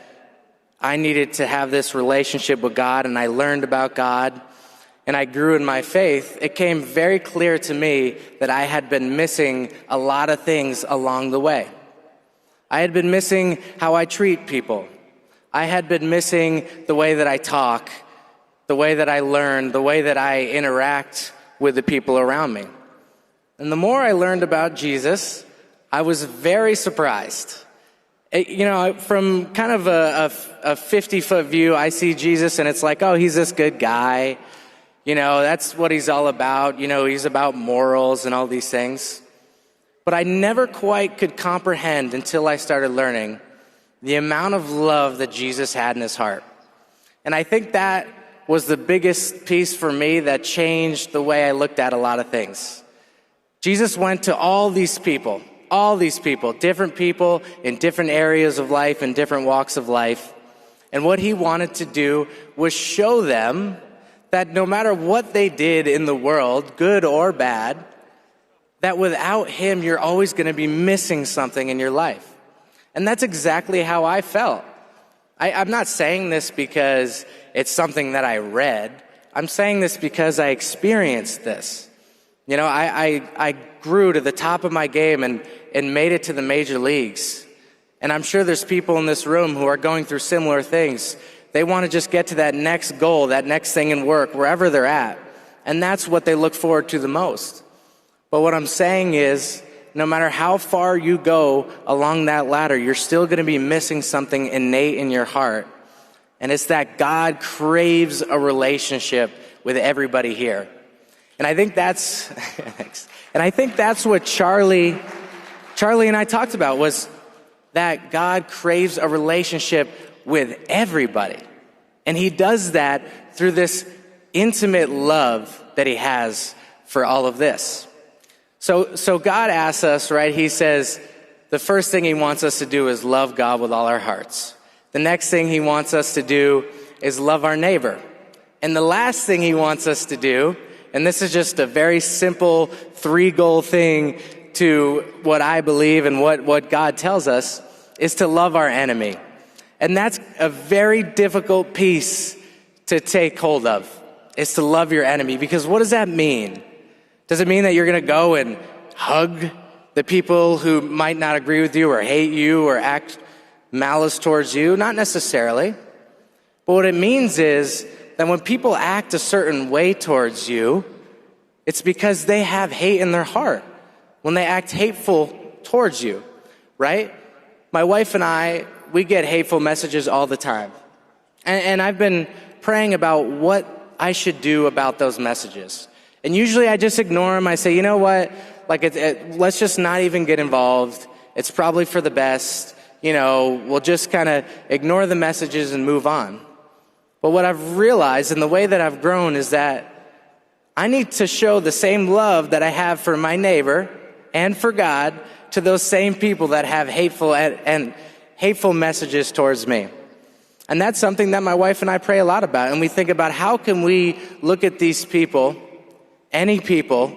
I needed to have this relationship with God, and I learned about God, and I grew in my faith, it came very clear to me that I had been missing a lot of things along the way. I had been missing how I treat people. I had been missing the way that I talk, the way that I learn, the way that I interact with the people around me. And the more I learned about Jesus, I was very surprised. From kind of a 50-foot view, I see Jesus and it's like, oh, he's this good guy. That's what he's all about. He's about morals and all these things. But I never quite could comprehend until I started learning the amount of love that Jesus had in his heart. And I think that was the biggest piece for me that changed the way I looked at a lot of things. Jesus went to all these people, different people in different areas of life and different walks of life. And what he wanted to do was show them that no matter what they did in the world, good or bad, that without him, you're always going to be missing something in your life. And that's exactly how I felt. I'm not saying this because it's something that I read. I'm saying this because I experienced this. I grew to the top of my game and made it to the major leagues. And I'm sure there's people in this room who are going through similar things. They want to just get to that next goal, that next thing in work, wherever they're at. And that's what they look forward to the most. But what I'm saying is, no matter how far you go along that ladder, you're still going to be missing something innate in your heart. And it's that God craves a relationship with everybody here. And I think that's, what Charlie and I talked about, was that God craves a relationship with everybody. And he does that through this intimate love that he has for all of this. So God asks us, right? He says the first thing he wants us to do is love God with all our hearts. The next thing he wants us to do is love our neighbor. And the last thing he wants us to do, and this is just a very simple 3-goal thing to what I believe and what God tells us, is to love our enemy. And that's a very difficult piece to take hold of, is to love your enemy. Because what does that mean? Does it mean that you're going to go and hug the people who might not agree with you or hate you or act malice towards you? Not necessarily. But what it means is that when people act a certain way towards you, it's because they have hate in their heart. When they act hateful towards you, right? My wife and I, we get hateful messages all the time. And I've been praying about what I should do about those messages. And usually I just ignore them. I say, you know what? Let's just not even get involved. It's probably for the best. We'll just kind of ignore the messages and move on. But what I've realized and the way that I've grown is that I need to show the same love that I have for my neighbor and for God to those same people that have hateful messages towards me. And that's something that my wife and I pray a lot about. And we think about how can we look at these people, any people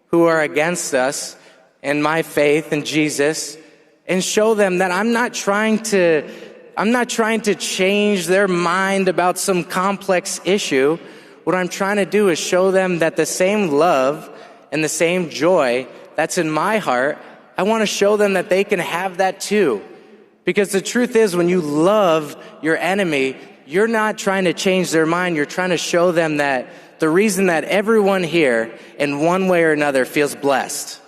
who are against us and my faith in Jesus, and show them that I'm not trying to change their mind about some complex issue. What I'm trying to do is show them that the same love and the same joy that's in my heart, I want to show them that they can have that too. Because the truth is, when you love your enemy, you're not trying to change their mind. You're trying to show them that the reason that everyone here, in one way or another, feels blessed,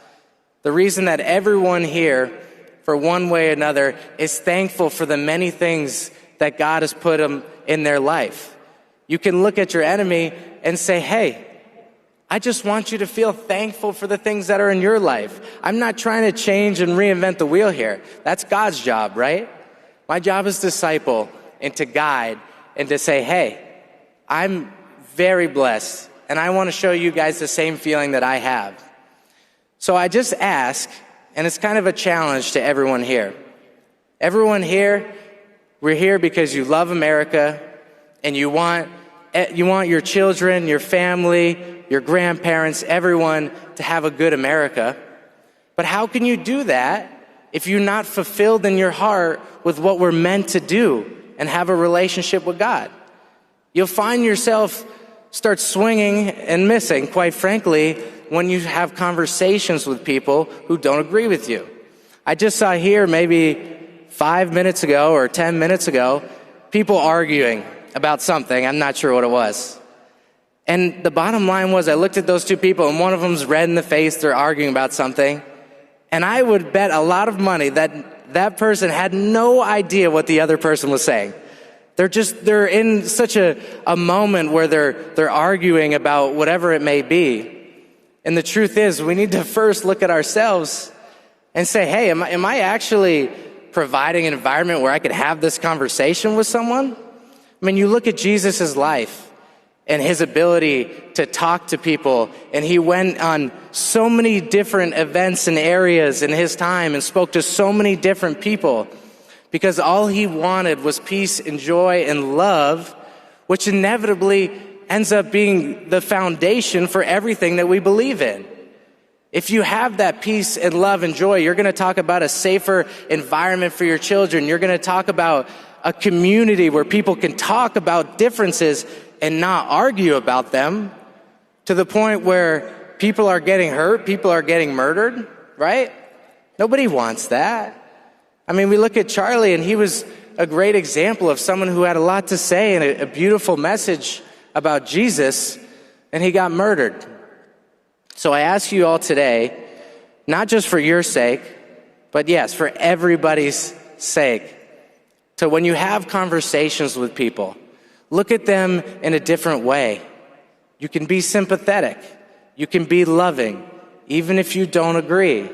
the reason that everyone here, for one way or another, is thankful for the many things that God has put in their life. You can look at your enemy and say, hey, I just want you to feel thankful for the things that are in your life. I'm not trying to change and reinvent the wheel here. That's God's job, right? My job is to disciple and to guide and to say, hey, I'm very blessed, and I want to show you guys the same feeling that I have. So I just ask, and it's kind of a challenge to everyone here. Everyone here, we're here because you love America, and you want your children, your family, your grandparents, everyone to have a good America. But how can you do that if you're not fulfilled in your heart with what we're meant to do and have a relationship with God? You'll find yourself start swinging and missing, quite frankly, when you have conversations with people who don't agree with you. I just saw here maybe 5 minutes ago or 10 minutes ago, people arguing about something. I'm not sure what it was. And the bottom line was I looked at those two people and one of them's red in the face. They're arguing about something. And I would bet a lot of money that that person had no idea what the other person was saying. They're in such a moment where they're arguing about whatever it may be. And the truth is, we need to first look at ourselves and say, hey, am I actually providing an environment where I could have this conversation with someone? I mean, you look at Jesus' life and his ability to talk to people, and he went on so many different events and areas in his time and spoke to so many different people because all he wanted was peace and joy and love, which inevitably ends up being the foundation for everything that we believe in. If you have that peace and love and joy, you're going to talk about a safer environment for your children. You're going to talk about a community where people can talk about differences and not argue about them to the point where people are getting hurt, people are getting murdered, right? Nobody wants that. I mean, we look at Charlie, and he was a great example of someone who had a lot to say and a beautiful message about Jesus, and he got murdered. So I ask you all today, not just for your sake, but yes, for everybody's sake, to when you have conversations with people, look at them in a different way. You can be sympathetic. You can be loving, even if you don't agree.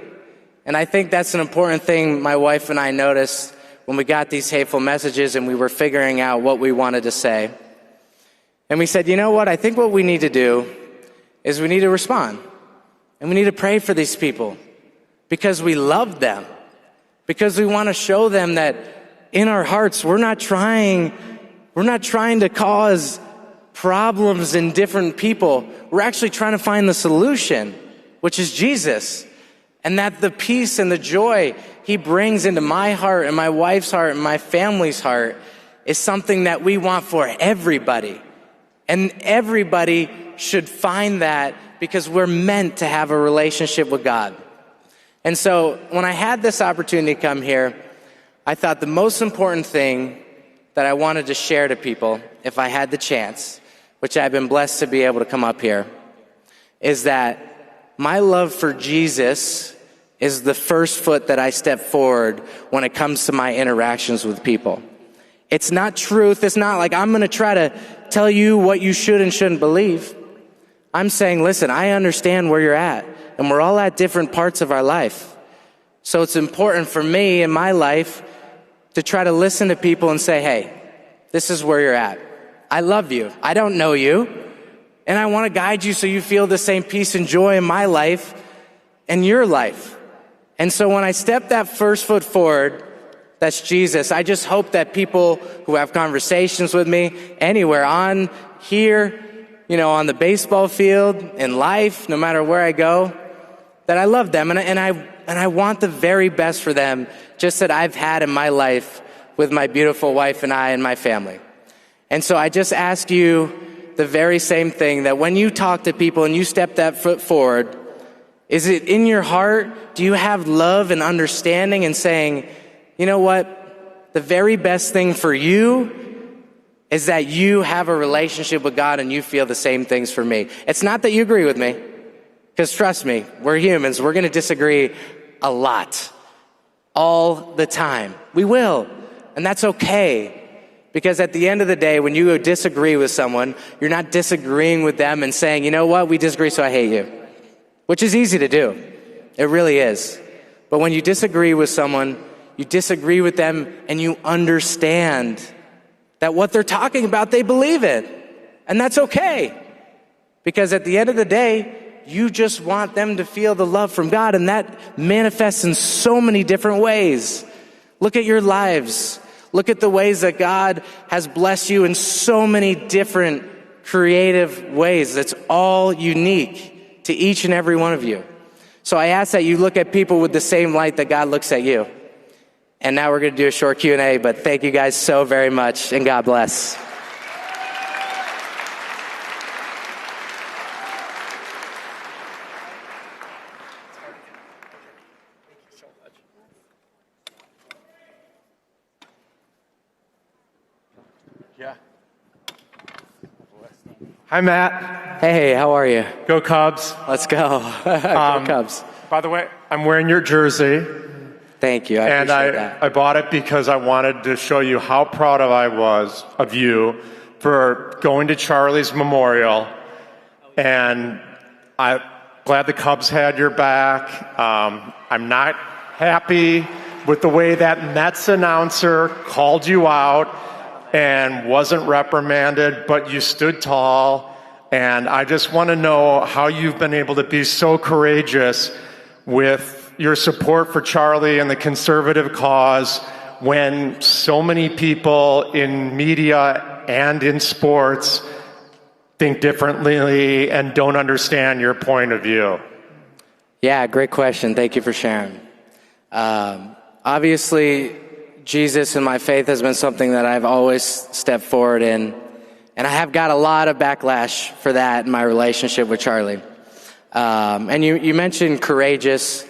And I think that's an important thing my wife and I noticed when we got these hateful messages and we were figuring out what we wanted to say. And we said, you know what? I think what we need to do is we need to respond. And we need to pray for these people because we love them, because we want to show them that in our hearts, we're not trying to cause problems in different people. We're actually trying to find the solution, which is Jesus. And that the peace and the joy he brings into my heart and my wife's heart and my family's heart is something that we want for everybody. And everybody should find that because we're meant to have a relationship with God. And so when I had this opportunity to come here, I thought the most important thing that I wanted to share to people, if I had the chance, which I've been blessed to be able to come up here, is that my love for Jesus is the first foot that I step forward when it comes to my interactions with people. It's not truth. It's not like I'm going to try to tell you what you should and shouldn't believe. I'm saying, listen, I understand where you're at, and we're all at different parts of our life. So it's important for me in my life to try to listen to people and say, hey, this is where you're at. I love you. I don't know you. And I want to guide you so you feel the same peace and joy in my life and your life. And so when I step that first foot forward, that's Jesus. I just hope that people who have conversations with me anywhere, on here, on the baseball field, in life, no matter where I go, that I love them and I want the very best for them, just that I've had in my life with my beautiful wife and I and my family. And so I just ask you the very same thing, that when you talk to people and you step that foot forward, is it in your heart? Do you have love and understanding and saying, you know what? The very best thing for you is that you have a relationship with God and you feel the same things for me. It's not that you agree with me, because trust me, we're humans. We're going to disagree a lot, all the time. We will, and that's okay. Because at the end of the day, when you disagree with someone, you're not disagreeing with them and saying, you know what, we disagree, so I hate you. Which is easy to do. It really is. But when you disagree with someone, you disagree with them and you understand that what they're talking about, they believe in. And that's okay. Because at the end of the day, you just want them to feel the love from God, and that manifests in so many different ways. Look at your lives. Look at the ways that God has blessed you in so many different creative ways. It's all unique to each and every one of you. So I ask that you look at people with the same light that God looks at you. And now we're going to do a short Q&A, but thank you guys so very much, and God bless. Yeah. Hi, Matt. Hey, how are you? Go Cubs. Let's go. Go Cubs. By the way, I'm wearing your jersey. Thank you. I appreciate that. I bought it because I wanted to show you how proud I was of you for going to Charlie's memorial. And I'm glad the Cubs had your back. I'm not happy with the way that Mets announcer called you out and wasn't reprimanded, but you stood tall. And I just want to know how you've been able to be so courageous with your support for Charlie and the conservative cause when so many people in media and in sports think differently and don't understand your point of view. Yeah, great question. Thank you for sharing. Obviously, Jesus and my faith has been something that I've always stepped forward in, and I have got a lot of backlash for that in my relationship with Charlie. And you mentioned courageous,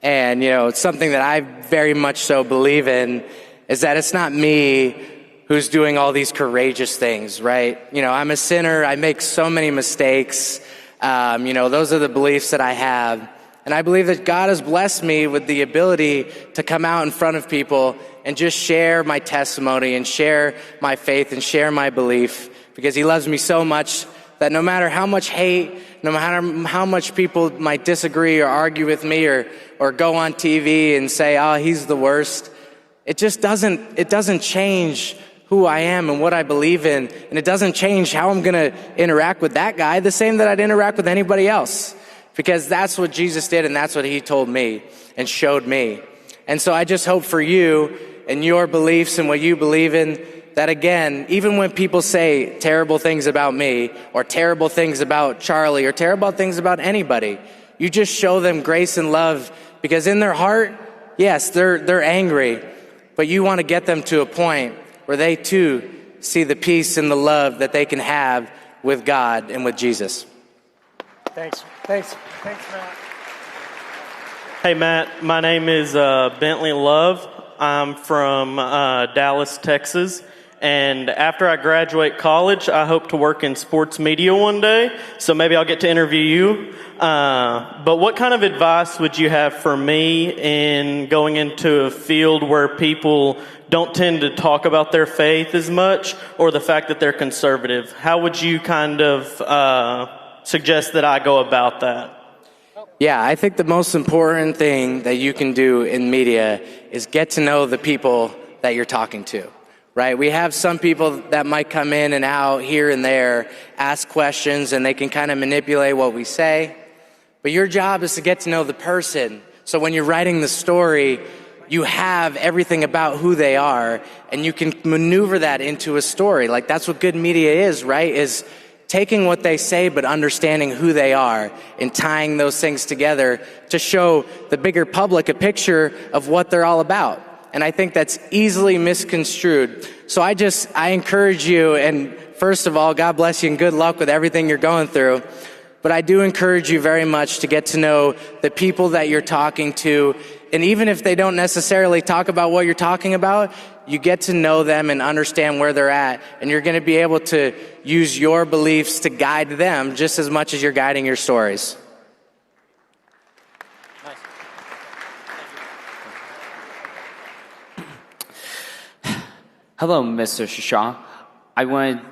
and it's something that I very much so believe in, is that it's not me who's doing all these courageous things, right? I'm a sinner. I make so many mistakes. Those are the beliefs that I have. And I believe that God has blessed me with the ability to come out in front of people and just share my testimony and share my faith and share my belief, because he loves me so much that no matter how much hate, no matter how much people might disagree or argue with me or go on TV and say, oh, he's the worst, it doesn't change who I am and what I believe in. And it doesn't change how I'm going to interact with that guy the same that I'd interact with anybody else. Because that's what Jesus did, and that's what he told me and showed me. And so I just hope for you and your beliefs and what you believe in, that again, even when people say terrible things about me or terrible things about Charlie or terrible things about anybody, you just show them grace and love, because in their heart, yes, they're angry, but you want to get them to a point where they too see the peace and the love that they can have with God and with Jesus. Thanks, Matt. Hey, Matt. My name is Bentley Love. I'm from Dallas, Texas. And after I graduate college, I hope to work in sports media one day. So maybe I'll get to interview you. But what kind of advice would you have for me in going into a field where people don't tend to talk about their faith as much, or the fact that they're conservative? How would you kind of suggest that I go about that? Yeah, I think the most important thing that you can do in media is get to know the people that you're talking to, right? We have some people that might come in and out here and there, ask questions, and they can kind of manipulate what we say. But your job is to get to know the person. So when you're writing the story, you have everything about who they are, and you can maneuver that into a story. Like, that's what good media is, right? Is taking what they say, but understanding who they are and tying those things together to show the bigger public a picture of what they're all about. And I think that's easily misconstrued. So I encourage you, and first of all, God bless you and good luck with everything you're going through. But I do encourage you very much to get to know the people that you're talking to. And even if they don't necessarily talk about what you're talking about, you get to know them and understand where they're at. And you're going to be able to use your beliefs to guide them just as much as you're guiding your stories. Hello, Mr. Shah. I wanted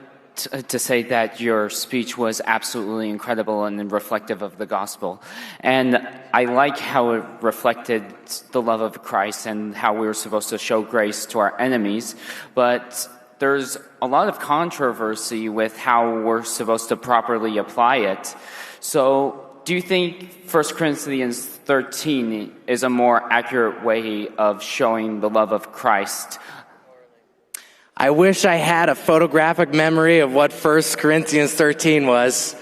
to say that your speech was absolutely incredible and reflective of the gospel. And I like how it reflected the love of Christ and how we were supposed to show grace to our enemies. But there's a lot of controversy with how we're supposed to properly apply it. So do you think 1 Corinthians 13 is a more accurate way of showing the love of Christ? I wish I had a photographic memory of what 1 Corinthians 13 was.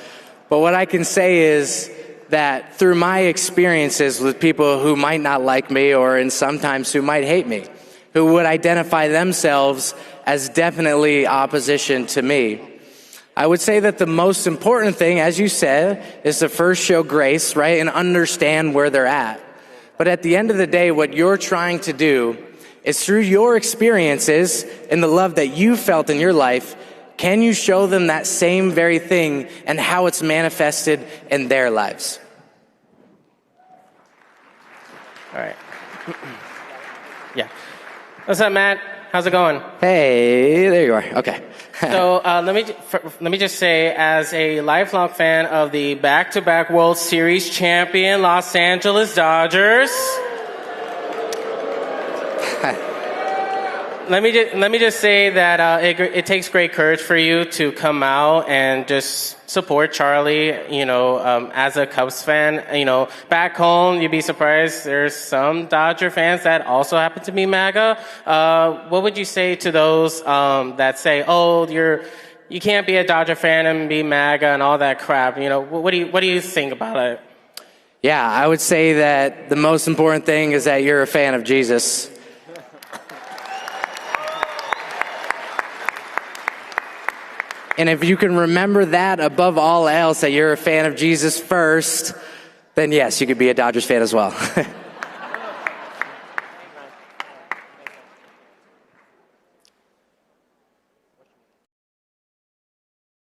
But what I can say is that through my experiences with people who might not like me, or and sometimes who might hate me, who would identify themselves as definitely opposition to me, I would say that the most important thing, as you said, is to first show grace, right, and understand where they're at. But at the end of the day, what you're trying to do is through your experiences and the love that you felt in your life, can you show them that same very thing and how it's manifested in their lives? All right. Yeah. What's up, Matt? How's it going? Hey, there you are. Okay. So let me just say, as a lifelong fan of the back-to-back World Series champion Los Angeles Dodgers, let me just say that it takes great courage for you to come out and just support Charlie. As a Cubs fan, back home you'd be surprised there's some Dodger fans that also happen to be MAGA. What would you say to those that say, "Oh, you can't be a Dodger fan and be MAGA and all that crap"? What do you think about it? Yeah, I would say that the most important thing is that you're a fan of Jesus. And if you can remember that above all else, that you're a fan of Jesus first, then yes, you could be a Dodgers fan as well. I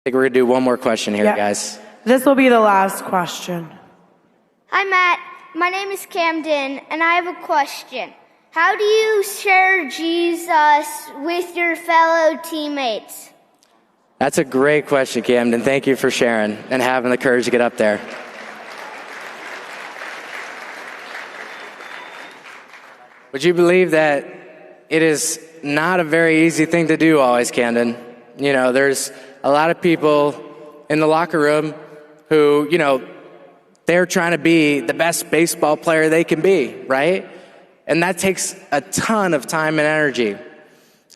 think we're going to do one more question here, guys. This will be the last question. Hi, Matt. My name is Camden, and I have a question. How do you share Jesus with your fellow teammates? That's a great question, Camden. Thank you for sharing and having the courage to get up there. Would you believe that it is not a very easy thing to do always, Camden? There's a lot of people in the locker room who, they're trying to be the best baseball player they can be, right? And that takes a ton of time and energy.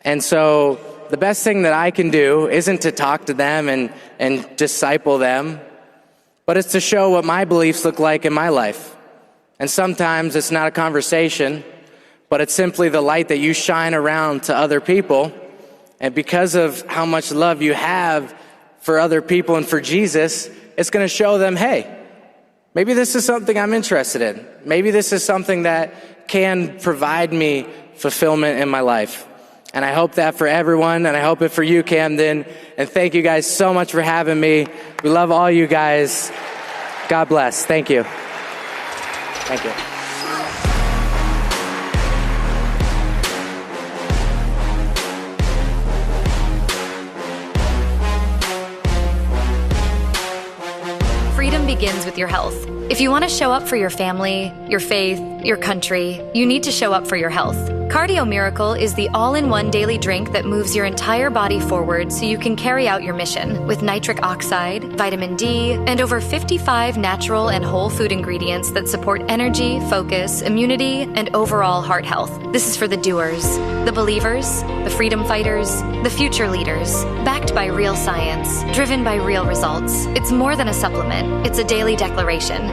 And so the best thing that I can do isn't to talk to them and disciple them, but it's to show what my beliefs look like in my life. And sometimes it's not a conversation, but it's simply the light that you shine around to other people. And because of how much love you have for other people and for Jesus, it's going to show them, hey, maybe this is something I'm interested in. Maybe this is something that can provide me fulfillment in my life. And I hope that for everyone, and I hope it for you, Camden. And thank you guys so much for having me. We love all you guys. God bless. Thank you. Thank you. Freedom begins with your health. If you want to show up for your family, your faith, your country, you need to show up for your health. Cardio Miracle is the all-in-one daily drink that moves your entire body forward so you can carry out your mission with nitric oxide, vitamin D, and over 55 natural and whole food ingredients that support energy, focus, immunity, and overall heart health. This is for the doers, the believers, the freedom fighters, the future leaders, backed by real science, driven by real results. It's more than a supplement. It's a daily declaration.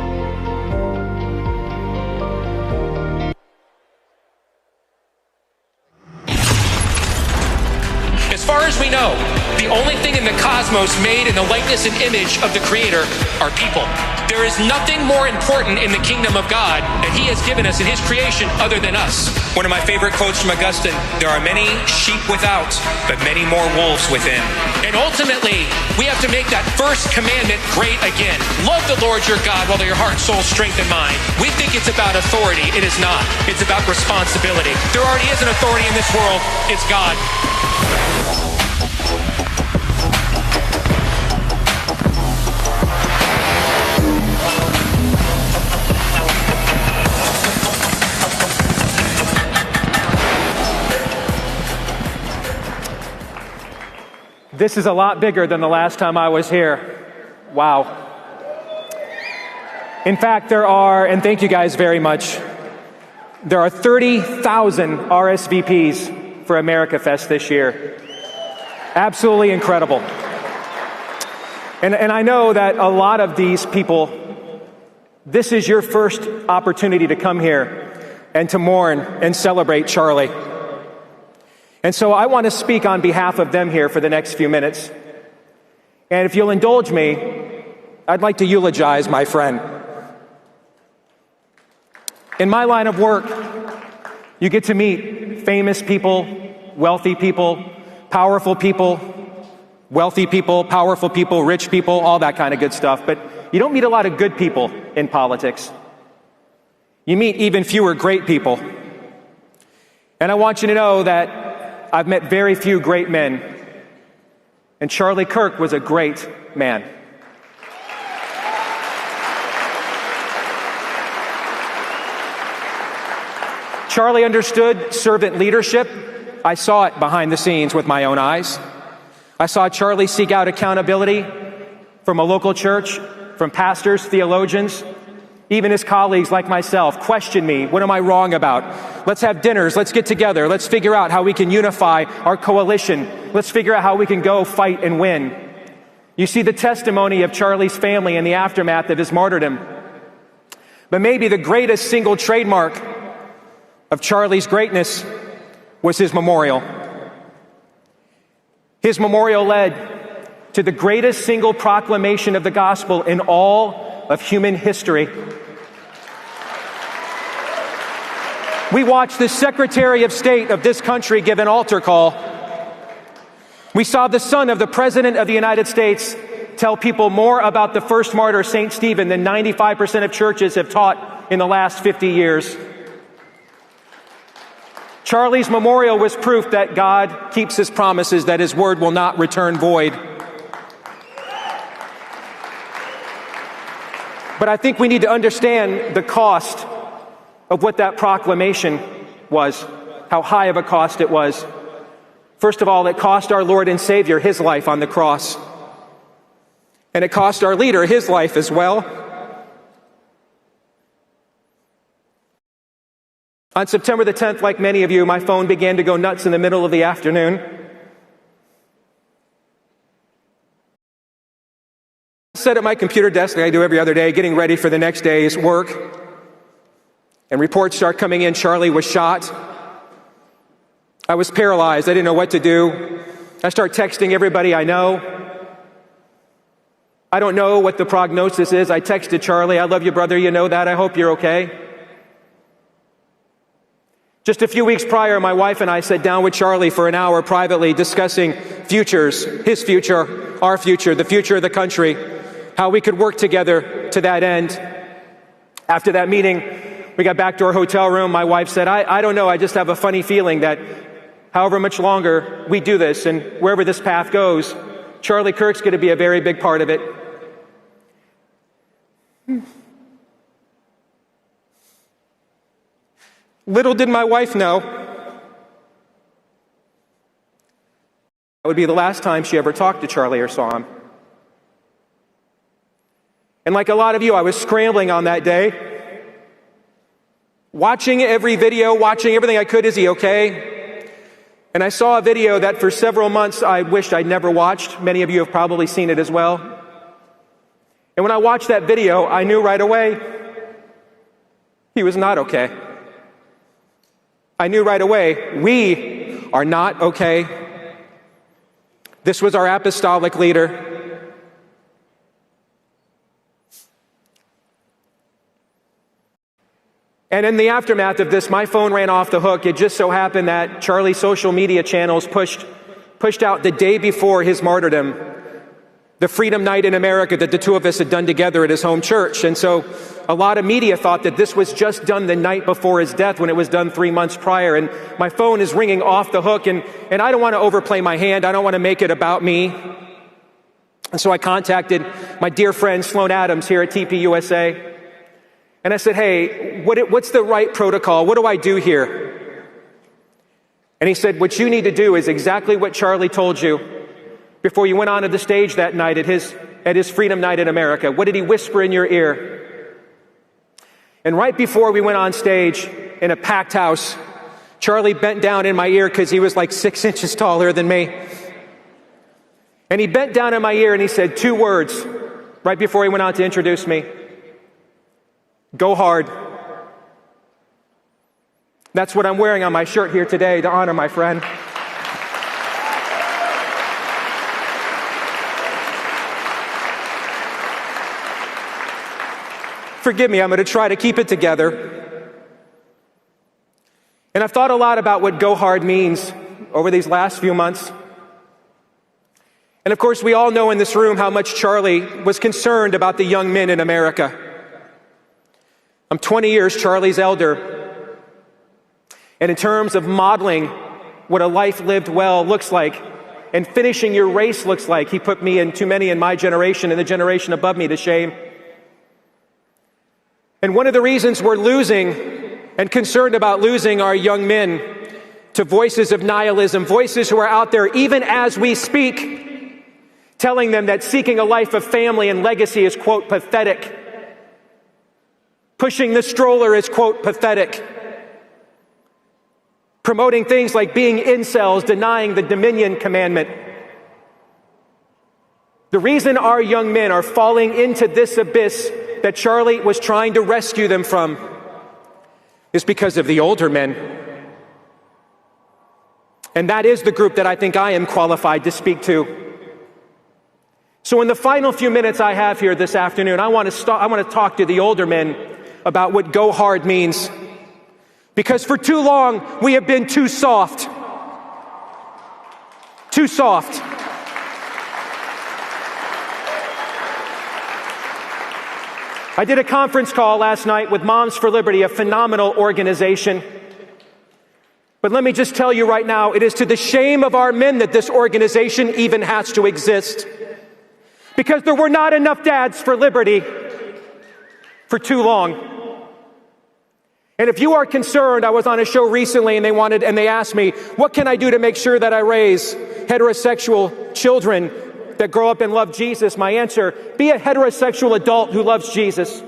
As far as we know, the only thing in the cosmos made in the likeness and image of the Creator are people. There is nothing more important in the kingdom of God that He has given us in His creation other than us. One of my favorite quotes from Augustine, there are many sheep without, but many more wolves within. And ultimately, we have to make that first commandment great again. Love the Lord your God with all your heart, soul, strength, and mind. We think it's about authority. It is not. It's about responsibility. There already is an authority in this world. It's God. This is a lot bigger than the last time I was here. Wow. In fact, there are, and thank you guys very much, there are 30,000 RSVPs for AmericaFest this year. Absolutely incredible. And I know that a lot of these people, this is your first opportunity to come here and to mourn and celebrate Charlie. And so I want to speak on behalf of them here for the next few minutes. And if you'll indulge me, I'd like to eulogize my friend. In my line of work, you get to meet famous people, wealthy people, powerful people, wealthy people, powerful people, rich people, all that kind of good stuff. But you don't meet a lot of good people in politics. You meet even fewer great people. And I want you to know that I've met very few great men. And Charlie Kirk was a great man. Charlie understood servant leadership. I saw it behind the scenes with my own eyes. I saw Charlie seek out accountability from a local church, from pastors, theologians, even his colleagues like myself. Question me, what am I wrong about? Let's have dinners, let's get together, let's figure out how we can unify our coalition. Let's figure out how we can go fight and win. You see the testimony of Charlie's family in the aftermath of his martyrdom. But maybe the greatest single trademark of Charlie's greatness was his memorial. His memorial led to the greatest single proclamation of the gospel in all of human history. We watched the Secretary of State of this country give an altar call. We saw the son of the President of the United States tell people more about the first martyr, St. Stephen, than 95% of churches have taught in the last 50 years. Charlie's memorial was proof that God keeps his promises, that his word will not return void. But I think we need to understand the cost of what that proclamation was, how high of a cost it was. First of all, it cost our Lord and Savior his life on the cross. And it cost our leader his life as well. On September the 10th, like many of you, my phone began to go nuts in the middle of the afternoon. I sat at my computer desk like I do every other day, getting ready for the next day's work. And reports start coming in. Charlie was shot. I was paralyzed. I didn't know what to do. I start texting everybody I know. I don't know what the prognosis is. I texted Charlie, I love you, brother. You know that. I hope you're okay. Just a few weeks prior, my wife and I sat down with Charlie for an hour privately discussing futures, his future, our future, the future of the country, how we could work together to that end. After that meeting, we got back to our hotel room. My wife said, I don't know, I just have a funny feeling that however much longer we do this and wherever this path goes, Charlie Kirk's going to be a very big part of it. Little did my wife know that would be the last time she ever talked to Charlie or saw him. And like a lot of you, I was scrambling on that day, watching every video, watching everything I could. Is he okay? And I saw a video that for several months I wished I'd never watched. Many of you have probably seen it as well. And when I watched that video, I knew right away he was not okay. I knew right away, we are not okay. This was our apostolic leader. And in the aftermath of this, my phone ran off the hook. It just so happened that Charlie's social media channels pushed out the day before his martyrdom the Freedom Night in America that the two of us had done together at his home church. And so a lot of media thought that this was just done the night before his death when it was done 3 months prior. And my phone is ringing off the hook, and I don't want to overplay my hand. I don't want to make it about me. And so I contacted my dear friend Sloan Adams here at TPUSA. And I said, hey, what's the right protocol? What do I do here? And he said, what you need to do is exactly what Charlie told you before you went onto the stage that night at his Freedom Night in America. What did he whisper in your ear? And right before we went on stage in a packed house, Charlie bent down in my ear because he was like 6 inches taller than me. And he bent down in my ear and he said 2 words right before he went on to introduce me. Go hard. That's what I'm wearing on my shirt here today to honor my friend. Forgive me, I'm going to try to keep it together. And I've thought a lot about what go hard means over these last few months. And of course, we all know in this room how much Charlie was concerned about the young men in America. I'm 20 years Charlie's elder. And in terms of modeling what a life lived well looks like and finishing your race looks like, he put me and too many in my generation and the generation above me to shame. And one of the reasons we're losing and concerned about losing our young men to voices of nihilism, voices who are out there even as we speak, telling them that seeking a life of family and legacy is, quote, pathetic. Pushing the stroller is, quote, pathetic. Promoting things like being incels, denying the dominion commandment. The reason our young men are falling into this abyss that Charlie was trying to rescue them from is because of the older men. And that is the group that I think I am qualified to speak to. So in the final few minutes I have here this afternoon, I want to talk to the older men about what go hard means. Because for too long, we have been too soft. Too soft. I did a conference call last night with Moms for Liberty, a phenomenal organization. But let me just tell you right now, it is to the shame of our men that this organization even has to exist. Because there were not enough dads for liberty for too long. And if you are concerned, I was on a show recently and they asked me, what can I do to make sure that I raise heterosexual children that grow up and love Jesus? My answer, be a heterosexual adult who loves Jesus.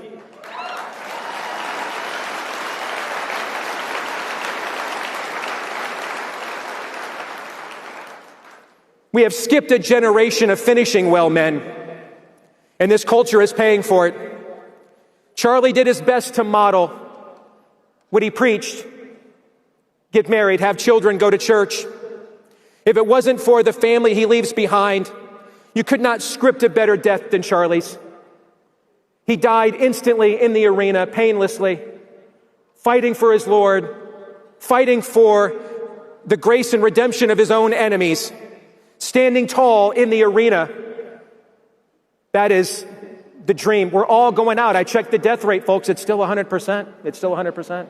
We have skipped a generation of finishing well men, and this culture is paying for it. Charlie did his best to model what he preached. Get married, have children, go to church. If it wasn't for the family he leaves behind, you could not script a better death than Charlie's. He died instantly in the arena, painlessly, fighting for his Lord, fighting for the grace and redemption of his own enemies, standing tall in the arena. That is the dream. We're all going out. I checked the death rate, folks. It's still 100%. It's still 100%.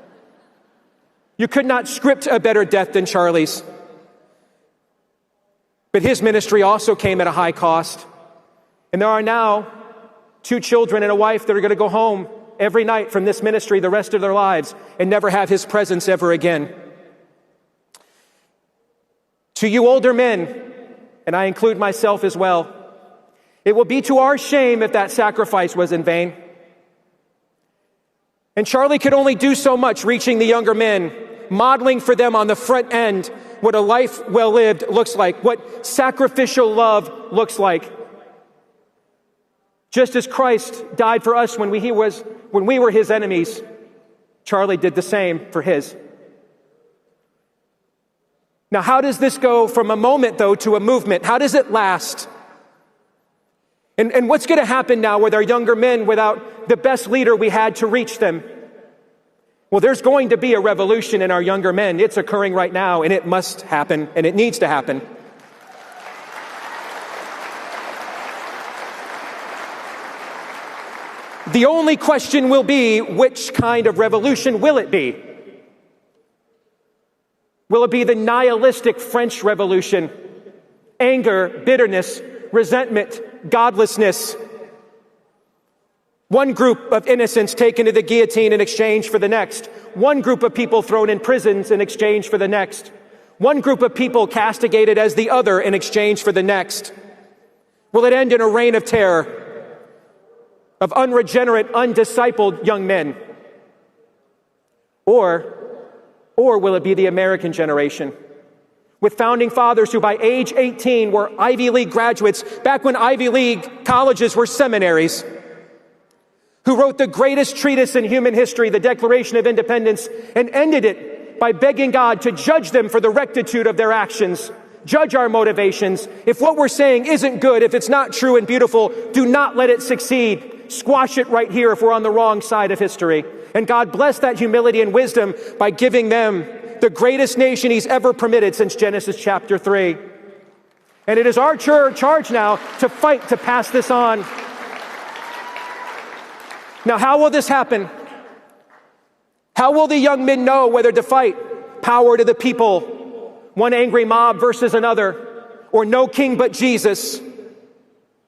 You could not script a better death than Charlie's. But his ministry also came at a high cost. And there are now 2 children and a wife that are going to go home every night from this ministry the rest of their lives and never have his presence ever again. To you older men, and I include myself as well, it will be to our shame if that sacrifice was in vain. And Charlie could only do so much reaching the younger men, modeling for them on the front end what a life well lived looks like, what sacrificial love looks like. Just as Christ died for us when we were his enemies, Charlie did the same for his. Now, how does this go from a moment, though, to a movement? How does it last? And what's going to happen now with our younger men without the best leader we had to reach them? Well, there's going to be a revolution in our younger men. It's occurring right now, and it must happen, and it needs to happen. The only question will be, which kind of revolution will it be? Will it be the nihilistic French Revolution? Anger, bitterness, resentment, godlessness. One group of innocents taken to the guillotine in exchange for the next. One group of people thrown in prisons in exchange for the next. One group of people castigated as the other in exchange for the next. Will it end in a reign of terror, of unregenerate, undiscipled young men? Or will it be the American generation, with founding fathers who by age 18 were Ivy League graduates, back when Ivy League colleges were seminaries, who wrote the greatest treatise in human history, the Declaration of Independence, and ended it by begging God to judge them for the rectitude of their actions, judge our motivations. If what we're saying isn't good, if it's not true and beautiful, do not let it succeed. Squash it right here if we're on the wrong side of history. And God bless that humility and wisdom by giving them the greatest nation he's ever permitted since Genesis chapter 3. And it is our charge now to fight to pass this on. Now, how will this happen? How will the young men know whether to fight power to the people, one angry mob versus another, or no king but Jesus,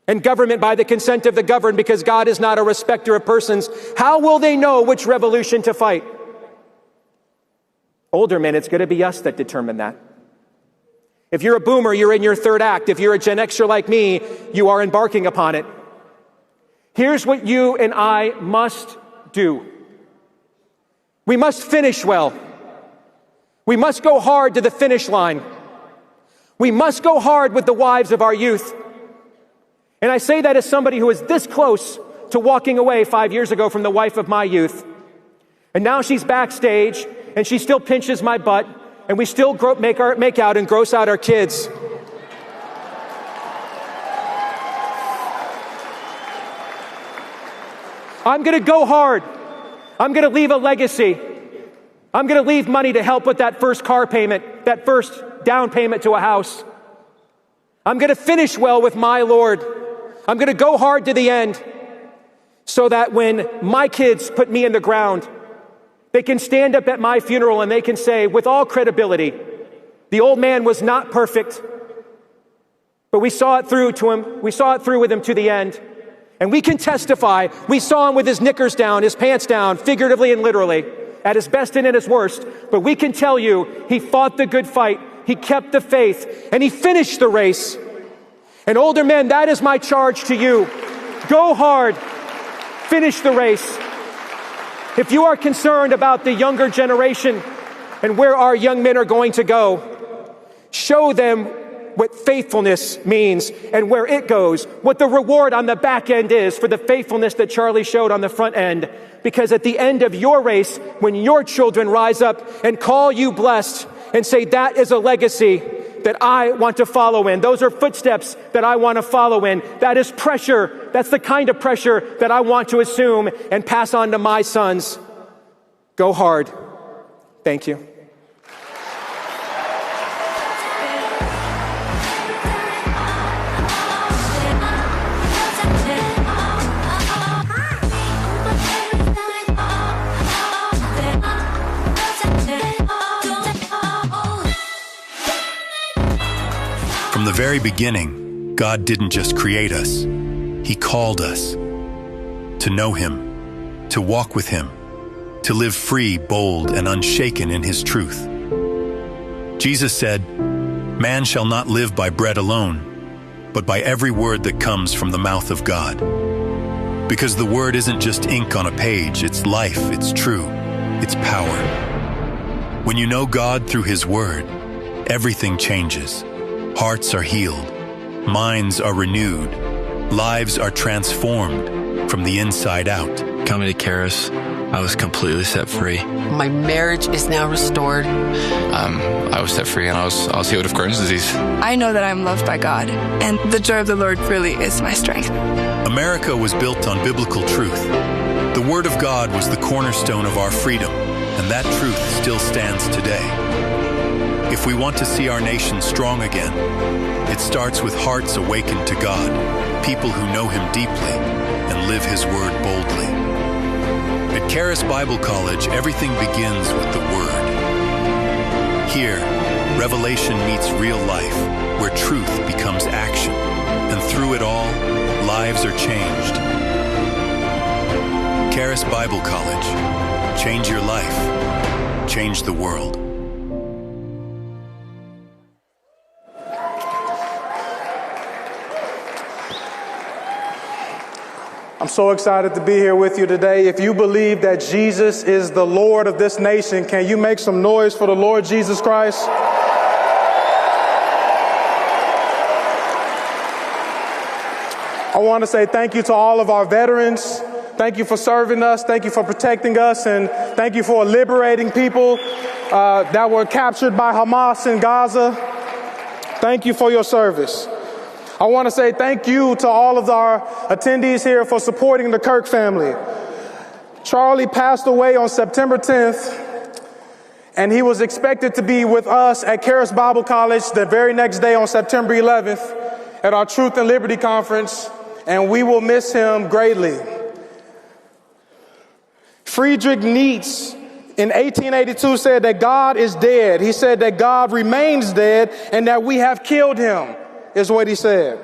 and government by the consent of the governed, because God is not a respecter of persons? How will they know which revolution to fight? Older men, it's going to be us that determine that. If you're a boomer, you're in your third act. If you're a Gen Xer like me, you are embarking upon it. Here's what you and I must do. We must finish well. We must go hard to the finish line. We must go hard with the wives of our youth. And I say that as somebody who was this close to walking away 5 years ago from the wife of my youth. And now she's backstage, and she still pinches my butt, and we still make out and gross out our kids. I'm going to go hard. I'm going to leave a legacy. I'm going to leave money to help with that first car payment, that first down payment to a house. I'm going to finish well with my Lord. I'm going to go hard to the end so that when my kids put me in the ground, they can stand up at my funeral and they can say with all credibility, the old man was not perfect, but we saw it through to him. We saw it through with him to the end. And we can testify, we saw him with his knickers down, his pants down, figuratively and literally, at his best and at his worst. But we can tell you, he fought the good fight, he kept the faith, and he finished the race. And older men, that is my charge to you. Go hard, finish the race. If you are concerned about the younger generation and where our young men are going to go, show them what faithfulness means and where it goes, what the reward on the back end is for the faithfulness that Charlie showed on the front end. Because at the end of your race, when your children rise up and call you blessed and say, that is a legacy that I want to follow in. Those are footsteps that I want to follow in. That is pressure. That's the kind of pressure that I want to assume and pass on to my sons. Go hard. Thank you. From the very beginning, God didn't just create us. He called us to know Him, to walk with Him, to live free, bold, and unshaken in His truth. Jesus said, "Man shall not live by bread alone, but by every word that comes from the mouth of God." Because the word isn't just ink on a page, it's life, it's true, it's power. When you know God through His word, everything changes. Hearts are healed, minds are renewed, lives are transformed from the inside out. Coming to Caris, I was completely set free. My marriage is now restored. I was set free and I was healed of Crohn's disease. I know that I'm loved by God, and the joy of the Lord really is my strength. America was built on biblical truth. The Word of God was the cornerstone of our freedom, and that truth still stands today. If we want to see our nation strong again, it starts with hearts awakened to God, people who know Him deeply and live His Word boldly. At Caris Bible College, everything begins with the Word. Here, revelation meets real life, where truth becomes action, and through it all, lives are changed. Caris Bible College. Change your life. Change the world. I'm so excited to be here with you today. If you believe that Jesus is the Lord of this nation, can you make some noise for the Lord Jesus Christ? I want to say thank you to all of our veterans. Thank you for serving us. Thank you for protecting us. And thank you for liberating people that were captured by Hamas in Gaza. Thank you for your service. I want to say thank you to all of our attendees here for supporting the Kirk family. Charlie passed away on September 10th, And he was expected to be with us at Caris Bible College the very next day on September 11th at our Truth and Liberty Conference, and we will miss him greatly. Friedrich Nietzsche in 1882 said that God is dead. He said that God remains dead and that we have killed him, is what he said.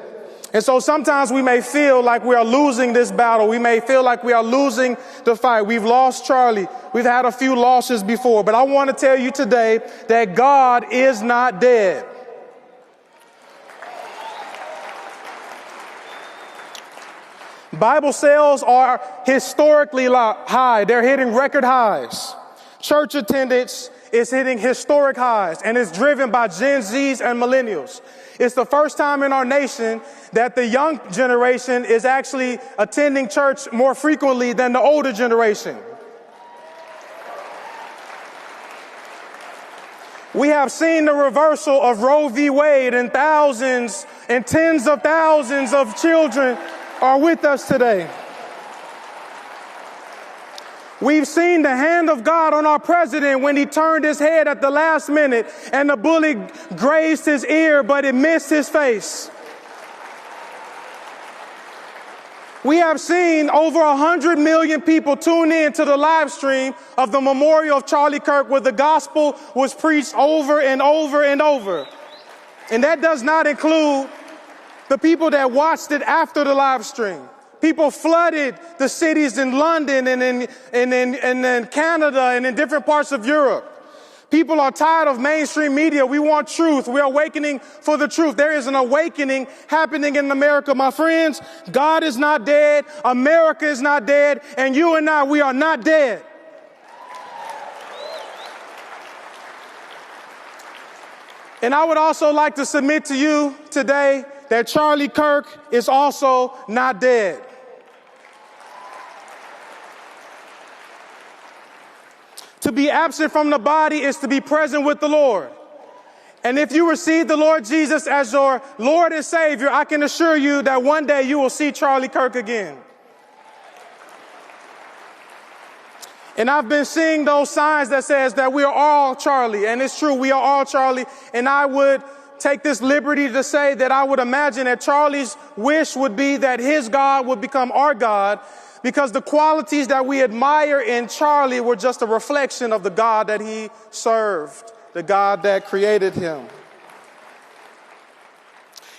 And so sometimes we may feel like we are losing this battle. We may feel like we are losing the fight. We've lost Charlie. We've had a few losses before. But I want to tell you today that God is not dead. Bible sales are historically high. They're hitting record highs. Church attendance is hitting historic highs, and it's driven by Gen Zs and millennials. It's the first time in our nation that the young generation is actually attending church more frequently than the older generation. We have seen the reversal of Roe v. Wade, and thousands and tens of thousands of children are with us today. We've seen the hand of God on our president when he turned his head at the last minute and the bullet grazed his ear, but it missed his face. We have seen over 100 million people tune in to the live stream of the memorial of Charlie Kirk, where the gospel was preached over and over and over. And that does not include the people that watched it after the live stream. People flooded the cities in London and in Canada and in different parts of Europe. People are tired of mainstream media. We want truth. We're awakening for the truth. There is an awakening happening in America. My friends, God is not dead. America is not dead. And you and I, we are not dead. And I would also like to submit to you today that Charlie Kirk is also not dead. To be absent from the body is to be present with the Lord. And if you receive the Lord Jesus as your Lord and Savior, I can assure you that one day you will see Charlie Kirk again. And I've been seeing those signs that says that we are all Charlie. And it's true, we are all Charlie. And I would take this liberty to say that I would imagine that Charlie's wish would be that his God would become our God, because the qualities that we admire in Charlie were just a reflection of the God that he served, the God that created him.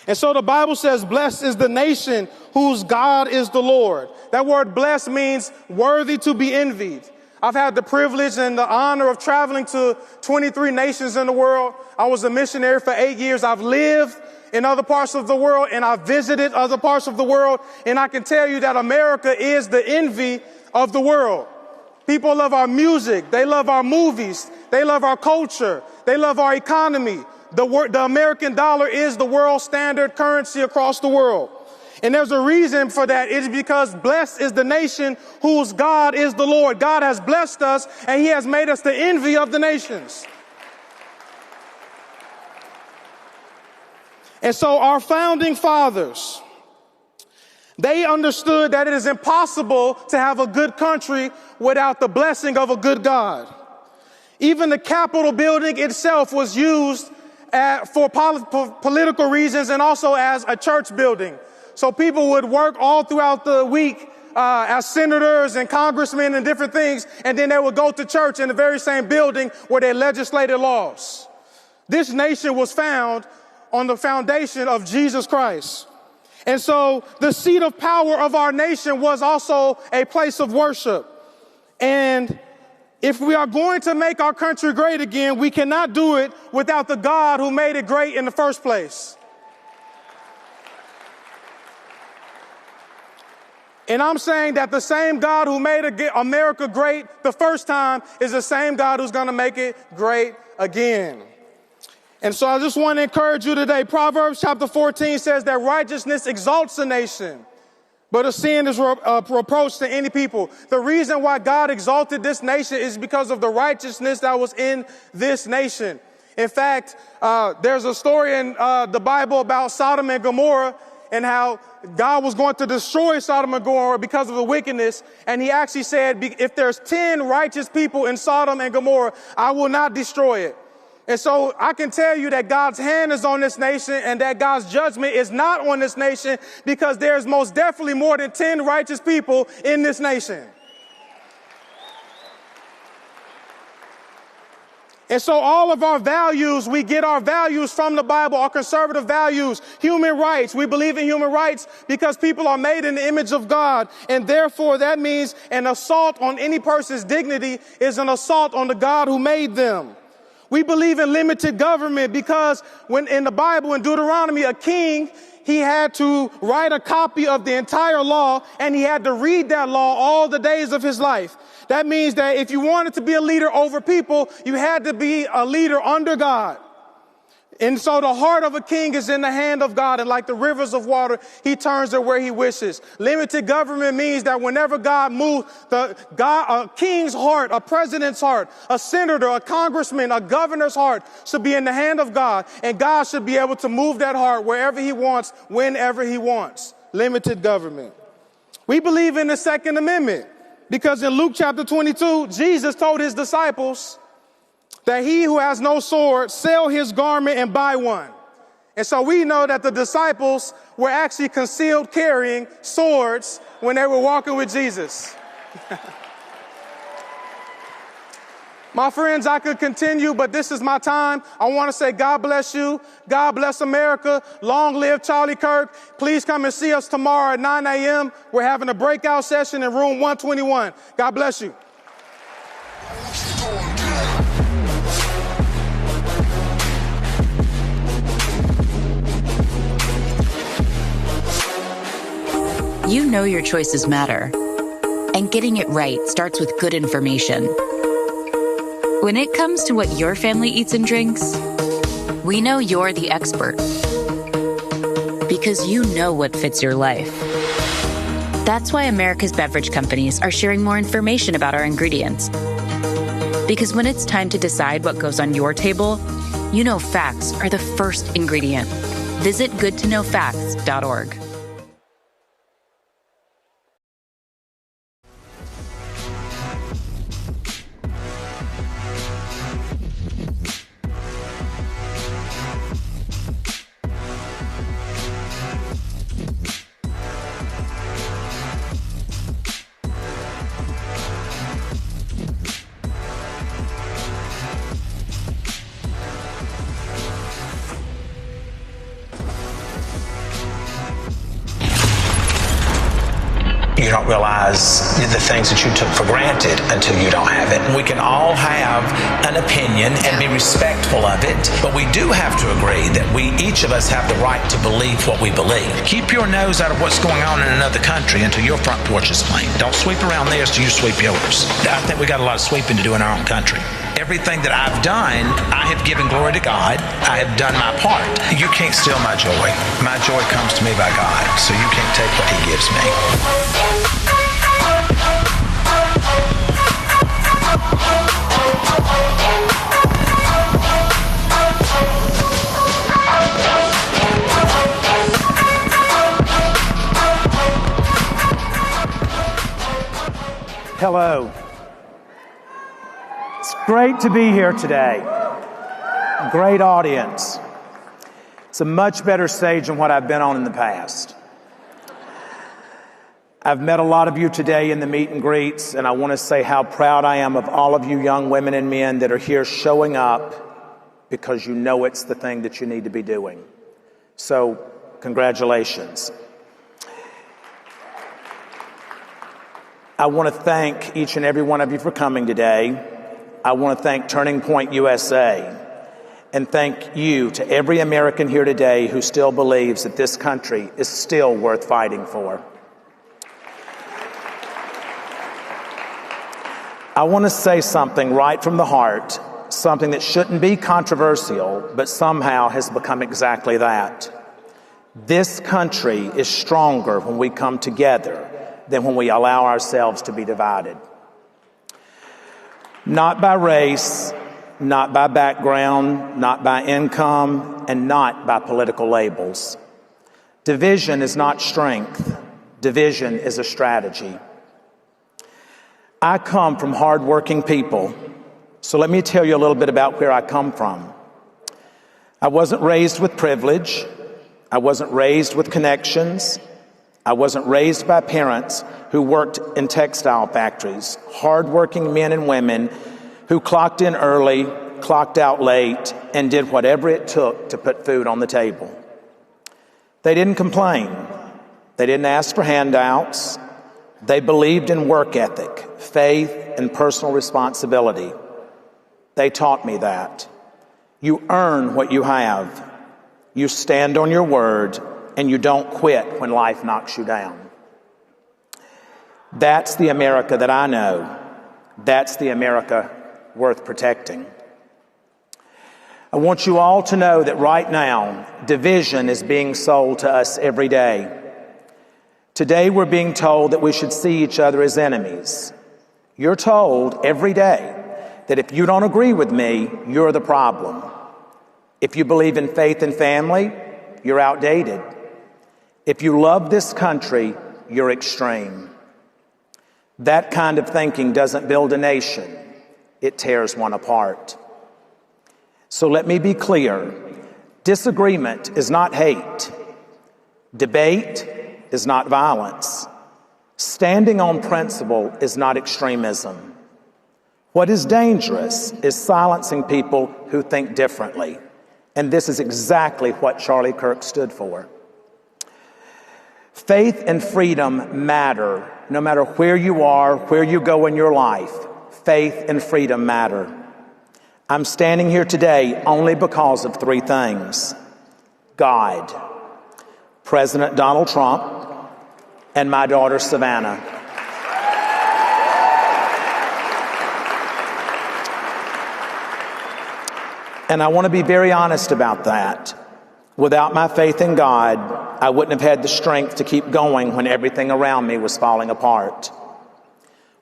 And so the Bible says, blessed is the nation whose God is the Lord. That word blessed means worthy to be envied. I've had the privilege and the honor of traveling to 23 nations in the world. I was a missionary for 8 years. I've lived in other parts of the world, and I've visited other parts of the world, and I can tell you that America is the envy of the world. People love our music. They love our movies. They love our culture. They love our economy. The American dollar is the world standard currency across the world. And there's a reason for that. It's because blessed is the nation whose God is the Lord. God has blessed us, and he has made us the envy of the nations. And so our founding fathers, they understood that it is impossible to have a good country without the blessing of a good God. Even the Capitol building itself was used for political reasons and also as a church building. So people would work all throughout the week as senators and congressmen and different things, and then they would go to church in the very same building where they legislated laws. This nation was found on the foundation of Jesus Christ. And so the seat of power of our nation was also a place of worship. And if we are going to make our country great again, we cannot do it without the God who made it great in the first place. And I'm saying that the same God who made America great the first time is the same God who's going to make it great again. And so I just want to encourage you today. Proverbs chapter 14 says that righteousness exalts a nation, but a sin is reproach to any people. The reason why God exalted this nation is because of the righteousness that was in this nation. In fact, there's a story in the Bible about Sodom and Gomorrah, and how God was going to destroy Sodom and Gomorrah because of the wickedness. And he actually said, if there's 10 righteous people in Sodom and Gomorrah, I will not destroy it. And so I can tell you that God's hand is on this nation and that God's judgment is not on this nation, because there's most definitely more than 10 righteous people in this nation. And so all of our values, we get our values from the Bible, our conservative values, human rights. We believe in human rights because people are made in the image of God. And therefore, that means an assault on any person's dignity is an assault on the God who made them. We believe in limited government because when in the Bible, in Deuteronomy, a king, he had to write a copy of the entire law, and he had to read that law all the days of his life. That means that if you wanted to be a leader over people, you had to be a leader under God. And so the heart of a king is in the hand of God, and like the rivers of water, he turns it where he wishes. Limited government means that whenever God moves, a king's heart, a president's heart, a senator, a congressman, a governor's heart should be in the hand of God, and God should be able to move that heart wherever he wants, whenever he wants. Limited government. We believe in the Second Amendment because in Luke chapter 22, Jesus told his disciples that he who has no sword, sell his garment and buy one. And so we know that the disciples were actually concealed carrying swords when they were walking with Jesus. My friends, I could continue, but this is my time. I want to say God bless you. God bless America. Long live Charlie Kirk. Please come and see us tomorrow at 9 a.m. We're having a breakout session in room 121. God bless you. You know your choices matter, and getting it right starts with good information. When it comes to what your family eats and drinks, we know you're the expert, because you know what fits your life. That's why America's beverage companies are sharing more information about our ingredients. Because when it's time to decide what goes on your table, you know facts are the first ingredient. Visit goodtoknowfacts.org. You don't realize the things that you took for granted until you don't have it. We can all have an opinion and be respectful of it, but we do have to agree that each of us have the right to believe what we believe. Keep your nose out of what's going on in another country until your front porch is clean. Don't sweep around theirs till you sweep yours. I think we got a lot of sweeping to do in our own country. Everything that I've done, I have given glory to God. I have done my part. You can't steal my joy. My joy comes to me by God, so you can't take what He gives me. Hello. It's great to be here today. Great audience. It's a much better stage than what I've been on in the past. I've met a lot of you today in the meet and greets, and I want to say how proud I am of all of you young women and men that are here showing up because you know it's the thing that you need to be doing. So, congratulations. I want to thank each and every one of you for coming today. I want to thank Turning Point USA, and thank you to every American here today who still believes that this country is still worth fighting for. I want to say something right from the heart, something that shouldn't be controversial, but somehow has become exactly that. This country is stronger when we come together than when we allow ourselves to be divided. Not by race, not by background, not by income, and not by political labels. Division is not strength. Division is a strategy. I come from hardworking people, so let me tell you a little bit about where I come from. I wasn't raised with privilege. I wasn't raised with connections. I wasn't raised by parents who worked in textile factories, hardworking men and women who clocked in early, clocked out late, and did whatever it took to put food on the table. They didn't complain. They didn't ask for handouts. They believed in work ethic, faith, and personal responsibility. They taught me that. You earn what you have. You stand on your word, and you don't quit when life knocks you down. That's the America that I know. That's the America worth protecting. I want you all to know that right now, division is being sold to us every day. Today, we're being told that we should see each other as enemies. You're told every day that if you don't agree with me, you're the problem. If you believe in faith and family, you're outdated. If you love this country, you're extreme. That kind of thinking doesn't build a nation. It tears one apart. So let me be clear. Disagreement is not hate. Debate is not violence. Standing on principle is not extremism. What is dangerous is silencing people who think differently. And this is exactly what Charlie Kirk stood for. Faith and freedom matter, no matter where you are, where you go in your life. Faith and freedom matter. I'm standing here today only because of three things: God, President Donald Trump, and my daughter Savannah. And I want to be very honest about that. Without my faith in God, I wouldn't have had the strength to keep going when everything around me was falling apart.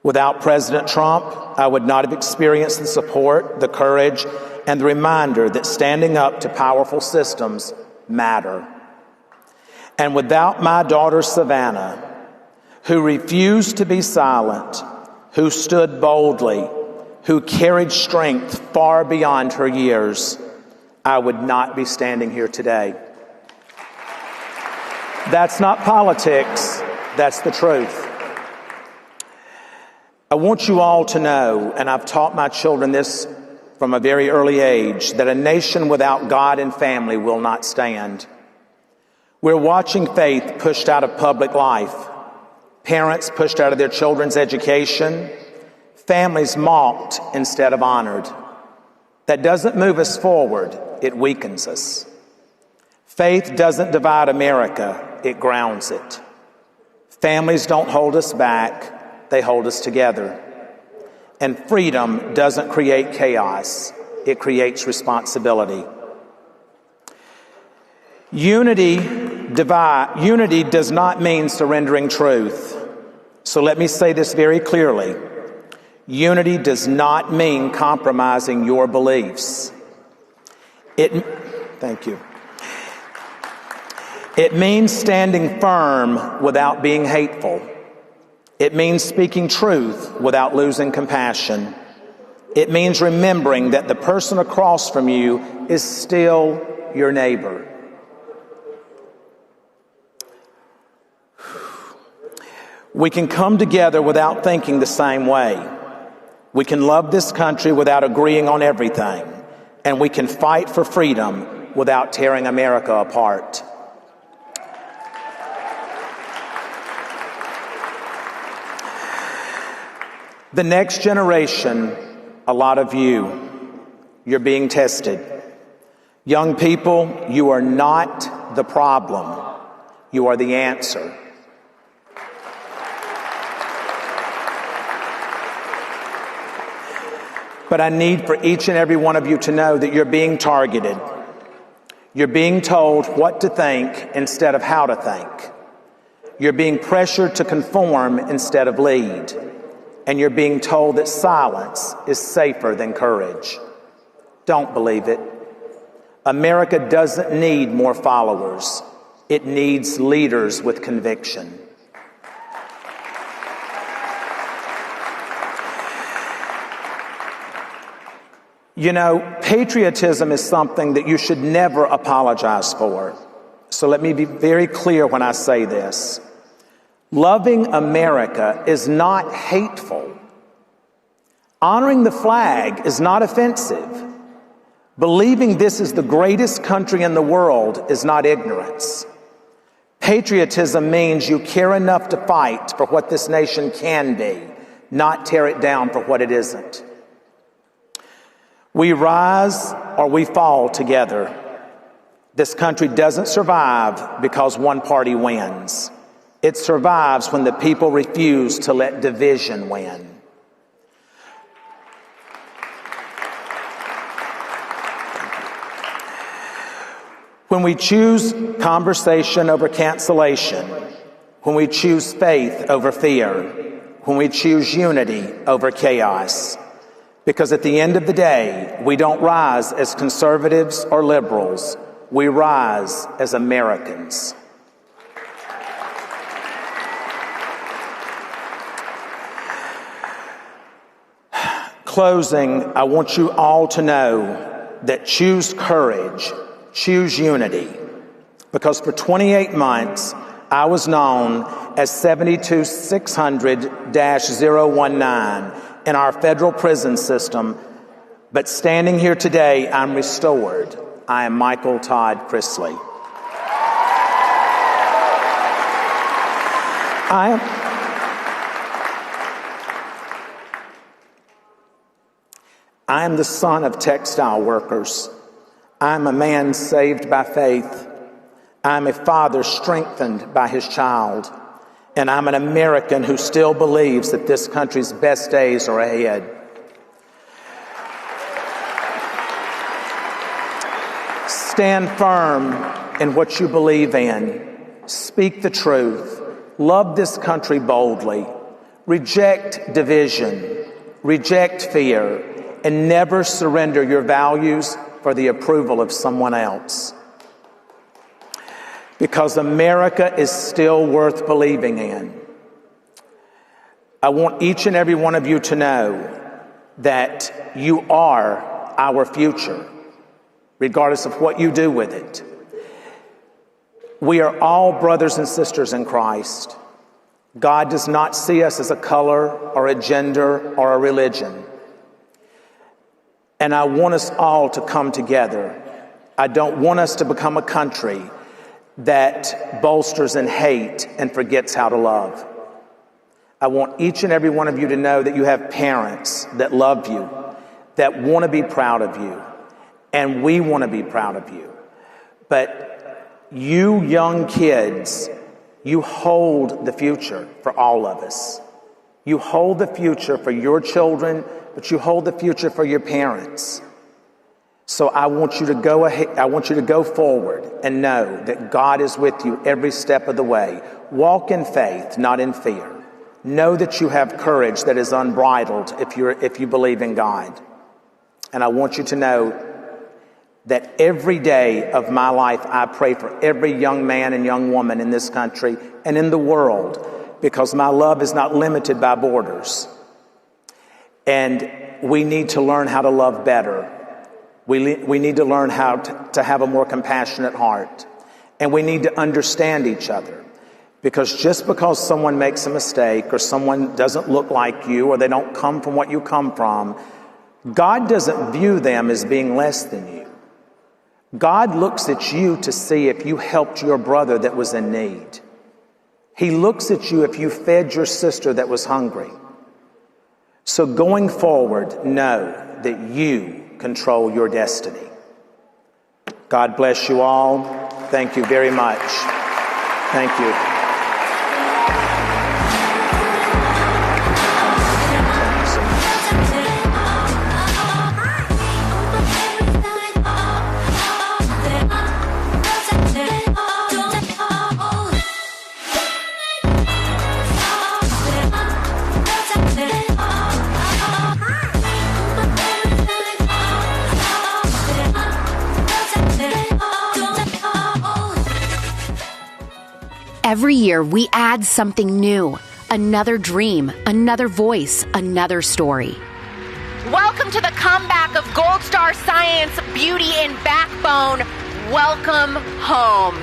Without President Trump, I would not have experienced the support, the courage, and the reminder that standing up to powerful systems matter. And without my daughter Savannah, who refused to be silent, who stood boldly, who carried strength far beyond her years, I would not be standing here today. That's not politics, that's the truth. I want you all to know, and I've taught my children this from a very early age, that a nation without God and family will not stand. We're watching faith pushed out of public life, parents pushed out of their children's education, families mocked instead of honored. That doesn't move us forward, it weakens us. Faith doesn't divide America, it grounds it. Families don't hold us back, they hold us together. And freedom doesn't create chaos, it creates responsibility. Unity does not mean surrendering truth. So let me say this very clearly. Unity does not mean compromising your beliefs. Thank you. It means standing firm without being hateful. It means speaking truth without losing compassion. It means remembering that the person across from you is still your neighbor. We can come together without thinking the same way. We can love this country without agreeing on everything. And we can fight for freedom without tearing America apart. The next generation, a lot of you're being tested. Young people, you are not the problem. You are the answer. But I need for each and every one of you to know that you're being targeted. You're being told what to think instead of how to think. You're being pressured to conform instead of lead. And you're being told that silence is safer than courage. Don't believe it. America doesn't need more followers. It needs leaders with conviction. You know, patriotism is something that you should never apologize for. So let me be very clear when I say this. Loving America is not hateful. Honoring the flag is not offensive. Believing this is the greatest country in the world is not ignorance. Patriotism means you care enough to fight for what this nation can be, not tear it down for what it isn't. We rise or we fall together. This country doesn't survive because one party wins. It survives when the people refuse to let division win. When we choose conversation over cancellation, when we choose faith over fear, when we choose unity over chaos, because at the end of the day, we don't rise as conservatives or liberals, we rise as Americans. Closing, I want you all to know that choose courage, choose unity, because for 28 months, I was known as 72600-019 in our federal prison system, but standing here today, I'm restored. I am Michael Todd Chrisley. I am the son of textile workers. I'm a man saved by faith. I'm a father strengthened by his child. And I'm an American who still believes that this country's best days are ahead. Stand firm in what you believe in. Speak the truth. Love this country boldly. Reject division. Reject fear. And never surrender your values for the approval of someone else. Because America is still worth believing in. I want each and every one of you to know that you are our future, regardless of what you do with it. We are all brothers and sisters in Christ. God does not see us as a color or a gender or a religion. And I want us all to come together. I don't want us to become a country that bolsters in hate and forgets how to love. I want each and every one of you to know that you have parents that love you, that want to be proud of you, and we want to be proud of you. But you young kids, you hold the future for all of us. You hold the future for your children, but you hold the future for your parents. So I want you to go ahead, I want you to go forward and know that God is with you every step of the way. Walk in faith, not in fear. Know that you have courage that is unbridled if you believe in God. And I want you to know that every day of my life I pray for every young man and young woman in this country and in the world, because my love is not limited by borders. And we need to learn how to love better. We need to learn how to have a more compassionate heart. And we need to understand each other. Because just because someone makes a mistake or someone doesn't look like you or they don't come from what you come from, God doesn't view them as being less than you. God looks at you to see if you helped your brother that was in need. He looks at you if you fed your sister that was hungry. So going forward, know that you control your destiny. God bless you all. Thank you very much. Thank you. Every year, we add something new. Another dream, another voice, another story. Welcome to the comeback of Gold Star Science, Beauty, and Backbone. Welcome home.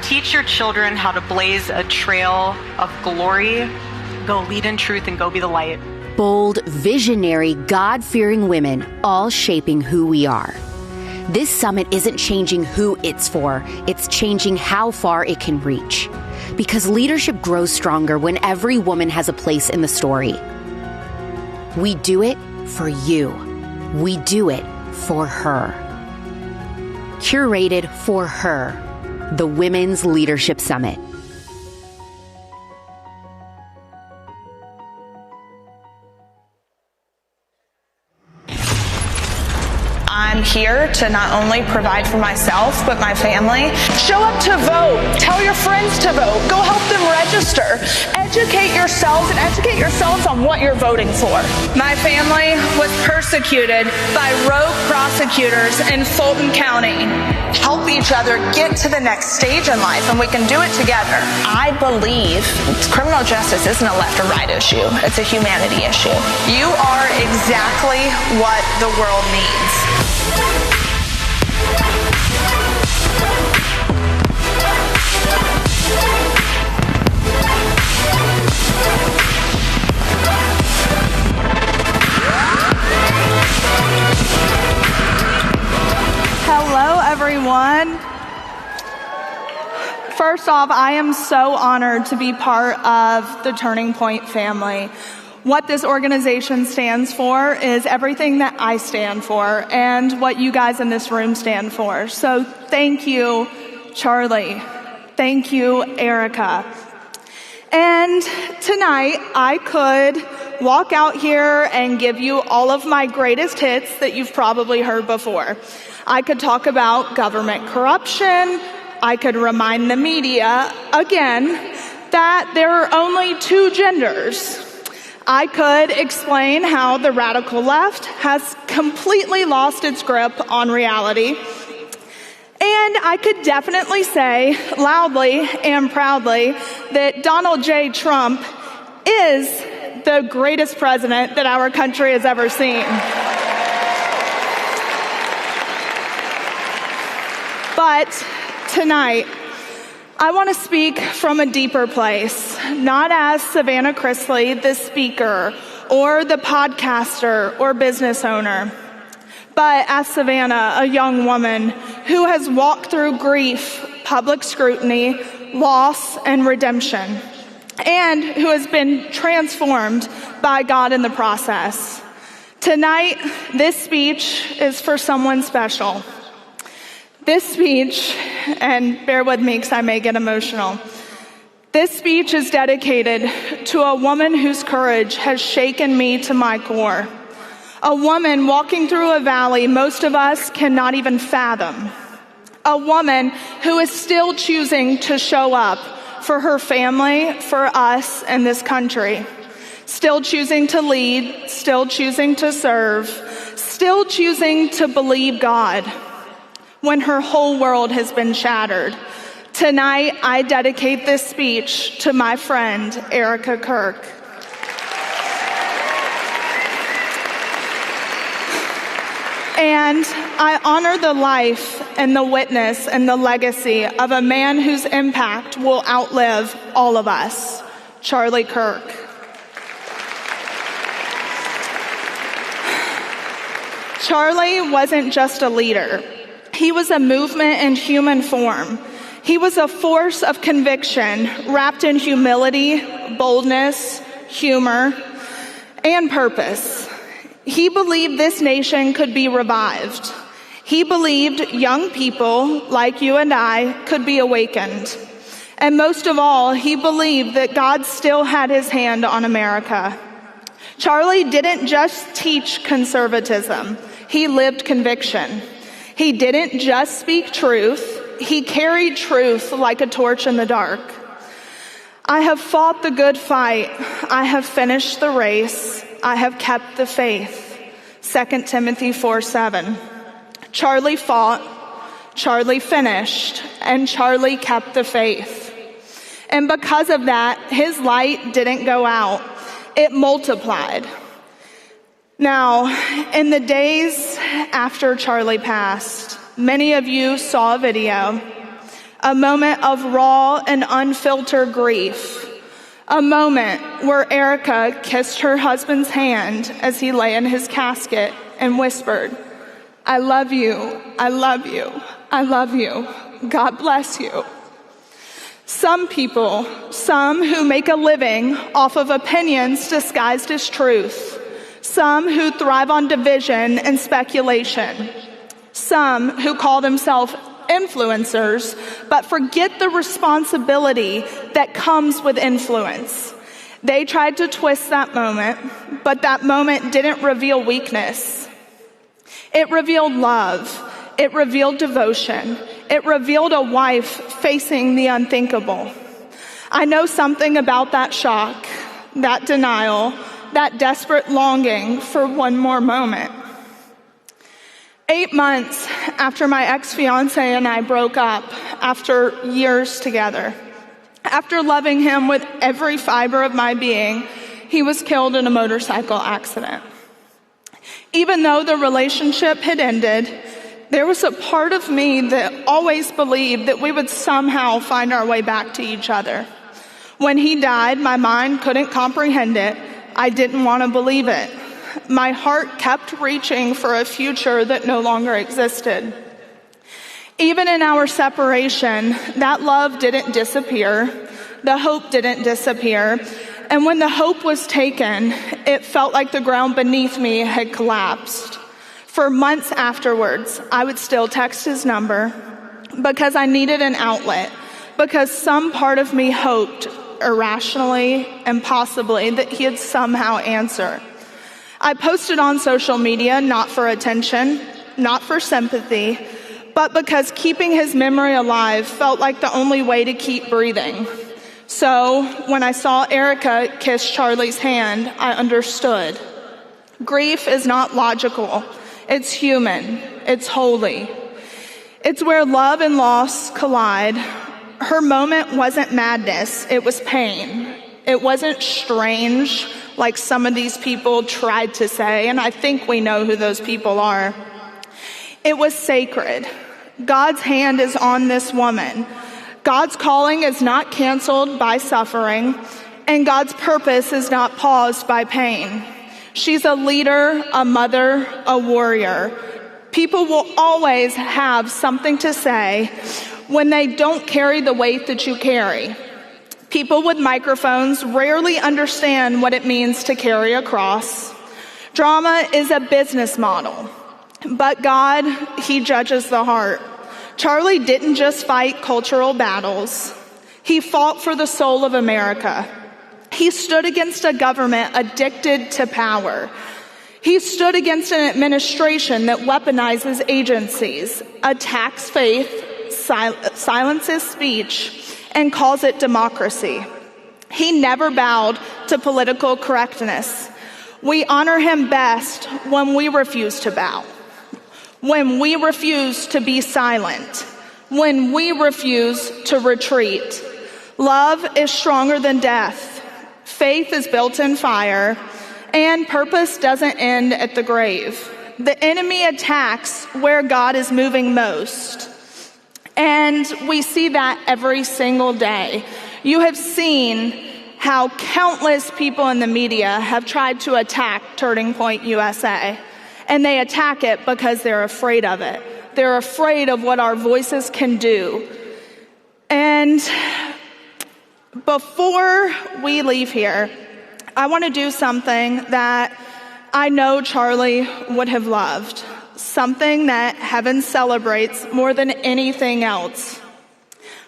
Teach your children how to blaze a trail of glory. Go lead in truth and go be the light. Bold, visionary, God-fearing women, all shaping who we are. This summit isn't changing who it's for, it's changing how far it can reach. Because leadership grows stronger when every woman has a place in the story. We do it for you. We do it for her. Curated for her, the Women's Leadership Summit. I'm here to not only provide for myself, but my family. Show up to vote. Tell your friends to vote. Go help them register. Educate yourselves and educate yourselves on what you're voting for. My family was persecuted by rogue prosecutors in Fulton County. Help each other get to the next stage in life, and we can do it together. I believe criminal justice isn't a left or right issue. It's a humanity issue. You are exactly what the world needs. Hello, everyone. First off, I am so honored to be part of the Turning Point family. What this organization stands for is everything that I stand for and what you guys in this room stand for. So thank you, Charlie. Thank you, Erica. And tonight, I could walk out here and give you all of my greatest hits that you've probably heard before. I could talk about government corruption. I could remind the media, again, that there are only two genders. I could explain how the radical left has completely lost its grip on reality. And I could definitely say loudly and proudly that Donald J. Trump is the greatest president that our country has ever seen. But tonight, I want to speak from a deeper place, not as Savannah Chrisley, the speaker, or the podcaster or business owner, but as Savannah, a young woman who has walked through grief, public scrutiny, loss, and redemption, and who has been transformed by God in the process. Tonight, this speech is for someone special. This speech, and bear with me because I may get emotional, this speech is dedicated to a woman whose courage has shaken me to my core. A woman walking through a valley most of us cannot even fathom. A woman who is still choosing to show up for her family, for us, and this country. Still choosing to lead, still choosing to serve, still choosing to believe God when her whole world has been shattered. Tonight, I dedicate this speech to my friend, Erica Kirk. And I honor the life and the witness and the legacy of a man whose impact will outlive all of us, Charlie Kirk. Charlie wasn't just a leader. He was a movement in human form. He was a force of conviction wrapped in humility, boldness, humor, and purpose. He believed this nation could be revived. He believed young people like you and I could be awakened. And most of all, he believed that God still had his hand on America. Charlie didn't just teach conservatism. He lived conviction. He didn't just speak truth. He carried truth like a torch in the dark. I have fought the good fight. I have finished the race. I have kept the faith. 2 Timothy 4:7. Charlie fought, Charlie finished, and Charlie kept the faith. And because of that, his light didn't go out. It multiplied. Now, in the days after Charlie passed, many of you saw a video, a moment of raw and unfiltered grief, a moment where Erica kissed her husband's hand as he lay in his casket and whispered, "I love you, I love you, I love you. God bless you." Some people, some who make a living off of opinions disguised as truth, some who thrive on division and speculation, some who call themselves influencers but forget the responsibility that comes with influence. They tried to twist that moment, but that moment didn't reveal weakness. It revealed love. It revealed devotion. It revealed a wife facing the unthinkable. I know something about that shock, that denial, that desperate longing for one more moment. 8 months after my ex-fiance and I broke up, after years together, after loving him with every fiber of my being, he was killed in a motorcycle accident. Even though the relationship had ended, there was a part of me that always believed that we would somehow find our way back to each other. When he died, my mind couldn't comprehend it. I didn't want to believe it. My heart kept reaching for a future that no longer existed. Even in our separation, that love didn't disappear. The hope didn't disappear. And when the hope was taken, it felt like the ground beneath me had collapsed. For months afterwards, I would still text his number because I needed an outlet, because some part of me hoped, irrationally and possibly, that he'd somehow answer. I posted on social media, not for attention, not for sympathy, but because keeping his memory alive felt like the only way to keep breathing. So when I saw Erica kiss Charlie's hand, I understood. Grief is not logical. It's human. It's holy. It's where love and loss collide. Her moment wasn't madness. It was pain. It wasn't strange, like some of these people tried to say, and I think we know who those people are. It was sacred. God's hand is on this woman. God's calling is not canceled by suffering, and God's purpose is not paused by pain. She's a leader, a mother, a warrior. People will always have something to say when they don't carry the weight that you carry. People with microphones rarely understand what it means to carry a cross. Drama is a business model, but God, He judges the heart. Charlie didn't just fight cultural battles. He fought for the soul of America. He stood against a government addicted to power. He stood against an administration that weaponizes agencies, attacks faith, silences speech, and calls it democracy. He never bowed to political correctness. We honor him best when we refuse to bow, when we refuse to be silent, when we refuse to retreat. Love is stronger than death. Faith is built in fire, and purpose doesn't end at the grave. The enemy attacks where God is moving most. And we see that every single day. You have seen how countless people in the media have tried to attack Turning Point USA. And they attack it because they're afraid of it. They're afraid of what our voices can do. And before we leave here, I want to do something that I know Charlie would have loved. Something that heaven celebrates more than anything else.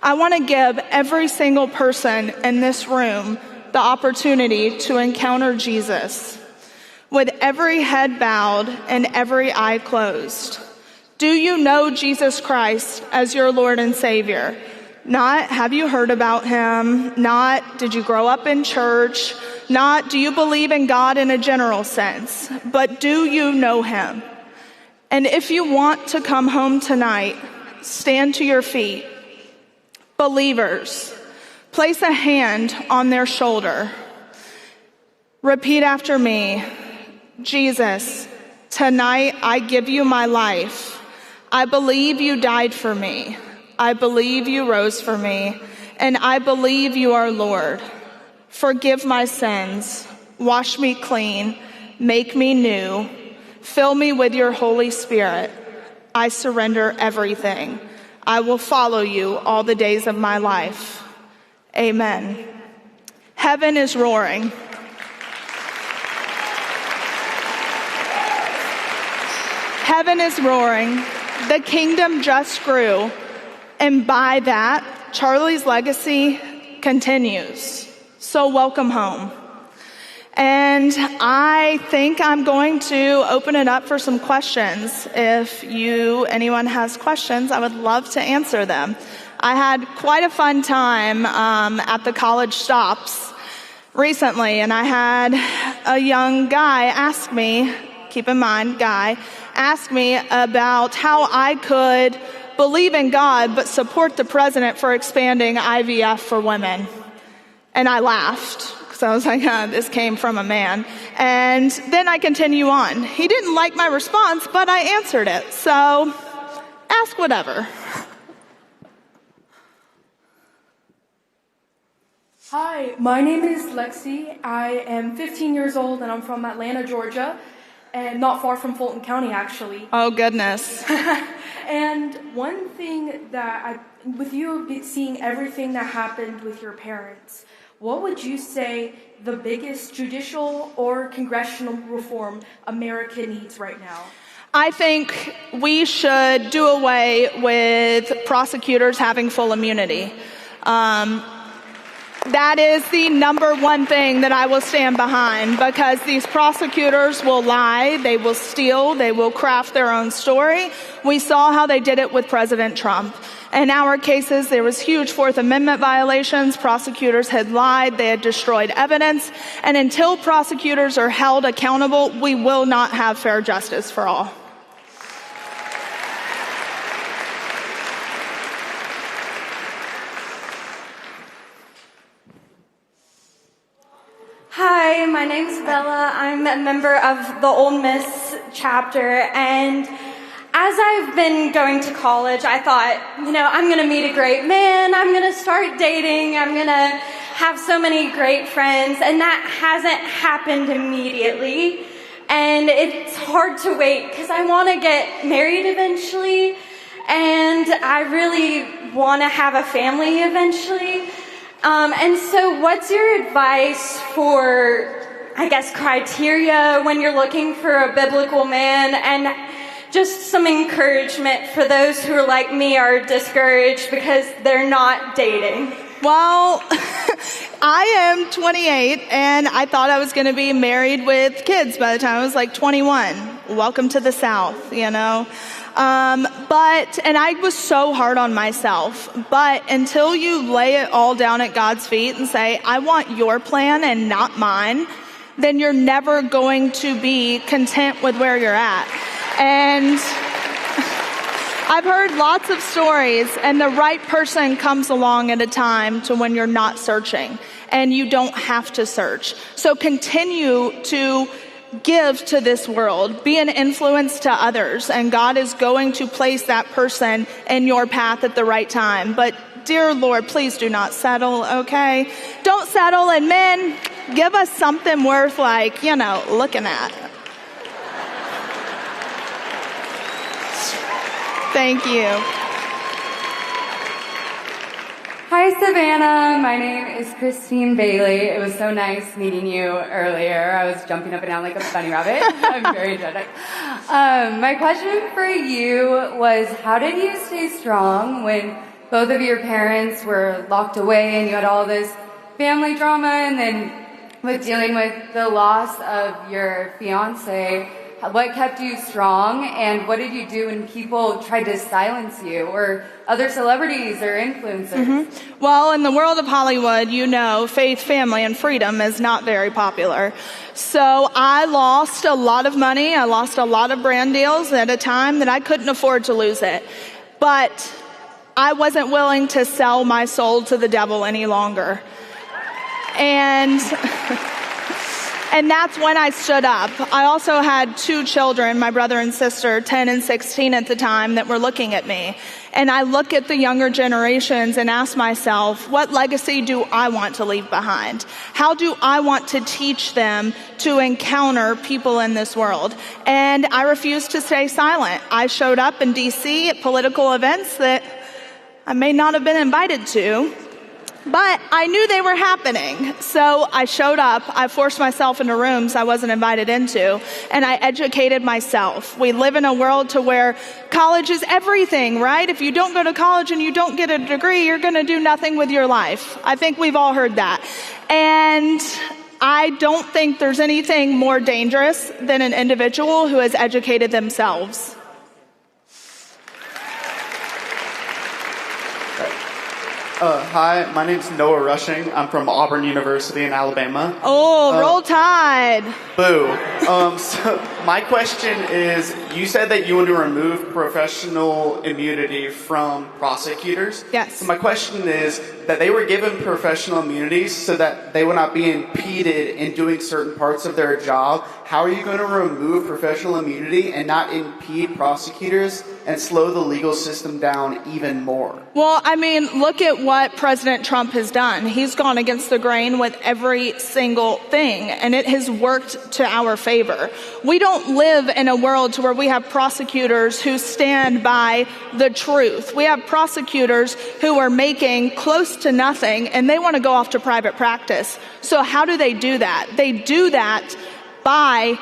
I want to give every single person in this room the opportunity to encounter Jesus. With every head bowed and every eye closed. Do you know Jesus Christ as your Lord and Savior? Not have you heard about him, not did you grow up in church, not do you believe in God in a general sense, but do you know him? And if you want to come home tonight, stand to your feet. Believers, Place a hand on their shoulder. Repeat after me. Jesus, tonight I give you my life. I believe you died for me. I believe you rose for me. And I believe you are Lord. Forgive my sins. Wash me clean. Make me new. Fill me with your Holy Spirit. I surrender everything. I will follow you all the days of my life. Amen. Heaven is roaring. Heaven is roaring. The kingdom just grew. And by that, Charlie's legacy continues. So welcome home. And I think I'm going to open it up for some questions. If anyone has questions, I would love to answer them. I had quite a fun time at the college stops recently, and I had a young guy ask me, keep in mind, ask me about how I could believe in God but support the president for expanding IVF for women. And I laughed. So I was like, this came from a man. And then I continue on. He didn't like my response, but I answered it. So ask whatever. Hi, my name is Lexi. I am 15 years old and I'm from Atlanta, Georgia, and not far from Fulton County, actually. Oh, goodness. And one thing that with you seeing everything that happened with your parents, what would you say the biggest judicial or congressional reform America needs right now? I think we should do away with prosecutors having full immunity. That is the number one thing that I will stand behind, because these prosecutors will lie, they will steal, they will craft their own story. We saw how they did it with President Trump. In our cases, there was huge Fourth Amendment violations. Prosecutors had lied, they had destroyed evidence. And until prosecutors are held accountable, we will not have fair justice for all. Hi, my name's Bella. I'm a member of the Ole Miss chapter, and as I've been going to college, I thought, I'm going to meet a great man, I'm going to start dating, I'm going to have so many great friends, and that hasn't happened immediately, and it's hard to wait because I want to get married eventually, and I really want to have a family eventually. And so what's your advice for, criteria when you're looking for a biblical man, and just some encouragement for those who are like me are discouraged because they're not dating? Well, I am 28 and I thought I was going to be married with kids by the time I was like 21. Welcome to the South, and I was so hard on myself. But until you lay it all down at God's feet and say, I want your plan and not mine, then you're never going to be content with where you're at. And I've heard lots of stories, and the right person comes along at a time to when you're not searching, and you don't have to search. So continue to give to this world, be an influence to others, and God is going to place that person in your path at the right time. But dear Lord, please do not settle, okay? Don't settle, and men, give us something worth looking at. Thank you. Hi, Savannah. My name is Christine Bailey. It was so nice meeting you earlier. I was jumping up and down like a bunny rabbit. I'm very energetic. My question for you was, how did you stay strong when both of your parents were locked away and you had all this family drama, and then with dealing with the loss of your fiance? What kept you strong, and what did you do when people tried to silence you, or other celebrities or influencers? Mm-hmm. Well, in the world of Hollywood, faith, family, and freedom is not very popular. So I lost a lot of money. I lost a lot of brand deals at a time that I couldn't afford to lose it. But I wasn't willing to sell my soul to the devil any longer. And that's when I stood up. I also had 2 children, my brother and sister, 10 and 16 at the time, that were looking at me. And I look at the younger generations and ask myself, what legacy do I want to leave behind? How do I want to teach them to encounter people in this world? And I refused to stay silent. I showed up in DC at political events that I may not have been invited to, but I knew they were happening. So I showed up, I forced myself into rooms I wasn't invited into, and I educated myself. We live in a world to where college is everything, right? If you don't go to college and you don't get a degree, you're gonna do nothing with your life. I think we've all heard that. And I don't think there's anything more dangerous than an individual who has educated themselves. Hi, my name's Noah Rushing. I'm from Auburn University in Alabama. Oh, roll Tide. Boo. So my question is, you said that you want to remove professional immunity from prosecutors. Yes. So my question is that they were given professional immunities so that they would not be impeded in doing certain parts of their job. How are you going to remove professional immunity and not impede prosecutors and slow the legal system down even more? Well, I mean, look at what President Trump has done. He's gone against the grain with every single thing, and it has worked to our favor. We don't live in a world to where we have prosecutors who stand by the truth. We have prosecutors who are making close to nothing, and they want to go off to private practice. So how do they do that? They do that by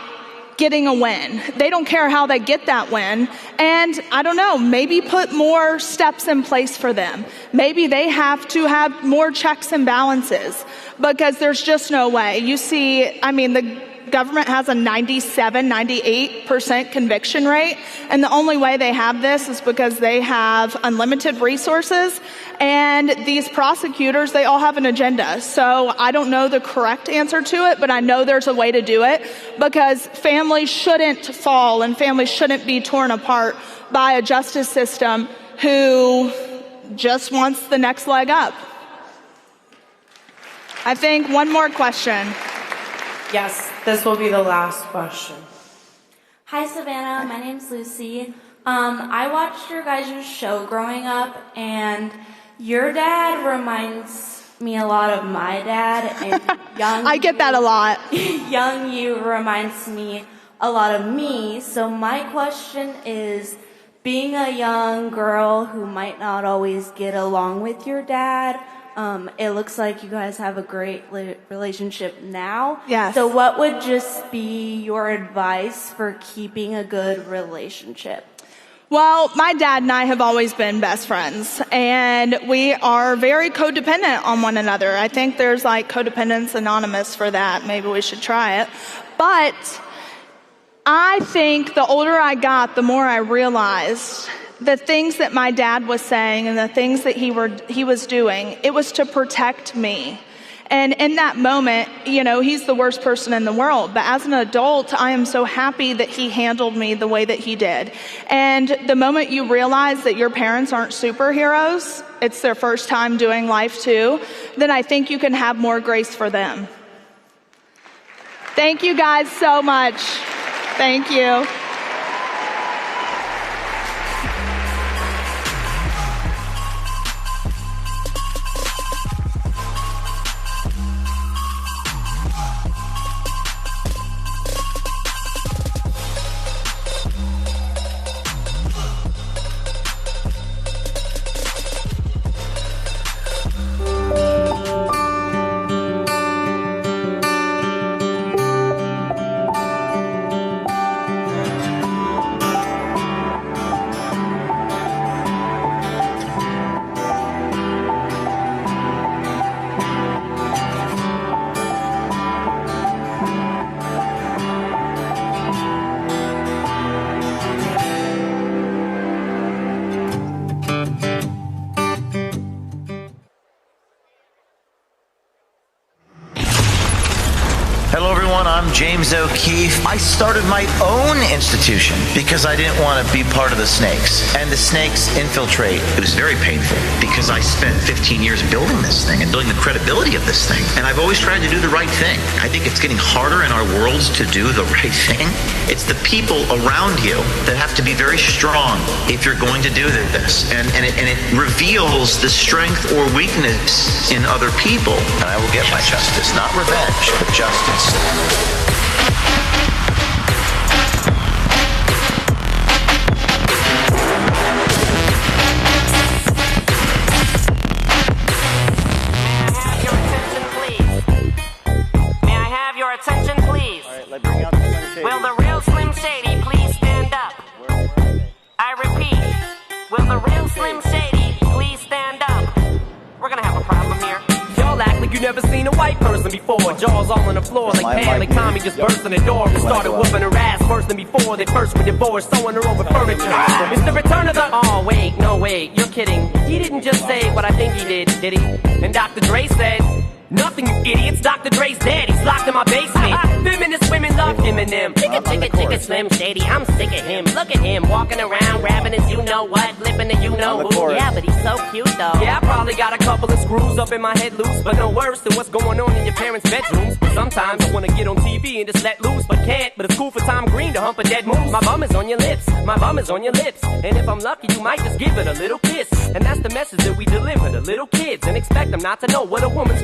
getting a win. They don't care how they get that win. And I don't know, maybe put more steps in place for them. Maybe they have to have more checks and balances, because there's just no way. You see, I mean, the government has a 97, 98% conviction rate. And the only way they have this is because they have unlimited resources. And these prosecutors, they all have an agenda. So I don't know the correct answer to it, but I know there's a way to do it, because families shouldn't fall and families shouldn't be torn apart by a justice system who just wants the next leg up. I think one more question. Yes, this will be the last question. Hi, Savannah. My name's Lucy. I watched your guys' show growing up, and your dad reminds me a lot of my dad, and young I get that a lot. Young you reminds me a lot of me. So my question is, being a young girl who might not always get along with your dad, it looks like you guys have a great relationship now. Yes. So what would just be your advice for keeping a good relationship? Well, my dad and I have always been best friends, and we are very codependent on one another. I think there's like Codependence Anonymous for that. Maybe we should try it. But I think the older I got, the more I realized the things that my dad was saying and the things that he was doing, it was to protect me. And in that moment, you know, he's the worst person in the world. But as an adult, I am so happy that he handled me the way that he did. And the moment you realize that your parents aren't superheroes, it's their first time doing life too, then I think you can have more grace for them. Thank you guys so much. Thank you. James O'Keefe. I started my own institution because I didn't want to be part of the snakes. And the snakes infiltrate. It was very painful because I spent 15 years building this thing and building the credibility of this thing. And I've always tried to do the right thing. I think it's getting harder in our worlds to do the right thing. It's the people around you that have to be very strong if you're going to do this. And it reveals the strength or weakness in other people. And I will get my justice, not revenge, but justice. Attention, please. All right, let's bring out the Slim Shady. Will the real Slim Shady please stand up? I repeat, will the real Slim Shady please stand up? We're gonna have a problem here. Y'all act like you never seen a white person before. Jaws all on the floor like Pam, like Tommy just burst in the door and started whooping her ass worse than before. They first were divorced, sewing her over furniture. It's the return of the... Oh, wait, no, wait, you're kidding. He didn't just say what I think he did he? And Dr. Dre said... Nothing, you idiots. Dr. Dre's dead. He's locked in my basement. Feminist women love him and them. Chicka, Slim Shady. I'm sick of him. Look at him walking around, grabbing his you-know-what, flipping the you-know-who. Yeah, but he's so cute, though. Yeah, I probably got a couple of screws up in my head loose, but no worse than what's going on in your parents' bedrooms. Sometimes I want to get on TV and just let loose, but can't. But it's cool for Tom Green to hump a dead moose. My bum is on your lips. My bum is on your lips. And if I'm lucky, you might just give it a little kiss. And that's the message that we deliver to little kids and expect them not to know what a woman's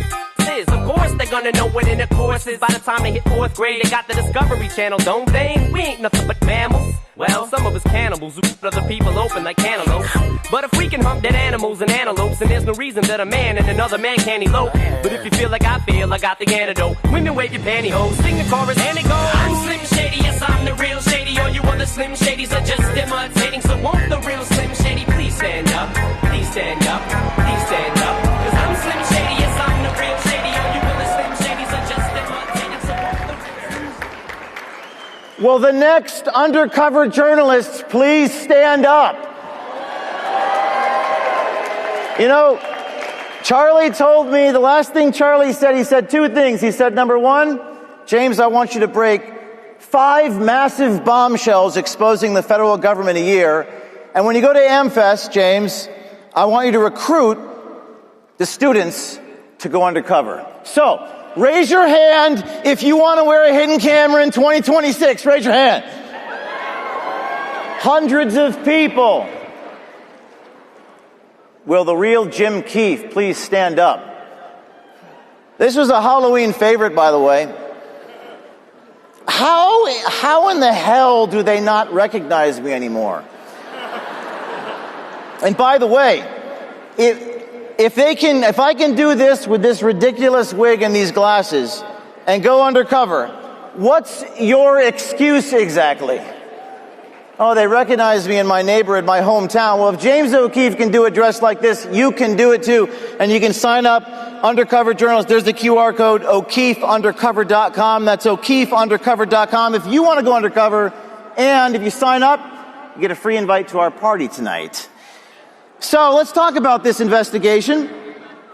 is. Of course they're gonna know what intercourse is. By the time they hit 4th grade, they got the Discovery Channel, don't they? We ain't nothing but mammals. Well, some of us cannibals who put other people open like cantaloupes. But if we can hump dead animals and antelopes, then there's no reason that a man and another man can't elope. But if you feel like I feel, I got the antidote. Women wave your pantyhose, sing the chorus and it goes. I'm Slim Shady, yes I'm the real Shady. All you other Slim Shadys are just imitating. So won't the real Slim Shady please stand up? Please stand up, please stand up. Cause I'm Slim Shady, yes I'm the real Shady. All you other Slim Shadys are just imitating. So won't the... Will the next undercover journalists please stand up? You know, Charlie told me, the last thing Charlie said, he said 2 things. He said, number 1, James, I want you to break 5 massive bombshells exposing the federal government a year. And when you go to AmFest, James, I want you to recruit the students to go undercover. So, raise your hand if you want to wear a hidden camera in 2026. Raise your hand. Hundreds of people. Will the real Jim Keefe please stand up? This was a Halloween favorite, by the way. How in the hell do they not recognize me anymore? And by the way, if I can do this with this ridiculous wig and these glasses and go undercover, what's your excuse exactly? Oh, they recognize me in my neighborhood, my hometown. Well, if James O'Keefe can do it dressed like this, you can do it too. And you can sign up, undercover journalist. There's the QR code, O'KeefeUndercover.com. That's O'KeefeUndercover.com. If you want to go undercover, and if you sign up, you get a free invite to our party tonight. So let's talk about this investigation.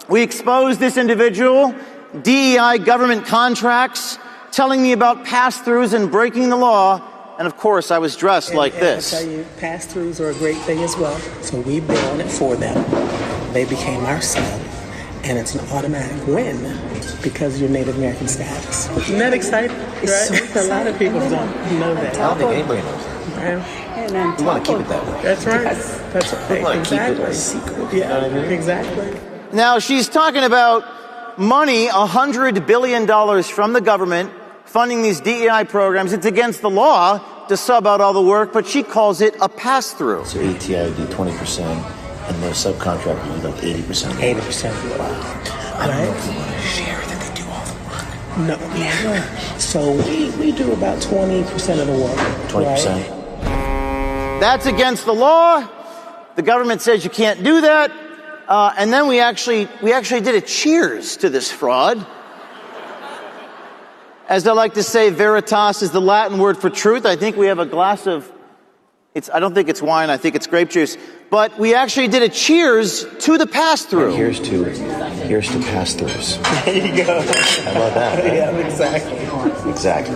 We exposed this individual, DEI government contracts, telling me about pass-throughs and breaking the law. And of course, I was dressed like this. I tell you, pass-throughs are a great thing as well. So we bid on it for them. They became our son. And it's an automatic win because of your Native American status. Isn't that exciting? Right? A lot of people don't know that. I don't think anybody knows that. We want to keep it that way. That's right. That's right. We want to keep it a secret. Yeah, you know what I mean? Exactly. Now, she's talking about money, $100 billion from the government, funding these DEI programs. It's against the law to sub out all the work, but she calls it a pass-through. So ATI would do 20%, and the subcontractors would do like 80%. 80%. Wow. I don't know if you want to share that they do all the work. No. Yeah. So we do about 20% of the work. 20%. Right? That's against the law. The government says you can't do that. And then we actually did a cheers to this fraud. As I like to say, veritas is the Latin word for truth. I think we have a glass of, I don't think it's wine, I think it's grape juice. But we actually did a cheers to the pass-through. And here's to Here's to pass-throughs. There you go. How about that? Right? Yeah, exactly. Exactly.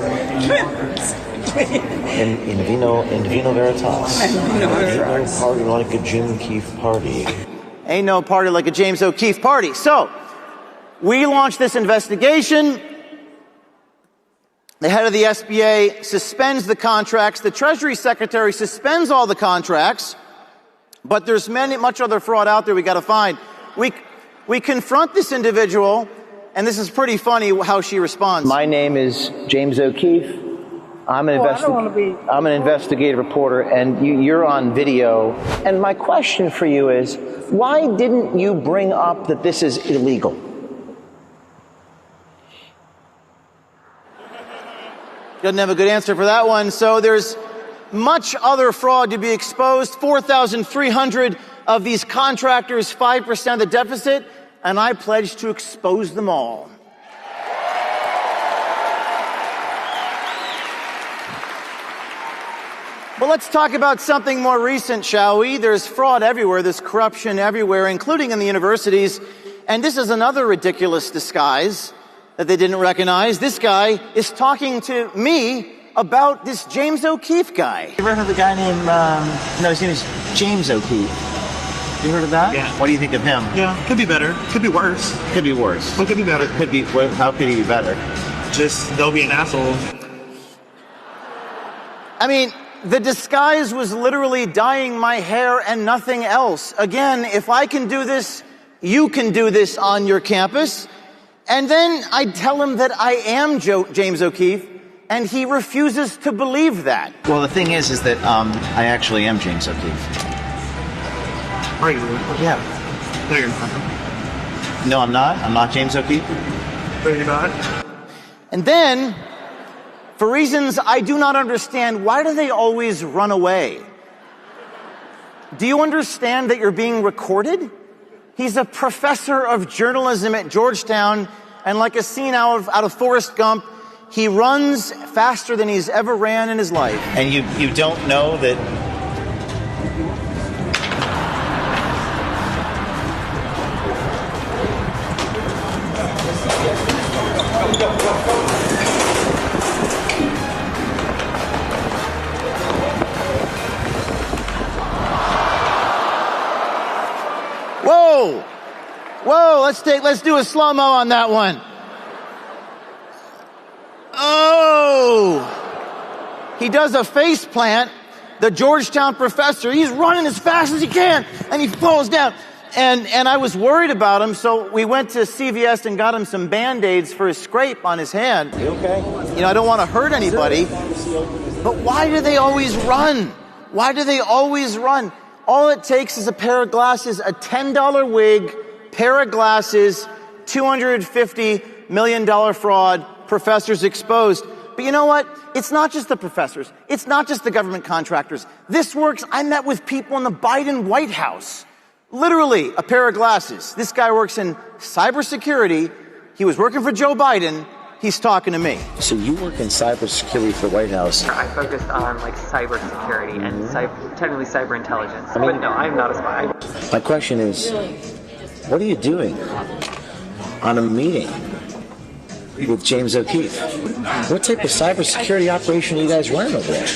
In vino veritas. Ain't no party like a Jim O'Keefe party. Ain't no party like a James O'Keefe party. So, we launched this investigation. The head of the SBA suspends the contracts. The Treasury Secretary suspends all the contracts. But there's much other fraud out there we got to find. We confront this individual, and this is pretty funny how she responds. My name is James O'Keefe. I'm an investigative reporter, and you're on video. And my question for you is, why didn't you bring up that this is illegal? Doesn't have a good answer for that one. So there's much other fraud to be exposed. 4,300 of these contractors, 5% of the deficit, and I pledge to expose them all. Well, let's talk about something more recent, shall we? There's fraud everywhere. There's corruption everywhere, including in the universities. And this is another ridiculous disguise that they didn't recognize. This guy is talking to me about this James O'Keefe guy. You ever heard of the guy named, his name is James O'Keefe. You heard of that? Yeah. What do you think of him? Yeah, could be better. Could be worse. Could be worse. What could be better? How could he be better? Just, they'll be an asshole. I mean, the disguise was literally dyeing my hair and nothing else. Again, if I can do this, you can do this on your campus. And then I tell him that I am James O'Keefe, and he refuses to believe that. Well, the thing is that I actually am James O'Keefe. Are you? Yeah. No, you're not. No, I'm not. I'm not James O'Keefe. Are you not? And then, for reasons I do not understand, why do they always run away? Do you understand that you're being recorded? He's a professor of journalism at Georgetown, and like a scene out of Forrest Gump, he runs faster than he's ever ran in his life. And you don't know that... Whoa, let's do a slow-mo on that one. Oh! He does a face plant. The Georgetown professor, he's running as fast as he can, and he falls down. And I was worried about him, so we went to CVS and got him some Band-Aids for his scrape on his hand. You okay? You know, I don't want to hurt anybody. But why do they always run? Why do they always run? All it takes is a pair of glasses, a $10 wig, pair of glasses, $250 million fraud, professors exposed. But you know what? It's not just the professors. It's not just the government contractors. This works. I met with people in the Biden White House. Literally, a pair of glasses. This guy works in cybersecurity. He was working for Joe Biden. He's talking to me. So you work in cybersecurity for the White House. I focused on cybersecurity and technically cyber intelligence. But no, I'm not a spy. My question is, what are you doing on a meeting with James O'Keefe? What type of cybersecurity operation are you guys running over there?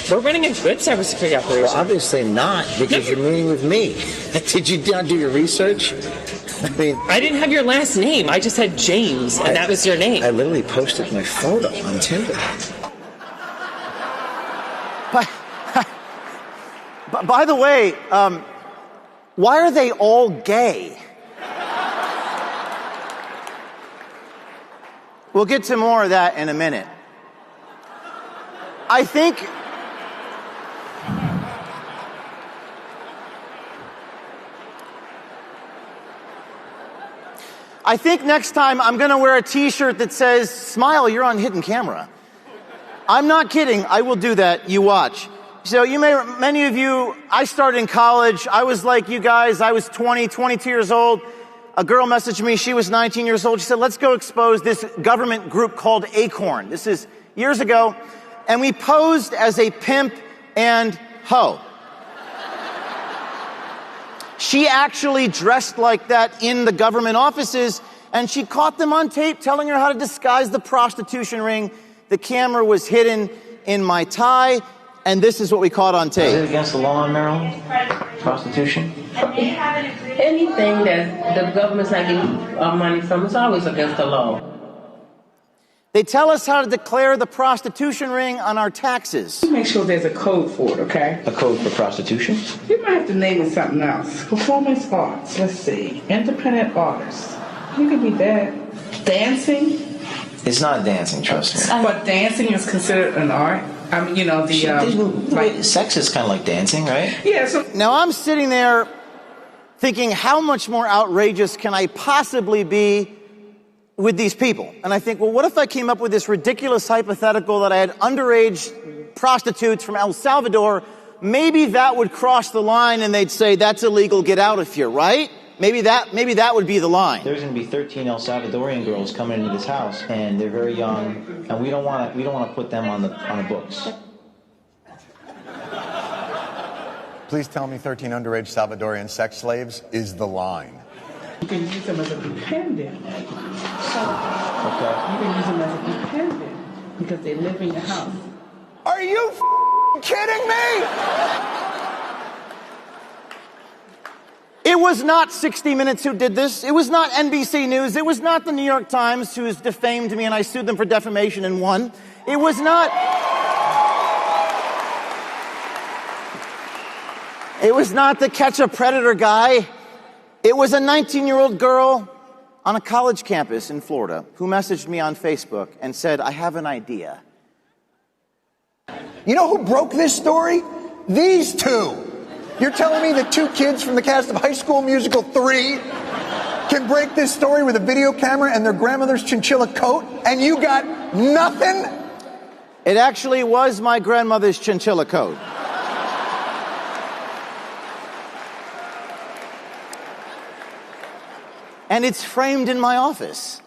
We're running a good cybersecurity operation. Well, obviously not, because you're meeting with me. Did you not do your research? I mean, I didn't have your last name. I just had James, and that was your name. I literally posted my photo on Tinder. By the way, why are they all gay? We'll get to more of that in a minute. I think next time I'm going to wear a t-shirt that says, "Smile, you're on hidden camera." I'm not kidding. I will do that. You watch. So many of you, I started in college. I was like you guys. I was 22 years old. A girl messaged me. She was 19 years old. She said, "Let's go expose this government group called Acorn." This is years ago. And we posed as a pimp and hoe. She actually dressed like that in the government offices, and she caught them on tape telling her how to disguise the prostitution ring. The camera was hidden in my tie, and this is what we caught on tape. Is it against the law in Maryland? Prostitution? Anything that the government's not getting money from is always against the law. They tell us how to declare the prostitution ring on our taxes. Make sure there's a code for it, okay? A code for prostitution? You might have to name it something else. Performance arts, let's see. Independent artists. You could be that. Dancing? It's not dancing, trust me. But dancing is considered an art? I mean, you know, sex is kind of like dancing, right? Yeah, so... Now I'm sitting there thinking, how much more outrageous can I possibly be with these people? And I think, well, what if I came up with this ridiculous hypothetical that I had underage prostitutes from El Salvador? Maybe that would cross the line and they'd say, that's illegal, get out of here, right? Maybe that would be the line. There's going to be 13 El Salvadorian girls coming into this house, and they're very young, and we don't want to put them on the books. Please tell me 13 underage Salvadorian sex slaves is the line. You can use them as a dependent. Okay. You can use them as a dependent because they live in your house. Are you kidding me? It was not 60 Minutes who did this. It was not NBC News. It was not the New York Times who has defamed me and I sued them for defamation and won. It was not... It was not the Catch a Predator guy. It was a 19-year-old girl on a college campus in Florida who messaged me on Facebook and said, I have an idea. You know who broke this story? These two. You're telling me the two kids from the cast of High School Musical 3 can break this story with a video camera and their grandmother's chinchilla coat, and you got nothing? It actually was my grandmother's chinchilla coat. And it's framed in my office.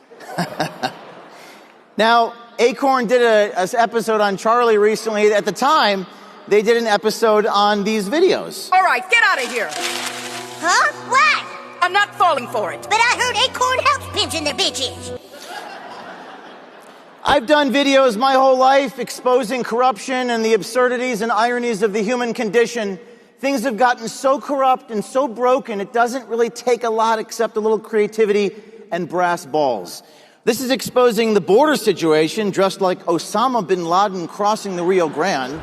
Now, Acorn did an episode on Charlie recently. At the time, they did an episode on these videos. All right, get out of here. Huh? What? I'm not falling for it. But I heard Acorn helps pimping their bitches. I've done videos my whole life exposing corruption and the absurdities and ironies of the human condition. Things have gotten so corrupt and so broken, it doesn't really take a lot except a little creativity and brass balls. This is exposing the border situation, just like Osama bin Laden crossing the Rio Grande.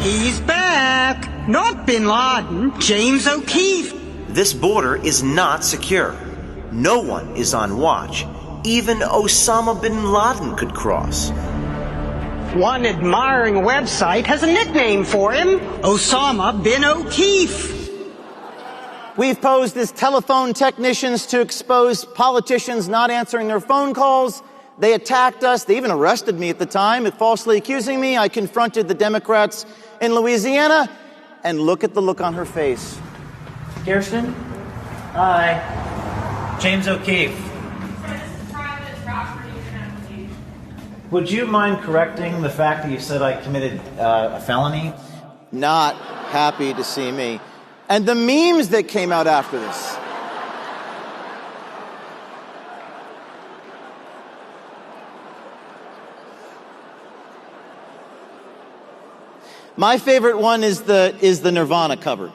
He's back. Not bin Laden, James O'Keefe. This border is not secure. No one is on watch. Even Osama bin Laden could cross. One admiring website has a nickname for him, Osama bin O'Keefe. We've posed as telephone technicians to expose politicians not answering their phone calls. They attacked us. They even arrested me at the time, falsely accusing me. I confronted the Democrats in Louisiana, and look at the look on her face. Kirsten? Hi. James O'Keefe. Would you mind correcting the fact that you said I committed a felony? Not happy to see me. And the memes that came out after this. My favorite one is the Nirvana cover.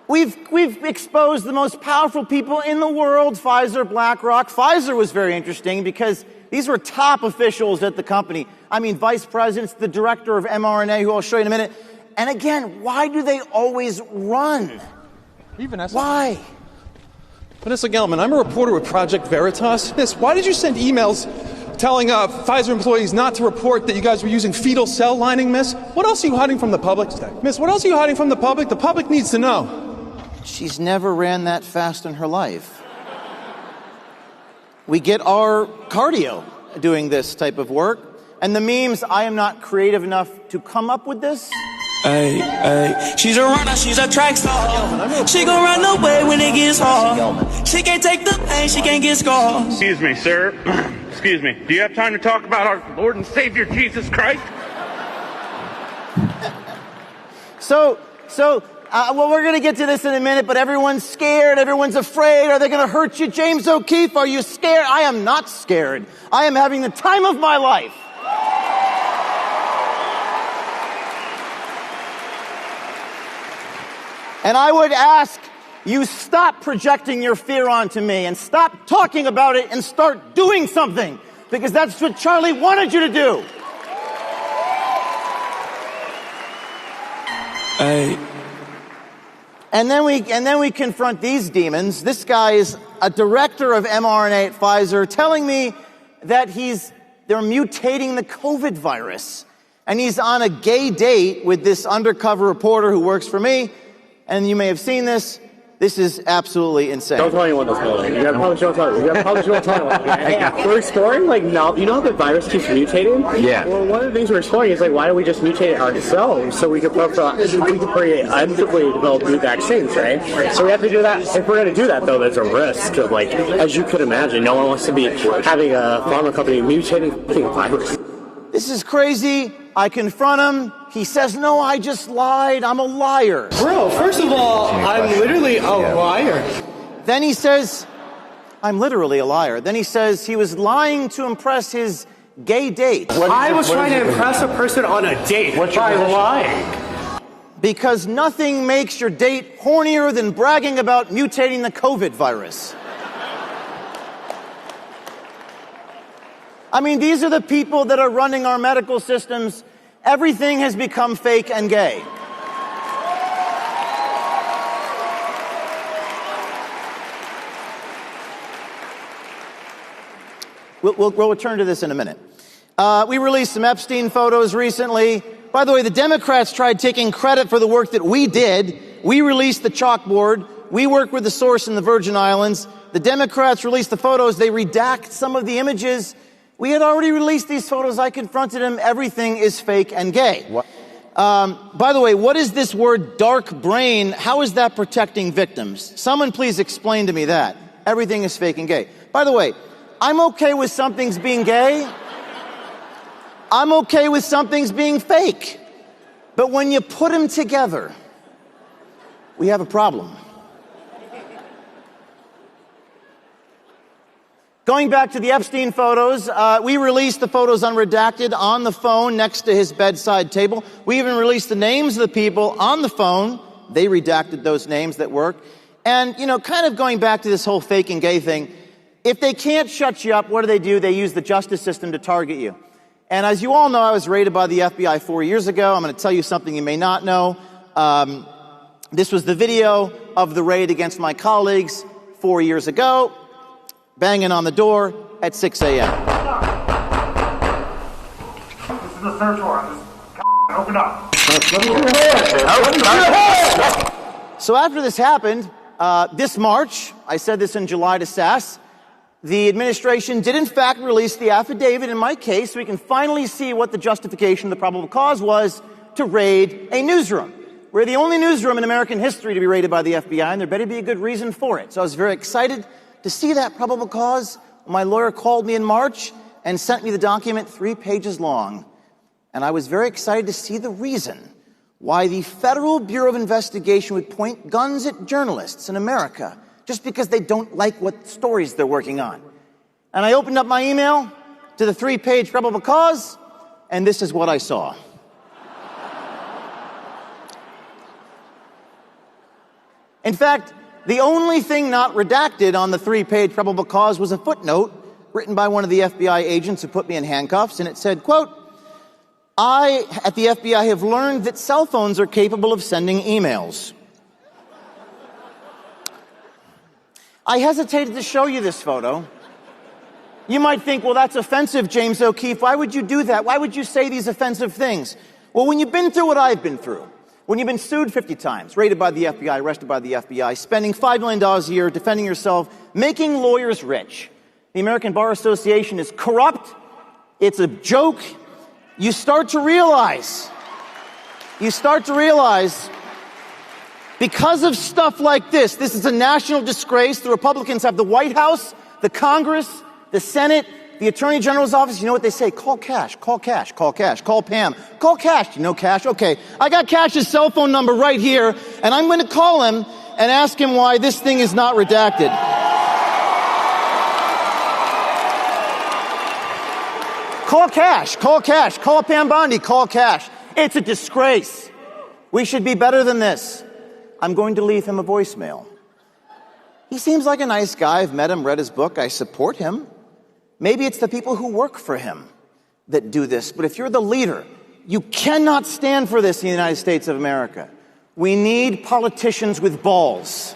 We've exposed the most powerful people in the world, Pfizer, BlackRock. Pfizer was very interesting because these were top officials at the company. I mean, vice presidents, the director of mRNA, who I'll show you in a minute. And again, why do they always run? Why? Vanessa Gelman, I'm a reporter with Project Veritas. Miss, why did you send emails telling Pfizer employees not to report that you guys were using fetal cell lining, miss? What else are you hiding from the public? Miss, what else are you hiding from the public? The public needs to know. She's never ran that fast in her life. We get our cardio doing this type of work. And the memes, I am not creative enough to come up with this. She's a runner, she's a track star. She gon' run away when it gets hard. She can't take the pain, she can't get scars. Excuse me, sir. Excuse me. Do you have time to talk about our Lord and Savior Jesus Christ? So Well, we're going to get to this in a minute, but everyone's scared. Everyone's afraid. Are they going to hurt you? James O'Keefe, are you scared? I am not scared. I am having the time of my life. And I would ask you stop projecting your fear onto me and stop talking about it and start doing something, because that's what Charlie wanted you to do. And then we confront these demons. This guy is a director of mRNA at Pfizer telling me that they're mutating the COVID virus. And he's on a gay date with this undercover reporter who works for me. And you may have seen this. This is absolutely insane. Don't tell anyone this building. You gotta probably don't tell anyone. We're exploring, now, you know how the virus keeps mutating? Yeah. Well, one of the things we're exploring is, why don't we just mutate it ourselves so we can preemptively develop new vaccines, right? So we have to do that. If we're gonna do that, though, there's a risk of, as you could imagine, no one wants to be having a pharma company mutating the virus. This is crazy. I confront him. He says, no, I just lied. I'm a liar. Bro, first of all, I'm literally a liar. Then he says, I'm literally a liar. Then he says he was lying to impress his gay date. I was trying to impress a person on a date by lying. Because nothing makes your date hornier than bragging about mutating the COVID virus. I mean, these are the people that are running our medical systems. Everything has become fake and gay. We'll return to this in a minute. We released some Epstein photos recently. By the way, the Democrats tried taking credit for the work that we did. We released the chalkboard. We worked with the source in the Virgin Islands. The Democrats released the photos. They redact some of the images. We had already released these photos. I confronted him. Everything is fake and gay. What? By the way, what is this word dark brain? How is that protecting victims? Someone please explain to me that. Everything is fake and gay. By the way, I'm okay with some things being gay. I'm okay with some things being fake. But when you put them together, we have a problem. Going back to the Epstein photos, we released the photos unredacted on the phone next to his bedside table. We even released the names of the people on the phone. They redacted those names that worked. And, kind of going back to this whole fake and gay thing, if they can't shut you up, what do? They use the justice system to target you. And as you all know, I was raided by the FBI 4 years ago. I'm going to tell you something you may not know. This was the video of the raid against my colleagues 4 years ago. Banging on the door at 6 a.m. This is a search warrant. Open up. So after this happened, this March, I said this in July to SAS, the administration did in fact release the affidavit in my case so we can finally see what the justification, the probable cause was to raid a newsroom. We're the only newsroom in American history to be raided by the FBI, and there better be a good reason for it. So I was very excited to see that probable cause. My lawyer called me in March and sent me the document 3 pages long. And I was very excited to see the reason why the Federal Bureau of Investigation would point guns at journalists in America just because they don't like what stories they're working on. And I opened up my email to the 3-page probable cause, and this is what I saw. In fact, the only thing not redacted on the 3-page probable cause was a footnote written by one of the FBI agents who put me in handcuffs, and it said, quote, I, at the FBI, have learned that cell phones are capable of sending emails. I hesitated to show you this photo. You might think, well, that's offensive, James O'Keefe. Why would you do that? Why would you say these offensive things? Well, when you've been through what I've been through, when you've been sued 50 times, raided by the FBI, arrested by the FBI, spending $5 million a year defending yourself, making lawyers rich. The American Bar Association is corrupt. It's a joke. You start to realize, because of stuff like this is a national disgrace. The Republicans have the White House, the Congress, the Senate, the Attorney General's office. You know what they say? Call Cash, call Cash, call Cash, call Pam, call Cash. You know Cash? Okay. I got Cash's cell phone number right here, And I'm going to call him and ask him why this thing is not redacted. Call Cash, call Cash, call Pam Bondi, call Cash. It's a disgrace. We should be better than this. I'm going to leave him a voicemail. He seems like a nice guy. I've met him, read his book. I support him. Maybe it's the people who work for him that do this. But if you're the leader, you cannot stand for this in the United States of America. We need politicians with balls.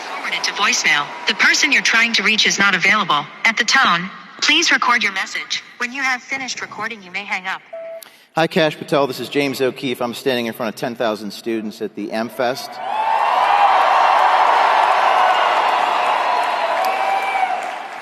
Forwarded to voicemail. The person you're trying to reach is not available. At the tone, please record your message. When you have finished recording, you may hang up. Hi, Kash Patel. This is James O'Keefe. I'm standing in front of 10,000 students at the Amfest.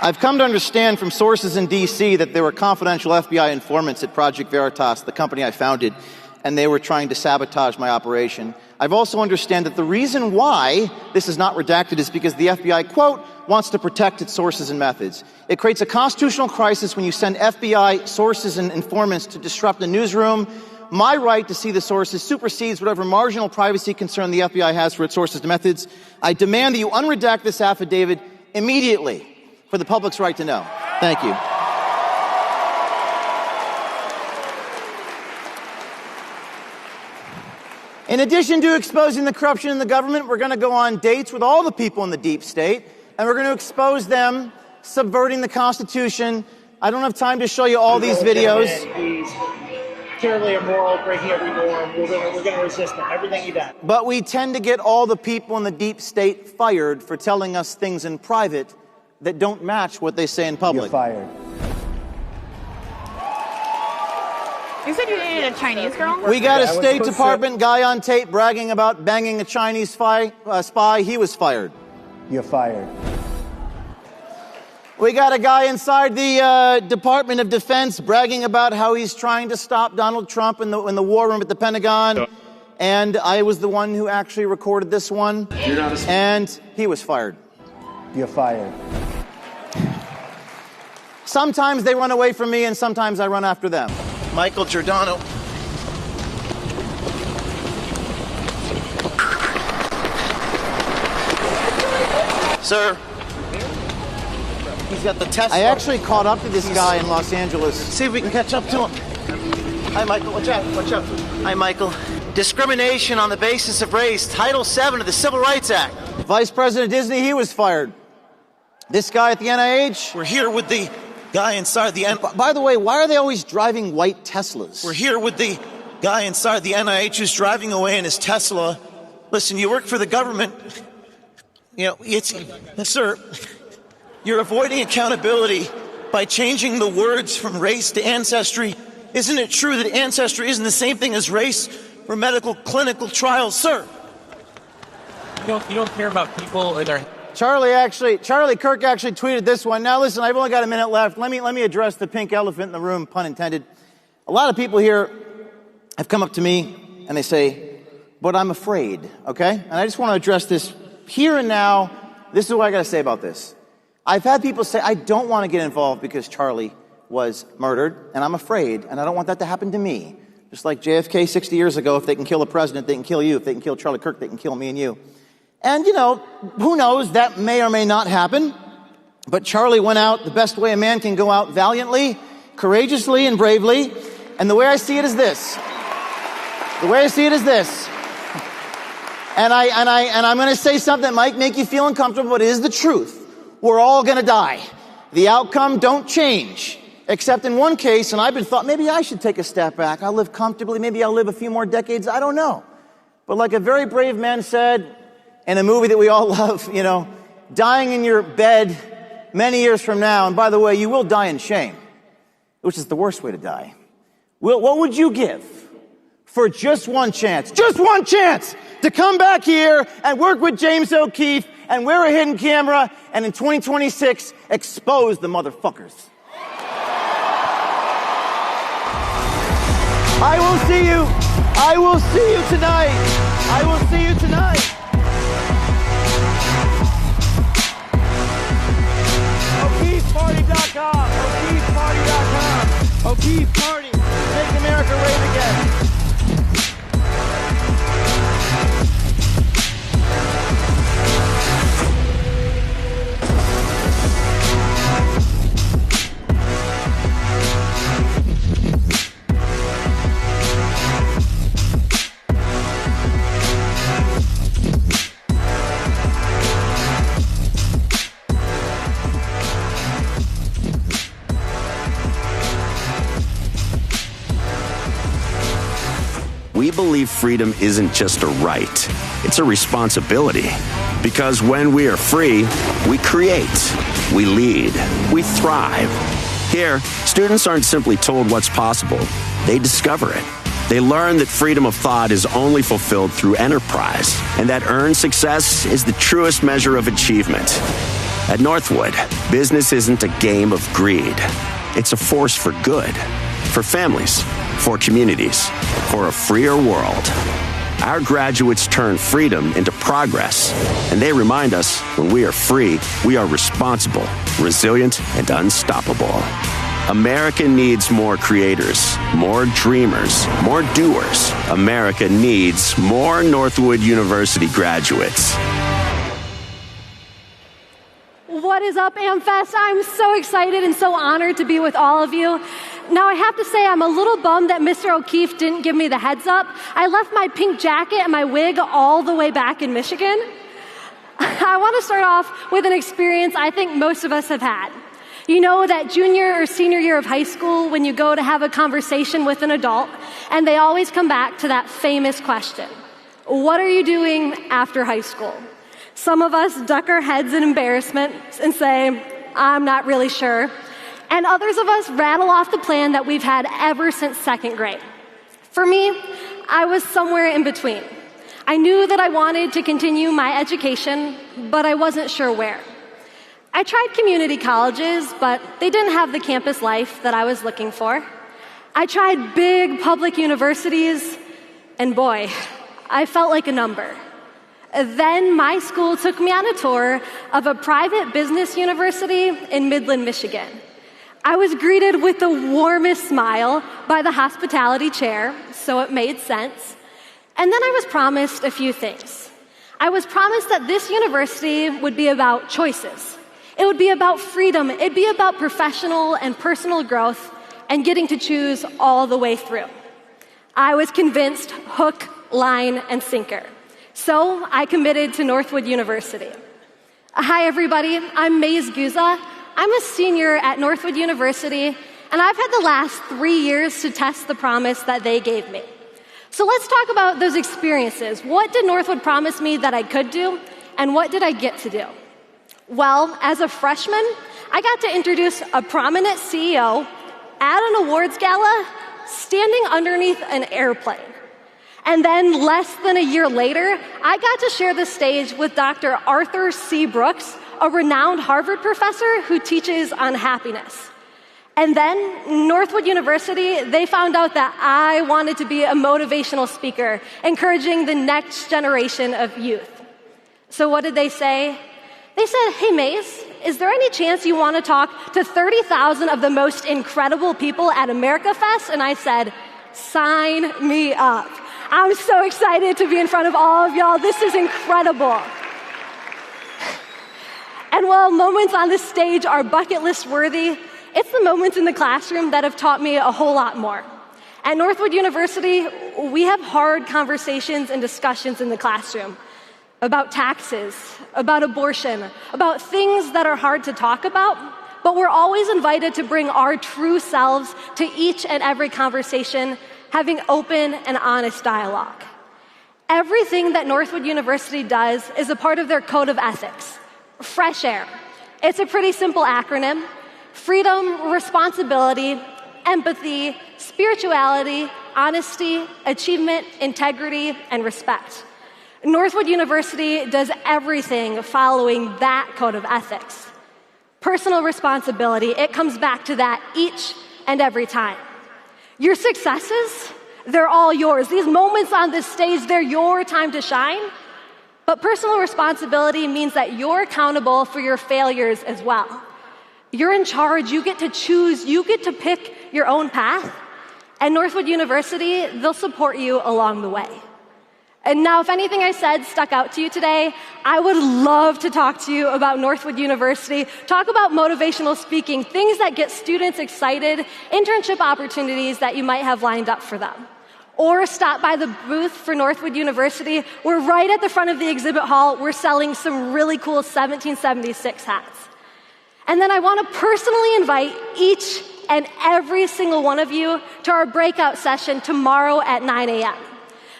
I've come to understand from sources in D.C. that there were confidential FBI informants at Project Veritas, the company I founded, and they were trying to sabotage my operation. I've also understand that the reason why this is not redacted is because the FBI, quote, wants to protect its sources and methods. It creates a constitutional crisis when you send FBI sources and informants to disrupt the newsroom. My right to see the sources supersedes whatever marginal privacy concern the FBI has for its sources and methods. I demand that you unredact this affidavit immediately for the public's right to know. Thank you. In addition to exposing the corruption in the government, we're going to go on dates with all the people in the deep state, and we're going to expose them subverting the Constitution. I don't have time to show you all these videos. He's purely immoral, breaking every norm. We're going to resist him, everything he does. But we tend to get all the people in the deep state fired for telling us things in private that don't match what they say in public. You're fired. You said you dated a Chinese girl? We got a State Department guy on tape bragging about banging a Chinese spy. He was fired. You're fired. We got a guy inside the Department of Defense bragging about how he's trying to stop Donald Trump in the war room at the Pentagon. And I was the one who actually recorded this one. You're not a... And he was fired. You're fired. Sometimes they run away from me and sometimes I run after them. Michael Giordano. Sir. He's got the Tesla. I actually caught up to this guy in Los Angeles. See if we can catch up to him. Hi, Michael. Watch out. Watch out. Hi, Michael. Discrimination on the basis of race. Title VII of the Civil Rights Act. Vice President of Disney, he was fired. This guy at the NIH. We're here with the guy inside the... By the way, why are they always driving white Teslas? We're here with the guy inside the NIH who's driving away in his Tesla. Listen, you work for the government. You know, sir, you're avoiding accountability by changing the words from race to ancestry. Isn't it true that ancestry isn't the same thing as race for medical clinical trials, sir? You don't care about people in their... Charlie Kirk actually tweeted this one. Now listen, I've only got a minute left. Let me address the pink elephant in the room, pun intended. A lot of people here have come up to me and they say, but I'm afraid, okay? And I just want to address this here and now. This is what I got to say about this. I've had people say, I don't want to get involved because Charlie was murdered, and I'm afraid, and I don't want that to happen to me. Just like JFK 60 years ago, if they can kill a president, they can kill you. If they can kill Charlie Kirk, they can kill me and you. And, you know, who knows, that may or may not happen. But Charlie went out the best way a man can go out: valiantly, courageously, and bravely. And the way I see it is this. The way I see it is this. And I'm going to say something that might make you feel uncomfortable, but it is the truth. We're all going to die. The outcome don't change. Except in one case, and I've been thought, maybe I should take a step back. I'll live comfortably. Maybe I'll live a few more decades. I don't know. But like a very brave man said in a movie that we all love, you know, dying in your bed many years from now, and by the way, you will die in shame, which is the worst way to die. What would you give for just one chance to come back here and work with James O'Keefe and wear a hidden camera and in 2026 expose the motherfuckers? I will see you tonight. I will see you tonight. O'KeefeParty.com. O'KeefeParty.com. O'Keefe Party. Make America rave again. We believe freedom isn't just a right, it's a responsibility. Because when we are free, we create, we lead, we thrive. Here, students aren't simply told what's possible, they discover it. They learn that freedom of thought is only fulfilled through enterprise, and that earned success is the truest measure of achievement. At Northwood, business isn't a game of greed. It's a force for good, for families, for communities, for a freer world. Our graduates turn freedom into progress, and they remind us when we are free, we are responsible, resilient, and unstoppable. America needs more creators, more dreamers, more doers. America needs more Northwood University graduates. What is up, Amfest? I'm so excited and so honored to be with all of you. Now, I have to say I'm a little bummed that Mr. O'Keefe didn't give me the heads up. I left my pink jacket and my wig all the way back in Michigan. I want to start off with an experience I think most of us have had. You know, that junior or senior year of high school when you go to have a conversation with an adult and they always come back to that famous question. What are you doing after high school? Some of us duck our heads in embarrassment and say, I'm not really sure. And others of us rattle off the plan that we've had ever since second grade. For me, I was somewhere in between. I knew that I wanted to continue my education, but I wasn't sure where. I tried community colleges, but they didn't have the campus life that I was looking for. I tried big public universities, and boy, I felt like a number. Then my school took me on a tour of a private business university in Midland, Michigan. I was greeted with the warmest smile by the hospitality chair, so it made sense. And then I was promised a few things. I was promised that this university would be about choices. It would be about freedom. It'd be about professional and personal growth and getting to choose all the way through. I was convinced hook, line, and sinker. So I committed to Northwood University. Hi, everybody. I'm Maze Guza. I'm a senior at Northwood University, and I've had the last 3 years to test the promise that they gave me. So let's talk about those experiences. What did Northwood promise me that I could do, and what did I get to do? Well, as a freshman, I got to introduce a prominent CEO at an awards gala standing underneath an airplane. And then less than a year later, I got to share the stage with Dr. Arthur C. Brooks, a renowned Harvard professor who teaches on happiness. And then Northwood University, they found out that I wanted to be a motivational speaker, encouraging the next generation of youth. So what did they say? They said, hey, Maze, is there any chance you want to talk to 30,000 of the most incredible people at AmericaFest? And I said, sign me up. I'm so excited to be in front of all of y'all. This is incredible. And while moments on this stage are bucket list worthy, it's the moments in the classroom that have taught me a whole lot more. At Northwood University, we have hard conversations and discussions in the classroom about taxes, about abortion, about things that are hard to talk about, but we're always invited to bring our true selves to each and every conversation, having open and honest dialogue. Everything that Northwood University does is a part of their code of ethics. Fresh air. It's a pretty simple acronym. Freedom, responsibility, empathy, spirituality, honesty, achievement, integrity, and respect. Northwood University does everything following that code of ethics. Personal responsibility, it comes back to that each and every time. Your successes, they're all yours. These moments on this stage, they're your time to shine. But personal responsibility means that you're accountable for your failures as well. You're in charge, you get to choose, you get to pick your own path. And Northwood University, they'll support you along the way. And now, if anything I said stuck out to you today, I would love to talk to you about Northwood University, talk about motivational speaking, things that get students excited, internship opportunities that you might have lined up for them. Or stop by the booth for Northwood University. We're right at the front of the exhibit hall. We're selling some really cool 1776 hats. And then I want to personally invite each and every single one of you to our breakout session tomorrow at 9 a.m.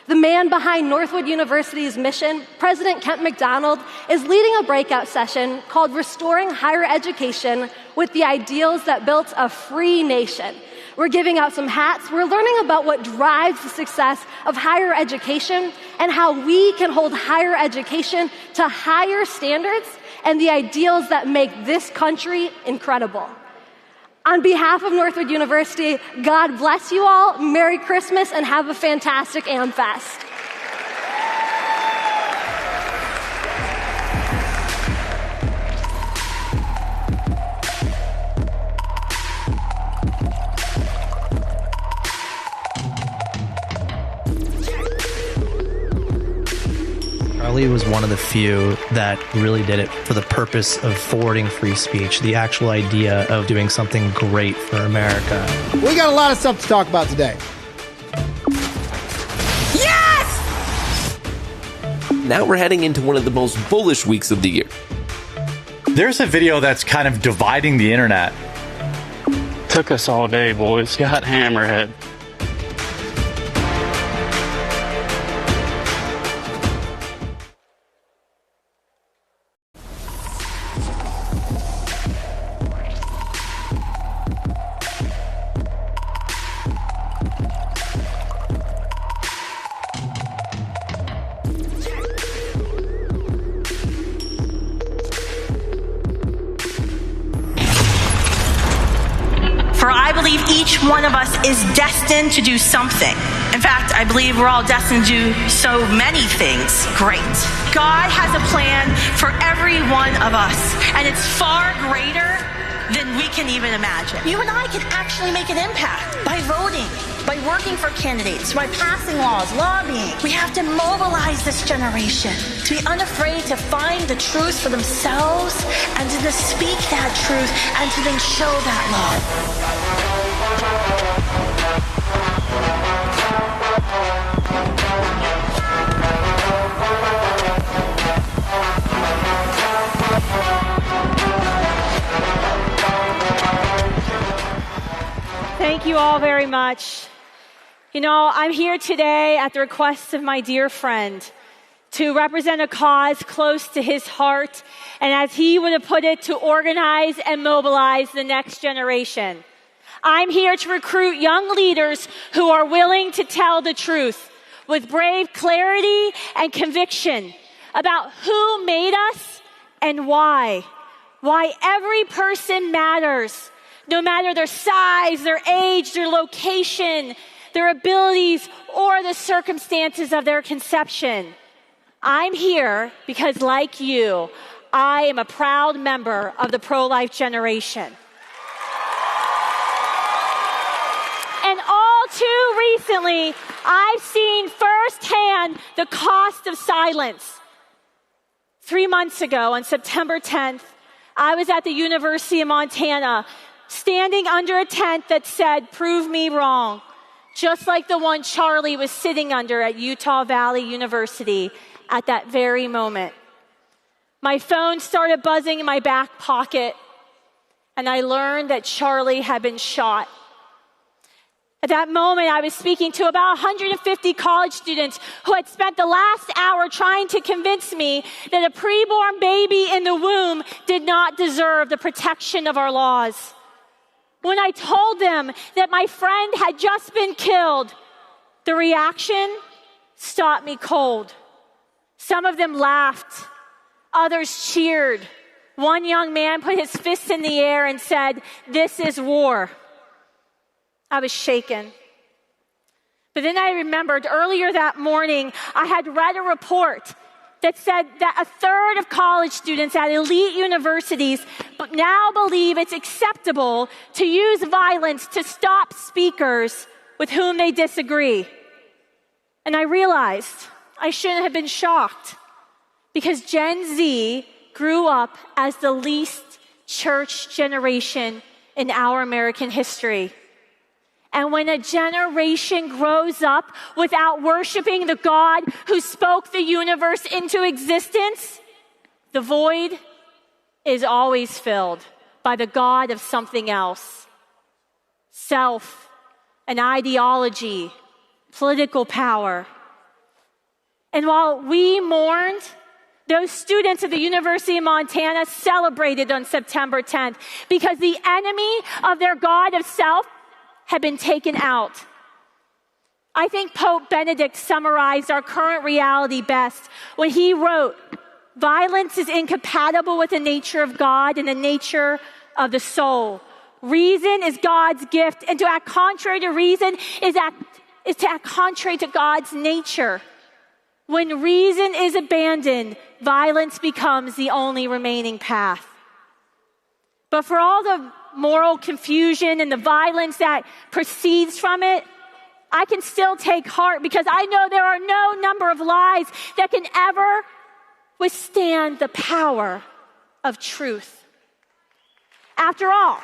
The man behind Northwood University's mission, President Kent McDonald, is leading a breakout session called Restoring Higher Education with the Ideals That Built a Free Nation. We're giving out some hats. We're learning about what drives the success of higher education and how we can hold higher education to higher standards and the ideals that make this country incredible. On behalf of Northwood University, God bless you all, Merry Christmas, and have a fantastic AmFest. Charlie was one of the few that really did it for the purpose of forwarding free speech, the actual idea of doing something great for America. We got a lot of stuff to talk about today. Yes! Now we're heading into one of the most bullish weeks of the year. There's a video that's kind of dividing the internet. Took us all day, boys. Got hammerhead. For I believe each one of us is destined to do something. In fact, I believe we're all destined to do so many things great. God has a plan for every one of us, and it's far greater than we can even imagine. You and I can actually make an impact by voting, by working for candidates, by passing laws, lobbying. We have to mobilize this generation to be unafraid to find the truth for themselves and to speak that truth and to then show that love. Thank you all very much. You know, I'm here today at the request of my dear friend to represent a cause close to his heart, and as he would have put it, to organize and mobilize the next generation. I'm here to recruit young leaders who are willing to tell the truth with brave clarity and conviction about who made us and why every person matters, no matter their size, their age, their location, their abilities, or the circumstances of their conception. I'm here because, like you, I am a proud member of the pro-life generation. And all too recently, I've seen firsthand the cost of silence. 3 months ago, on September 10th, I was at the University of Montana, standing under a tent that said, "Prove me wrong," just like the one Charlie was sitting under at Utah Valley University at that very moment. My phone started buzzing in my back pocket, and I learned that Charlie had been shot. At that moment, I was speaking to about 150 college students who had spent the last hour trying to convince me that a preborn baby in the womb did not deserve the protection of our laws. When I told them that my friend had just been killed, the reaction stopped me cold. Some of them laughed. Others cheered. One young man put his fists in the air and said, "This is war." I was shaken. But then I remembered earlier that morning, I had read a report that said that a third of college students at elite universities now believe it's acceptable to use violence to stop speakers with whom they disagree. And I realized I shouldn't have been shocked, because Gen Z grew up as the least church generation in our American history. And when a generation grows up without worshiping the God who spoke the universe into existence, the void is always filled by the God of something else. Self, an ideology, political power. And while we mourned, those students at the University of Montana celebrated on September 10th because the enemy of their God of self had been taken out. I think Pope Benedict summarized our current reality best when he wrote, "Violence is incompatible with the nature of God and the nature of the soul. Reason is God's gift, and to act contrary to reason is to act contrary to God's nature. When reason is abandoned, violence becomes the only remaining path." But for all the moral confusion and the violence that proceeds from it, I can still take heart because I know there are no number of lies that can ever withstand the power of truth. After all,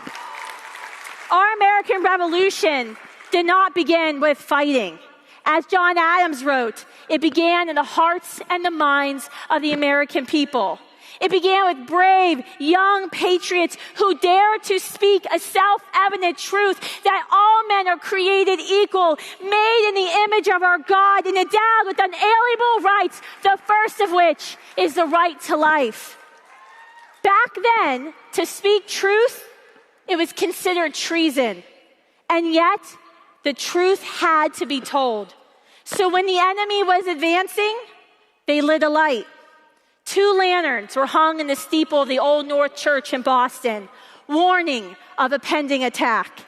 our American Revolution did not begin with fighting. As John Adams wrote, it began in the hearts and the minds of the American people. It began with brave, young patriots who dared to speak a self-evident truth that all men are created equal, made in the image of our God and endowed with unalienable rights, the first of which is the right to life. Back then, to speak truth, it was considered treason. And yet, the truth had to be told. So when the enemy was advancing, they lit a light. 2 lanterns were hung in the steeple of the Old North Church in Boston, warning of a pending attack.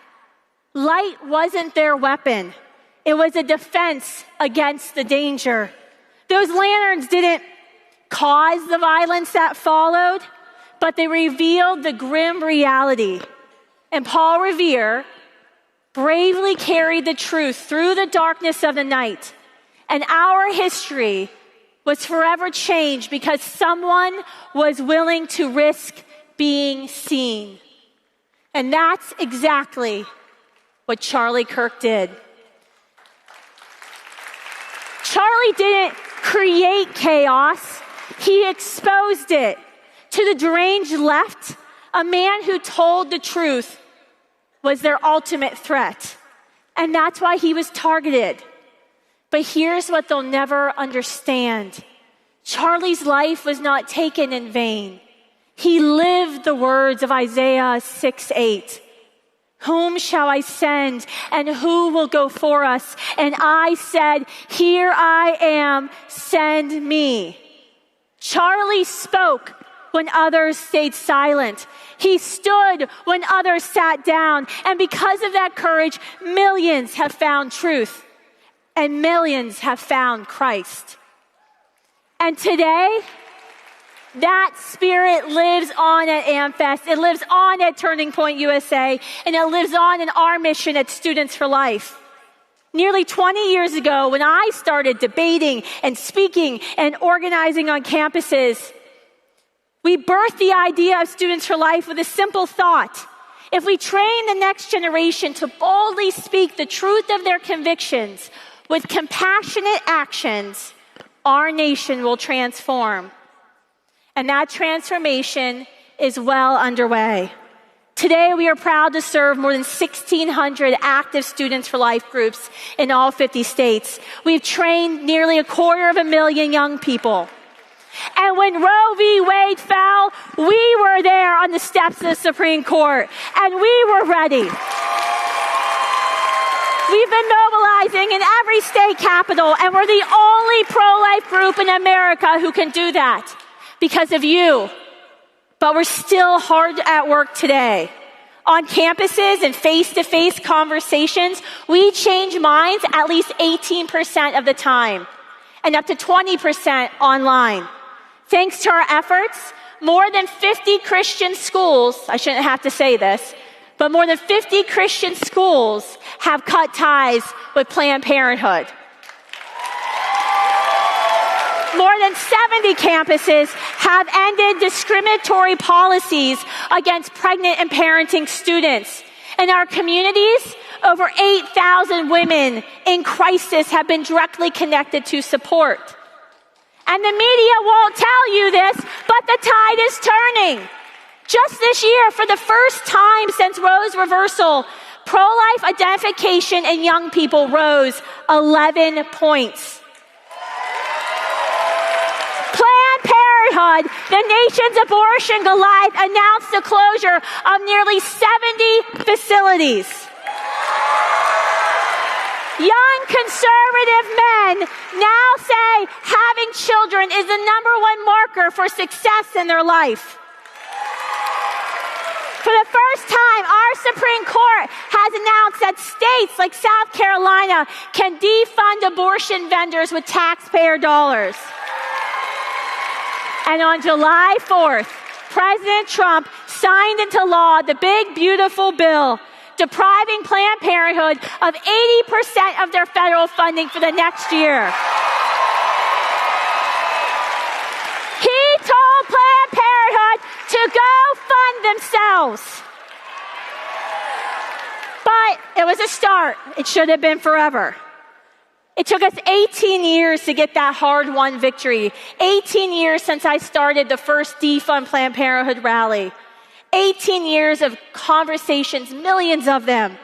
Light wasn't their weapon. It was a defense against the danger. Those lanterns didn't cause the violence that followed, but they revealed the grim reality. And Paul Revere bravely carried the truth through the darkness of the night. And our history was forever changed because someone was willing to risk being seen. And that's exactly what Charlie Kirk did. Charlie didn't create chaos. He exposed it. To the deranged left, a man who told the truth was their ultimate threat. And that's why he was targeted. But here's what they'll never understand. Charlie's life was not taken in vain. He lived the words of Isaiah 6:8. Whom shall I send and who will go for us? And I said, here I am, send me. Charlie spoke when others stayed silent. He stood when others sat down. And because of that courage, millions have found truth. And millions have found Christ. And today, that spirit lives on at AmFest. It lives on at Turning Point USA. And it lives on in our mission at Students for Life. Nearly 20 years ago, when I started debating and speaking and organizing on campuses, we birthed the idea of Students for Life with a simple thought. If we train the next generation to boldly speak the truth of their convictions with compassionate actions, our nation will transform. And that transformation is well underway. Today, we are proud to serve more than 1,600 active Students for Life groups in all 50 states. We've trained nearly 250,000 young people. And when Roe v. Wade fell, we were there on the steps of the Supreme Court, and we were ready. We've been mobilizing in every state capital, and we're the only pro-life group in America who can do that because of you. But we're still hard at work today. On campuses and face-to-face conversations, we change minds at least 18% of the time, and up to 20% online. Thanks to our efforts, more than 50 Christian schools, I shouldn't have to say this, but more than 50 Christian schools have cut ties with Planned Parenthood. More than 70 campuses have ended discriminatory policies against pregnant and parenting students. In our communities, over 8,000 women in crisis have been directly connected to support. And the media won't tell you this, but the tide is turning. Just this year, for the first time since Roe's reversal, pro-life identification in young people rose 11 points. Parenthood, the nation's abortion Goliath, announced the closure of nearly 70 facilities. Young conservative men now say having children is the #1 marker for success in their life. For the first time, our Supreme Court has announced that states like South Carolina can defund abortion vendors with taxpayer dollars. And on July 4th, President Trump signed into law the big, beautiful bill depriving Planned Parenthood of 80% of their federal funding for the next year. He told Planned Parenthood to go fund themselves. But it was a start. It should have been forever. It took us 18 years to get that hard-won victory. 18 years since I started the first defund Planned Parenthood rally. 18 years of conversations, millions of them,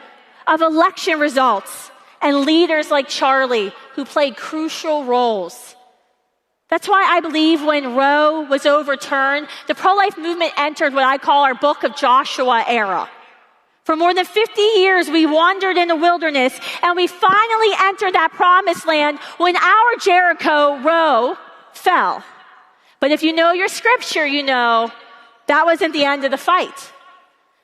of election results, and leaders like Charlie who played crucial roles. That's why I believe when Roe was overturned, the pro-life movement entered what I call our Book of Joshua era. For more than 50 years, we wandered in the wilderness, and we finally entered that promised land when our Jericho, Roe, fell. But if you know your scripture, you know that wasn't the end of the fight.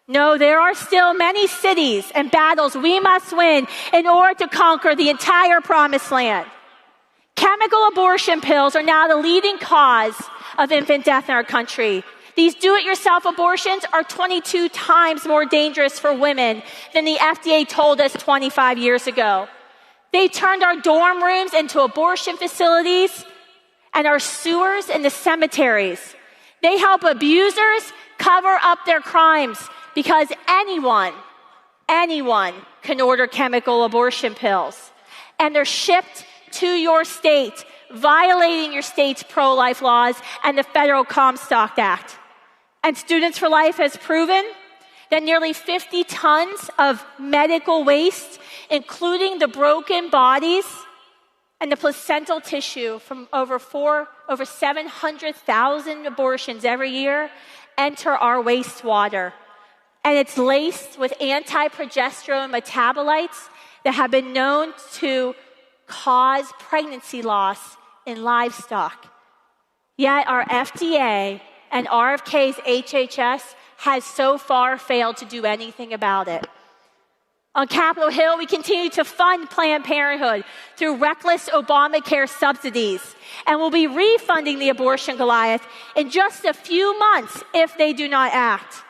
No, there are still many cities and battles we must win in order to conquer the entire promised land. Chemical abortion pills are now the leading cause of infant death in our country. These do-it-yourself abortions are 22 times more dangerous for women than the FDA told us 25 years ago. They turned our dorm rooms into abortion facilities and our sewers into cemeteries. They help abusers cover up their crimes because anyone can order chemical abortion pills. And they're shipped to your state, violating your state's pro-life laws and the federal Comstock Act. And Students for Life has proven that nearly 50 tons of medical waste, including the broken bodies and the placental tissue from over 700,000 abortions every year, enter our wastewater. And it's laced with anti-progesterone metabolites that have been known to cause pregnancy loss in livestock. Yet our FDA and RFK's HHS has so far failed to do anything about it. On Capitol Hill, we continue to fund Planned Parenthood through reckless Obamacare subsidies, and we'll be refunding the abortion Goliath in just a few months if they do not act.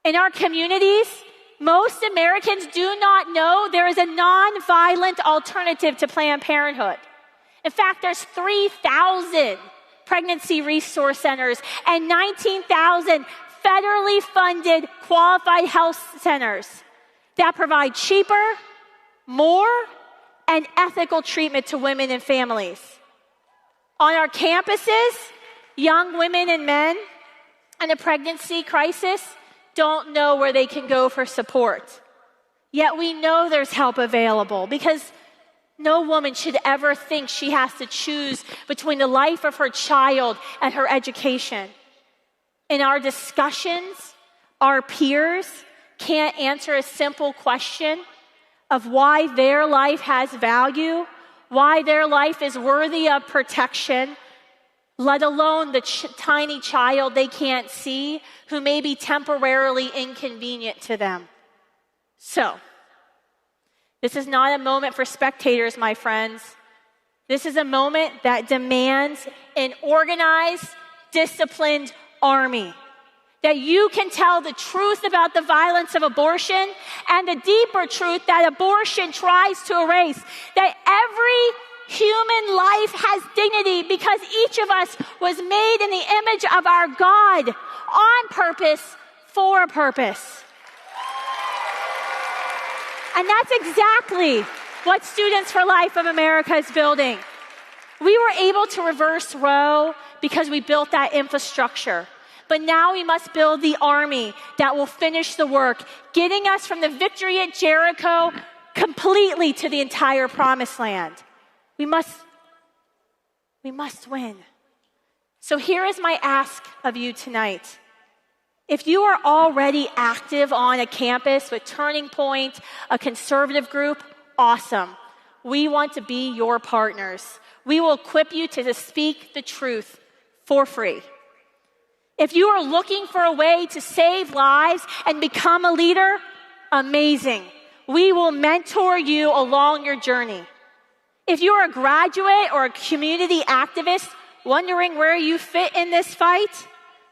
In our communities, most Americans do not know there is a non-violent alternative to Planned Parenthood. In fact, there's 3,000 pregnancy resource centers and 19,000 federally funded qualified health centers that provide cheaper, more, and ethical treatment to women and families. On our campuses, young women and men in a pregnancy crisis don't know where they can go for support. Yet we know there's help available because no woman should ever think she has to choose between the life of her child and her education. In our discussions, our peers can't answer a simple question of why their life has value, why their life is worthy of protection, let alone the tiny child they can't see who may be temporarily inconvenient to them. So, this is not a moment for spectators, my friends. This is a moment that demands an organized, disciplined army. That you can tell the truth about the violence of abortion and the deeper truth that abortion tries to erase. That every human life has dignity because each of us was made in the image of our God on purpose, for a purpose. And that's exactly what Students for Life of America is building. We were able to reverse Roe because we built that infrastructure. But now we must build the army that will finish the work, getting us from the victory at Jericho completely to the entire promised land. We must win. So here is my ask of you tonight. If you are already active on a campus with Turning Point, a conservative group, awesome. We want to be your partners. We will equip you to speak the truth for free. If you are looking for a way to save lives and become a leader, amazing. We will mentor you along your journey. If you are a graduate or a community activist wondering where you fit in this fight,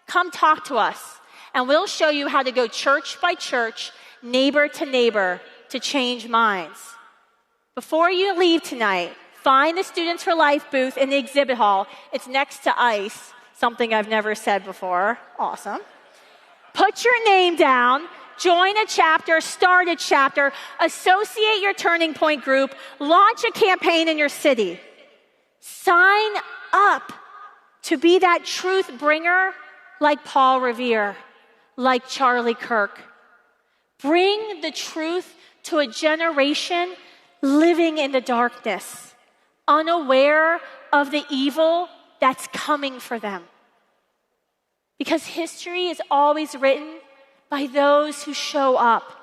come talk to us, and we'll show you how to go church by church, neighbor to neighbor, to change minds. Before you leave tonight, find the Students for Life booth in the exhibit hall. It's next to ICE, something I've never said before. Awesome. Put your name down, join a chapter, start a chapter, associate your Turning Point group, launch a campaign in your city. Sign up to be that truth bringer like Paul Revere, like Charlie Kirk. Bring the truth to a generation living in the darkness, unaware of the evil that's coming for them. Because history is always written by those who show up.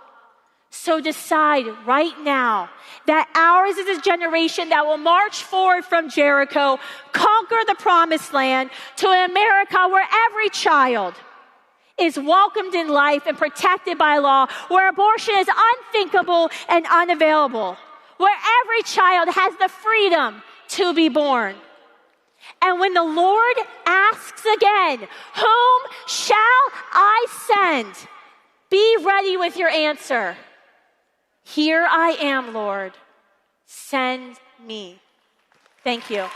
So decide right now that ours is a generation that will march forward from Jericho, conquer the promised land to an America where every child is welcomed in life and protected by law, where abortion is unthinkable and unavailable, where every child has the freedom to be born. And when the Lord asks again, whom shall I send? Be ready with your answer. Here I am, Lord. Send me. Thank you.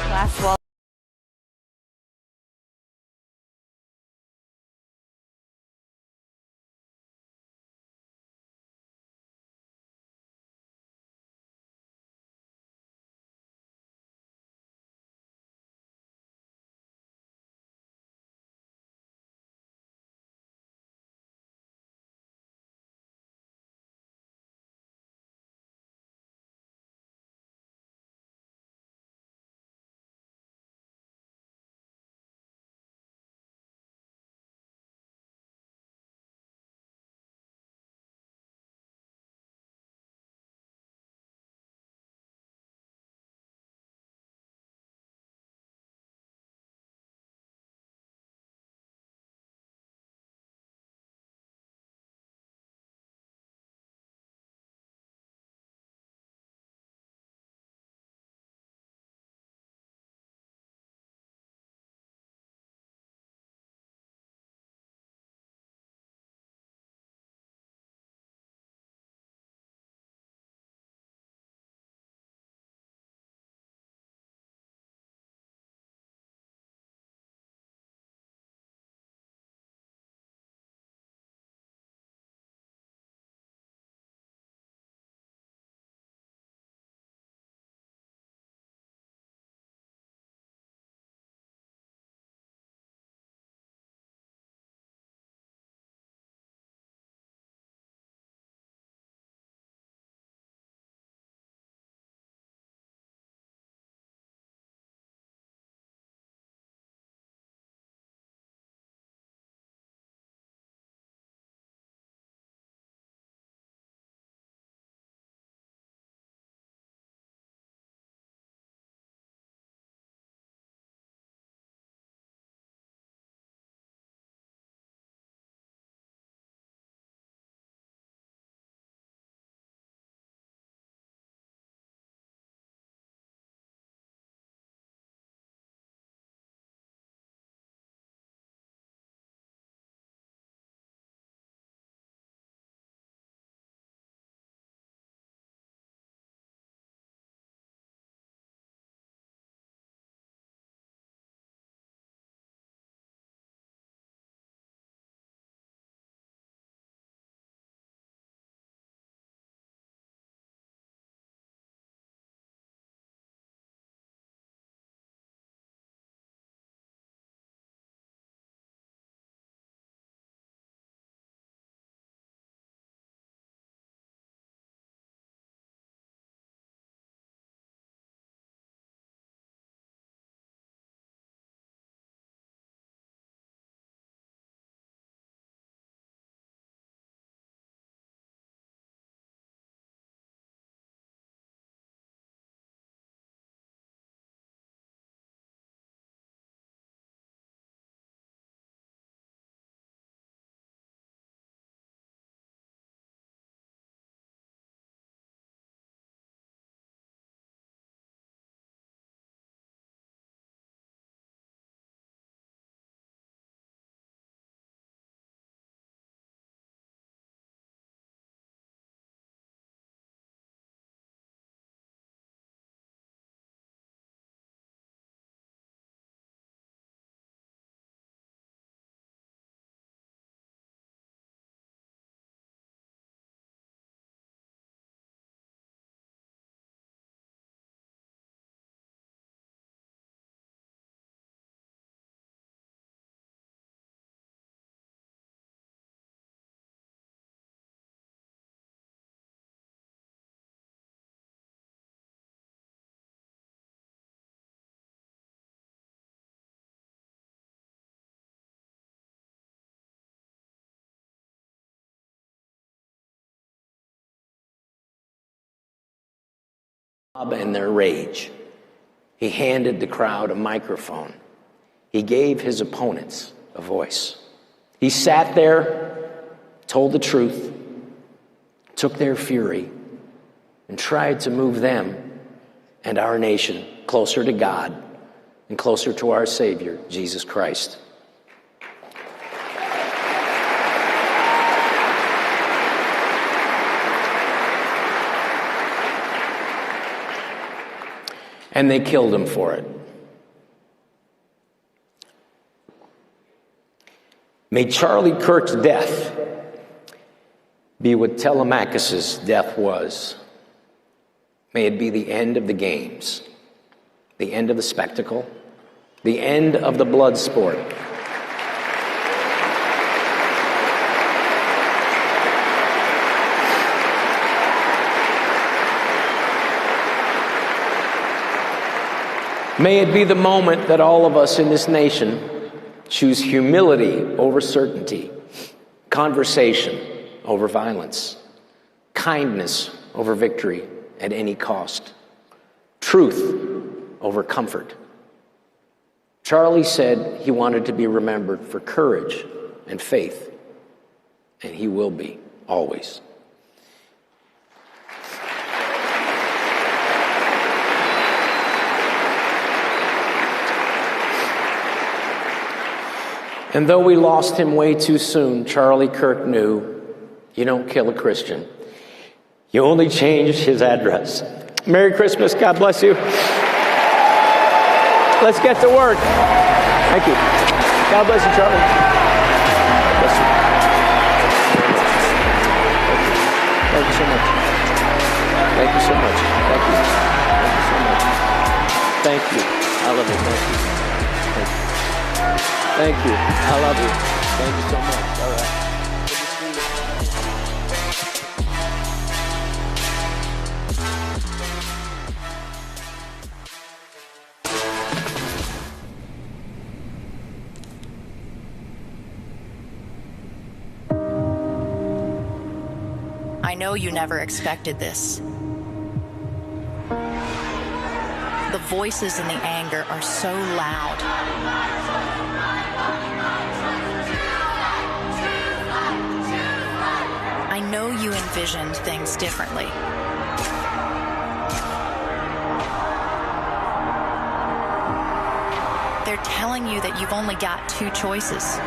Last wall. and their rage. He handed the crowd a microphone. He gave his opponents a voice. He sat there, told the truth, took their fury, and tried to move them and our nation closer to God and closer to our Savior, Jesus Christ. And they killed him for it. May Charlie Kirk's death be what Telemachus's death was. May it be the end of the games, the end of the spectacle, the end of the blood sport. May it be the moment that all of us in this nation choose humility over certainty, conversation over violence, kindness over victory at any cost, truth over comfort. Charlie said he wanted to be remembered for courage and faith, and he will be, always. And though we lost him way too soon, Charlie Kirk knew you don't kill a Christian. You only change his address. Merry Christmas. God bless you. Let's get to work. Thank you. God bless you, Charlie. God bless you. Thank you so much. Thank you so much. Thank you. Thank you so much. Thank you. I love it. Thank you. Thank you. Thank you. I love you. Thank you so much. All right. I know you never expected this. The voices and the anger are so loud. I know you envisioned things differently. They're telling you that you've only got two choices.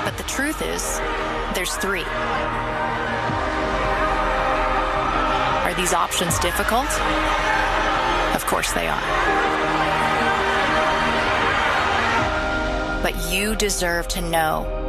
But the truth is, there's three. Are these options difficult? Of course they are. But you deserve to know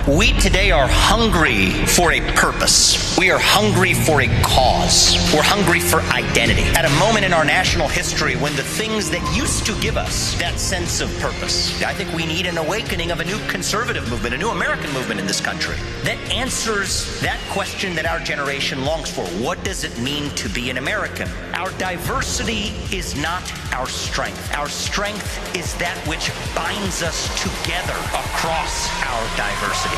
We today are hungry for a purpose. We are hungry for a cause. We're hungry for identity. At a moment in our national history when the things that used to give us that sense of purpose, I think we need an awakening of a new conservative movement, a new American movement in this country that answers that question that our generation longs for. What does it mean to be an American? Our diversity is not our strength. Our strength is that which binds us together across our diversity.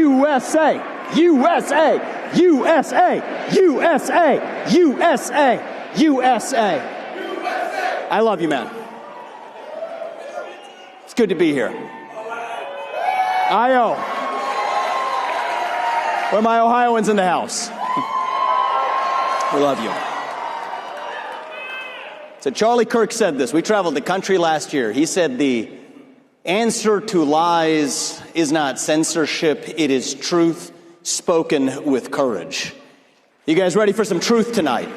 USA, USA, USA, USA, USA, USA. I love you, man. It's good to be here. I-O. Where my Ohioans in the house. We love you. So Charlie Kirk said this. We traveled the country last year. He said the answer to lies is not censorship, it is truth spoken with courage. You guys ready for some truth tonight?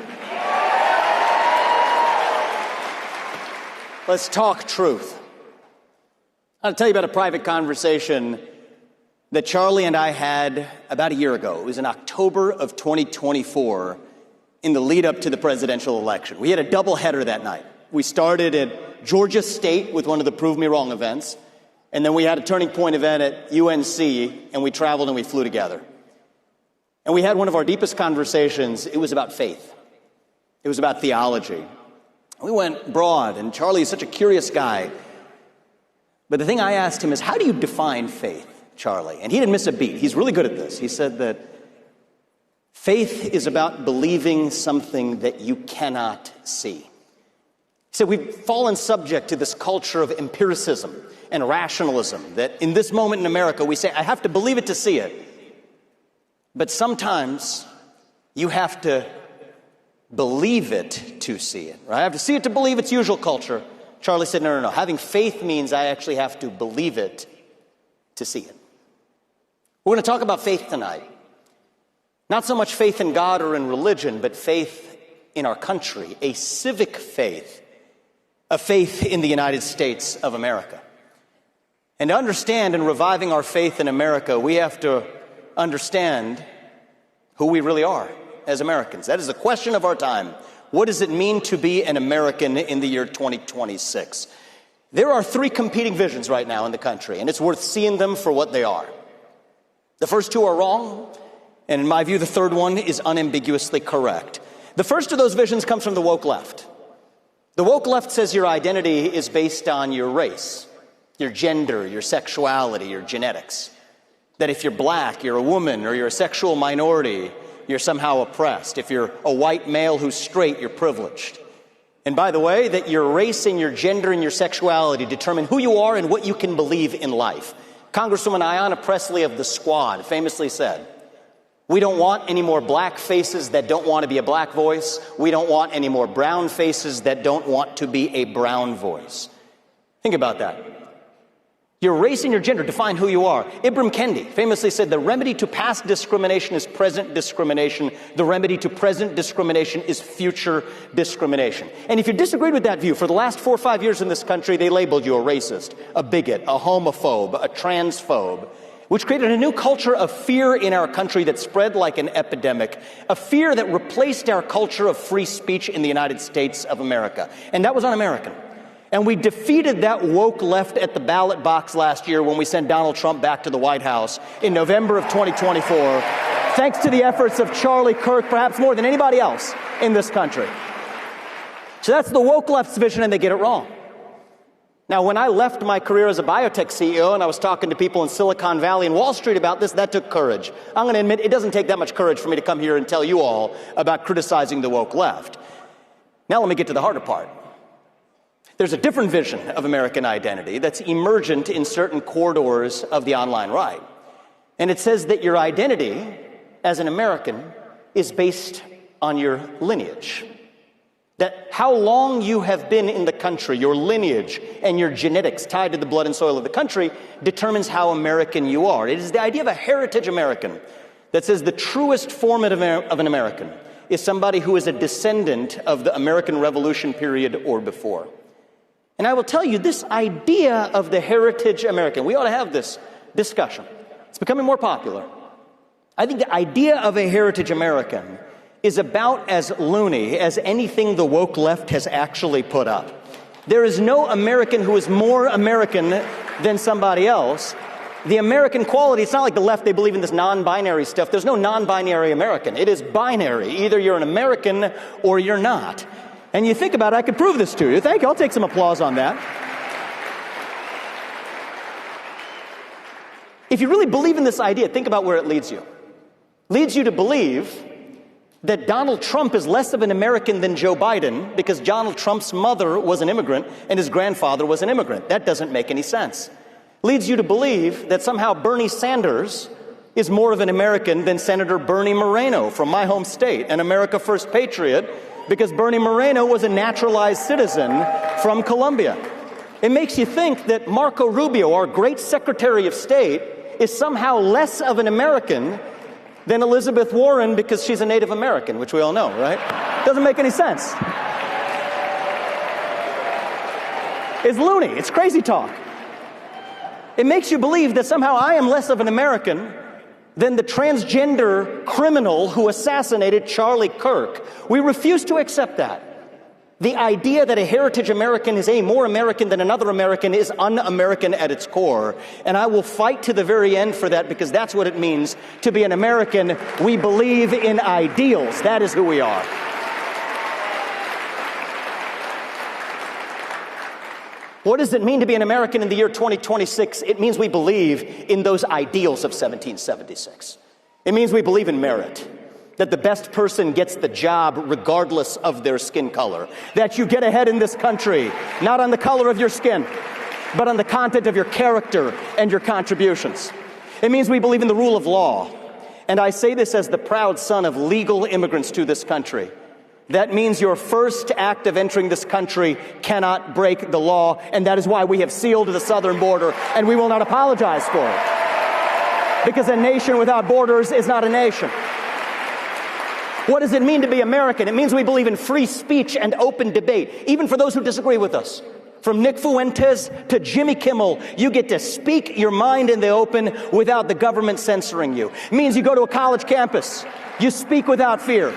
Let's talk truth. I'll tell you about a private conversation that Charlie and I had about a year ago. It was in October of 2024 in the lead up to the presidential election. We had a doubleheader that night. We started at Georgia State with one of the Prove Me Wrong events, and then we had a turning point event at UNC, and we traveled and we flew together. And we had one of our deepest conversations. It was about faith. It was about theology. We went broad, and Charlie is such a curious guy. But the thing I asked him is, how do you define faith, Charlie? And he didn't miss a beat. He's really good at this. He said that faith is about believing something that you cannot see. He said we've fallen subject to this culture of empiricism and rationalism, that in this moment in America we say, I have to believe it to see it. But sometimes you have to believe it to see it, right? I have to see it to believe it's usual culture. Charlie said, no. Having faith means I actually have to believe it to see it. We're going to talk about faith tonight. Not so much faith in God or in religion, but faith in our country, a civic faith, a faith in the United States of America. And to understand and reviving our faith in America, we have to understand who we really are as Americans. That is the question of our time. What does it mean to be an American in the year 2026? There are three competing visions right now in the country, and it's worth seeing them for what they are. The first two are wrong, and in my view, the third one is unambiguously correct. The first of those visions comes from the woke left. The woke left says your identity is based on your race, your gender, your sexuality, your genetics. That if you're black, you're a woman, or you're a sexual minority, you're somehow oppressed. If you're a white male who's straight, you're privileged. And by the way, that your race and your gender and your sexuality determine who you are and what you can believe in life. Congresswoman Ayanna Pressley of the Squad famously said, we don't want any more black faces that don't want to be a black voice. We don't want any more brown faces that don't want to be a brown voice. Think about that. Your race and your gender define who you are. Ibram Kendi famously said, the remedy to past discrimination is present discrimination. The remedy to present discrimination is future discrimination. And if you disagreed with that view, for the last 4 or 5 years in this country, they labeled you a racist, a bigot, a homophobe, a transphobe, which created a new culture of fear in our country that spread like an epidemic, a fear that replaced our culture of free speech in the United States of America. And that was un-American. And we defeated that woke left at the ballot box last year when we sent Donald Trump back to the White House in November of 2024, thanks to the efforts of Charlie Kirk, perhaps more than anybody else in this country. So that's the woke left's vision, and they get it wrong. Now, when I left my career as a biotech CEO and I was talking to people in Silicon Valley and Wall Street about this, that took courage. I'm going to admit it doesn't take that much courage for me to come here and tell you all about criticizing the woke left. Now let me get to the harder part. There's a different vision of American identity that's emergent in certain corridors of the online right. And it says that your identity as an American is based on your lineage. That how long you have been in the country, your lineage and your genetics tied to the blood and soil of the country determines how American you are. It is the idea of a heritage American that says the truest form of an American is somebody who is a descendant of the American Revolution period or before. And I will tell you, this idea of the heritage American, we ought to have this discussion. It's becoming more popular. I think the idea of a heritage American is about as loony as anything the woke left has actually put up. There is no American who is more American than somebody else. The American quality, it's not like the left, they believe in this non-binary stuff. There's no non-binary American. It is binary. Either you're an American or you're not. And you think about it, I could prove this to you. Thank you. I'll take some applause on that. If you really believe in this idea, think about where it leads you. Leads you to believe that Donald Trump is less of an American than Joe Biden because Donald Trump's mother was an immigrant and his grandfather was an immigrant. That doesn't make any sense. Leads you to believe that somehow Bernie Sanders is more of an American than Senator Bernie Moreno from my home state, an America First patriot, because Bernie Moreno was a naturalized citizen from Colombia. It makes you think that Marco Rubio, our great Secretary of State, is somehow less of an American than Elizabeth Warren because she's a Native American, which we all know, right? Doesn't make any sense. It's loony. It's crazy talk. It makes you believe that somehow I am less of an American than the transgender criminal who assassinated Charlie Kirk. We refuse to accept that. The idea that a heritage American is more American than another American is un-American at its core. And I will fight to the very end for that because that's what it means to be an American. We believe in ideals. That is who we are. What does it mean to be an American in the year 2026? It means we believe in those ideals of 1776. It means we believe in merit. That the best person gets the job regardless of their skin color. That you get ahead in this country, not on the color of your skin, but on the content of your character and your contributions. It means we believe in the rule of law. And I say this as the proud son of legal immigrants to this country. That means your first act of entering this country cannot break the law, and that is why we have sealed the southern border, and we will not apologize for it. Because a nation without borders is not a nation. What does it mean to be American? It means we believe in free speech and open debate, even for those who disagree with us. From Nick Fuentes to Jimmy Kimmel, you get to speak your mind in the open without the government censoring you. It means you go to a college campus, you speak without fear.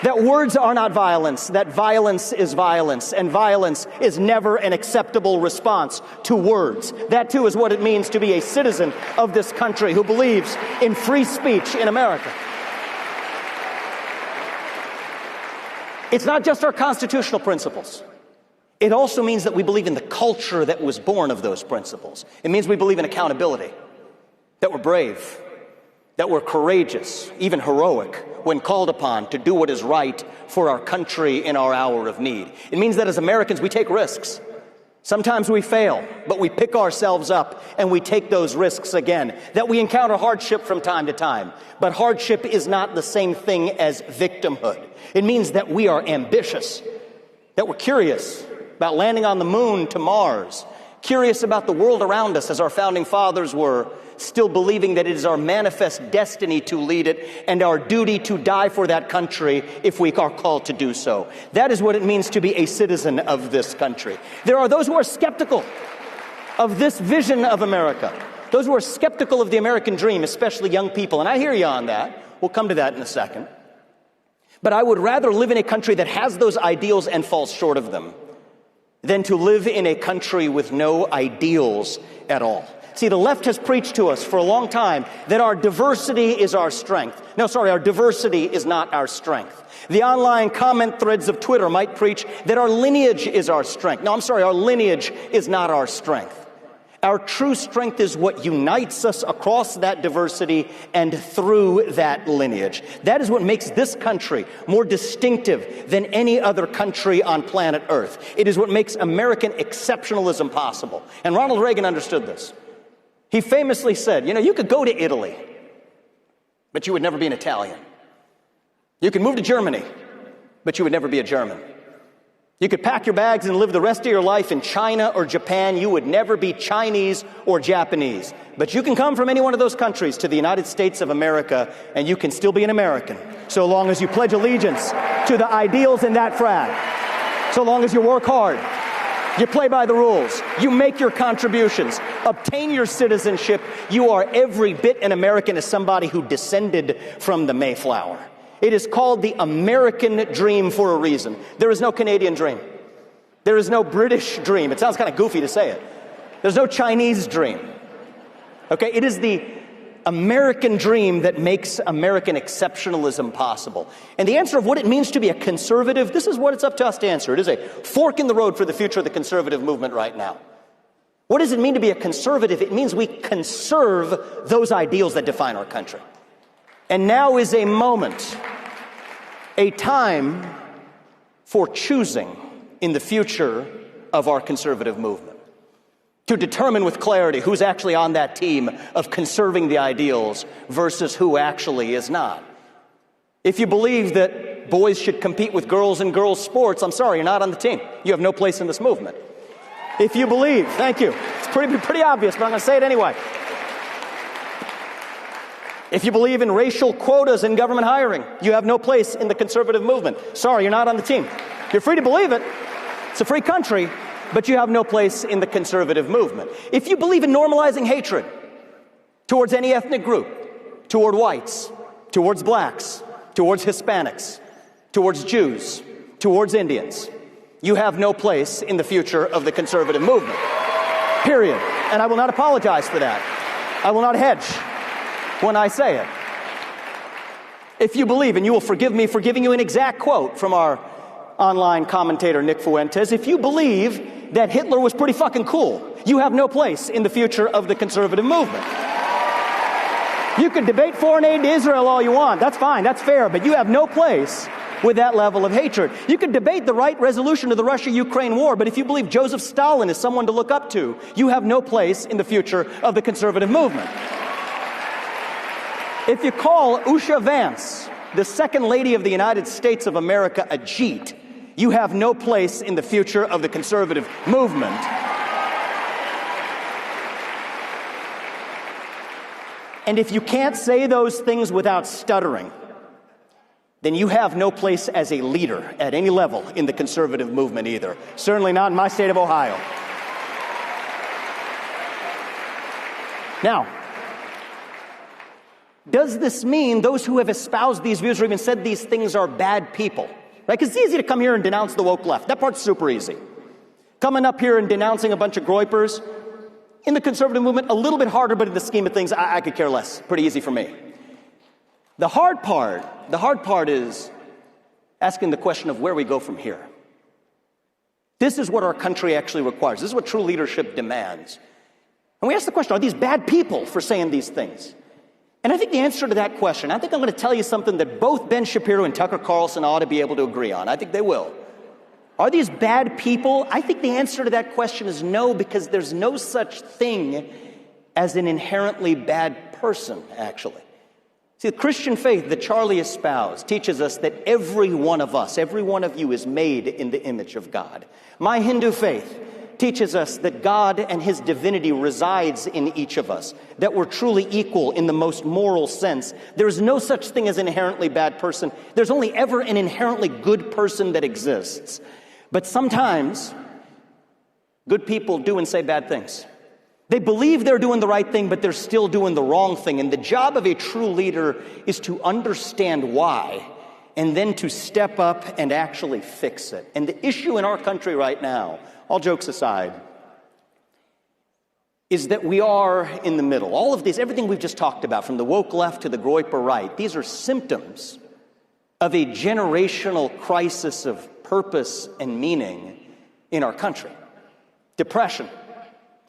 That words are not violence, that violence is violence, and violence is never an acceptable response to words. That too is what it means to be a citizen of this country who believes in free speech in America. It's not just our constitutional principles. It also means that we believe in the culture that was born of those principles. It means we believe in accountability, that we're brave, that we're courageous, even heroic, when called upon to do what is right for our country in our hour of need. It means that as Americans, we take risks. Sometimes we fail, but we pick ourselves up and we take those risks again. That we encounter hardship from time to time. But hardship is not the same thing as victimhood. It means that we are ambitious, that we're curious about landing on the moon to Mars, curious about the world around us as our founding fathers were, still believing that it is our manifest destiny to lead it and our duty to die for that country if we are called to do so. That is what it means to be a citizen of this country. There are those who are skeptical of this vision of America, those who are skeptical of the American dream, especially young people, and I hear you on that. We'll come to that in a second. But I would rather live in a country that has those ideals and falls short of them than to live in a country with no ideals at all. See, the left has preached to us for a long time that our diversity is our strength. No, sorry, our diversity is not our strength. The online comment threads of Twitter might preach that our lineage is our strength. No, I'm sorry, our lineage is not our strength. Our true strength is what unites us across that diversity and through that lineage. That is what makes this country more distinctive than any other country on planet Earth. It is what makes American exceptionalism possible. And Ronald Reagan understood this. He famously said, you could go to Italy but you would never be an Italian. You could move to Germany, but you would never be a German. You could pack your bags and live the rest of your life in China or Japan. You would never be Chinese or Japanese. But you can come from any one of those countries to the United States of America, and you can still be an American, so long as you pledge allegiance to the ideals in that flag. So long as you work hard, you play by the rules, you make your contributions, obtain your citizenship, you are every bit an American as somebody who descended from the Mayflower. It is called the American dream for a reason. There is no Canadian dream. There is no British dream. It sounds kind of goofy to say it. There's no Chinese dream. Okay, it is the American dream that makes American exceptionalism possible. And the answer of what it means to be a conservative, this is what it's up to us to answer. It is a fork in the road for the future of the conservative movement right now. What does it mean to be a conservative? It means we conserve those ideals that define our country. And now is a moment, a time for choosing in the future of our conservative movement, to determine with clarity who's actually on that team of conserving the ideals versus who actually is not. If you believe that boys should compete with girls in girls' sports, I'm sorry, you're not on the team. You have no place in this movement. If you believe, thank you. It's pretty obvious, but I'm going to say it anyway. If you believe in racial quotas in government hiring, you have no place in the conservative movement. Sorry, you're not on the team. You're free to believe it. It's a free country, but you have no place in the conservative movement. If you believe in normalizing hatred towards any ethnic group, toward whites, towards blacks, towards Hispanics, towards Jews, towards Indians, you have no place in the future of the conservative movement. Period. And I will not apologize for that. I will not hedge when I say it. If you believe, and you will forgive me for giving you an exact quote from our online commentator Nick Fuentes, if you believe that Hitler was pretty fucking cool, you have no place in the future of the conservative movement. You can debate foreign aid to Israel all you want. That's fine, that's fair, but you have no place with that level of hatred. You can debate the right resolution to the Russia-Ukraine war, but if you believe Joseph Stalin is someone to look up to, you have no place in the future of the conservative movement. If you call Usha Vance, the second lady of the United States of America, a Jeet, you have no place in the future of the conservative movement. And if you can't say those things without stuttering, then you have no place as a leader at any level in the conservative movement either. Certainly not in my state of Ohio. Now, does this mean those who have espoused these views or even said these things are bad people? Right? Because it's easy to come here and denounce the woke left. That part's super easy. Coming up here and denouncing a bunch of groypers, in the conservative movement, a little bit harder, but in the scheme of things, I could care less. Pretty easy for me. The hard part is asking the question of where we go from here. This is what our country actually requires. This is what true leadership demands. And we ask the question, are these bad people for saying these things? And I think the answer to that question, I think I'm going to tell you something that both Ben Shapiro and Tucker Carlson ought to be able to agree on. I think they will. Are these bad people? I think the answer to that question is no, because there's no such thing as an inherently bad person, actually. See, the Christian faith that Charlie espoused teaches us that every one of us, every one of you is made in the image of God. My Hindu faith teaches us that God and his divinity resides in each of us, that we're truly equal in the most moral sense. There is no such thing as an inherently bad person. There's only ever an inherently good person that exists. But sometimes good people do and say bad things. They believe they're doing the right thing, but they're still doing the wrong thing. And the job of a true leader is to understand why, and then to step up and actually fix it. And the issue in our country right now, all jokes aside, is that we are in the middle. All of this, everything we've just talked about, from the woke left to the groyper right, these are symptoms of a generational crisis of purpose and meaning in our country. Depression,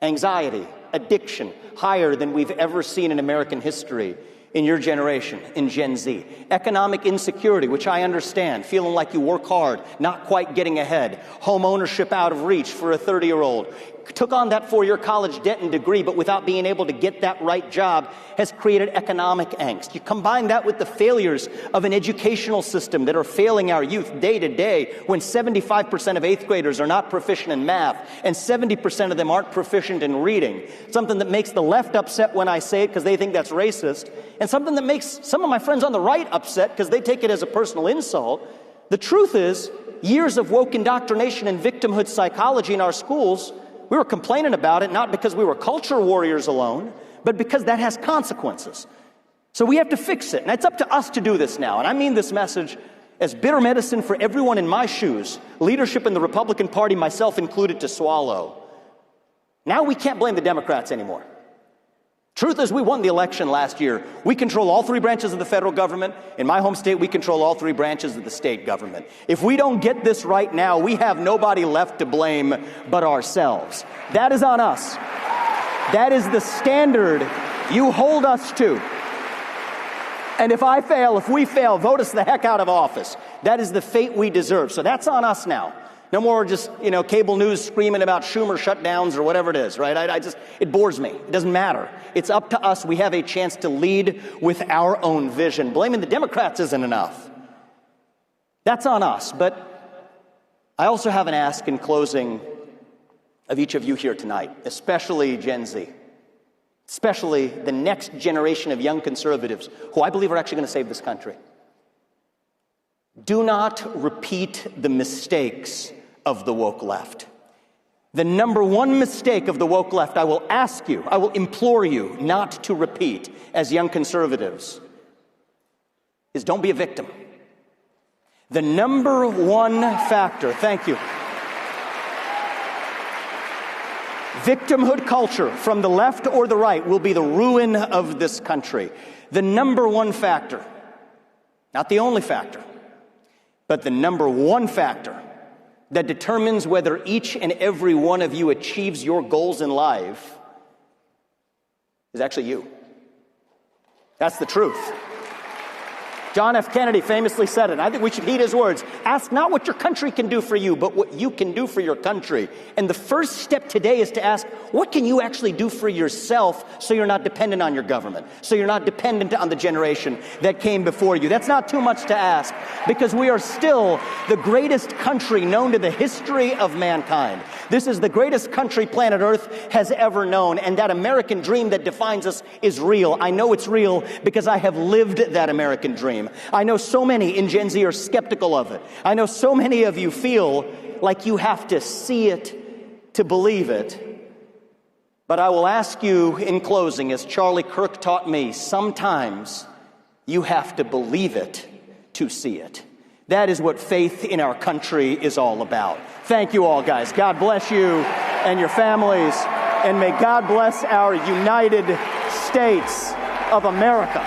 anxiety, addiction, higher than we've ever seen in American history in your generation, in Gen Z. Economic insecurity, which I understand, feeling like you work hard, not quite getting ahead. Home ownership out of reach for a 30-year-old. took on that four-year college debt and degree, but without being able to get that right job, has created economic angst. You combine that with the failures of an educational system that are failing our youth day to day, when 75% of eighth graders are not proficient in math and 70% of them aren't proficient in reading. Something that makes the left upset when I say it because they think that's racist, and something that makes some of my friends on the right upset because they take it as a personal insult. The truth is, years of woke indoctrination and victimhood psychology in our schools, we were complaining about it not because we were culture warriors alone, but because that has consequences. So we have to fix it, and it's up to us to do this now. And I mean this message as bitter medicine for everyone in my shoes, leadership in the Republican Party, myself included, to swallow. Now we can't blame the Democrats anymore. Truth is, we won the election last year. We control all three branches of the federal government. In my home state, we control all three branches of the state government. If we don't get this right now, we have nobody left to blame but ourselves. That is on us. That is the standard you hold us to. And if we fail, vote us the heck out of office. That is the fate we deserve. So that's on us now. No more just, cable news screaming about Schumer shutdowns or whatever it is, right? It bores me. It doesn't matter. It's up to us. We have a chance to lead with our own vision. Blaming the Democrats isn't enough. That's on us. But I also have an ask in closing of each of you here tonight, especially Gen Z, especially the next generation of young conservatives who I believe are actually going to save this country. Do not repeat the mistakes of the woke left. The number one mistake of the woke left, I will ask you, I will implore you not to repeat as young conservatives, is don't be a victim. The number one factor, thank you. Victimhood culture from the left or the right will be the ruin of this country. The number one factor, not the only factor, but the number one factor that determines whether each and every one of you achieves your goals in life is actually you. That's the truth. John F. Kennedy famously said it. I think we should heed his words. Ask not what your country can do for you, but what you can do for your country. And the first step today is to ask, what can you actually do for yourself so you're not dependent on your government, so you're not dependent on the generation that came before you? That's not too much to ask, because we are still the greatest country known to the history of mankind. This is the greatest country planet Earth has ever known, and that American dream that defines us is real. I know it's real because I have lived that American dream. I know so many in Gen Z are skeptical of it. I know so many of you feel like you have to see it to believe it. But I will ask you in closing, as Charlie Kirk taught me, sometimes you have to believe it to see it. That is what faith in our country is all about. Thank you all, guys. God bless you and your families, and may God bless our United States of America.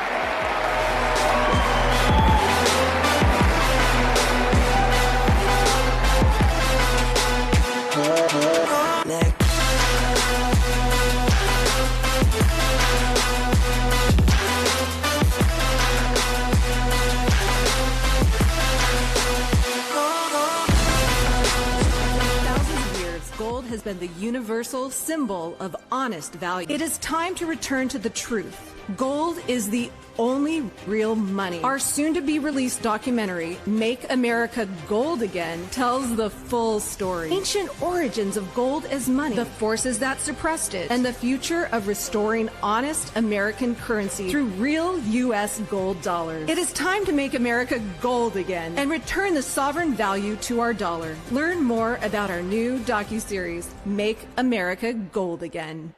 Has been the universal symbol of honest value. It is time to return to the truth. Gold is the only real money. Our soon-to-be-released documentary, Make America Gold Again, tells the full story. Ancient origins of gold as money, the forces that suppressed it, and the future of restoring honest American currency through real U.S. gold dollars. It is time to make America gold again and return the sovereign value to our dollar. Learn more about our new docuseries, Make America Gold Again.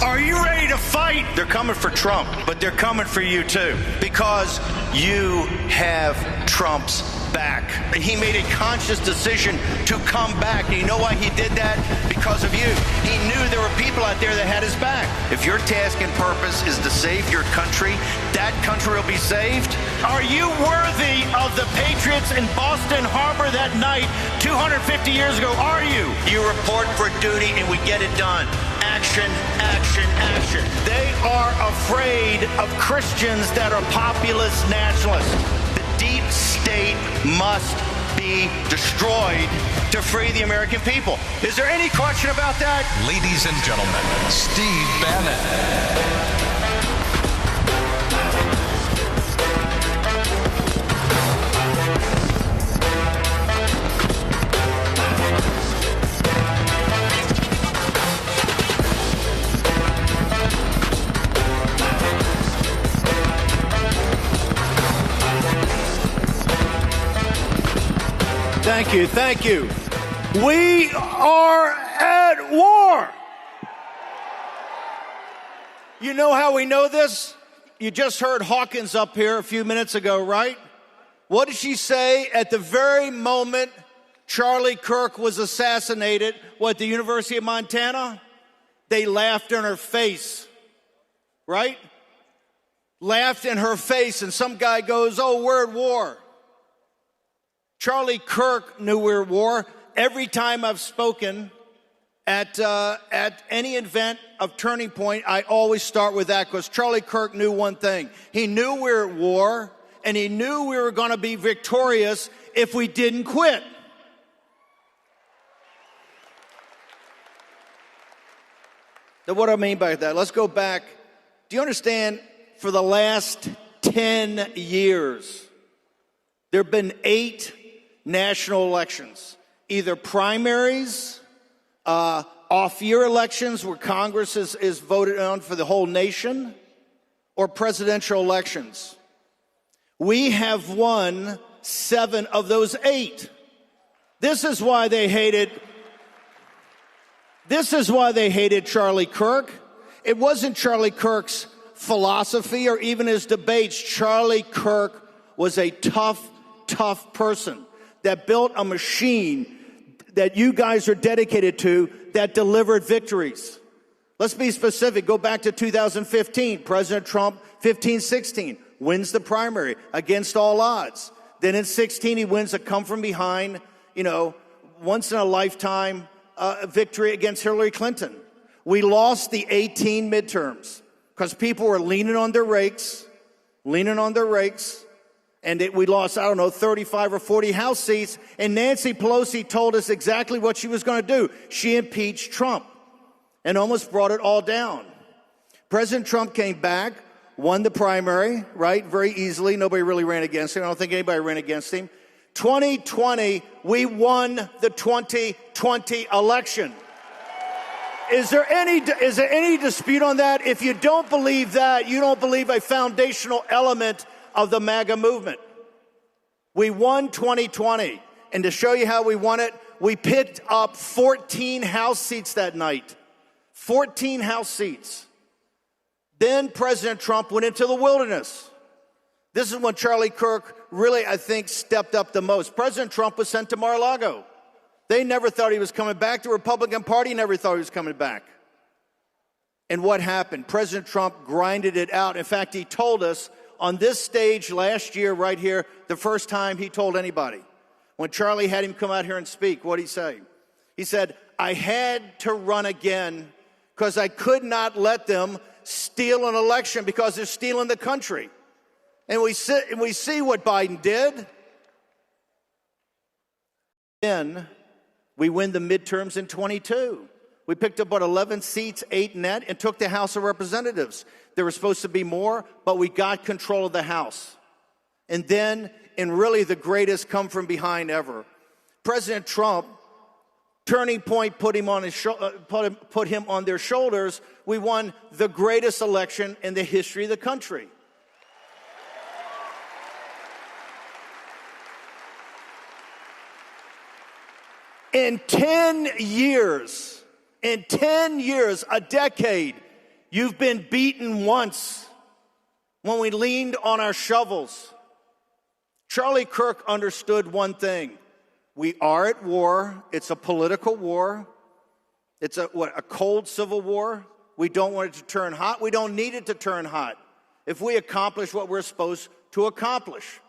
Are you ready to fight? They're coming for Trump, but they're coming for you too, because you have Trump's back. He made a conscious decision to come back. And you know why he did that? Because of you. He knew there were people out there that had his back. If your task and purpose is to save your country, that country will be saved. Are you worthy of the Patriots in Boston Harbor that night 250 years ago? Are you? You report for duty and we get it done. Action, action, action. They are afraid of Christians that are populist nationalists. The must be destroyed to free the American people. Is there any question about that? Ladies and gentlemen, Steve Bannon. Thank you, thank you. We are at war. You know how we know this? You just heard Hawkins up here a few minutes ago, right? What did she say at the very moment Charlie Kirk was assassinated, at the University of Montana? They laughed in her face, right? Laughed in her face, and some guy goes, "Oh, we're at war." Charlie Kirk knew we were at war. Every time I've spoken at any event of Turning Point, I always start with that, because Charlie Kirk knew one thing. He knew we were at war, and he knew we were going to be victorious if we didn't quit. Now, what do I mean by that? Let's go back. Do you understand, for the last 10 years, there have been 8 national elections, either primaries, off-year elections where Congress is voted on for the whole nation, or presidential elections. We have won 7 of those 8. This is why they hated Charlie Kirk. It wasn't Charlie Kirk's philosophy or even his debates. Charlie Kirk was a tough person that built a machine that you guys are dedicated to that delivered victories. Let's be specific. Go back to 2015. President Trump, 15-16, wins the primary against all odds. Then in 16, he wins a come from behind, once in a lifetime victory against Hillary Clinton. We lost the 18 midterms because people were leaning on their rakes. And we lost, 35 or 40 House seats. And Nancy Pelosi told us exactly what she was going to do. She impeached Trump and almost brought it all down. President Trump came back, won the primary, right, very easily. Nobody really ran against him. I don't think anybody ran against him. 2020, we won the 2020 election. Is there any dispute on that? If you don't believe that, you don't believe a foundational element of the MAGA movement. We won 2020. And to show you how we won it, we picked up 14 House seats that night. 14 House seats. Then President Trump went into the wilderness. This is when Charlie Kirk really, I think, stepped up the most. President Trump was sent to Mar-a-Lago. They never thought he was coming back. The Republican Party never thought he was coming back. And what happened? President Trump grinded it out. In fact, he told us on this stage last year, right here, the first time he told anybody. When Charlie had him come out here and speak, what did he say? He said, "I had to run again because I could not let them steal an election because they're stealing the country." And we see what Biden did. Then we win the midterms in 22. We picked up, 11 seats, 8 net, and took the House of Representatives. There were supposed to be more, but we got control of the House. And then, in really the greatest come from behind ever, President Trump, Turning Point put him on their shoulders. We won the greatest election in the history of the country. In 10 years, a decade, you've been beaten once when we leaned on our shovels. Charlie Kirk understood one thing. We are at war. It's a political war. It's a cold civil war. We don't want it to turn hot. We don't need it to turn hot if we accomplish what we're supposed to accomplish.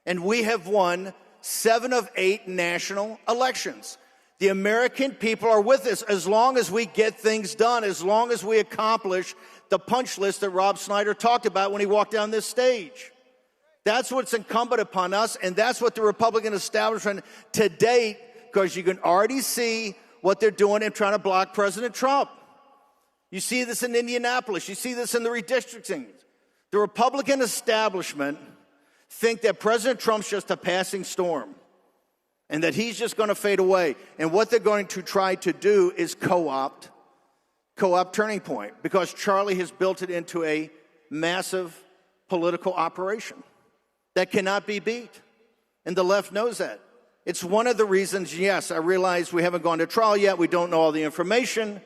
And we have won 7 of 8 national elections. The American people are with us as long as we get things done, as long as we accomplish the punch list that Rob Snyder talked about when he walked down this stage. That's what's incumbent upon us, and that's what the Republican establishment to date, because you can already see what they're doing in trying to block President Trump. You see this in Indianapolis. You see this in the redistricting. The Republican establishment think that President Trump's just a passing storm and that he's just going to fade away. And what they're going to try to do is co-opt Turning Point, because Charlie has built it into a massive political operation that cannot be beat. And the left knows that. It's one of the reasons, yes, I realize we haven't gone to trial yet. We don't know all the information.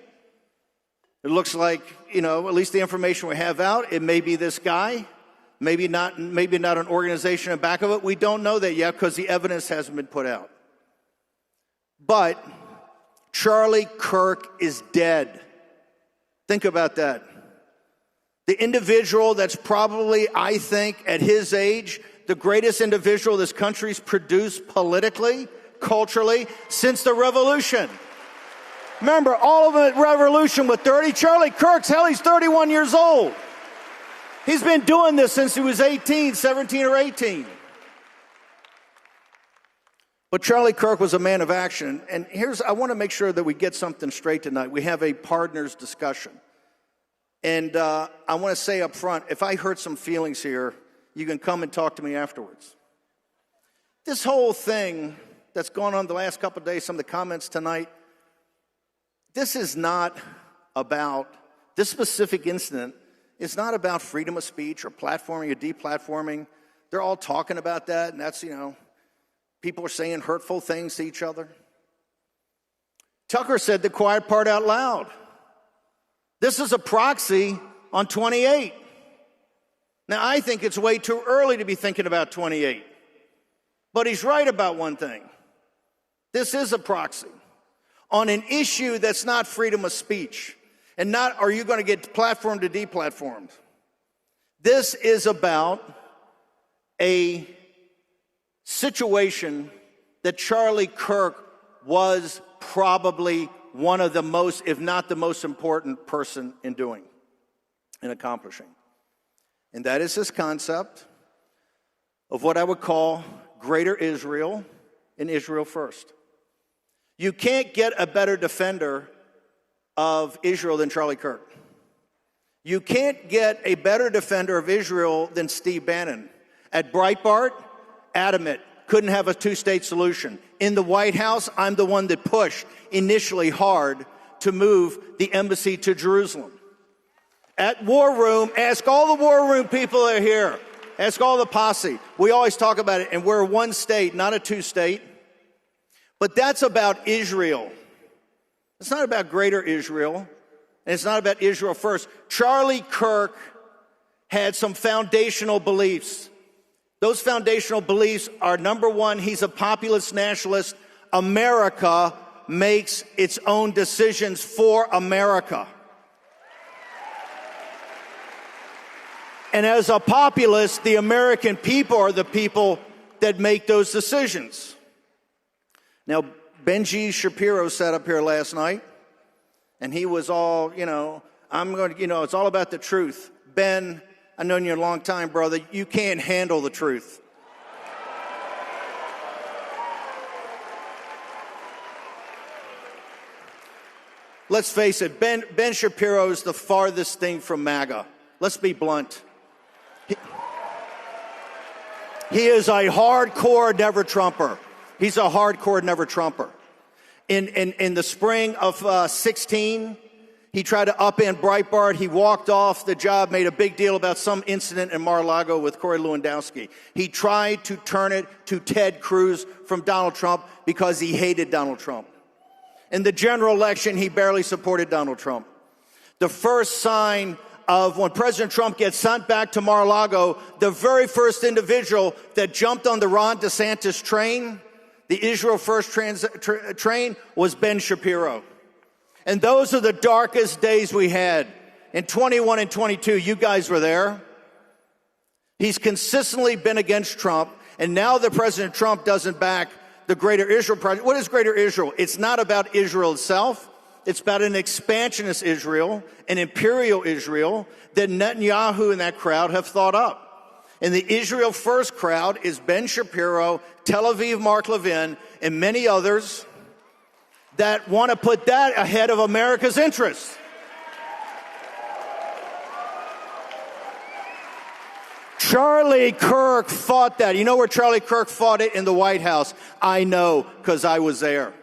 It looks like, at least the information we have out, it may be this guy, maybe not an organization in back of it. We don't know that yet because the evidence hasn't been put out. But Charlie Kirk is dead. Think about that. The individual that's probably, I think, at his age, the greatest individual this country's produced politically, culturally, since the revolution. Remember, all of the revolution was 30. Charlie Kirk's, hell, he's 31 years old. He's been doing this since he was 17 or 18. But Charlie Kirk was a man of action. And I want to make sure that we get something straight tonight. We have a partners discussion. And I want to say up front, if I hurt some feelings here, you can come and talk to me afterwards. This whole thing that's gone on the last couple of days, some of the comments tonight, this specific incident is not about freedom of speech or platforming or deplatforming. They're all talking about that, and that's, people are saying hurtful things to each other. Tucker said the quiet part out loud. This is a proxy on 28. Now, I think it's way too early to be thinking about 28. But he's right about one thing. This is a proxy on an issue that's not freedom of speech and not are you going to get platformed or deplatformed. This is about a situation that Charlie Kirk was probably one of the most, if not the most important person in doing and accomplishing. And that is this concept of what I would call greater Israel and Israel first. You can't get a better defender of Israel than Charlie Kirk. You can't get a better defender of Israel than Steve Bannon. At Breitbart, adamant, couldn't have a two-state solution. In the White House, I'm the one that pushed initially hard to move the embassy to Jerusalem. At War Room, ask all the War Room people that are here. Ask all the posse. We always talk about it, and we're one state, not a two-state. But that's about Israel. It's not about greater Israel, and it's not about Israel first. Charlie Kirk had some foundational beliefs. Those foundational beliefs are, number one, he's a populist nationalist. America makes its own decisions for America. And as a populist, the American people are the people that make those decisions. Now, Benji Shapiro sat up here last night, and he was all, it's all about the truth. Ben, I've known you a long time, brother. You can't handle the truth. Let's face it, Ben Shapiro is the farthest thing from MAGA. Let's be blunt. He is a hardcore never-Trumper. He's a hardcore never-Trumper. In the spring of 16, he tried to upend Breitbart. He walked off the job, made a big deal about some incident in Mar-a-Lago with Corey Lewandowski. He tried to turn it to Ted Cruz from Donald Trump because he hated Donald Trump. In the general election, he barely supported Donald Trump. The first sign of when President Trump gets sent back to Mar-a-Lago, the very first individual that jumped on the Ron DeSantis train, the Israel First train, was Ben Shapiro. And those are the darkest days we had. In 21 and 22, you guys were there. He's consistently been against Trump, and now that President Trump doesn't back the Greater Israel Project. What is Greater Israel? It's not about Israel itself. It's about an expansionist Israel, an imperial Israel that Netanyahu and that crowd have thought up. And the Israel First crowd is Ben Shapiro, Tel Aviv Mark Levin, and many others that want to put that ahead of America's interests. Charlie Kirk fought that. You know where Charlie Kirk fought it? In the White House. I know, because I was there.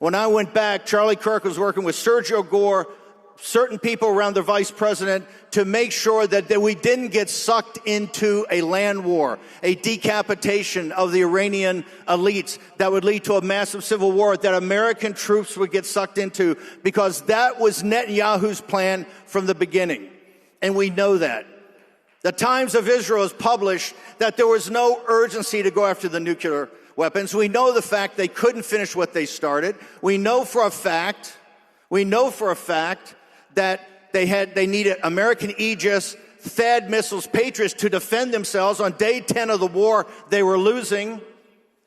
When I went back, Charlie Kirk was working with Sergio Gore, certain people around the vice president, to make sure that we didn't get sucked into a land war, a decapitation of the Iranian elites that would lead to a massive civil war that American troops would get sucked into, because that was Netanyahu's plan from the beginning. And we know that. The Times of Israel has published that there was no urgency to go after the nuclear weapons. We know the fact they couldn't finish what they started. We know for a fact that they needed American Aegis, THAAD missiles, Patriots to defend themselves. On day 10 of the war, they were losing,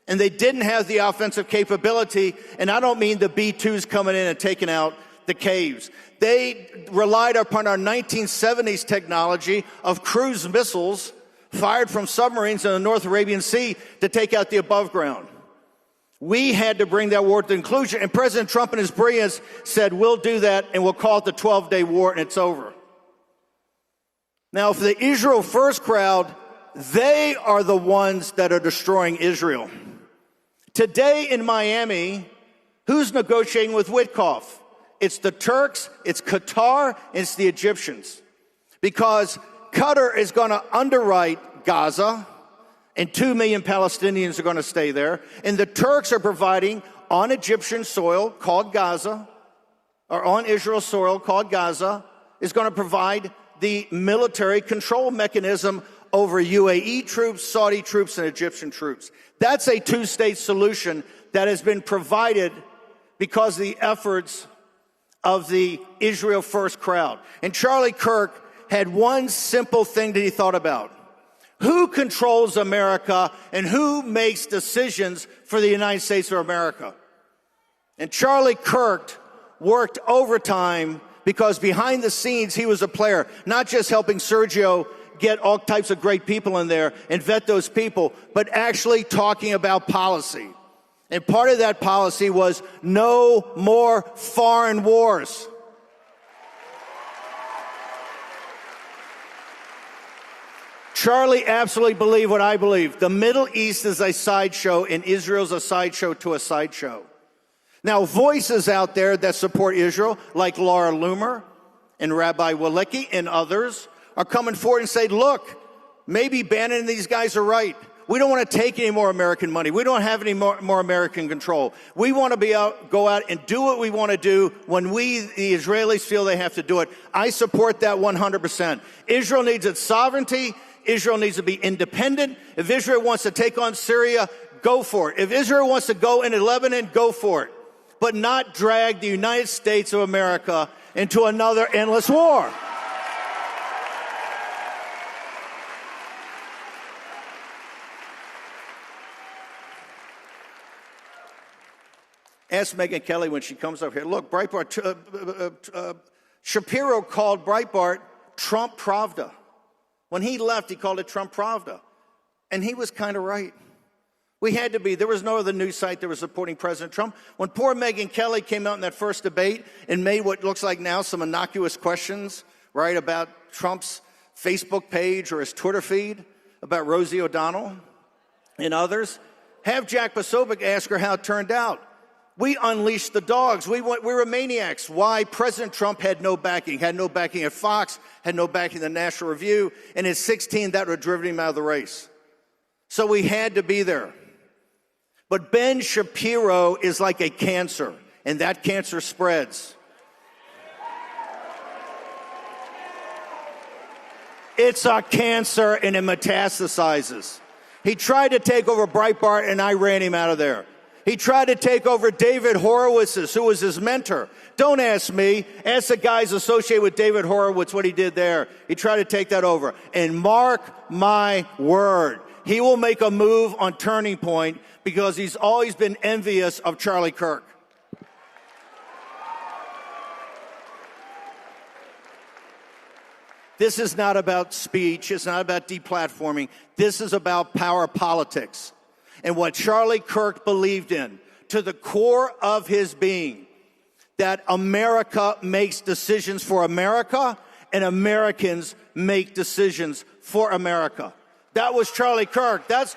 and they didn't have the offensive capability. And I don't mean the B-2s coming in and taking out the caves. They relied upon our 1970s technology of cruise missiles fired from submarines in the North Arabian Sea to take out the above ground. We had to bring that war to conclusion, and President Trump in his brilliance said, we'll do that, and we'll call it the 12-day war, and it's over. Now, for the Israel First crowd, they are the ones that are destroying Israel. Today in Miami, who's negotiating with Witkoff? It's the Turks, it's Qatar, and it's the Egyptians. Because Qatar is going to underwrite Gaza, and 2 million Palestinians are going to stay there. And the Turks are providing on Egyptian soil called Gaza, or on Israel soil called Gaza, is going to provide the military control mechanism over UAE troops, Saudi troops, and Egyptian troops. That's a two-state solution that has been provided because of the efforts of the Israel First crowd. And Charlie Kirk had one simple thing that he thought about. Who controls America and who makes decisions for the United States of America? And Charlie Kirk worked overtime because behind the scenes he was a player, not just helping Sergio get all types of great people in there and vet those people, but actually talking about policy. And part of that policy was no more foreign wars. Charlie absolutely believed what I believe. The Middle East is a sideshow, and Israel's a sideshow to a sideshow. Now, voices out there that support Israel, like Laura Loomer and Rabbi Walecki and others, are coming forward and say, look, maybe Bannon and these guys are right. We don't want to take any more American money. We don't have any more American control. We want to go out and do what we want to do when we, the Israelis, feel they have to do it. I support that 100%. Israel needs its sovereignty. Israel needs to be independent. If Israel wants to take on Syria, go for it. If Israel wants to go into Lebanon, go for it. But not drag the United States of America into another endless war. Ask Megyn Kelly when she comes up here. Look, Breitbart, Shapiro called Breitbart Trump Pravda. When he left, he called it Trump Pravda. And he was kind of right. We had to be. There was no other news site that was supporting President Trump. When poor Megyn Kelly came out in that first debate and made what looks like now some innocuous questions, right, about Trump's Facebook page or his Twitter feed, about Rosie O'Donnell and others, have Jack Posobiec ask her how it turned out. We unleashed the dogs. We were maniacs. Why? President Trump had no backing at Fox, had no backing at the National Review, and in 2016, that would have driven him out of the race. So we had to be there. But Ben Shapiro is like a cancer, and that cancer spreads. It's a cancer, and it metastasizes. He tried to take over Breitbart, and I ran him out of there. He tried to take over David Horowitz's, who was his mentor. Don't ask me. Ask the guys associated with David Horowitz what he did there. He tried to take that over. And mark my word, he will make a move on Turning Point because he's always been envious of Charlie Kirk. This is not about speech. It's not about deplatforming. This is about power politics. And what Charlie Kirk believed in, to the core of his being, that America makes decisions for America and Americans make decisions for America. That was Charlie Kirk. That's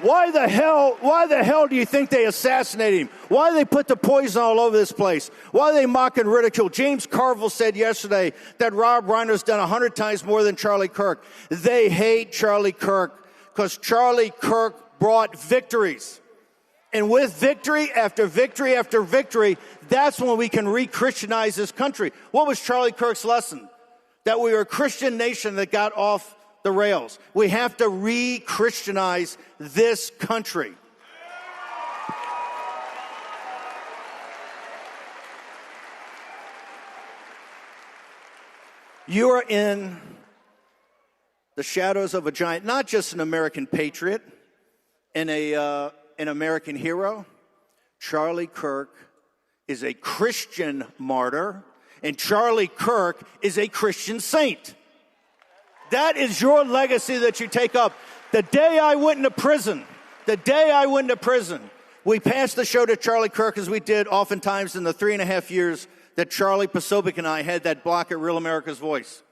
why the hell do you think they assassinated him? Why they put the poison all over this place? Why they mock and ridicule? James Carville said yesterday that Rob Reiner's done 100 times more than Charlie Kirk. They hate Charlie Kirk because Charlie Kirk brought victories. And with victory after victory after victory, that's when we can re-Christianize this country. What was Charlie Kirk's lesson? That we were a Christian nation that got off the rails. We have to re-Christianize this country. You are in the shadows of a giant, not just an American patriot and an American hero. Charlie Kirk is a Christian martyr, and Charlie Kirk is a Christian saint. That is your legacy that you take up. The day I went into prison, we passed the show to Charlie Kirk as we did oftentimes in the 3.5 years that Charlie Posobiec and I had that block at Real America's Voice.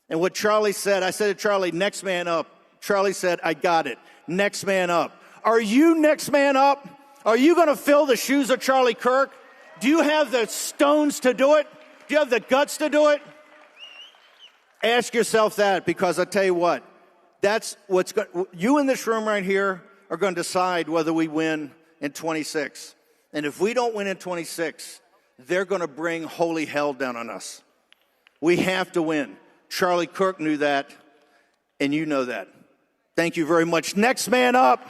And what Charlie said, I said to Charlie, next man up. Charlie said, I got it. Next man up. Are you next man up? Are you going to fill the shoes of Charlie Kirk? Do you have the stones to do it? Do you have the guts to do it? Ask yourself that, because I tell you what, that's what's going. You in this room right here are going to decide whether we win in 26. And if we don't win in 26, they're going to bring holy hell down on us. We have to win. Charlie Kirk knew that, and you know that. Thank you very much. Next man up.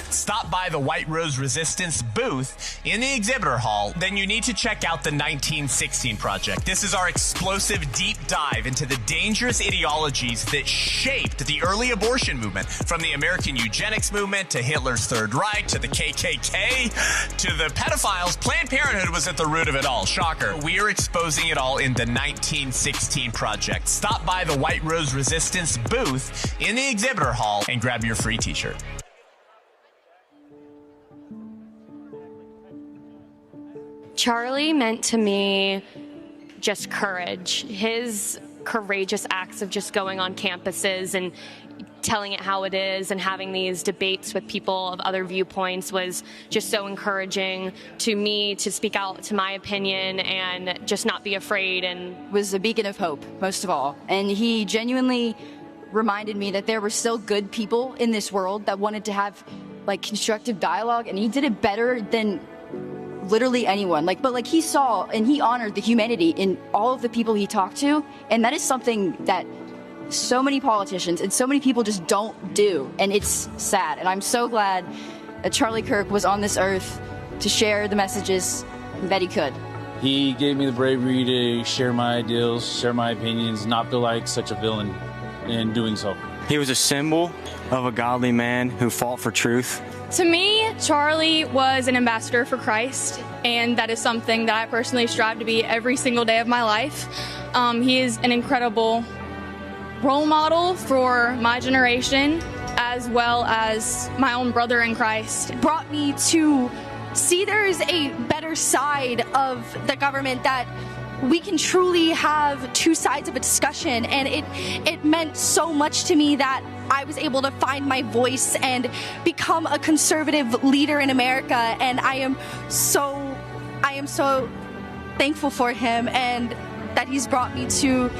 Stop by the White Rose Resistance booth in the exhibitor hall, then you need to check out the 1916 Project. This is our explosive deep dive into the dangerous ideologies that shaped the early abortion movement, from the American eugenics movement to Hitler's Third Reich to the KKK to the pedophiles. Planned Parenthood was at the root of it all. Shocker. We are exposing it all in the 1916 Project. Stop by the White Rose Resistance booth in the exhibitor hall and grab your free t-shirt. Charlie meant to me just courage. His courageous acts of just going on campuses and telling it how it is and having these debates with people of other viewpoints was just so encouraging to me to speak out to my opinion and just not be afraid. And was a beacon of hope, most of all. And he genuinely reminded me that there were still good people in this world that wanted to have like constructive dialogue, and he did it better than literally anyone. But he saw and he honored the humanity in all of the people he talked to, and that is something that so many politicians and so many people just don't do, and it's sad. And I'm so glad that Charlie Kirk was on this earth to share the messages that he could. He gave me the bravery to share my ideals, share my opinions, not feel like such a villain in doing so. He was a symbol of a godly man who fought for truth. To me, Charlie was an ambassador for Christ, and that is something that I personally strive to be every single day of my life. He is an incredible role model for my generation, as well as my own brother in Christ. Brought me to see there is a better side of the government, that we can truly have two sides of a discussion, and it meant so much to me that I was able to find my voice and become a conservative leader in America, and I am so thankful for him and that he's brought me to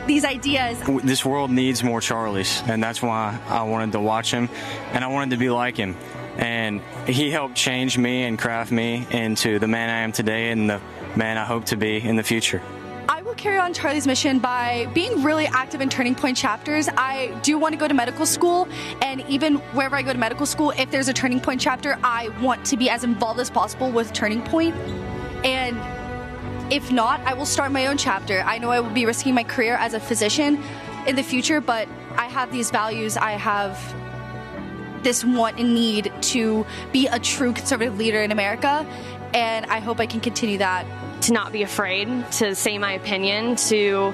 these ideas. This world needs more Charlies, and that's why I wanted to watch him, and I wanted to be like him. And he helped change me and craft me into the man I am today and the man I hope to be in the future. I will carry on Charlie's mission by being really active in Turning Point chapters. I do want to go to medical school, and even wherever I go to medical school, if there's a Turning Point chapter, I want to be as involved as possible with Turning Point. And if not, I will start my own chapter. I know I will be risking my career as a physician in the future, but I have these values. I have this want and need to be a true conservative leader in America, and I hope I can continue that. To not be afraid to say my opinion, to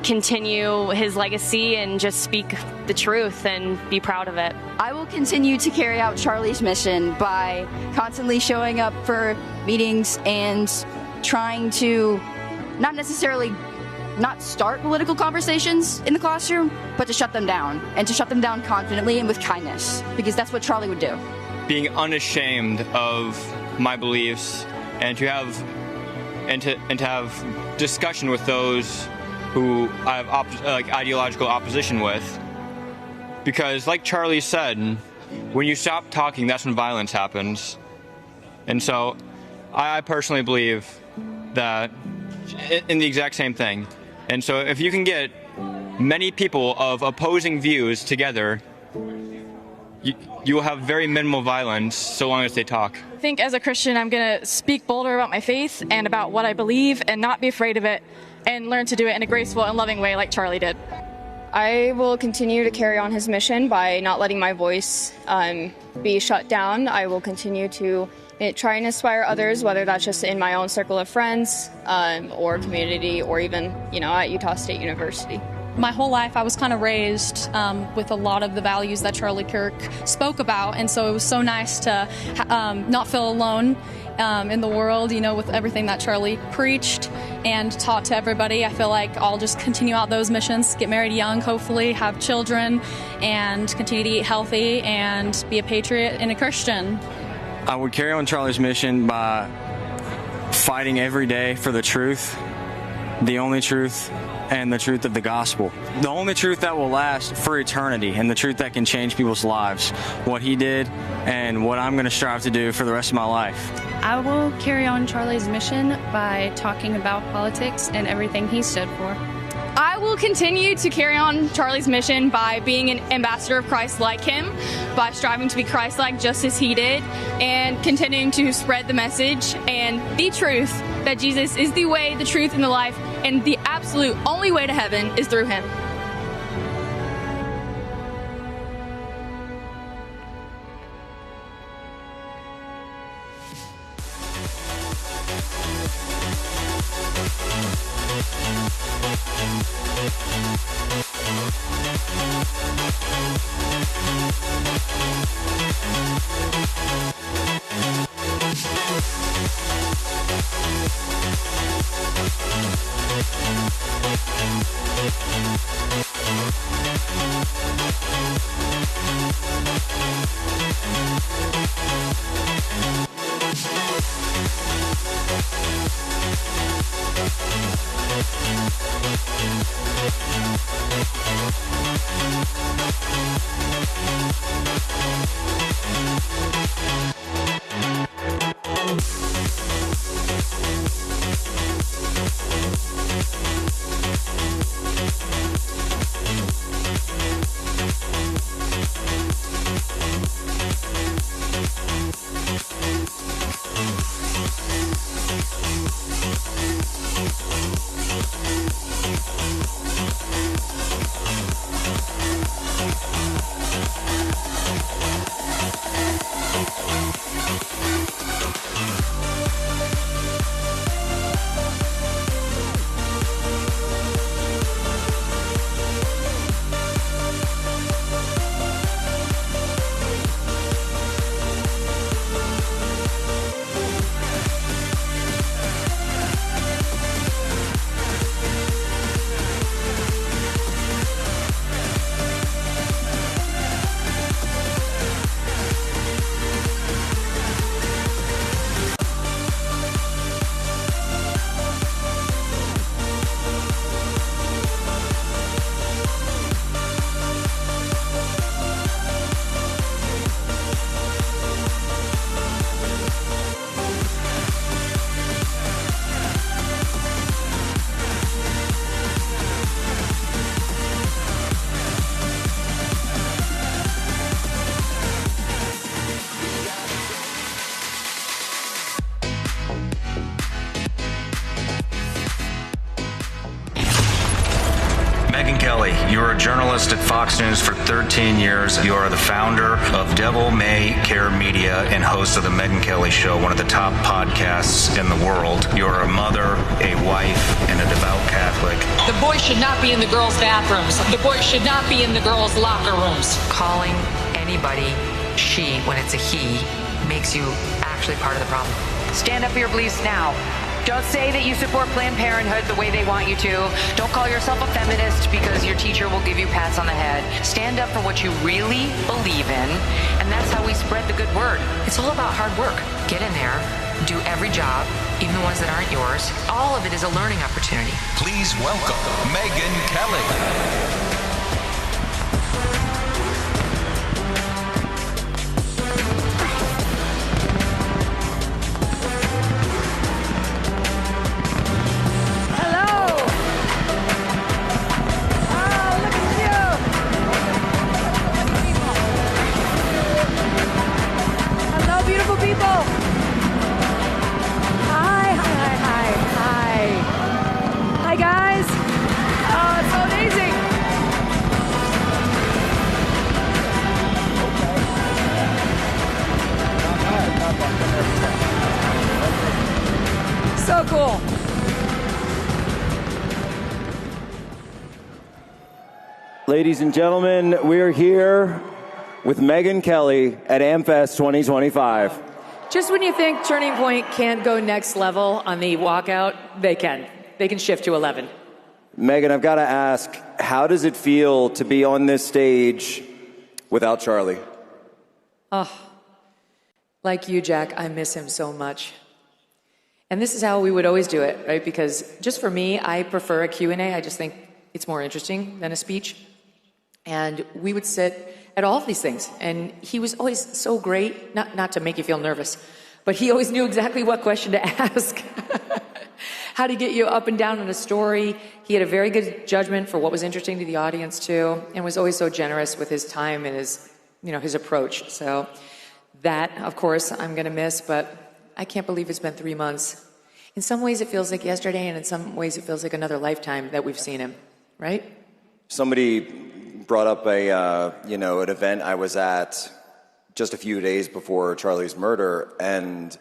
continue his legacy and just speak the truth and be proud of it. I will continue to carry out Charlie's mission by constantly showing up for meetings and trying to not necessarily not start political conversations in the classroom, but to shut them down, and to shut them down confidently and with kindness, because that's what Charlie would do. Being unashamed of my beliefs and to have discussion with those who I have ideological opposition with. Because like Charlie said, when you stop talking, that's when violence happens. And so I personally believe that in the exact same thing. And so if you can get many people of opposing views together, you will have very minimal violence so long as they talk. I think as a Christian, I'm going to speak bolder about my faith and about what I believe and not be afraid of it, and learn to do it in a graceful and loving way like Charlie did. I will continue to carry on his mission by not letting my voice be shut down. I will continue to try and inspire others, whether that's just in my own circle of friends or community, or even, at Utah State University. My whole life I was kind of raised with a lot of the values that Charlie Kirk spoke about, and so it was so nice to not feel alone in the world, with everything that Charlie preached and taught to everybody. I feel like I'll just continue out those missions, get married young, hopefully, have children, and continue to eat healthy and be a patriot and a Christian. I would carry on Charlie's mission by fighting every day for the truth, the only truth, and the truth of the gospel. The only truth that will last for eternity, and the truth that can change people's lives. What he did and what I'm going to strive to do for the rest of my life. I will carry on Charlie's mission by talking about politics and everything he stood for. I will continue to carry on Charlie's mission by being an ambassador of Christ like him, by striving to be Christ-like just as he did, and continuing to spread the message and the truth that Jesus is the way, the truth, and the life, and the absolute only way to heaven is through him. Megyn Kelly, you are a journalist at Fox News for 13 years. You are the founder of Devil May Care Media and host of The Megyn Kelly Show, one of the top podcasts in the world. You are a mother, a wife, and a devout Catholic. The boys should not be in the girls' bathrooms. The boys should not be in the girls' locker rooms. Calling anybody she when it's a he makes you actually part of the problem. Stand up for your beliefs now. Don't say that you support Planned Parenthood the way they want you to. Don't call yourself a feminist because your teacher will give you pats on the head. Stand up for what you really believe in, and that's how we spread the good word. It's all about hard work. Get in there, do every job, even the ones that aren't yours. All of it is a learning opportunity. Please welcome Megyn Kelly. Ladies and gentlemen, we're here with Megyn Kelly at AmFest 2025. Just when you think Turning Point can't go next level on the walkout, they can. They can shift to 11. Megyn, I've got to ask, how does it feel to be on this stage without Charlie? Oh, like you, Jack, I miss him so much. And this is how we would always do it, right? Because just for me, I prefer a Q&A. I just think it's more interesting than a speech. And we would sit at all of these things. And he was always so great, not to make you feel nervous, but he always knew exactly what question to ask. How to get you up and down in a story. He had a very good judgment for what was interesting to the audience too, and was always so generous with his time and his approach. So that, of course, I'm gonna miss, but I can't believe it's been 3 months. In some ways it feels like yesterday, and in some ways it feels like another lifetime that we've seen him, right? Somebody brought up an event I was at just a few days before Charlie's murder, and I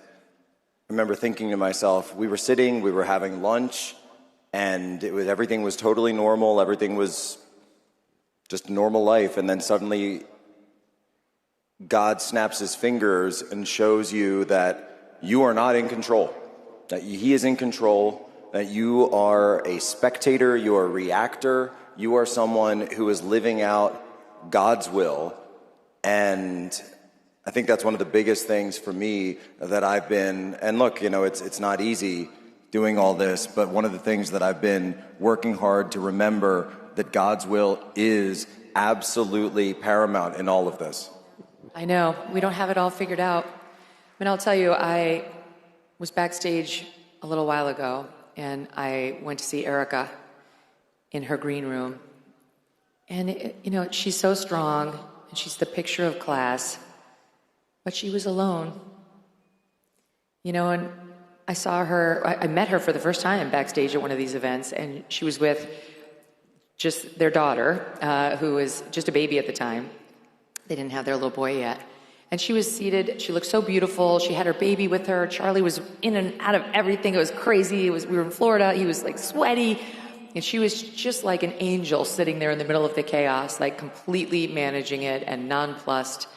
remember thinking to myself, we were having lunch, and everything was totally normal, everything was just normal life, and then suddenly God snaps his fingers and shows you that you are not in control, that he is in control, that you are a spectator, you are a reactor, you are someone who is living out God's will. And I think that's one of the biggest things for me that I've been, and look, it's not easy doing all this, but one of the things that I've been working hard to remember that God's will is absolutely paramount in all of this. I know, we don't have it all figured out. I mean, I'll tell you, I was backstage a little while ago, and I went to see Erica in her green room. And, she's so strong, and she's the picture of class, but she was alone. And I saw her, I met her for the first time backstage at one of these events, and she was with just their daughter, who was just a baby at the time. They didn't have their little boy yet. And she was seated, she looked so beautiful, she had her baby with her, Charlie was in and out of everything, it was crazy, we were in Florida, he was like sweaty, and she was just like an angel sitting there in the middle of the chaos, like completely managing it and nonplussed.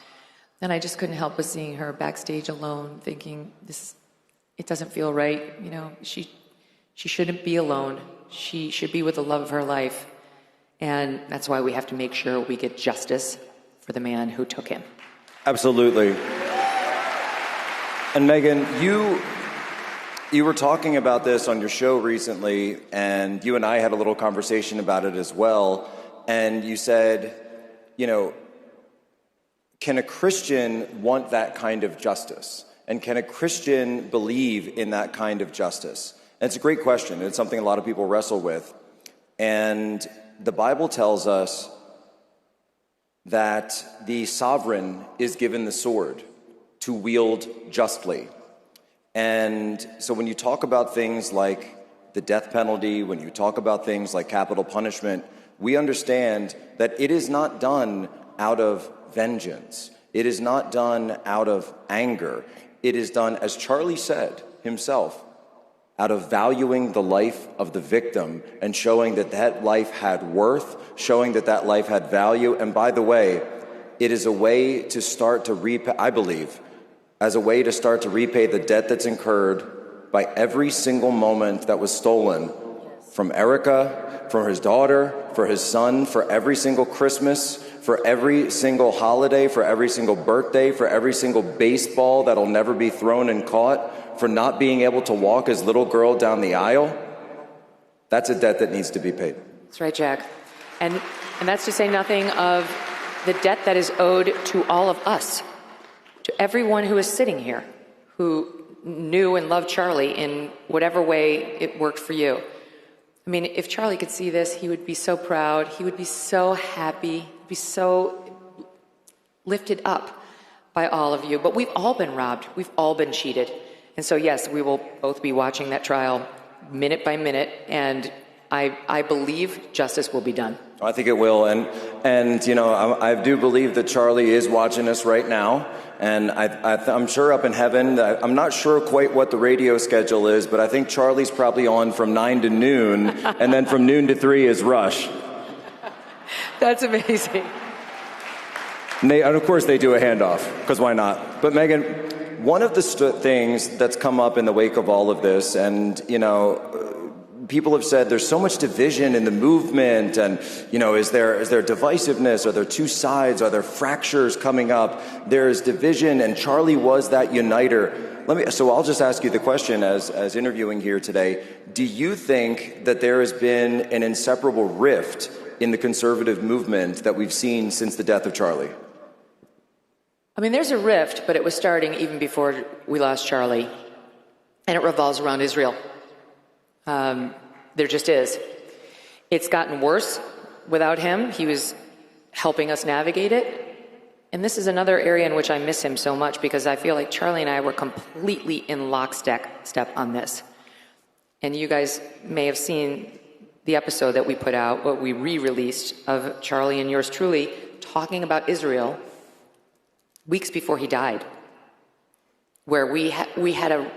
And I just couldn't help but seeing her backstage alone, thinking, it doesn't feel right, she shouldn't be alone, she should be with the love of her life. And that's why we have to make sure we get justice for the man who took him. Absolutely. And Megyn, you were talking about this on your show recently, and you and I had a little conversation about it as well. And you said, can a Christian want that kind of justice? And can a Christian believe in that kind of justice? And it's a great question. It's something a lot of people wrestle with. And the Bible tells us that the sovereign is given the sword to wield justly. And so when you talk about things like the death penalty, when you talk about things like capital punishment, we understand that it is not done out of vengeance. It is not done out of anger. It is done, as Charlie said himself, out of valuing the life of the victim and showing that that life had worth, showing that that life had value. And by the way, it is a way to start to repay, I believe, as a way to start to repay the debt that's incurred by every single moment that was stolen from Erica, from his daughter, for his son, for every single Christmas, for every single holiday, for every single birthday, for every single baseball that'll never be thrown and caught, for not being able to walk his little girl down the aisle. That's a debt that needs to be paid. That's right, Jack. And that's to say nothing of the debt that is owed to all of us, to everyone who is sitting here, who knew and loved Charlie in whatever way it worked for you. I mean, if Charlie could see this, he would be so proud. He would be so happy, be so lifted up by all of you. But we've all been robbed. We've all been cheated. And so, yes, we will both be watching that trial minute by minute, and I believe justice will be done. I think it will, and you know, I do believe that Charlie is watching us right now, and I'm sure up in heaven. I'm not sure quite what the radio schedule is, but I think Charlie's probably on from 9 to noon, and then from noon to 3 is Rush. That's amazing. And of course, they do a handoff, because why not? But Megyn, one of the things that's come up in the wake of all of this, and you know, people have said there's so much division in the movement, and you know, is there divisiveness? Are there two sides? Are there fractures coming up? There's division, and Charlie was that uniter. So I'll just ask you the question as interviewing here today. Do you think that there has been an inseparable rift in the conservative movement that we've seen since the death of Charlie? I mean, there's a rift, but it was starting even before we lost Charlie, and it revolves around Israel. There just is. It's gotten worse without him. He was helping us navigate it. And this is another area in which I miss him so much, because I feel like Charlie and I were completely in lockstep on this. And you guys may have seen the episode that we put out, what we re-released of Charlie and yours truly talking about Israel weeks before he died, where we had a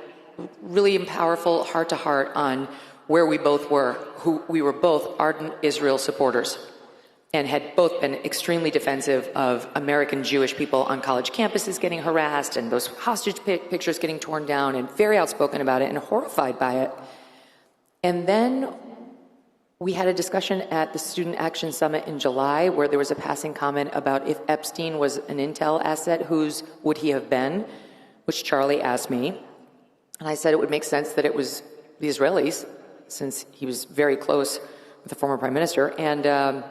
really powerful heart-to-heart on where we both were, who we were both ardent Israel supporters and had both been extremely defensive of American Jewish people on college campuses getting harassed and those hostage pictures getting torn down, and very outspoken about it and horrified by it. And then we had a discussion at the Student Action Summit in July where there was a passing comment about if Epstein was an intel asset, whose would he have been, which Charlie asked me. And I said it would make sense that it was the Israelis, since he was very close with the former prime minister and the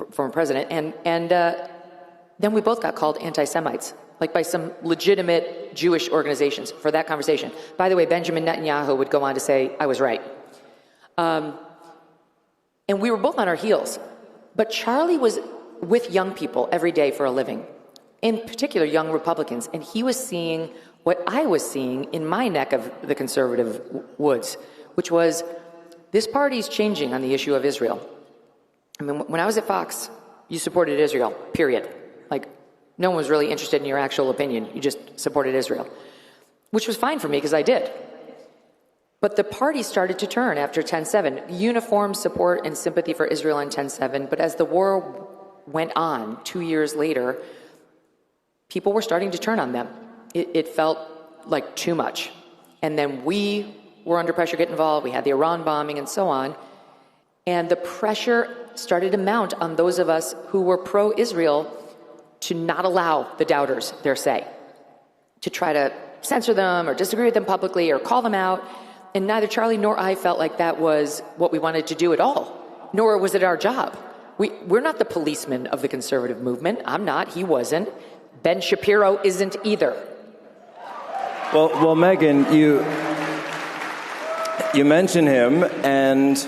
former president. And then we both got called anti-Semites, like by some legitimate Jewish organizations for that conversation. By the way, Benjamin Netanyahu would go on to say I was right. And we were both on our heels. But Charlie was with young people every day for a living, in particular young Republicans, and he was seeing what I was seeing in my neck of the conservative woods, which was this party's changing on the issue of Israel. I mean, when I was at Fox, you supported Israel, period. Like, no one was really interested in your actual opinion. You just supported Israel, which was fine for me because I did. But the party started to turn after 10/7. Uniform support and sympathy for Israel on 10/7. But as the war went on 2 years later, people were starting to turn on them. It felt like too much. And then we were under pressure to get involved. We had the Iran bombing and so on. And the pressure started to mount on those of us who were pro-Israel to not allow the doubters their say, to try to censor them or disagree with them publicly or call them out. And neither Charlie nor I felt like that was what we wanted to do at all, nor was it our job. We're not the policemen of the conservative movement. I'm not. He wasn't. Ben Shapiro isn't either. Well, Megyn, you mentioned him, and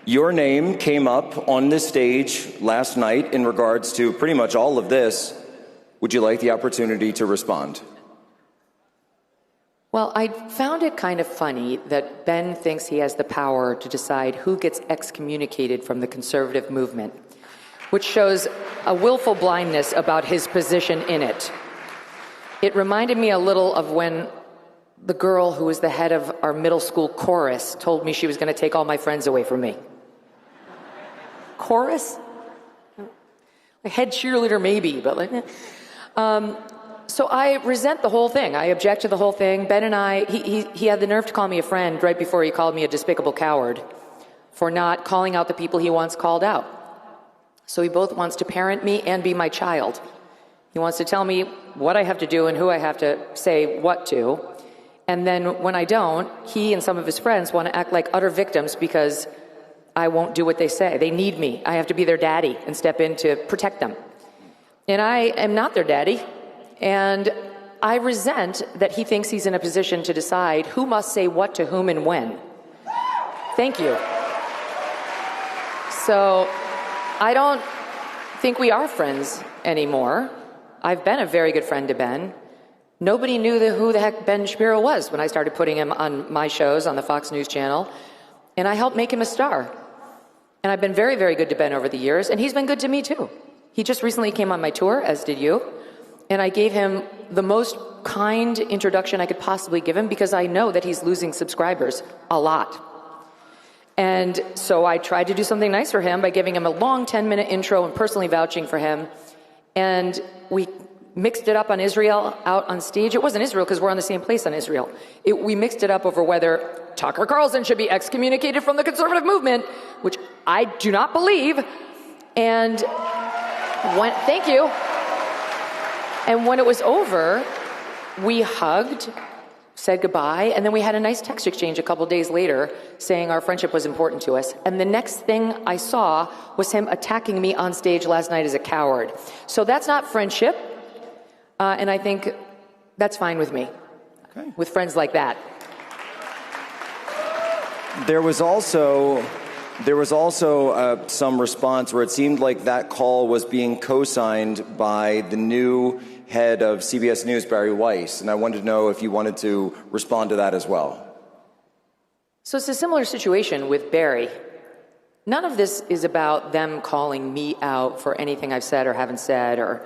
your name came up on this stage last night in regards to pretty much all of this. Would you like the opportunity to respond? Well, I found it kind of funny that Ben thinks he has the power to decide who gets excommunicated from the conservative movement, which shows a willful blindness about his position in it. It reminded me a little of when the girl who was the head of our middle school chorus told me she was going to take all my friends away from me. Chorus? Like head cheerleader maybe, but like... So I resent the whole thing. I object to the whole thing. Ben and I, he had the nerve to call me a friend right before he called me a despicable coward for not calling out the people he once called out. So he both wants to parent me and be my child. He wants to tell me what I have to do and who I have to say what to. And then when I don't, he and some of his friends want to act like utter victims because I won't do what they say. They need me. I have to be their daddy and step in to protect them. And I am not their daddy. And I resent that he thinks he's in a position to decide who must say what to whom and when. Thank you. So I don't think we are friends anymore. I've been a very good friend to Ben. Nobody knew who the heck Ben Shapiro was when I started putting him on my shows on the Fox News channel. And I helped make him a star. And I've been very, very good to Ben over the years. And he's been good to me, too. He just recently came on my tour, as did you. And I gave him the most kind introduction I could possibly give him because I know that he's losing subscribers a lot. And so I tried to do something nice for him by giving him a long 10-minute intro and personally vouching for him. And we mixed it up on Israel out on stage. It wasn't Israel because we're on the same place on Israel. We mixed it up over whether Tucker Carlson should be excommunicated from the conservative movement, which I do not believe. And thank you. And when it was over, we hugged, said goodbye, and then we had a nice text exchange a couple days later saying our friendship was important to us. And the next thing I saw was him attacking me on stage last night as a coward. So that's not friendship, and I think that's fine with me, with friends like that. There was also some response where it seemed like that call was being co-signed by the new head of CBS News, Barry Weiss, and I wanted to know if you wanted to respond to that as well. So it's a similar situation with Barry. None of this is about them calling me out for anything I've said or haven't said, or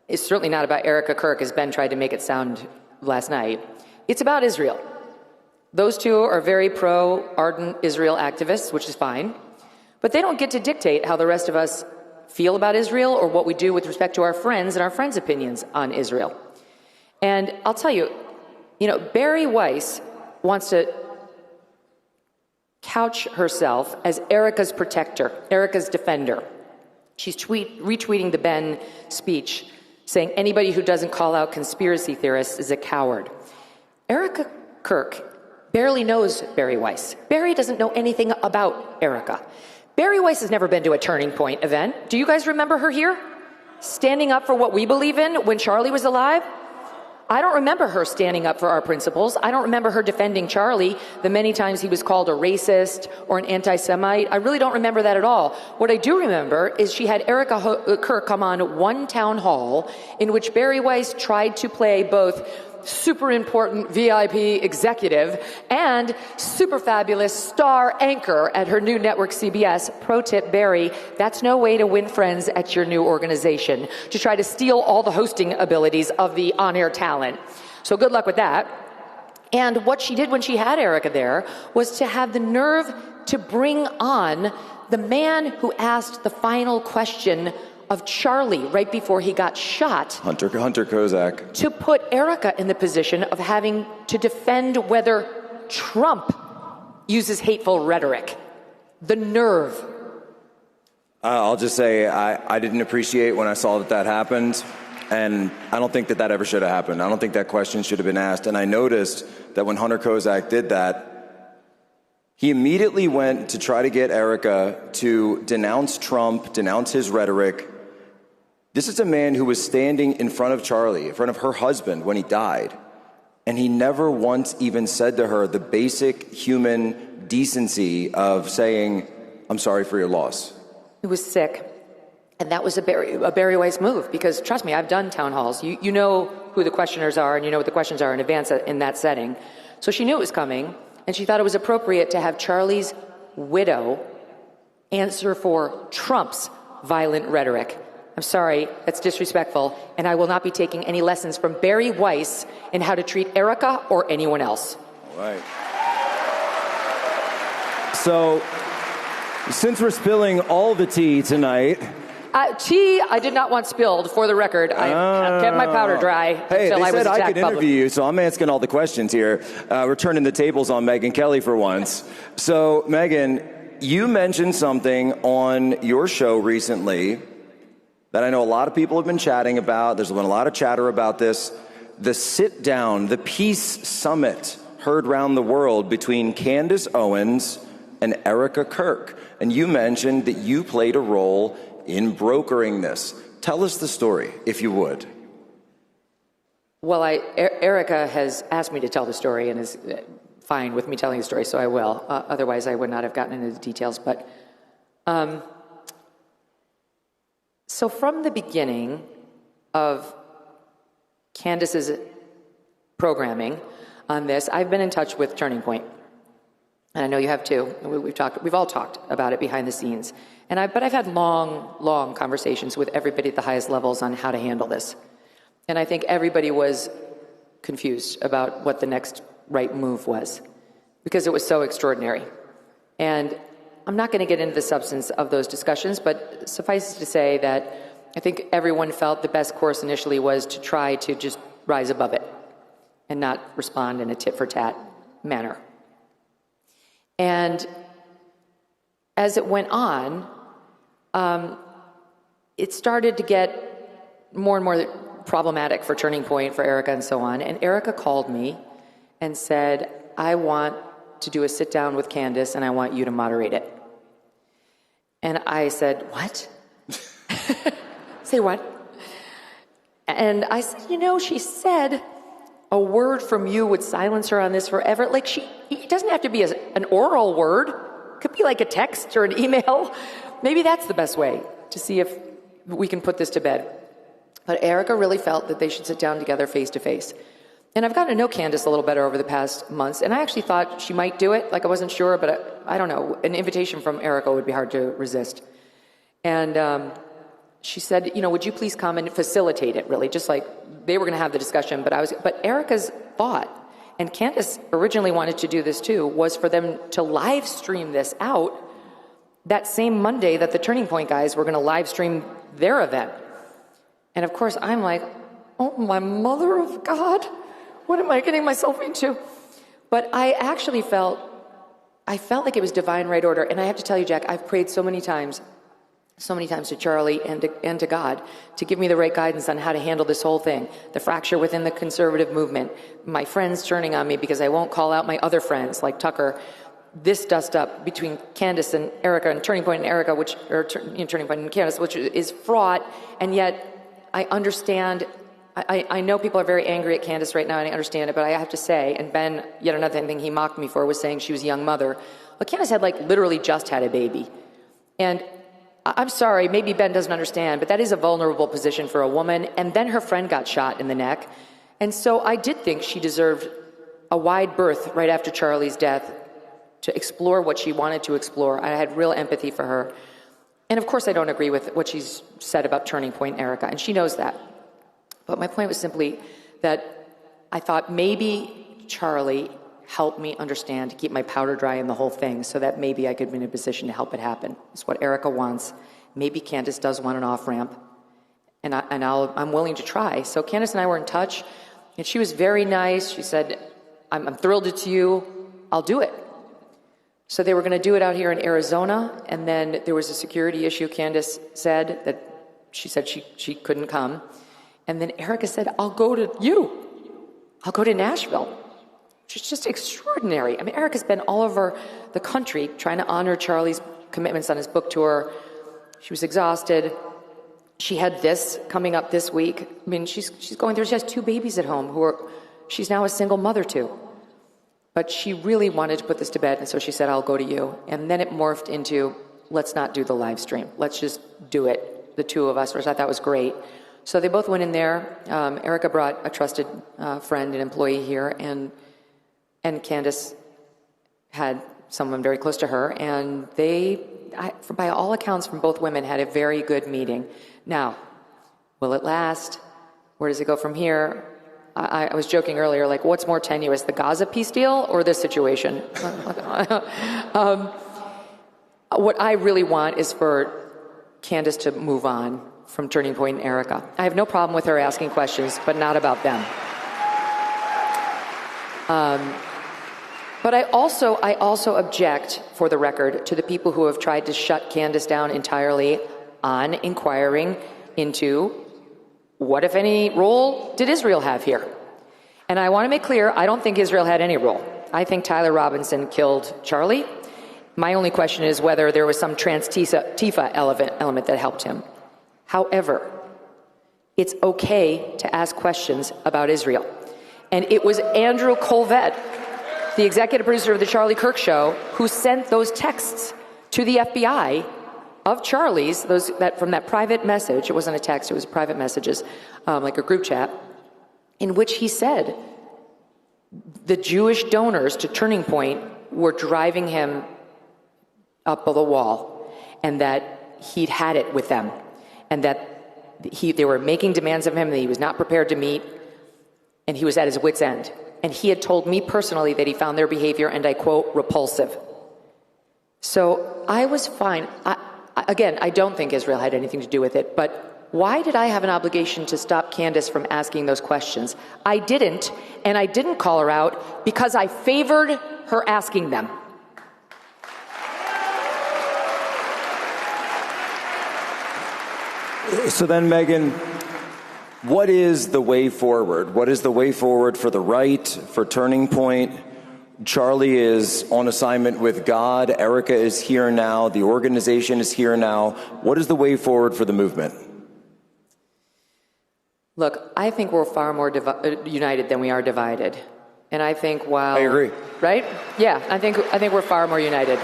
it's certainly not about Erica Kirk, as Ben tried to make it sound last night. It's about Israel. Those two are very pro-ardent Israel activists, which is fine, but they don't get to dictate how the rest of us feel about Israel or what we do with respect to our friends and our friends' opinions on Israel. And I'll tell you, Barry Weiss wants to couch herself as Erica's protector, Erica's defender. She's retweeting the Ben speech saying anybody who doesn't call out conspiracy theorists is a coward. Erica Kirk barely knows Barry Weiss. Barry doesn't know anything about Erica. Barry Weiss has never been to a Turning Point event. Do you guys remember her here? Standing up for what we believe in when Charlie was alive? I don't remember her standing up for our principles. I don't remember her defending Charlie the many times he was called a racist or an anti-Semite. I really don't remember that at all. What I do remember is she had Erica Kirk come on one town hall in which Barry Weiss tried to play both super important VIP executive and super fabulous star anchor at her new network CBS. Pro tip, Barry, that's no way to win friends at your new organization, to try to steal all the hosting abilities of the on-air talent. So good luck with that. And what she did when she had Erica there was to have the nerve to bring on the man who asked the final question of Charlie right before he got shot. Hunter Kozak. To put Erica in the position of having to defend whether Trump uses hateful rhetoric. The nerve. I'll just say I didn't appreciate when I saw that happened, and I don't think that ever should have happened. I don't think that question should have been asked. And I noticed that when Hunter Kozak did that, he immediately went to try to get Erica to denounce Trump, denounce his rhetoric. This is a man who was standing in front of Charlie, in front of her husband when he died, and he never once even said to her the basic human decency of saying, "I'm sorry for your loss." It was sick. And that was a Barry Weiss move, because trust me, I've done town halls. You know who the questioners are, and you know what the questions are in advance in that setting. So she knew it was coming, and she thought it was appropriate to have Charlie's widow answer for Trump's violent rhetoric. I'm sorry, that's disrespectful, and I will not be taking any lessons from Barry Weiss in how to treat Erica or anyone else. All right. So, since we're spilling all the tea tonight... Tea I did not want spilled, for the record. I kept my powder dry until I was attacked publicly. Hey, they said I could interview you, so I'm asking all the questions here. We're turning the tables on Megyn Kelly for once. So, Megyn, you mentioned something on your show recently that I know a lot of people have been chatting about. There's been a lot of chatter about this. The sit-down, the peace summit heard around the world between Candace Owens and Erica Kirk. And you mentioned that you played a role in brokering this. Tell us the story, if you would. Well, Erica has asked me to tell the story and is fine with me telling the story, so I will. Otherwise, I would not have gotten into the details. But so from the beginning of Candace's programming on this, I've been in touch with Turning Point. And I know you have too. We've all talked about it behind the scenes. But I've had long conversations with everybody at the highest levels on how to handle this. And I think everybody was confused about what the next right move was, because it was so extraordinary. And I'm not going to get into the substance of those discussions, but suffice it to say that I think everyone felt the best course initially was to try to just rise above it and not respond in a tit-for-tat manner. And as it went on, it started to get more and more problematic for Turning Point, for Erica, and so on. And Erica called me and said, I want to do a sit-down with Candace, and I want you to moderate it. And I said, what? Say what? And I said, she said a word from you would silence her on this forever. Like, it doesn't have to be an oral word. It could be like a text or an email. Maybe that's the best way to see if we can put this to bed. But Erica really felt that they should sit down together face to face. And I've gotten to know Candace a little better over the past months, and I actually thought she might do it. Like, I wasn't sure, but I don't know. An invitation from Erica would be hard to resist. And she said, would you please come and facilitate it, really? Just like they were going to have the discussion, but Erica's thought, and Candace originally wanted to do this too, was for them to live stream this out that same Monday that the Turning Point guys were going to live stream their event. And of course, I'm like, oh, my mother of God, what am I getting myself into? But I actually felt like it was divine right order. And I have to tell you, Jack, I've prayed so many times to Charlie and to God to give me the right guidance on how to handle this whole thing. The fracture within the conservative movement, my friends turning on me because I won't call out my other friends like Tucker. This dust up between Candace and Erica, and Turning Point and Erica, Turning Point and Candace, which is fraught, and yet I understand. I know people are very angry at Candace right now, and I understand it, but I have to say, and Ben, yet another thing he mocked me for was saying she was a young mother. Well, Candace had literally just had a baby. And I'm sorry, maybe Ben doesn't understand, but that is a vulnerable position for a woman. And then her friend got shot in the neck. And so I did think she deserved a wide berth right after Charlie's death to explore what she wanted to explore. I had real empathy for her. And of course, I don't agree with what she's said about Turning Point and Erica, and she knows that. But my point was simply that I thought maybe Charlie helped me understand to keep my powder dry in the whole thing so that maybe I could be in a position to help it happen. It's what Erica wants. Maybe Candace does want an off-ramp, and I'm willing to try. So Candace and I were in touch, and she was very nice. She said, I'm thrilled it's you. I'll do it. So they were going to do it out here in Arizona, and then there was a security issue. Candace said that she couldn't come. And then Erica said, I'll go to you. I'll go to Nashville. Which is just extraordinary. I mean, Erica's been all over the country trying to honor Charlie's commitments on his book tour. She was exhausted. She had this coming up this week. I mean, she's going through, she has 2 babies at home she's now a single mother to. But she really wanted to put this to bed, and so she said, I'll go to you. And then it morphed into, let's not do the live stream. Let's just do it, the 2 of us, which I thought was great. So they both went in there. Erica brought a trusted friend and employee here, and Candace had someone very close to her, and they, by all accounts from both women, had a very good meeting. Now, will it last? Where does it go from here? I was joking earlier, like, what's more tenuous, the Gaza peace deal or this situation? What I really want is for Candace to move on from Turning Point and Erica. I have no problem with her asking questions, but not about them. But I also object, for the record, to the people who have tried to shut Candace down entirely on inquiring into what, if any, role did Israel have here. And I want to make clear, I don't think Israel had any role. I think Tyler Robinson killed Charlie. My only question is whether there was some trans-Tifa element that helped him. However, it's okay to ask questions about Israel. And it was Andrew Colvett, the executive producer of the Charlie Kirk Show, who sent those texts to the FBI of Charlie's, from that private message. It wasn't a text, it was private messages, like a group chat, in which he said the Jewish donors to Turning Point were driving him up the wall, and that he'd had it with them, and that they were making demands of him that he was not prepared to meet, and he was at his wit's end. And he had told me personally that he found their behavior, and I quote, repulsive. So I was fine. Again, I don't think Israel had anything to do with it, but why did I have an obligation to stop Candace from asking those questions? I didn't, and I didn't call her out because I favored her asking them. So then, Megyn, what is the way forward? What is the way forward for the right, for Turning Point? Charlie is on assignment with God. Erica is here now. The organization is here now. What is the way forward for the movement? Look, I think we're far more united than we are divided. And I think while... I agree. Right? Yeah, I think we're far more united.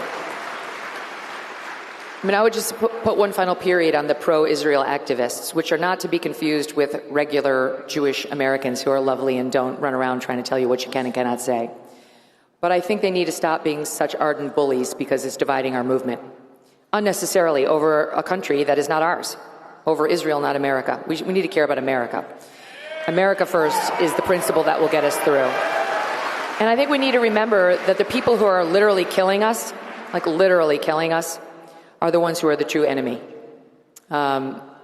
I mean, I would just put one final period on the pro-Israel activists, which are not to be confused with regular Jewish Americans who are lovely and don't run around trying to tell you what you can and cannot say. But I think they need to stop being such ardent bullies because it's dividing our movement unnecessarily over a country that is not ours, over Israel, not America. We need to care about America. America first is the principle that will get us through. And I think we need to remember that the people who are literally killing us, like literally killing us, are the ones who are the true enemy.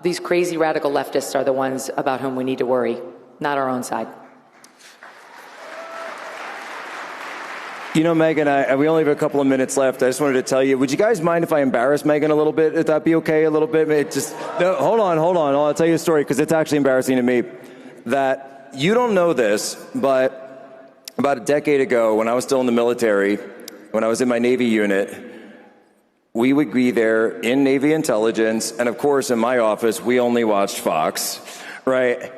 These crazy radical leftists are the ones about whom we need to worry, not our own side. You know, Megyn, we only have a couple of minutes left. I just wanted to tell you, would you guys mind if I embarrass Megyn a little bit? Would that be okay a little bit? No, hold on. I'll tell you a story because it's actually embarrassing to me that you don't know this, but about a decade ago when I was still in the military, when I was in my Navy unit, we would be there in Navy intelligence, and of course in my office we only watched Fox, right?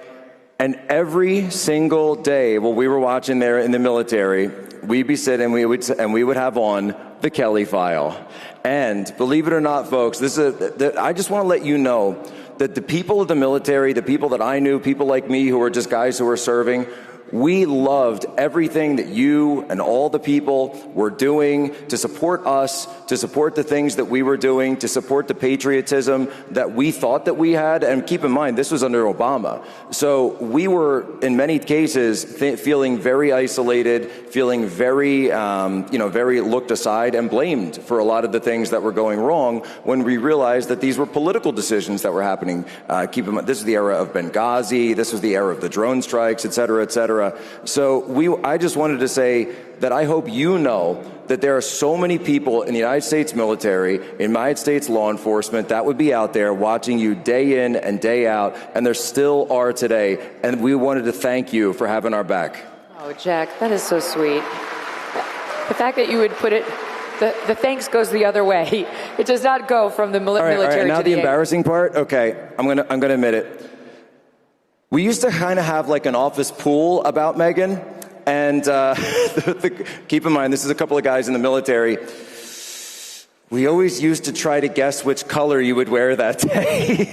And every single day while we were watching there in the military, we'd be sitting and we would have on the Kelly File. And believe it or not, folks, I just want to let you know that the people of the military, the people that I knew, people like me who were just guys who were serving, we loved everything that you and all the people were doing to support us, to support the things that we were doing, to support the patriotism that we thought that we had. And keep in mind, this was under Obama. So we were, in many cases, feeling very isolated, feeling very, very looked aside and blamed for a lot of the things that were going wrong when we realized that these were political decisions that were happening. Keep in mind, this was the era of Benghazi, this was the era of the drone strikes, et cetera, et cetera. So I just wanted to say that I hope you know that there are so many people in the United States military, in United States law enforcement, that would be out there watching you day in and day out, and there still are today. And we wanted to thank you for having our back. Oh, Jack, that is so sweet. The fact that you would put it, the thanks goes the other way. It does not go from the military all right, now to the embarrassing part. Okay, I'm gonna admit it. We used to kind of have like an office pool about Megyn, and keep in mind, this is a couple of guys in the military. We always used to try to guess which color you would wear that day.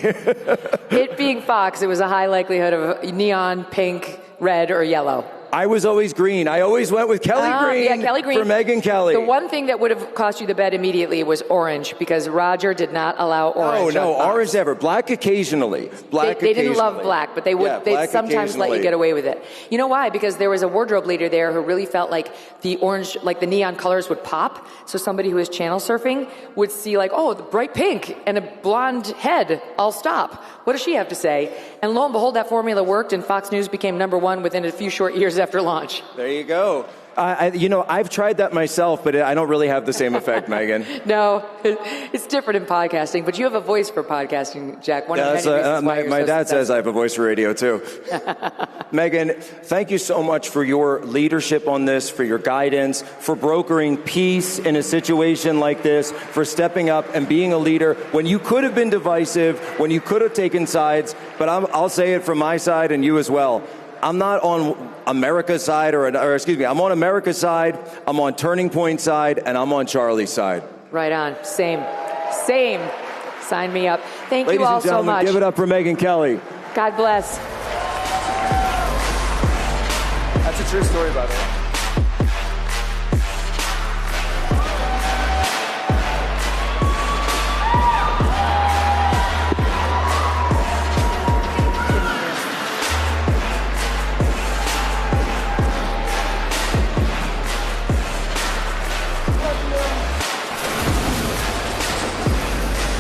It being Fox, it was a high likelihood of neon, pink, red, or yellow. I was always green. I always went with Kelly Green, yeah, Kelly Green for Megyn Kelly. The one thing that would have cost you the bet immediately was orange, because Roger did not allow orange. Oh, no, orange ever. Black occasionally. They didn't love black, but they would. They'd sometimes let you get away with it. You know why? Because there was a wardrobe leader there who really felt like the orange, like the neon colors would pop. So somebody who was channel surfing would see like, oh, the bright pink and a blonde head. I'll stop. What does she have to say? And lo and behold, that formula worked, and Fox News became #1 within a few short years after launch. There you go. I've tried that myself, but I don't really have the same effect, Megyn. No, it's different in podcasting, but you have a voice for podcasting, Jack. One of the many reasons why my dad says I have a voice for radio, too. Megyn, thank you so much for your leadership on this, for your guidance, for brokering peace in a situation like this, for stepping up and being a leader when you could have been divisive, when you could have taken sides, but I'll say it from my side and you as well. I'm not on America's side, I'm on America's side, I'm on Turning Point's side, and I'm on Charlie's side. Right on. Same. Sign me up. Thank Ladies you all and gentlemen, so much. Give it up for Megyn Kelly. God bless. That's a true story, by the way.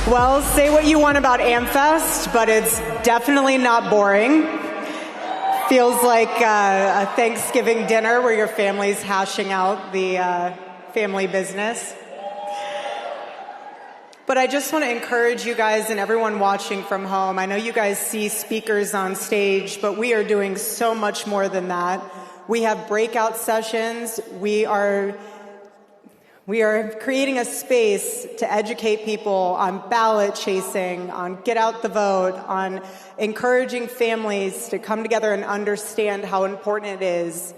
Well, say what you want about AmFest, but it's definitely not boring. Feels like a Thanksgiving dinner where your family's hashing out the family business. But I just want to encourage you guys and everyone watching from home. I know you guys see speakers on stage, but we are doing so much more than that. We have breakout sessions. We are creating a space to educate people on ballot chasing, on get out the vote, on encouraging families to come together and understand how important it is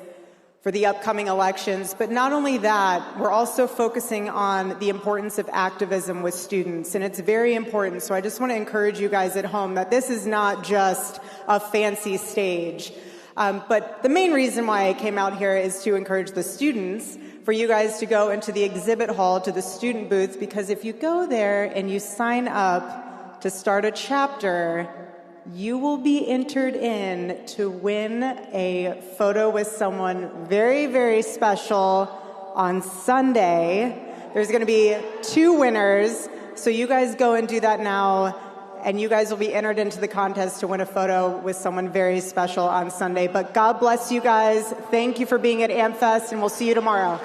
for the upcoming elections. But not only that, we're also focusing on the importance of activism with students, and it's very important. So I just want to encourage you guys at home that this is not just a fancy stage. But the main reason why I came out here is to encourage the students, for you guys to go into the exhibit hall, to the student booths, because if you go there and you sign up to start a chapter, you will be entered in to win a photo with someone very, very special on Sunday. There's going to be 2 winners, so you guys go and do that now, and you guys will be entered into the contest to win a photo with someone very special on Sunday. But God bless you guys. Thank you for being at AmFest, and we'll see you tomorrow.